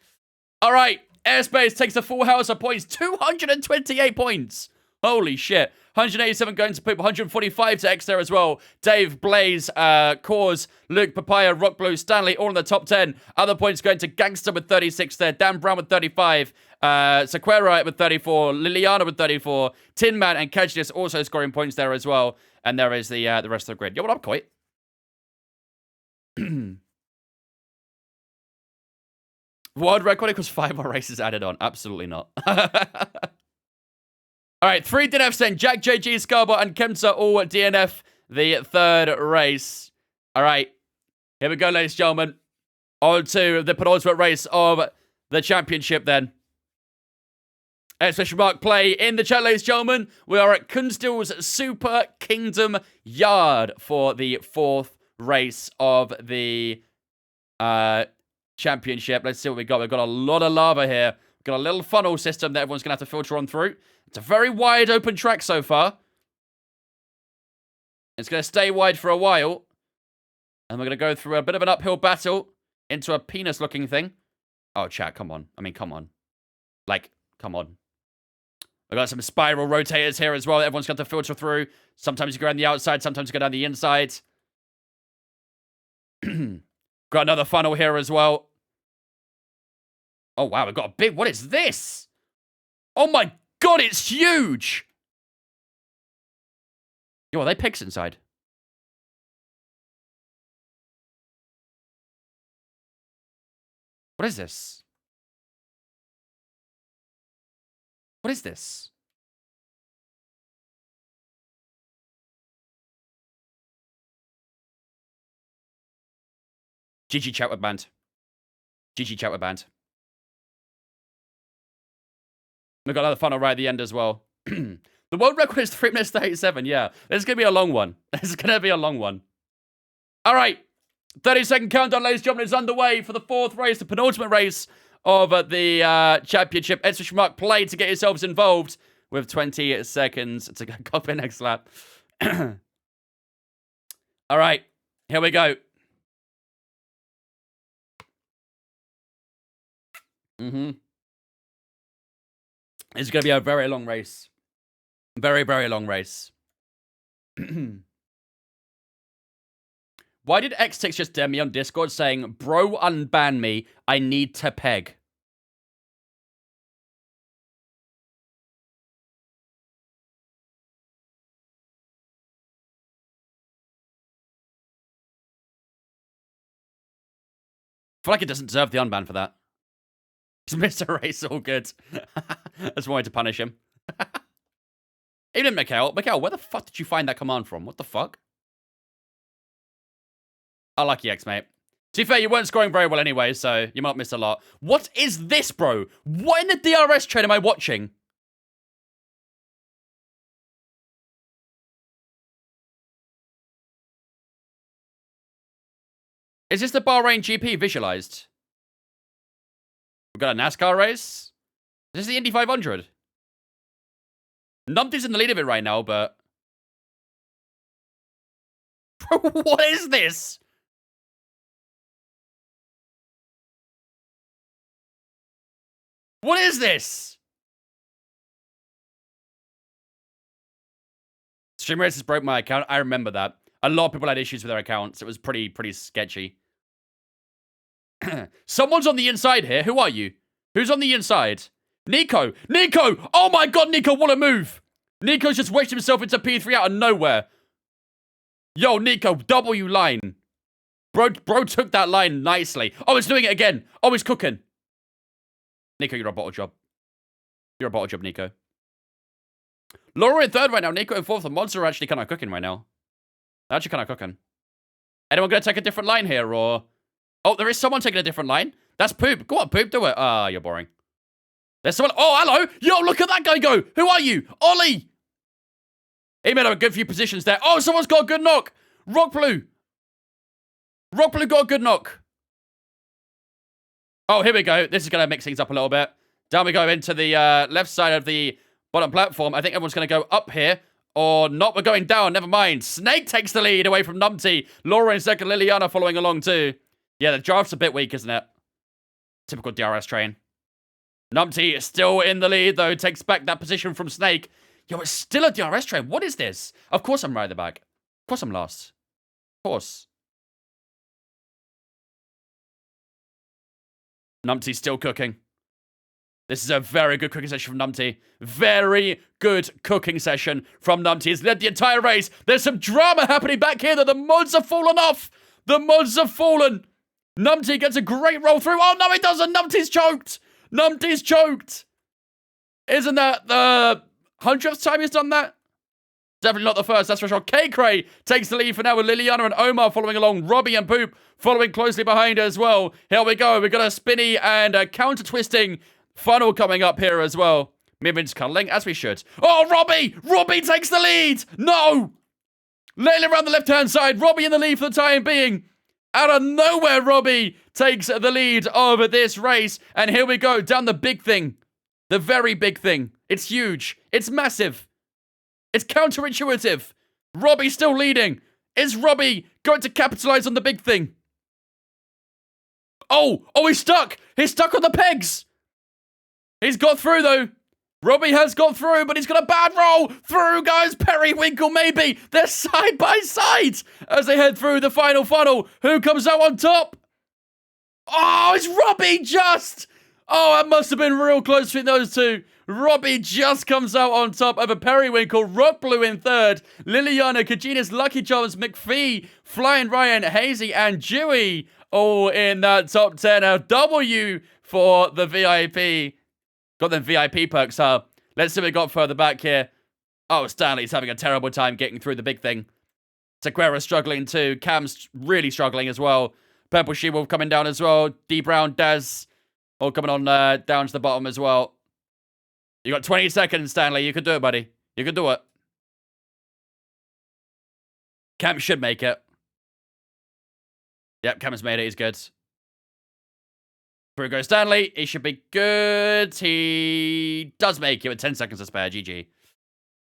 All right. Airspace takes the full house of points. 228 points. Holy shit. 187 going to Poop. 145 to X there as well. Dave, Blaze, Cause, Luke, Papaya, Rock Blue, Stanley, all in the top 10. Other points going to Gangster with 36 there. Dan Brown with 35. Sequera with 34. Liliana with 34. Tin Man and Kajlis also scoring points there as well. And there is the rest of the grid. Yo, what up, Coit? World record equals 5 more races added on. Absolutely not. All right, 3 DNFs then. Jack, JG, Scarbot, and Kemsa all DNF the third race. All right, here we go, ladies and gentlemen. On to the penultimate race of the championship then. ! Play in the chat, ladies and gentlemen. We are at Kunstil's Super Kingdom Yard for the 4th race of the championship. Let's see what we got. We've got a lot of lava here. We've got a little funnel system that everyone's going to have to filter on through. It's a very wide open track so far. It's going to stay wide for a while. And we're going to go through a bit of an uphill battle into a penis-looking thing. Oh, chat, come on. I mean, come on. Like, come on. We've got some spiral rotators here as well. Everyone's got to filter through. Sometimes you go on the outside. Sometimes you go down the inside. Got another funnel here as well. Oh, wow. We've got a big... What is this? Oh, my God. It's huge. Yo, are they pigs inside? What is this? What is this? GG chat with band. GG chat with band. We've got another funnel right at the end as well. The world record is 3 minutes 37. Yeah, this is going to be a long one. This is going to be a long one. All right. 30-second countdown, ladies and gentlemen, is underway for the 4th race, the penultimate race of the championship. Play to get yourselves involved with 20 seconds to go for next lap. All right, here we go. This is going to be a very long race. Very, very long race. Why did Xtix just DM me on Discord saying, bro, unban me, I need to peg? I feel like it doesn't deserve the unban for that. He's missed a race, all good. I just wanted to punish him. Even Mikhail. Mikhail, where the fuck did you find that command from? What the fuck? Oh, lucky X, mate. To be fair, you weren't scoring very well anyway, so you might miss a lot. What is this, bro? What in the DRS train am I watching? Is this the Bahrain GP visualized? We've got a NASCAR race? Is this the Indy 500? Numpty's in the lead of it right now, but... Bro, what is this? What is this? Stream Races broke my account. I remember that. A lot of people had issues with their accounts. It was pretty sketchy. Someone's on the inside here. Who are you? Who's on the inside? Nico! Nico! Oh my god, Nico, what a move! Nico's just wedged himself into P3 out of nowhere. Yo, Nico, W line. Bro took that line nicely. Oh, it's doing it again. Oh, it's cooking. Nico, you're a bottle job. You're a bottle job, Nico. Laura in 3rd right now. Nico in 4th. The Monza are actually kind of cooking right now. They're actually kind of cooking. Anyone going to take a different line here, or... Oh, there is someone taking a different line. That's Poop. Go on, Poop, do it. Ah, you're boring. There's someone... Oh, hello! Yo, look at that guy go! Who are you? Ollie! He made a good few positions there. Oh, someone's got a good knock! Rockblue! Rockblue got a good knock. Oh, here we go. This is going to mix things up a little bit. Down we go into the left side of the bottom platform. I think everyone's going to go up here. Or not, we're going down. Never mind. Snake takes the lead away from Numpty. Laura in 2nd. Liliana following along too. Yeah, the draft's a bit weak, isn't it? Typical DRS train. Numpty is still in the lead, though. Takes back that position from Snake. Yo, it's still a DRS train. What is this? Of course I'm right at the back. Of course I'm last. Of course. Numpty's still cooking. This is a very good cooking session from Numpty. Very good cooking session from Numpty. He's led the entire race. There's some drama happening back here that the mods have fallen off. The mods have fallen. Numpty gets a great roll through. Oh, no, he doesn't. Numpty's choked. Numpty's choked. Isn't that the 100th time he's done that? Definitely not the first, that's for sure. K-Cray takes the lead for now with Liliana and Omar following along. Robbie and Poop following closely behind as well. Here we go. We've got a spinny and a counter-twisting funnel coming up here as well. Me and Vince cuddling, as we should. Oh, Robbie! Robbie takes the lead! No! Layla around the left-hand side. Robbie in the lead for the time being. Out of nowhere, Robbie takes the lead over this race. And here we go, down the big thing. The very big thing. It's huge. It's massive. It's counterintuitive. Robbie's still leading. Is Robbie going to capitalize on the big thing? Oh, he's stuck. He's stuck on the pegs. He's got through, though. Robbie has got through, but he's got a bad roll. Through goes Periwinkle, maybe. They're side by side as they head through the final funnel. Who comes out on top? Oh, it's Robbie just. Oh, it must have been real close between those two. Robbie just comes out on top over Periwinkle. Rock Blue in third. Liliana, Kajinis, Lucky Charms, McPhee, Flying Ryan, Hazy, and Dewey all in that top 10. A W for the VIP. Got them VIP perks, huh? Let's see what we got further back here. Oh, Stanley's having a terrible time getting through the big thing. Sequera's struggling too. Cam's really struggling as well. Purple She-Wolf coming down as well. D Brown, Daz, all coming on down to the bottom as well. You got 20 seconds, Stanley. You can do it, buddy. You can do it. Cam should make it. Yep, Cam's made it. He's good. Through goes Stanley. He should be good. He does make it with 10 seconds to spare. GG. It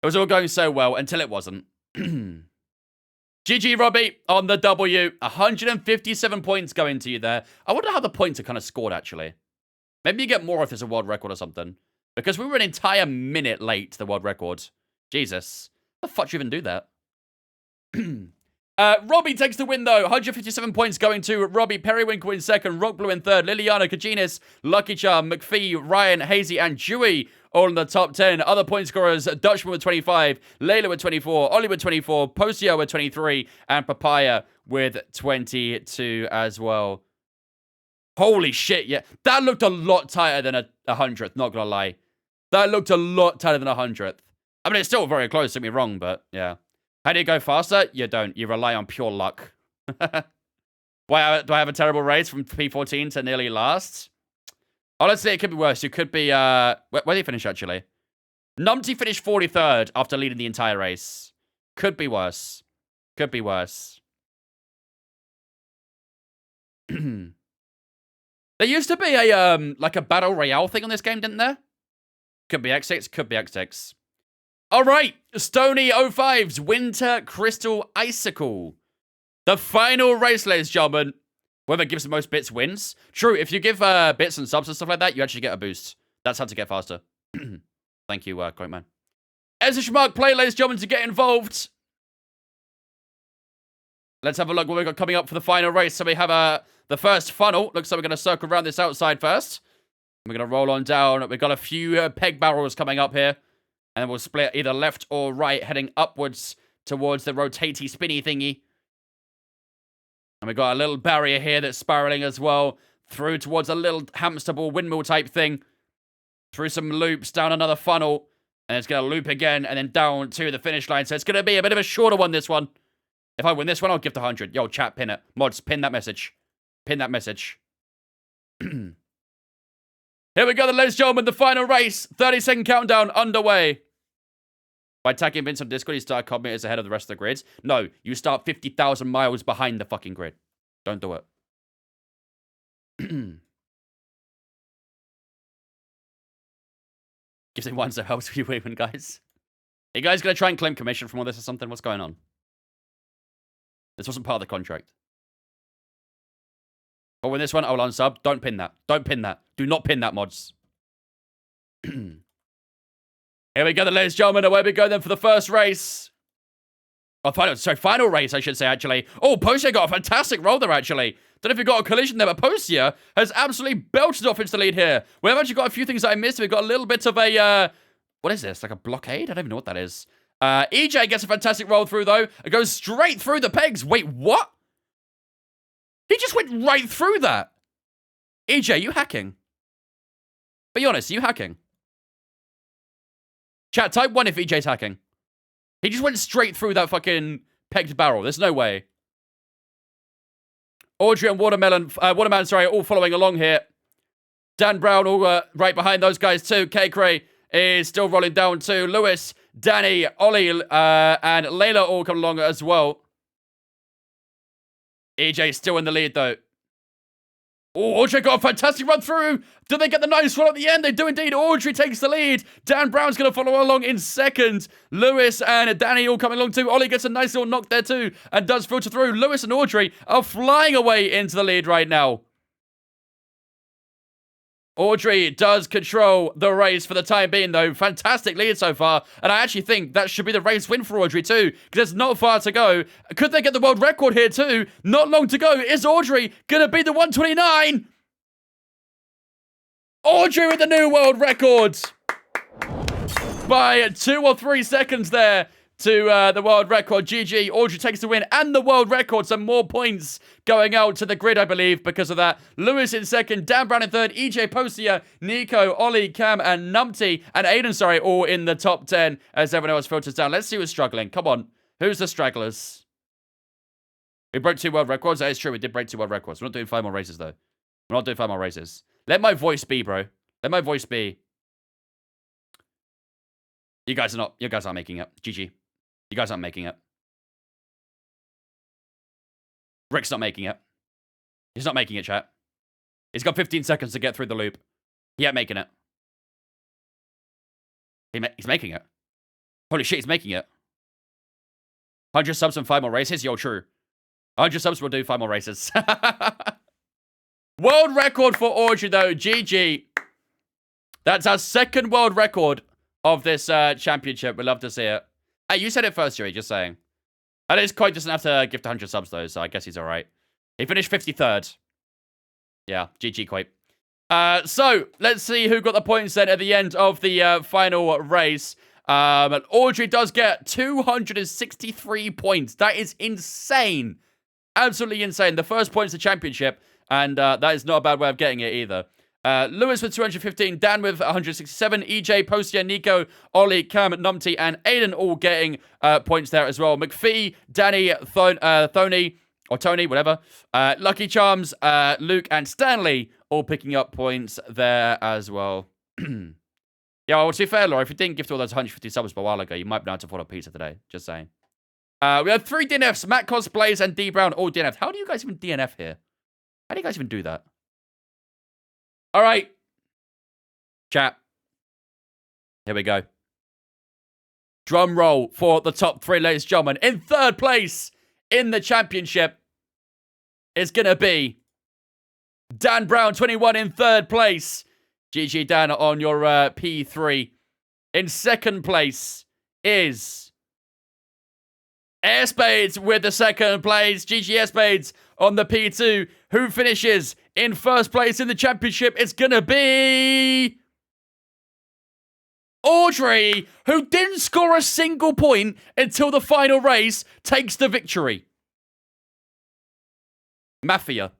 was all going so well until it wasn't. GG, Robbie, on the W. 157 points going to you there. I wonder how the points are kind of scored, actually. Maybe you get more if there's a world record or something. Because we were an entire minute late to the world record. Jesus. How the fuck do you even do that? Robbie takes the win, though. 157 points going to Robbie. Periwinkle in second. Rock Blue in third. Liliana, Kajinis, Lucky Charm, McPhee, Ryan, Hazy, and Dewey all in the top 10. Other point scorers, Dutchman with 25, Layla with 24, Ollie with 24, Postio with 23, and Papaya with 22 as well. Holy shit, yeah. That looked a lot tighter than a 100th, not gonna lie. That looked a lot tighter than a 100th. I mean, it's still very close, don't be wrong, but yeah. How do you go faster? You don't. You rely on pure luck. Why do I have a terrible race from P14 to nearly last? Honestly, it could be worse. You could be, where did he finish, actually? Numpty finished 43rd after leading the entire race. Could be worse. Could be worse. There used to be a, like a battle royale thing on this game, didn't there? Could be X6, could be X6. All right, Stony 05's Winter Crystal Icicle. The final race, ladies and gentlemen. Whoever gives the most bits wins. True, if you give bits and subs and stuff like that, you actually get a boost. That's how to get faster. Thank you, Great Man. As a Schmark play, ladies and gentlemen, to get involved. Let's have a look what we've got coming up for the final race. So we have the first funnel. Looks like we're going to circle around this outside first. We're going to roll on down. We've got a few peg barrels coming up here. And then we'll split either left or right, heading upwards towards the rotatey spinny thingy. And we've got a little barrier here that's spiraling as well. Through towards a little hamster ball windmill type thing. Through some loops, down another funnel. And it's going to loop again, and then down to the finish line. So it's going to be a bit of a shorter one, this one. If I win this one, I'll give the 100. Yo, chat, pin it. Mods, pin that message. Pin that message. Here we go, ladies and gentlemen, the final race. 30-second countdown underway. By tagging Vince on Discord, you start kilometers ahead of the rest of the grids. No, you start 50,000 miles behind the fucking grid. Don't do it. Gives it one so helps you win, guys. Are you guys going to try and claim commission from all this or something? What's going on? This wasn't part of the contract. But when this one, I'll unsub. Don't pin that. Don't pin that. Do not pin that, mods. Here we go, ladies and gentlemen. Away we go then for the first race. Oh, final race, I should say, actually. Oh, Postia got a fantastic roll there, actually. Don't know if you got a collision there, but Postia has absolutely belted off into the lead here. We've actually got a few things that I missed. We've got a little bit of a, what is this? Like a blockade? I don't even know what that is. EJ gets a fantastic roll through, though. It goes straight through the pegs. Wait, what? He just went right through that. EJ, you hacking? Be honest, you hacking? Chat, type 1 if EJ's hacking. He just went straight through that fucking pegged barrel. There's no way. Audrey and Waterman, all following along here. Dan Brown all right behind those guys too. K-Cray is still rolling down too. Lewis, Danny, Ollie, and Layla all come along as well. EJ still in the lead, though. Oh, Audrey got a fantastic run through. Do they get the nice one at the end? They do indeed. Audrey takes the lead. Dan Brown's going to follow along in second. Lewis and Danny all coming along too. Ollie gets a nice little knock there too and does filter through. Lewis and Audrey are flying away into the lead right now. Audrey does control the race for the time being, though. Fantastic lead so far. And I actually think that should be the race win for Audrey, too. Because there's not far to go. Could they get the world record here, too? Not long to go. Is Audrey going to beat the 129? Audrey with the new world record. By 2 or 3 seconds there to the world record. GG. Audrey takes the win and the world record. Some more points going out to the grid, I believe, because of that. Lewis in second, Dan Brown in third, EJ Postia, Nico, Ollie, Cam, and Numpty, and Aiden, sorry, all in the top 10 as everyone else filters down. Let's see who's struggling. Come on. Who's the stragglers? We broke 2 world records. That is true. We did break 2 world records. We're not doing 5 more races, though. We're not doing 5 more races. Let my voice be, bro. Let my voice be. You guys aren't making it. GG. You guys aren't making it. Rick's not making it. He's not making it, chat. He's got 15 seconds to get through the loop. He ain't making it. He's making it. Holy shit, he's making it. 100 subs and 5 more races? Yo, true. 100 subs will do 5 more races. World record for Audrey, though. GG. That's our second world record of this championship. We'd love to see it. Hey, you said it first, Yuri, just saying. At least Coit doesn't have to gift 100 subs, though, so I guess he's alright. He finished 53rd. Yeah, GG, Coit. So, let's see who got the points then at the end of the final race. Audrey does get 263 points. That is insane. Absolutely insane. The first point is the championship, and that is not a bad way of getting it either. Lewis with 215, Dan with 167, EJ, Postia, Nico, Ollie, Cam, Numpty, and Aiden all getting points there as well. McPhee, Danny, Tony, whatever. Lucky Charms, Luke, and Stanley all picking up points there as well. Yeah, well, to be fair, Laura, if you didn't gift all those 150 subs a while ago, you might be able to afford a pizza today. Just saying. We have 3 DNFs, Matt Cosplays and D Brown all DNF'd. How do you guys even DNF here? How do you guys even do that? All right. Chat. Here we go. Drum roll for the top 3, ladies and gentlemen. In 3rd place in the championship is going to be Dan Brown, 21 in 3rd place. GG Dan on your P3. In 2nd place is Airspades with the 2nd place. GG Airspades on the P2. Who finishes in 1st place in the championship? It's going to be Audrey, who didn't score a single point until the final race, takes the victory. Mafia.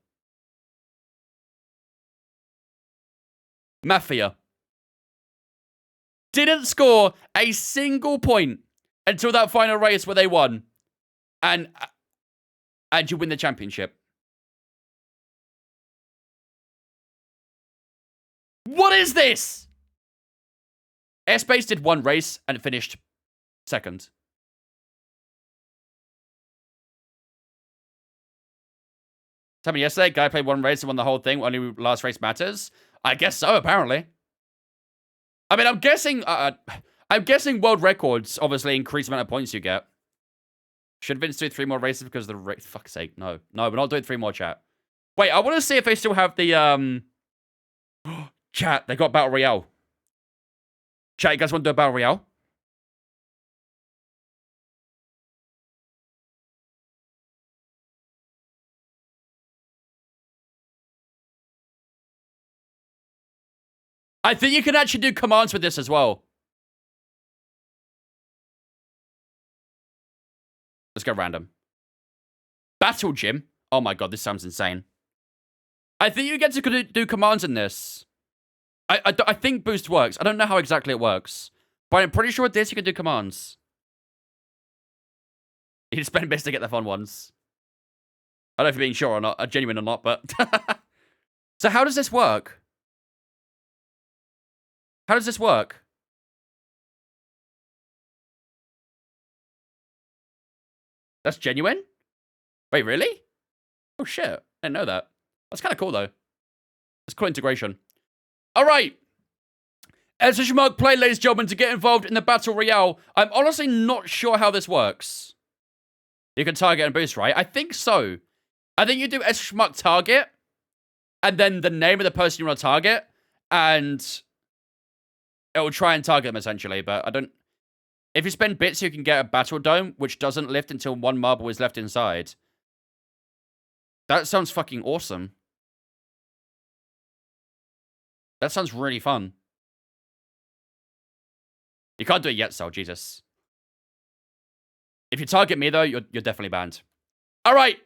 Didn't score a single point until that final race where they won. And you win the championship. What is this? Airspace did 1 race and finished 2nd. Tell me yesterday, guy played 1 race and won the whole thing. Only last race matters. I guess so, apparently. I mean, I'm guessing world records obviously increase the amount of points you get. Should Vince do 3 more races because of the race? Fuck's sake, no. No, we're not doing 3 more, chat. Wait, I want to see if they still have the, Chat, they got Battle Royale. Chat, you guys want to do a Battle Royale? I think you can actually do commands with this as well. Let's go random. Battle Gym? Oh my god, this sounds insane. I think you get to do commands in this. I think boost works. I don't know how exactly it works. But I'm pretty sure with this you can do commands. You need to spend bits to get the fun ones. I don't know if you're being sure or not, genuine or not, but... So how does this work? How does this work? That's genuine? Wait, really? Oh, shit. I didn't know that. That's kind of cool, though. It's cool integration. All right. S1E15 play, ladies and gentlemen, to get involved in the Battle Royale. I'm honestly not sure how this works. You can target and boost, right? I think so. I think you do S1E15 target, and then the name of the person you want to target, and it will try and target them, essentially. But I don't... If you spend bits, you can get a Battle Dome, which doesn't lift until one marble is left inside. That sounds fucking awesome. That sounds really fun. You can't do it yet, so Jesus. If you target me, though, you're definitely banned. All right.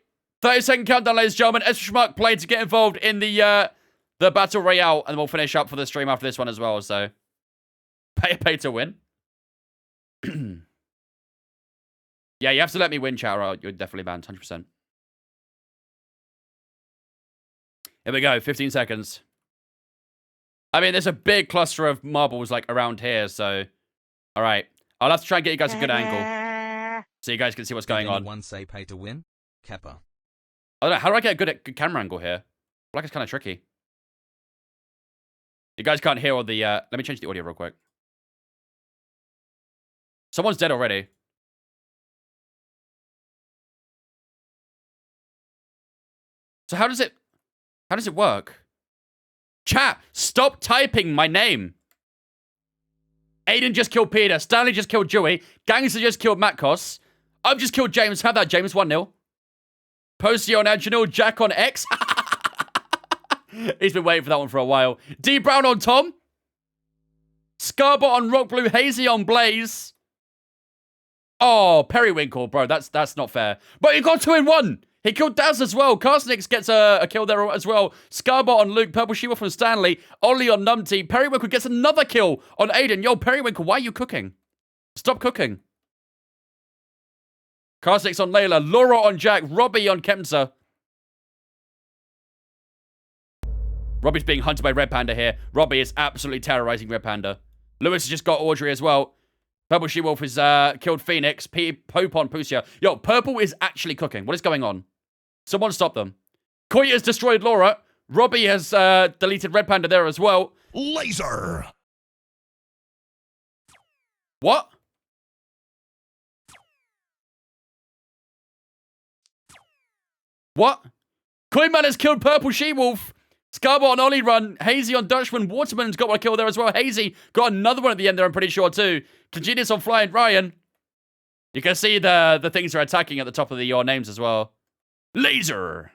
30-second countdown, ladies and gentlemen. S1E15 play to get involved in the Battle Royale, and we'll finish up for the stream after this one as well, so... Pay to win. Yeah, you have to let me win, chat, or you're definitely banned, 100%. Here we go, 15 seconds. I mean, there's a big cluster of marbles, like, around here, so... Alright. I'll have to try and get you guys a good angle. So you guys can see what's going on. One say pay to win? Kappa. I don't know, how do I get a good camera angle here? I feel like it's kind of tricky. You guys can't hear all the... Let me change the audio real quick. Someone's dead already. So how does it work? Chat, stop typing my name. Aiden just killed Peter. Stanley just killed Dewey. Gangster just killed Matkos. I've just killed James. Have that, James. 1-0. Posty on Anginal. Jack on X. He's been waiting for that one for a while. D Brown on Tom. Scarbot on Rock Blue. Hazy on Blaze. Oh, Periwinkle, bro. That's not fair. But he got 2 in 1. He killed Daz as well. Carstenix gets a kill there as well. Scarbot on Luke. Purple Shiva from Stanley. Ollie on Numpty. Periwinkle gets another kill on Aiden. Yo, Periwinkle, why are you cooking? Stop cooking. Carstenix on Layla. Laura on Jack. Robbie on Kemsa. Robbie's being hunted by Red Panda here. Robbie is absolutely terrorizing Red Panda. Lewis has just got Audrey as well. Purple She-Wolf has killed Phoenix. Pope on Pusia. Yo, Purple is actually cooking. What is going on? Someone stop them. Koya has destroyed Laura. Robbie has deleted Red Panda there as well. Laser! What? What? Coinman has killed Purple She-Wolf. Scarbot on Ollie run. Hazy on Dutchman. Waterman's got one kill there as well. Hazy got another one at the end there, I'm pretty sure, too. Congenius on Flying Ryan. You can see the things are attacking at the top of your names as well. Laser!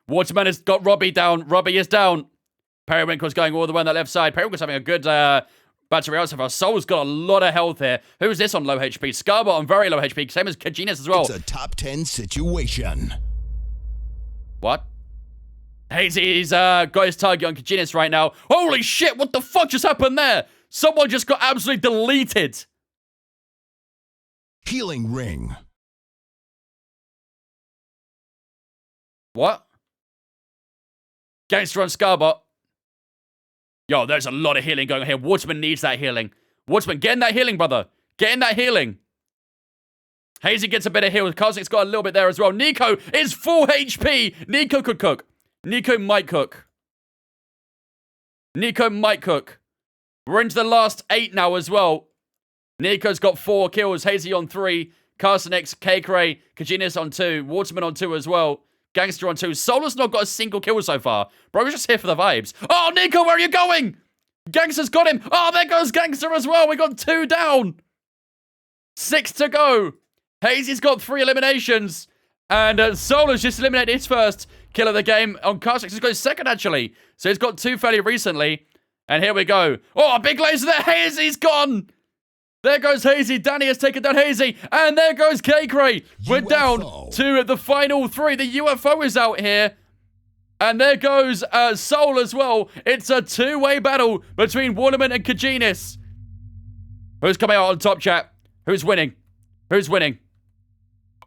Waterman has got Robbie down. Robbie is down. Periwinkle's going all the way on that left side. Periwinkle's having a good battery out so far. Soul's got a lot of health here. Who's this on low HP? Scarbot on very low HP. Same as Congenius as well. It's a top 10 situation. What? Hazy's got his target on Congenius right now. Holy shit, what the fuck just happened there? Someone just got absolutely deleted. Healing ring. What? Gangster on Scarbot. Yo, there's a lot of healing going on here. Waterman needs that healing. Waterman, get in that healing, brother. Get in that healing. Hazy gets a bit of heal. Karsik's got a little bit there as well. Nico is full HP. Nico could cook. Nico might cook. Nico might cook. We're into the last 8 now as well. Nico's got 4 kills. Hazy on 3. Carson X, K-Cray, Kajinius on 2. Waterman on 2 as well. Gangster on 2. Solar's not got a single kill so far. Bro, we're just here for the vibes. Oh, Nico, where are you going? Gangster's got him. Oh, there goes Gangster as well. We got 2 down. 6 to go. Hazy's got 3 eliminations. And Solar's just eliminated his first kill of the game. On Carson, he's got his second, actually. So he's got 2 fairly recently. And here we go. Oh, a big laser there. Hazy's gone. There goes Hazy. Danny has taken down Hazy. And there goes K-Cray. We're down to the final 3. The UFO is out here. And there goes Soul as well. It's a 2-way battle between Waterman and Kajinius. Who's coming out on top, chat? Who's winning? Who's winning?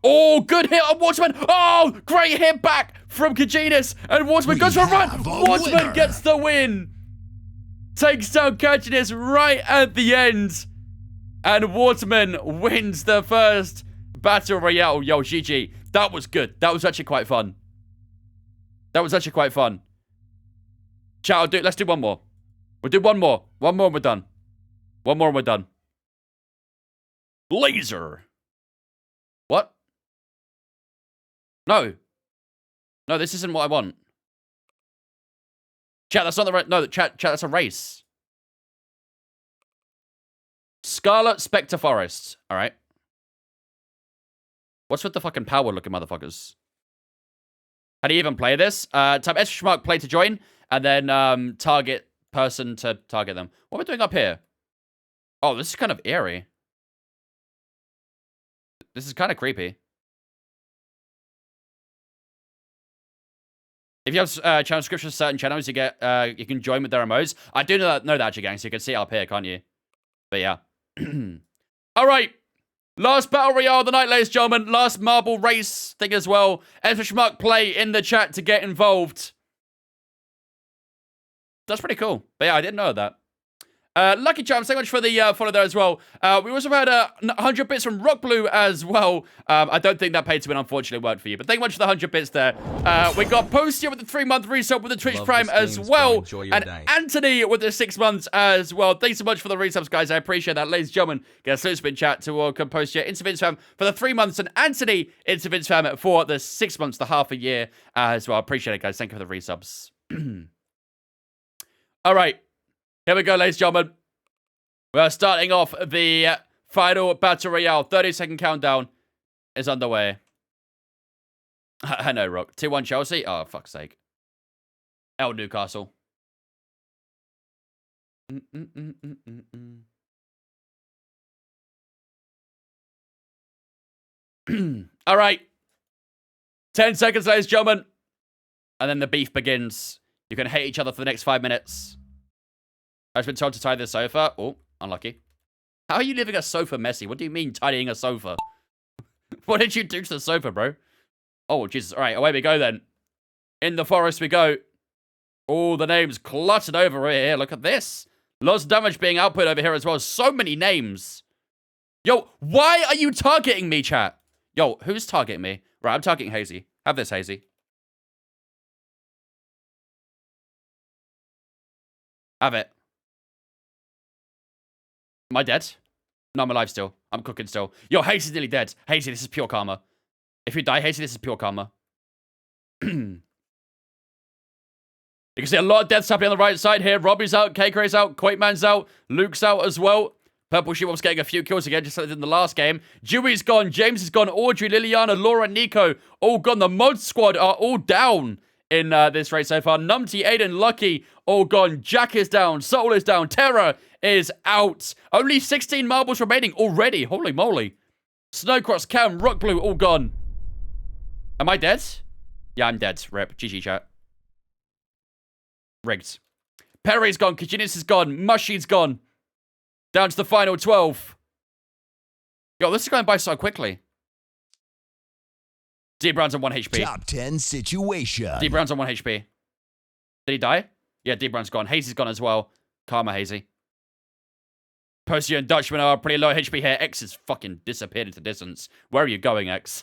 Oh, good hit on Waterman. Oh, great hit back from Kajinius. And Waterman goes for a run. Waterman gets the win. Takes down Kajinius right at the end. And Waterman wins the first Battle Royale. Yo, GG. That was good. That was actually quite fun. That was actually quite fun. Chat, let's do one more. We'll do one more. One more and we're done. One more and we're done. Laser. What? No. No, this isn't what I want. Chat, that's not the right... No, chat, that's a race. Scarlet Spectre Forest. Alright. What's with the fucking power looking motherfuckers? How do you even play this? Type S mark play to join, and then target person to target them. What are we doing up here? Oh, this is kind of eerie. This is kind of creepy. If you have channel subscriptions to certain channels, you get you can join with their emotes. I do know that actually, gang, so you can see it up here, can't you? But yeah. All right. Last Battle Royale of the night, ladies and gentlemen. Last marble race thing as well. Mark play in the chat to get involved. That's pretty cool. But yeah, I didn't know that. Lucky Charm, thank you much for the follow there as well. We also had 100 bits from Rock Blue as well. I don't think that pay to win, unfortunately, worked for you. But thank you much for the 100 bits there. We got Postia with the 3-month resub with the Twitch Prime as well. And Anthony with the 6 months as well. Thanks so much for the resubs, guys. I appreciate that. Ladies and gentlemen, get a slow spin chat to welcome Postia into Vince Fam for the 3 months. And Anthony into Vince Fam for the 6 months, the half a year as well. Appreciate it, guys. Thank you for the resubs. All right. Here we go, ladies and gentlemen. We're starting off the final Battle Royale. 30-second countdown is underway. I know, Rock. 2-1 Chelsea? Oh, fuck's sake. L Newcastle. All right. 10 seconds, ladies and gentlemen. And then the beef begins. You can hate each other for the next 5 minutes. I've been told to tie this sofa. Oh, unlucky. How are you leaving a sofa messy? What do you mean tidying a sofa? What did you do to the sofa, bro? Oh, Jesus. All right, away we go then. In the forest we go. All the names cluttered over here. Look at this. Lots of damage being output over here as well. So many names. Yo, why are you targeting me, chat? Yo, who's targeting me? Right, I'm targeting Hazy. Have this, Hazy. Have it. Am I dead? No, I'm alive still. I'm cooking still. Yo, Hazy's nearly dead. Hazy, this is pure karma. If you die, Hazy, this is pure karma. You can see a lot of deaths happening on the right side here. Robbie's out, KK's out, Quaitman's out, Luke's out as well. Purple She-Wolf's getting a few kills again, just like they did in the last game. Dewey's gone, James is gone, Audrey, Liliana, Laura, Nico, all gone. The mod squad are all down in this race so far. Numpty, Aiden, Lucky, all gone. Jack is down, Soul is down, Terra is out. Only 16 marbles remaining already. Holy moly. Snowcross, Cam, Rock Blue, all gone. Am I dead? Yeah, I'm dead. Rip. GG chat. Rigged. Perry's gone. Kajinis is gone. Mushy's gone. Down to the final 12. Yo, this is going by so quickly. D Brown's on 1 HP. Top 10 situation. D Brown's on 1 HP. Did he die? Yeah, D Brown's gone. Hazy's gone as well. Karma, Hazy. Posty and Dutchman are pretty low HP here. X has fucking disappeared into distance. Where are you going, X?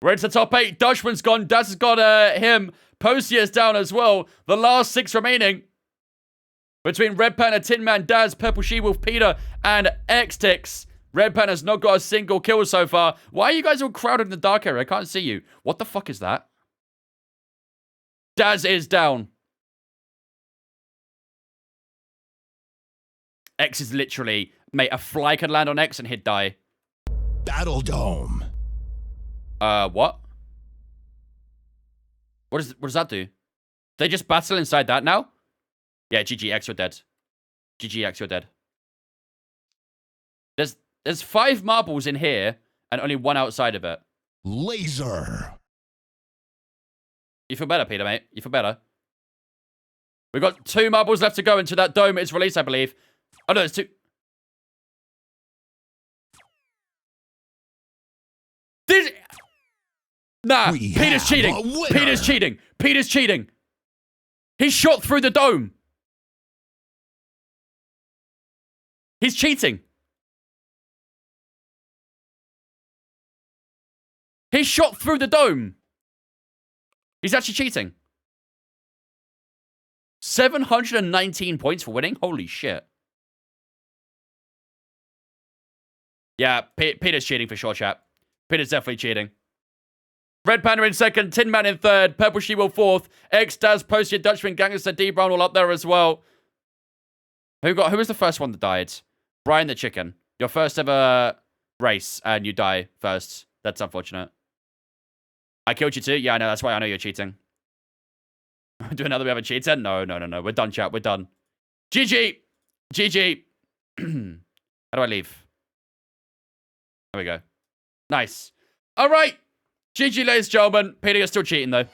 We're into the top 8. Dutchman's gone. Daz has got him. Posty is down as well. The last 6 remaining. Between Red Panther, Tin Man, Daz, Purple She-Wolf, Peter, and X-Tix. Red Panther's not got a single kill so far. Why are you guys all crowded in the dark area? I can't see you. What the fuck is that? Daz is down. X is literally... Mate, a fly could land on X and he'd die. Battle Dome. What? What does that do? They just battle inside that now? Yeah, GG, X, you're dead. GG, X, you're dead. There's 5 marbles in here and only 1 outside of it. Laser. You feel better, Peter, mate. You feel better. We've got 2 marbles left to go until that dome is released, I believe. Oh, no, there's 2. This... Nah, Peter's cheating. Peter's cheating. Peter's cheating. He shot through the dome. He's cheating. He shot through the dome. He's actually cheating. 719 points for winning? Holy shit. Yeah, Peter's cheating for sure, chat. Peter's definitely cheating. Red Panda in second, Tin Man in third, Purple She-Wolf fourth, X-Daz, Posted, Dutchman, Gangster, D-Brown all up there as well. Who was the first one that died? Brian the Chicken. Your first ever race, and you die first. That's unfortunate. I killed you too? Yeah, I know. That's why I know you're cheating. Do another we have a cheater? No. We're done, chat. We're done. GG. GG. How do I leave? There we go. Nice. All right. GG, ladies and gentlemen. Peter, you're still cheating, though.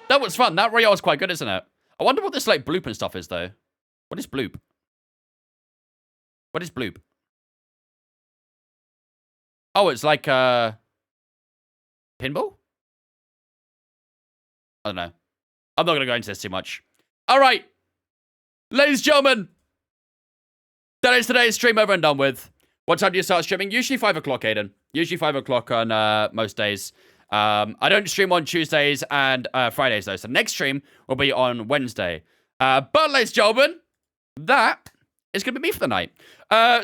That was fun. That Royale was quite good, isn't it? I wonder what this, like, bloop and stuff is, though. What is bloop? What is bloop? Oh, it's like, pinball? I don't know. I'm not going to go into this too much. All right. Ladies and gentlemen. That is today's stream over and done with. What time do you start streaming? Usually 5 o'clock, Aiden. Usually 5 o'clock on most days. I don't stream on Tuesdays and Fridays, though. So next stream will be on Wednesday. But, ladies and gentlemen, that is going to be me for the night.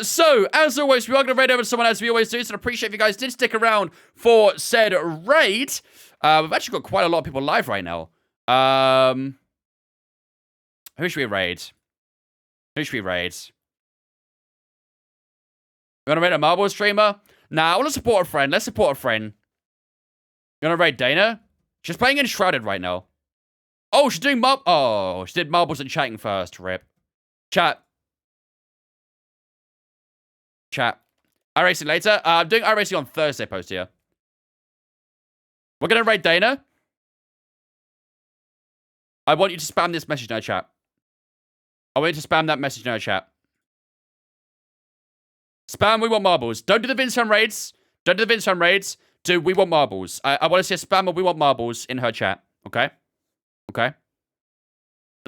So, as always, we are going to raid over to someone as we always do. So, I appreciate if you guys did stick around for said raid. We've actually got quite a lot of people live right now. Who should we raid? Who should we raid? You want to raid a marble streamer? Nah, I want to support a friend. Let's support a friend. You want to raid Dana? She's playing Enshrouded right now. Oh, she's doing oh, she did marbles and chatting first. Rip. Chat. iRacing later. I'm doing iRacing on Thursday post here. We're going to raid Dana. I want you to spam this message in our chat. I want you to spam that message in our chat. Spam, we want marbles. Don't do the Vince Fan raids. Don't do the Vince Fan raids. Do we want marbles. I want to see a spam of we want marbles in her chat. Okay? Okay? And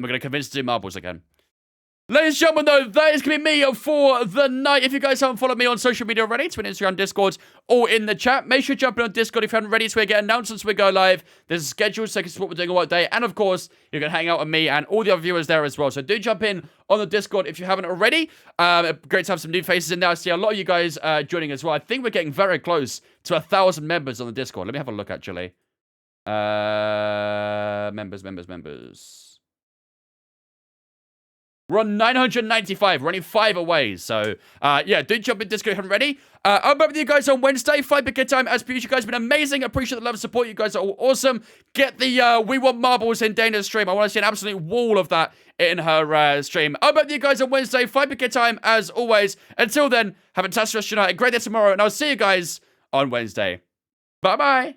we're going to convince her to do marbles again. Ladies and gentlemen, though, that is going to be me for the night. If you guys haven't followed me on social media already, Twitter, Instagram, Discord, or in the chat, make sure you jump in on Discord if you haven't already, so we get announcements when we go live. There's a schedule so you can see what we're doing on what day. And, of course, you can hang out with me and all the other viewers there as well. So do jump in on the Discord if you haven't already. Great to have some new faces in there. I see a lot of you guys joining as well. I think we're getting very close to 1,000 members on the Discord. Let me have a look, actually. Members. We're on 995. We're only 5 away. So, yeah, do jump in Discord if you haven't already. I'll be with you guys on Wednesday. 5 big time as per usual. You guys have been amazing. I appreciate the love and support. You guys are all awesome. Get the We Want Marbles in Dana's stream. I want to see an absolute wall of that in her stream. I'll be with you guys on Wednesday. 5 big time as always. Until then, have a fantastic rest of your night. A great day tomorrow. And I'll see you guys on Wednesday. Bye-bye.